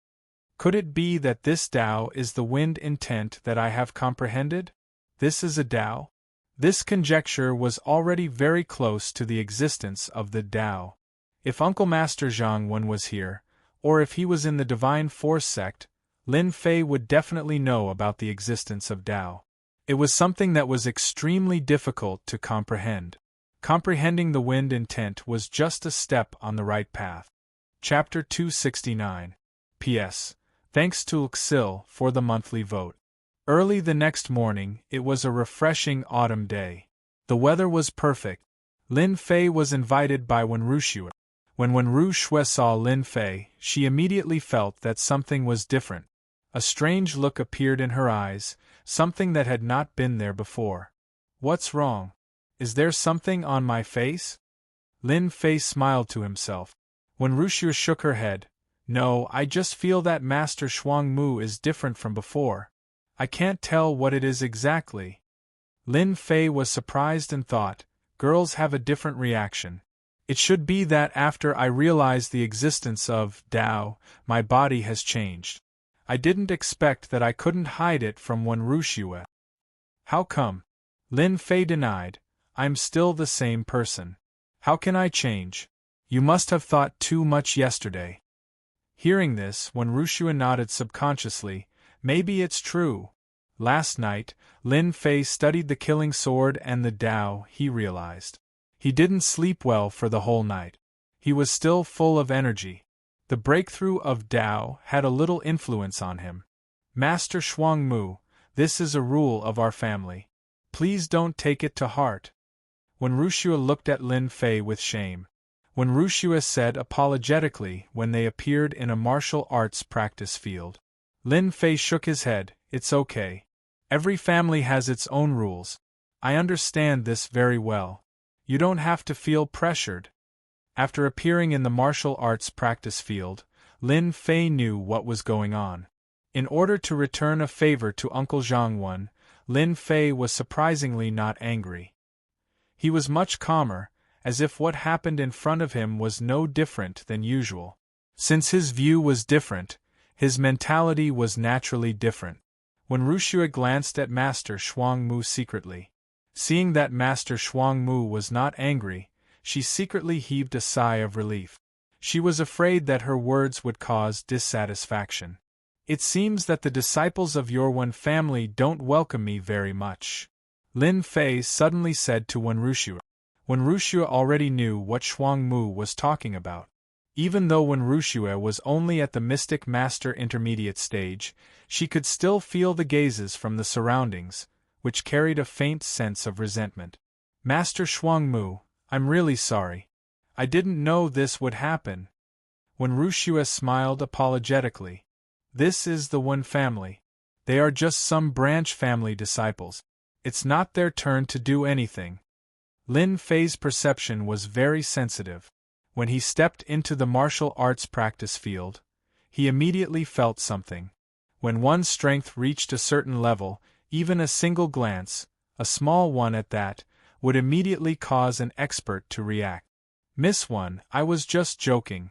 Speaker 1: Could it be that this Dao is the wind intent that I have comprehended? This is a Dao? This conjecture was already very close to the existence of the Dao. If Uncle Master Zhang Wen was here, or if he was in the Divine Force sect, Lin Fei would definitely know about the existence of Dao. It was something that was extremely difficult to comprehend. Comprehending the wind intent was just a step on the right path. Chapter 269. P.S. Thanks to Xil for the monthly vote. Early the next morning, it was a refreshing autumn day. The weather was perfect. Lin Fei was invited by Wenru Xue. When Wenru Xue saw Lin Fei, she immediately felt that something was different. A strange look appeared in her eyes, something that had not been there before. What's wrong? Is there something on my face? Lin Fei smiled to himself. Wenru Xue shook her head. No, I just feel that Master Shuang Mu is different from before. I can't tell what it is exactly. Lin Fei was surprised and thought, girls have a different reaction. It should be that after I realized the existence of Dao, my body has changed. I didn't expect that I couldn't hide it from Wenru Xue. How come? Lin Fei denied, I'm still the same person. How can I change? You must have thought too much yesterday. Hearing this, Wen Wuxue nodded subconsciously, maybe it's true. Last night, Lin Fei studied the killing sword and the Tao, he realized. He didn't sleep well for the whole night. He was still full of energy. The breakthrough of Tao had a little influence on him. Master Shuangmu, this is a rule of our family. Please don't take it to heart. Wen Wuxue looked at Lin Fei with shame. Wen Wuxue said apologetically when they appeared in a martial arts practice field. Lin Fei shook his head, it's okay. Every family has its own rules. I understand this very well. You don't have to feel pressured. After appearing in the martial arts practice field, Lin Fei knew what was going on. In order to return a favor to Uncle Zhangwen, Lin Fei was surprisingly not angry. He was much calmer, as if what happened in front of him was no different than usual. Since his view was different, his mentality was naturally different. When Wuxue glanced at Master Shuangmu secretly, seeing that Master Shuangmu was not angry, she secretly heaved a sigh of relief. She was afraid that her words would cause dissatisfaction. It seems that the disciples of your Wen family don't welcome me very much, Lin Fei suddenly said to Wen Wuxue. Wen Wuxue already knew what Shuangmu was talking about. Even though Wen Wuxue was only at the Mystic Master intermediate stage, she could still feel the gazes from the surroundings, which carried a faint sense of resentment. Master Shuangmu, I'm really sorry. I didn't know this would happen. Wen Wuxue smiled apologetically. This is the Wen family. They are just some branch family disciples. It's not their turn to do anything. Lin Fei's perception was very sensitive. When he stepped into the martial arts practice field, he immediately felt something. When one's strength reached a certain level, even a single glance, a small one at that, would immediately cause an expert to react. Miss One, I was just joking,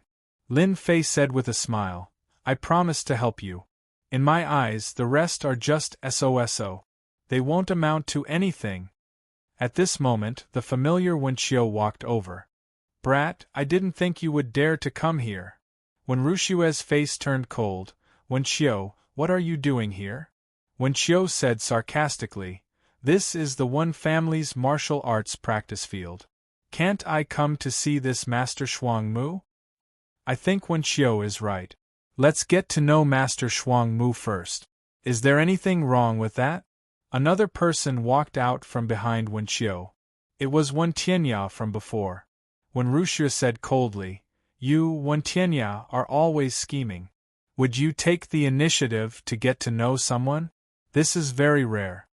Speaker 1: Lin Fei said with a smile. I promise to help you. In my eyes, the rest are just SOSO. They won't amount to anything. At this moment, the familiar Wen Qiu walked over. Brat, I didn't think you would dare to come here. When Wuxue's face turned cold, Wen Qiu, what are you doing here? Wen Qiu said sarcastically, this is the Wen family's martial arts practice field. Can't I come to see this Master Shuangmu? I think Wen Qiu is right. Let's get to know Master Shuangmu first. Is there anything wrong with that? Another person walked out from behind Wen Qiu. It was Wen Tianya from before. Wen Wuxue said coldly, you, Wen Tianya, are always scheming. Would you take the initiative to get to know someone? This is very rare.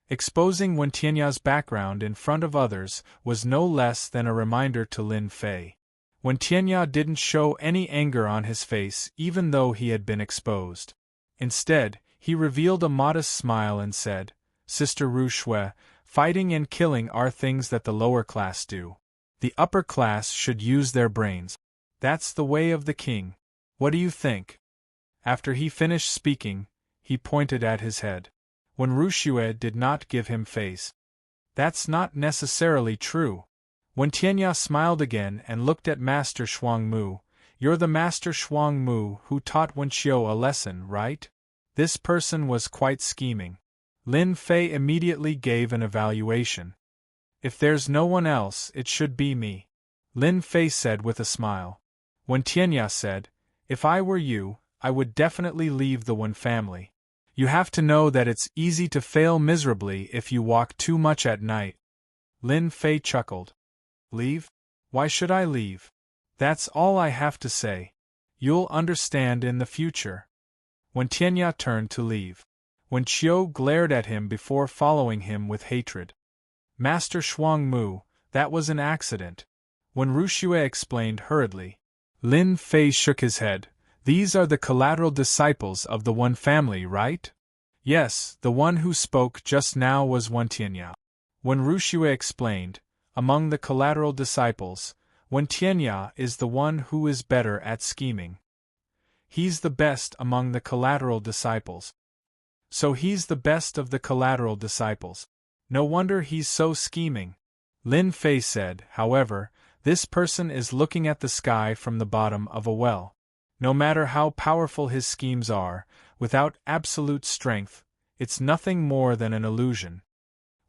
Speaker 1: Exposing Wen Tianya's background in front of others was no less than a reminder to Lin Fei. Wen Tianya didn't show any anger on his face even though he had been exposed. Instead, he revealed a modest smile and said, Sister Wuxue, fighting and killing are things that the lower class do. The upper class should use their brains. That's the way of the king. What do you think? After he finished speaking, he pointed at his head. Wen Wuxue did not give him face. That's not necessarily true. Wen Tianya smiled again and looked at Master Shuangmu. You're the Master Shuangmu who taught Wen Qiu a lesson, right? This person was quite scheming. Lin Fei immediately gave an evaluation. If there's no one else, it should be me, Lin Fei said with a smile. Wen Tianya said, if I were you, I would definitely leave the Wen family. You have to know that it's easy to fail miserably if you walk too much at night. Lin Fei chuckled. Leave? Why should I leave? That's all I have to say. You'll understand in the future. Wen Tianya turned to leave. Wen Qiu glared at him before following him with hatred. Master Shuangmu, that was an accident, Wen Wuxue explained hurriedly. Lin Fei shook his head. These are the collateral disciples of the Wen family, right? Yes, the one who spoke just now was Wen Tianya. Wen Wuxue explained. Among the collateral disciples, Wen Tianya is the one who is better at scheming. He's the best among the collateral disciples. So he's the best of the collateral disciples. No wonder he's so scheming. Lin Fei said, however, this person is looking at the sky from the bottom of a well. No matter how powerful his schemes are, without absolute strength, it's nothing more than an illusion.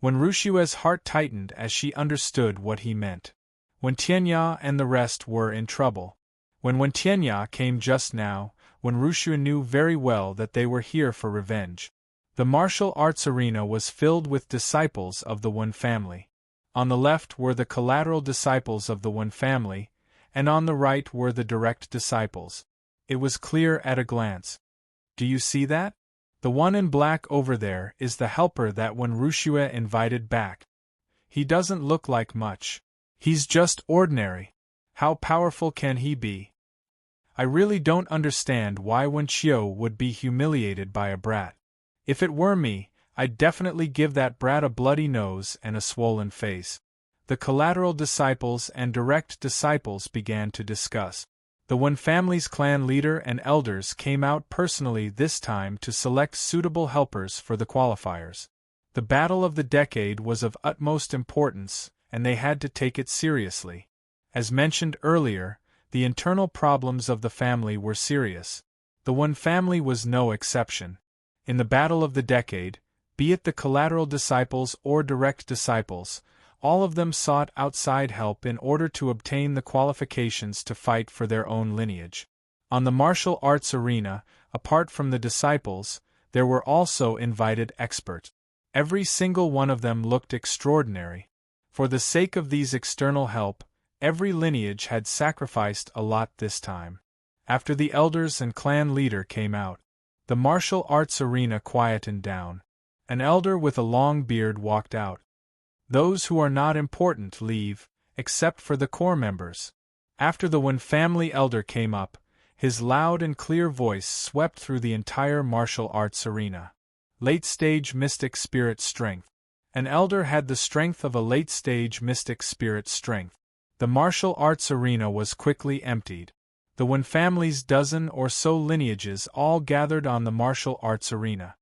Speaker 1: When Rushua's heart tightened as she understood what he meant. When Tianya and the rest were in trouble. When Tianya came just now, when Rushua knew very well that they were here for revenge. The martial arts arena was filled with disciples of the One family. On the left were the collateral disciples of the One family, and on the right were the direct disciples. It was clear at a glance. Do you see that? The one in black over there is the helper that when Rushua invited back. He doesn't look like much. He's just ordinary. How powerful can he be? I really don't understand why Wen Qiu would be humiliated by a brat. If it were me, I'd definitely give that brat a bloody nose and a swollen face. The collateral disciples and direct disciples began to discuss. The Wen family's clan leader and elders came out personally this time to select suitable helpers for the qualifiers. The battle of the decade was of utmost importance, and they had to take it seriously. As mentioned earlier, the internal problems of the family were serious. The Wen family was no exception. In the battle of the decade, be it the collateral disciples or direct disciples, all of them sought outside help in order to obtain the qualifications to fight for their own lineage. On the martial arts arena, apart from the disciples, there were also invited experts. Every single one of them looked extraordinary. For the sake of these external help, every lineage had sacrificed a lot this time. After the elders and clan leader came out, the martial arts arena quietened down. An elder with a long beard walked out. Those who are not important leave, except for the core members. After the Wen family elder came up, his loud and clear voice swept through the entire martial arts arena. Late-stage mystic spirit strength. An elder had the strength of a late-stage mystic spirit strength. The martial arts arena was quickly emptied. The Wen family's dozen or so lineages all gathered on the martial arts arena.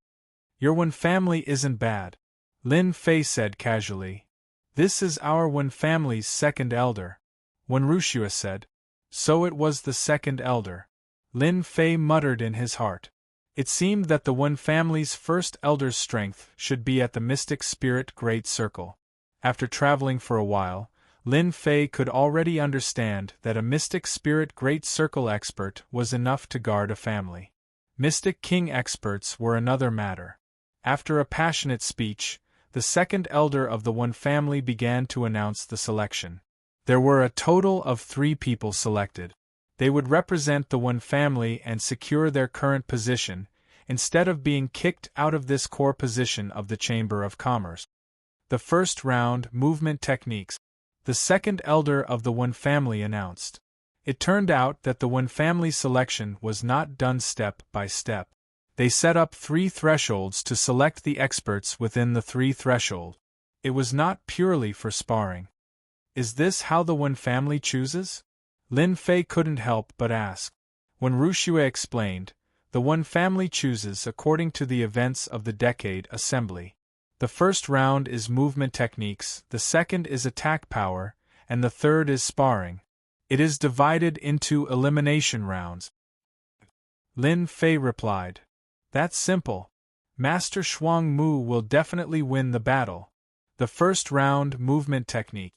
Speaker 1: Your Wen family isn't bad, Lin Fei said casually. This is our Wen family's second elder. When Rushua said, so it was the second elder. Lin Fei muttered in his heart. It seemed that the Wen family's first elder's strength should be at the mystic spirit great circle. After traveling for a while, Lin Fei could already understand that a mystic spirit great circle expert was enough to guard a family. Mystic king experts were another matter. After a passionate speech, the second elder of the Wen family began to announce the selection. There were a total of 3 people selected. They would represent the Wen family and secure their current position, instead of being kicked out of this core position of the Chamber of Commerce. The first round, movement techniques. The second elder of the Wen family announced. It turned out that the Wen family selection was not done step by step. They set up 3 thresholds to select the experts within the 3 threshold. It was not purely for sparring. Is this how the Wen family chooses? Lin Fei couldn't help but ask. When Rushua explained, the Wen family chooses according to the events of the decade assembly. The first round is movement techniques, the second is attack power, and the third is sparring. It is divided into elimination rounds. Lin Fei replied. That's simple. Master Shuang Mu will definitely win the battle. The first round, movement technique.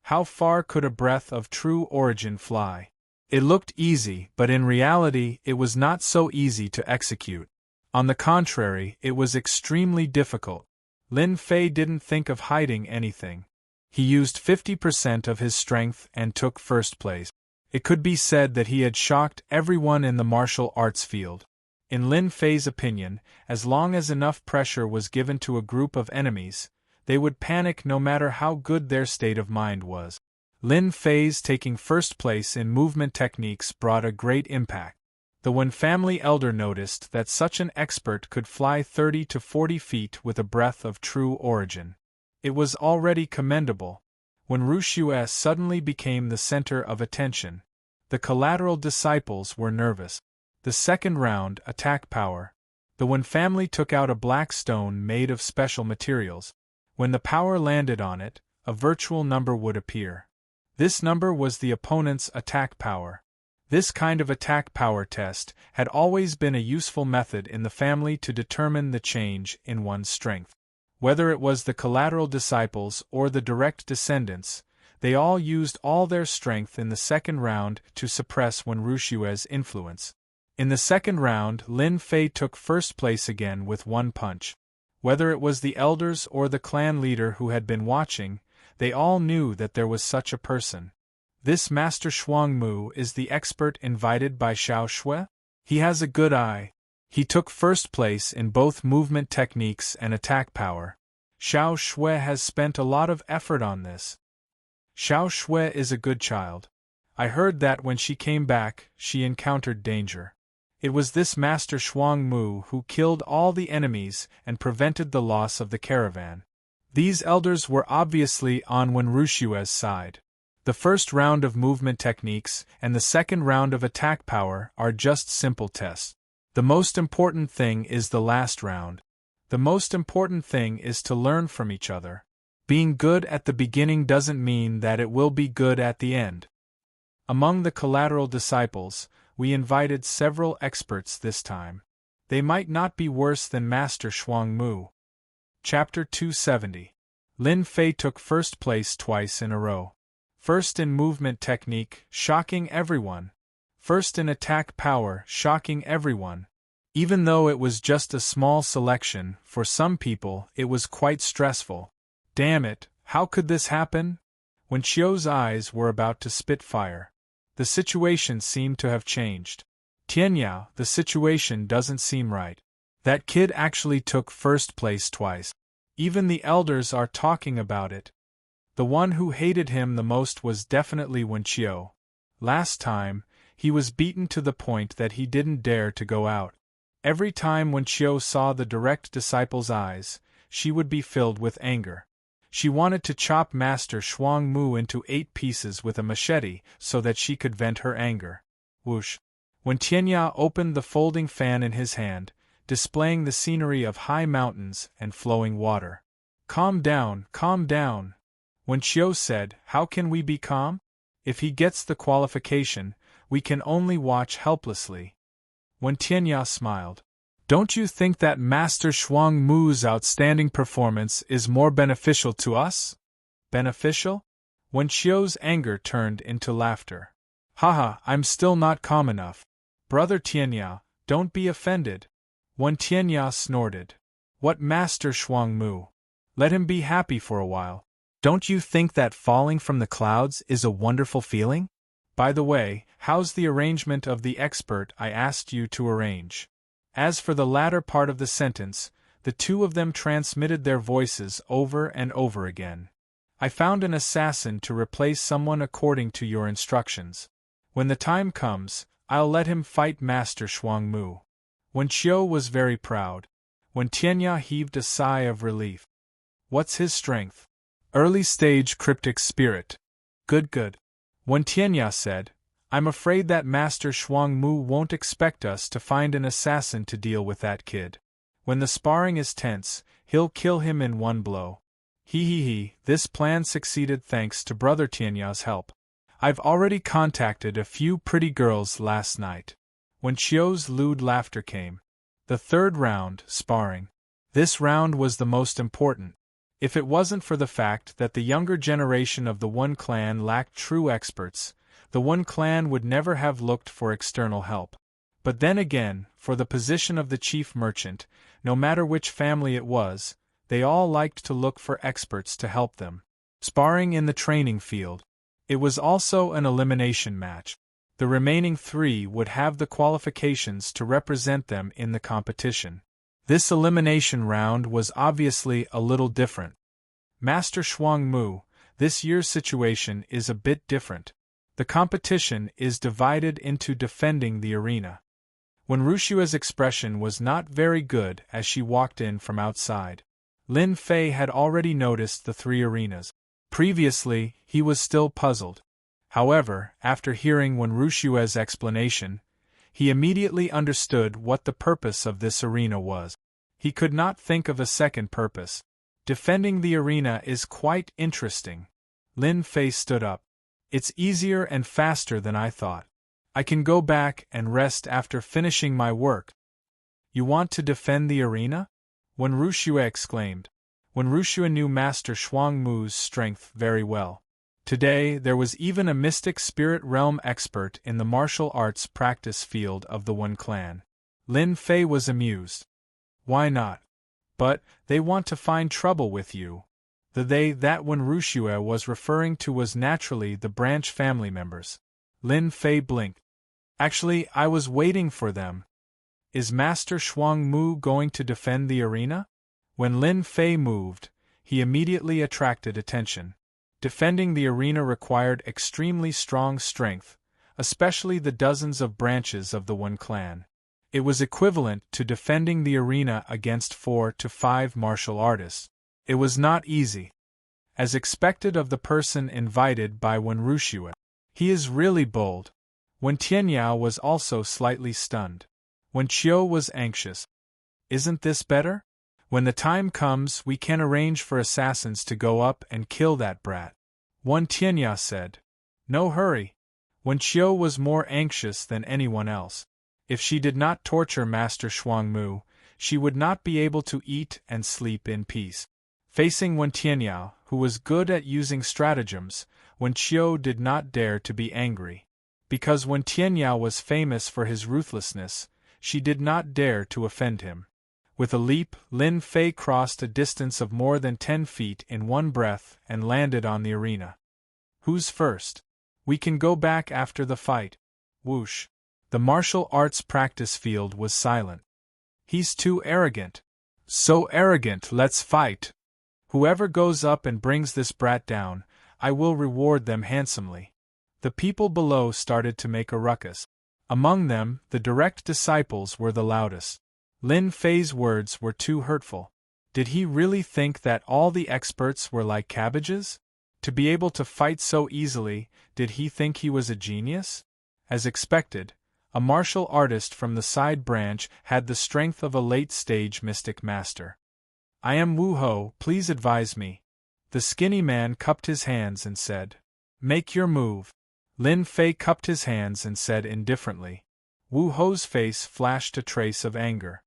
Speaker 1: How far could a breath of true origin fly? It looked easy, but in reality it was not so easy to execute. On the contrary, it was extremely difficult. Lin Fei didn't think of hiding anything. He used 50% of his strength and took first place. It could be said that he had shocked everyone in the martial arts field. In Lin Fei's opinion, as long as enough pressure was given to a group of enemies, they would panic no matter how good their state of mind was. Lin Fei's taking first place in movement techniques brought a great impact. The Wen family elder noticed that such an expert could fly 30 to 40 feet with a breath of true origin. It was already commendable. When Rushua suddenly became the center of attention, the collateral disciples were nervous. The second round, attack power. The Wen family took out a black stone made of special materials. When the power landed on it, a virtual number would appear. This number was the opponent's attack power. This kind of attack power test had always been a useful method in the family to determine the change in one's strength. Whether it was the collateral disciples or the direct descendants, they all used all their strength in the second round to suppress Wenwuxiue's influence. In the second round, Lin Fei took first place again with one punch. Whether it was the elders or the clan leader who had been watching, they all knew that there was such a person. This Master Shuangmu is the expert invited by Xiao Shui? He has a good eye. He took first place in both movement techniques and attack power. Xiao Shui has spent a lot of effort on this. Xiao Shui is a good child. I heard that when she came back, she encountered danger. It was this Master Shuangmu who killed all the enemies and prevented the loss of the caravan. These elders were obviously on Wenwuxiue's side. The first round of movement techniques and the second round of attack power are just simple tests. The most important thing is the last round. The most important thing is to learn from each other. Being good at the beginning doesn't mean that it will be good at the end. Among the collateral disciples, we invited several experts this time. They might not be worse than Master Shuangmu. Chapter 270. Lin Fei took first place twice in a row. First in movement technique, shocking everyone. First in attack power, shocking everyone. Even though it was just a small selection, for some people it was quite stressful. Damn it, how could this happen? When Qiu's eyes were about to spit fire. The situation seemed to have changed. Tianyao, the situation doesn't seem right. That kid actually took first place twice. Even the elders are talking about it. The one who hated him the most was definitely Wenqiu. Last time, he was beaten to the point that he didn't dare to go out. Every time Wenqiu saw the direct disciple's eyes, she would be filled with anger. She wanted to chop Master Shuangmu into 8 pieces with a machete so that she could vent her anger. Whoosh! When Tianya opened the folding fan in his hand, displaying the scenery of high mountains and flowing water. Calm down, calm down. When Qiu said, how can we be calm? If he gets the qualification, we can only watch helplessly. When Tianya smiled. Don't you think that Master Shuangmu's outstanding performance is more beneficial to us? Beneficial? When Qiu's anger turned into laughter. Haha, I'm still not calm enough. Brother Tianya, don't be offended. When Tianya snorted. What Master Shuangmu? Let him be happy for a while. Don't you think that falling from the clouds is a wonderful feeling? By the way, how's the arrangement of the expert I asked you to arrange? As for the latter part of the sentence, the two of them transmitted their voices over and over again. I found an assassin to replace someone according to your instructions. When the time comes, I'll let him fight Master Shuangmu. When Qiu was very proud. When Tianya heaved a sigh of relief. What's his strength? Early stage cryptic spirit. Good. When Tianya said, I'm afraid that Master Shuangmu won't expect us to find an assassin to deal with that kid. When the sparring is tense, he'll kill him in one blow. This plan succeeded thanks to Brother Tianya's help. I've already contacted a few pretty girls last night. When Qiu's lewd laughter came. The third round, sparring. This round was the most important. If it wasn't for the fact that the younger generation of the One Clan lacked true experts, the One Clan would never have looked for external help. But then again, for the position of the chief merchant, no matter which family it was, they all liked to look for experts to help them. Sparring in the training field. It was also an elimination match. The remaining 3 would have the qualifications to represent them in the competition. This elimination round was obviously a little different. Master Shuangmu, this year's situation is a bit different. The competition is divided into defending the arena. When Rushua's expression was not very good as she walked in from outside. Lin Fei had already noticed the 3 arenas. Previously, he was still puzzled. However, after hearing Wen Rushua's explanation, he immediately understood what the purpose of this arena was. He could not think of a second purpose. Defending the arena is quite interesting. Lin Fei stood up. It's easier and faster than I thought. I can go back and rest after finishing my work. You want to defend the arena? Wen Wuxue exclaimed. Wen Wuxue knew Master Shuangmu's strength very well. Today, there was even a mystic spirit realm expert in the martial arts practice field of the Wen clan. Lin Fei was amused. Why not? But, they want to find trouble with you. The they that Wen Wuxue was referring to was naturally the branch family members. Lin Fei blinked. Actually, I was waiting for them. Is Master Shuangmu going to defend the arena? When Lin Fei moved, he immediately attracted attention. Defending the arena required extremely strong strength, especially the dozens of branches of the Wen clan. It was equivalent to defending the arena against 4 to 5 martial artists. It was not easy. As expected of the person invited by Wen Wuxue. He is really bold. Wen Tianyao was also slightly stunned. Wen Qiu was anxious. Isn't this better? When the time comes, we can arrange for assassins to go up and kill that brat. Wen Tianyao said. No hurry. Wen Qiu was more anxious than anyone else. If she did not torture Master Shuangmu, she would not be able to eat and sleep in peace. Facing Wen Tianyao, who was good at using stratagems, Wen Qiu did not dare to be angry. Because Wen Tianyao was famous for his ruthlessness, she did not dare to offend him. With a leap, Lin Fei crossed a distance of more than 10 feet in one breath and landed on the arena. Who's first? We can go back after the fight. Whoosh. The martial arts practice field was silent. He's too arrogant. So arrogant, let's fight. Whoever goes up and brings this brat down, I will reward them handsomely. The people below started to make a ruckus. Among them, the direct disciples were the loudest. Lin Fei's words were too hurtful. Did he really think that all the experts were like cabbages? To be able to fight so easily, did he think he was a genius? As expected, a martial artist from the side branch had the strength of a late-stage mystic master. I am Wu Ho, please advise me. The skinny man cupped his hands and said. Make your move. Lin Fei cupped his hands and said indifferently. Wu Ho's face flashed a trace of anger.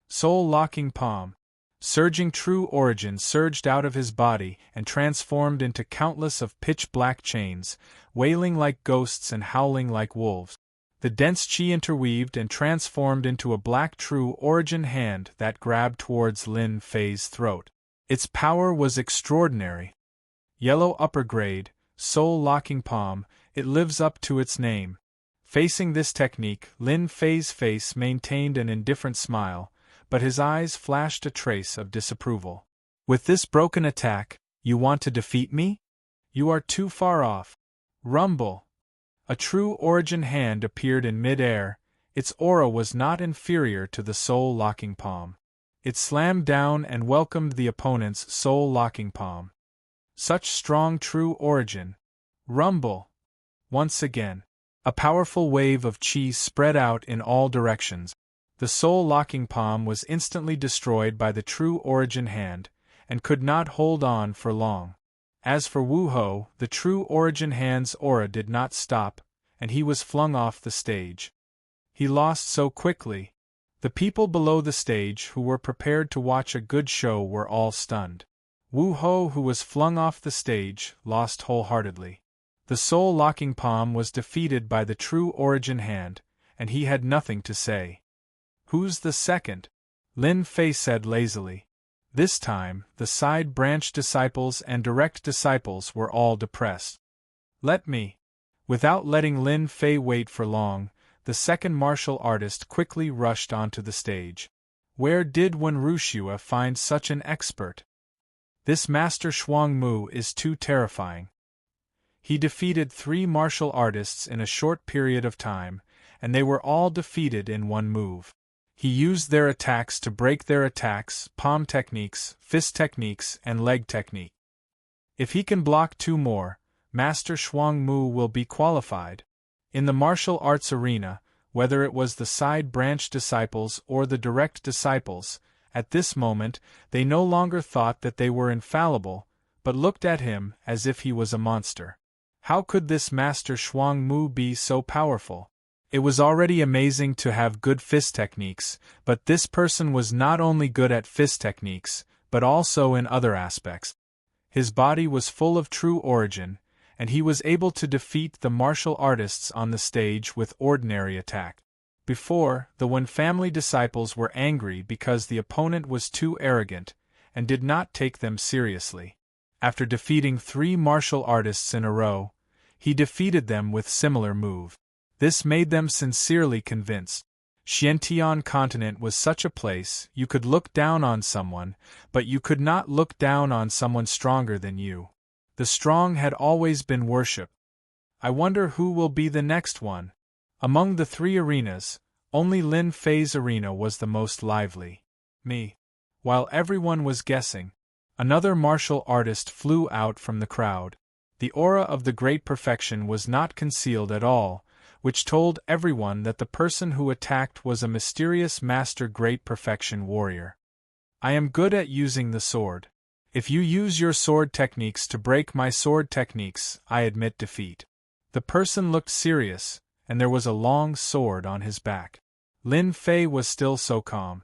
Speaker 1: Soul-locking palm. Surging true origin surged out of his body and transformed into countless of pitch-black chains, wailing like ghosts and howling like wolves. The dense qi interweaved and transformed into a black true origin hand that grabbed towards Lin Fei's throat. Its power was extraordinary. Yellow upper grade, soul-locking palm, it lives up to its name. Facing this technique, Lin Fei's face maintained an indifferent smile, but his eyes flashed a trace of disapproval. With this broken attack, you want to defeat me? You are too far off. Rumble. A true origin hand appeared in mid-air. Its aura was not inferior to the soul-locking palm. It slammed down and welcomed the opponent's soul-locking palm. Such strong true origin. Rumble. Once again, a powerful wave of qi spread out in all directions. The soul-locking palm was instantly destroyed by the true origin hand, and could not hold on for long. As for Wu Ho, the true origin hand's aura did not stop, and he was flung off the stage. He lost so quickly. The people below the stage who were prepared to watch a good show were all stunned. Wu Ho, who was flung off the stage, lost wholeheartedly. The soul-locking palm was defeated by the true origin hand, and he had nothing to say. Who's the second? Lin Fei said lazily. This time, the side branch disciples and direct disciples were all depressed. Let me. Without letting Lin Fei wait for long, the second martial artist quickly rushed onto the stage. Where did Wen Wuxue find such an expert? This Master Shuangmu is too terrifying. He defeated 3 martial artists in a short period of time, and they were all defeated in one move. He used their attacks to break their attacks, palm techniques, fist techniques, and leg technique. If he can block 2 more, Master Shuangmu will be qualified. In the martial arts arena, whether it was the side branch disciples or the direct disciples, At this moment, they no longer thought that they were infallible, but looked at him as if he was a monster. How could this Master Shuang Mu be so powerful? It was already amazing to have good fist techniques, but this person was not only good at fist techniques, but also in other aspects. His body was full of true origin, and he was able to defeat the martial artists on the stage with ordinary attack. Before, the Wen family disciples were angry because the opponent was too arrogant, and did not take them seriously. After defeating 3 martial artists in a row, he defeated them with similar move. This made them sincerely convinced. Xiantian continent was such a place you could look down on someone, but you could not look down on someone stronger than you. The strong had always been worshipped. I wonder who will be the next one. Among the 3 arenas, only Lin Fei's arena was the most lively. Me. While everyone was guessing, another martial artist flew out from the crowd. The aura of the great perfection was not concealed at all, which told everyone that the person who attacked was a mysterious master great perfection warrior. I am good at using the sword. If you use your sword techniques to break my sword techniques, I admit defeat. The person looked serious, and there was a long sword on his back. Lin Fei was still so calm.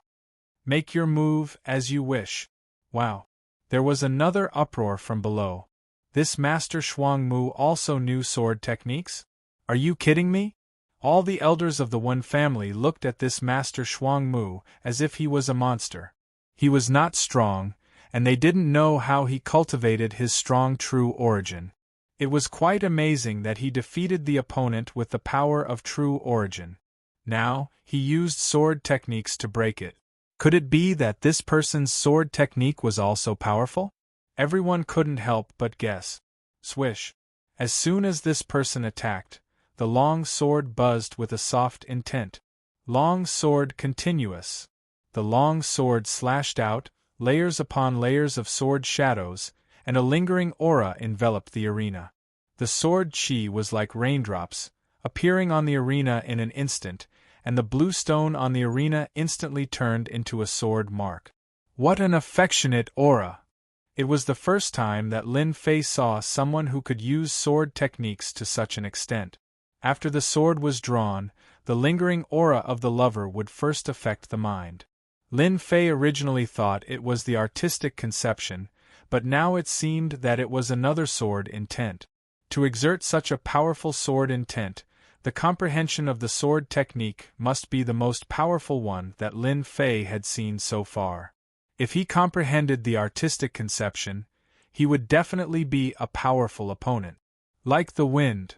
Speaker 1: Make your move as you wish. Wow. There was another uproar from below. This Master Shuang Mu also knew sword techniques? Are you kidding me? All the elders of the Wen family looked at this Master Shuang Mu as if he was a monster. He was not strong, and they didn't know how he cultivated his strong true origin. It was quite amazing that he defeated the opponent with the power of true origin. Now, he used sword techniques to break it. Could it be that this person's sword technique was also powerful? Everyone couldn't help but guess. Swish. As soon as this person attacked, the long sword buzzed with a soft intent. Long sword continuous. The long sword slashed out, layers upon layers of sword shadows, and a lingering aura enveloped the arena. The sword chi was like raindrops, appearing on the arena in an instant, and the blue stone on the arena instantly turned into a sword mark. What an affectionate aura! It was the first time that Lin Fei saw someone who could use sword techniques to such an extent. After the sword was drawn, the lingering aura of the lover would first affect the mind. Lin Fei originally thought it was the artistic conception, but now it seemed that it was another sword intent. To exert such a powerful sword intent, the comprehension of the sword technique must be the most powerful one that Lin Fei had seen so far. If he comprehended the artistic conception, he would definitely be a powerful opponent. Like the wind,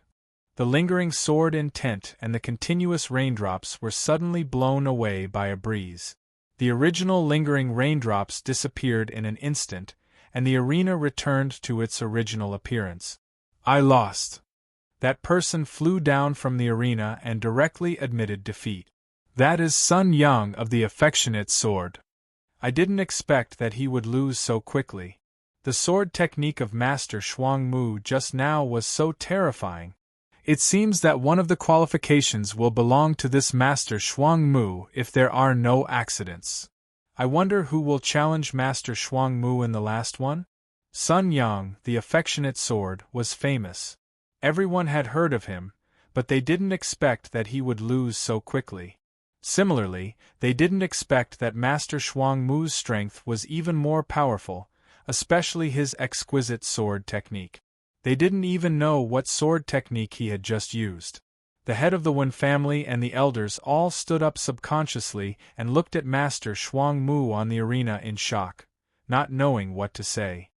Speaker 1: the lingering sword intent and the continuous raindrops were suddenly blown away by a breeze. The original lingering raindrops disappeared in an instant, and the arena returned to its original appearance. I lost. That person flew down from the arena and directly admitted defeat. That is Sun Yang of the affectionate sword. I didn't expect that he would lose so quickly. The sword technique of Master Shuang Mu just now was so terrifying. It seems that one of the qualifications will belong to this Master Shuang Mu if there are no accidents. I wonder who will challenge Master Shuang Mu in the last one? Sun Yang, the affectionate sword, was famous. Everyone had heard of him, but they didn't expect that he would lose so quickly. Similarly, they didn't expect that Master Shuang Mu's strength was even more powerful, especially his exquisite sword technique. They didn't even know what sword technique he had just used. The head of the Wen family and the elders all stood up subconsciously and looked at Master Shuang Mu on the arena in shock, not knowing what to say.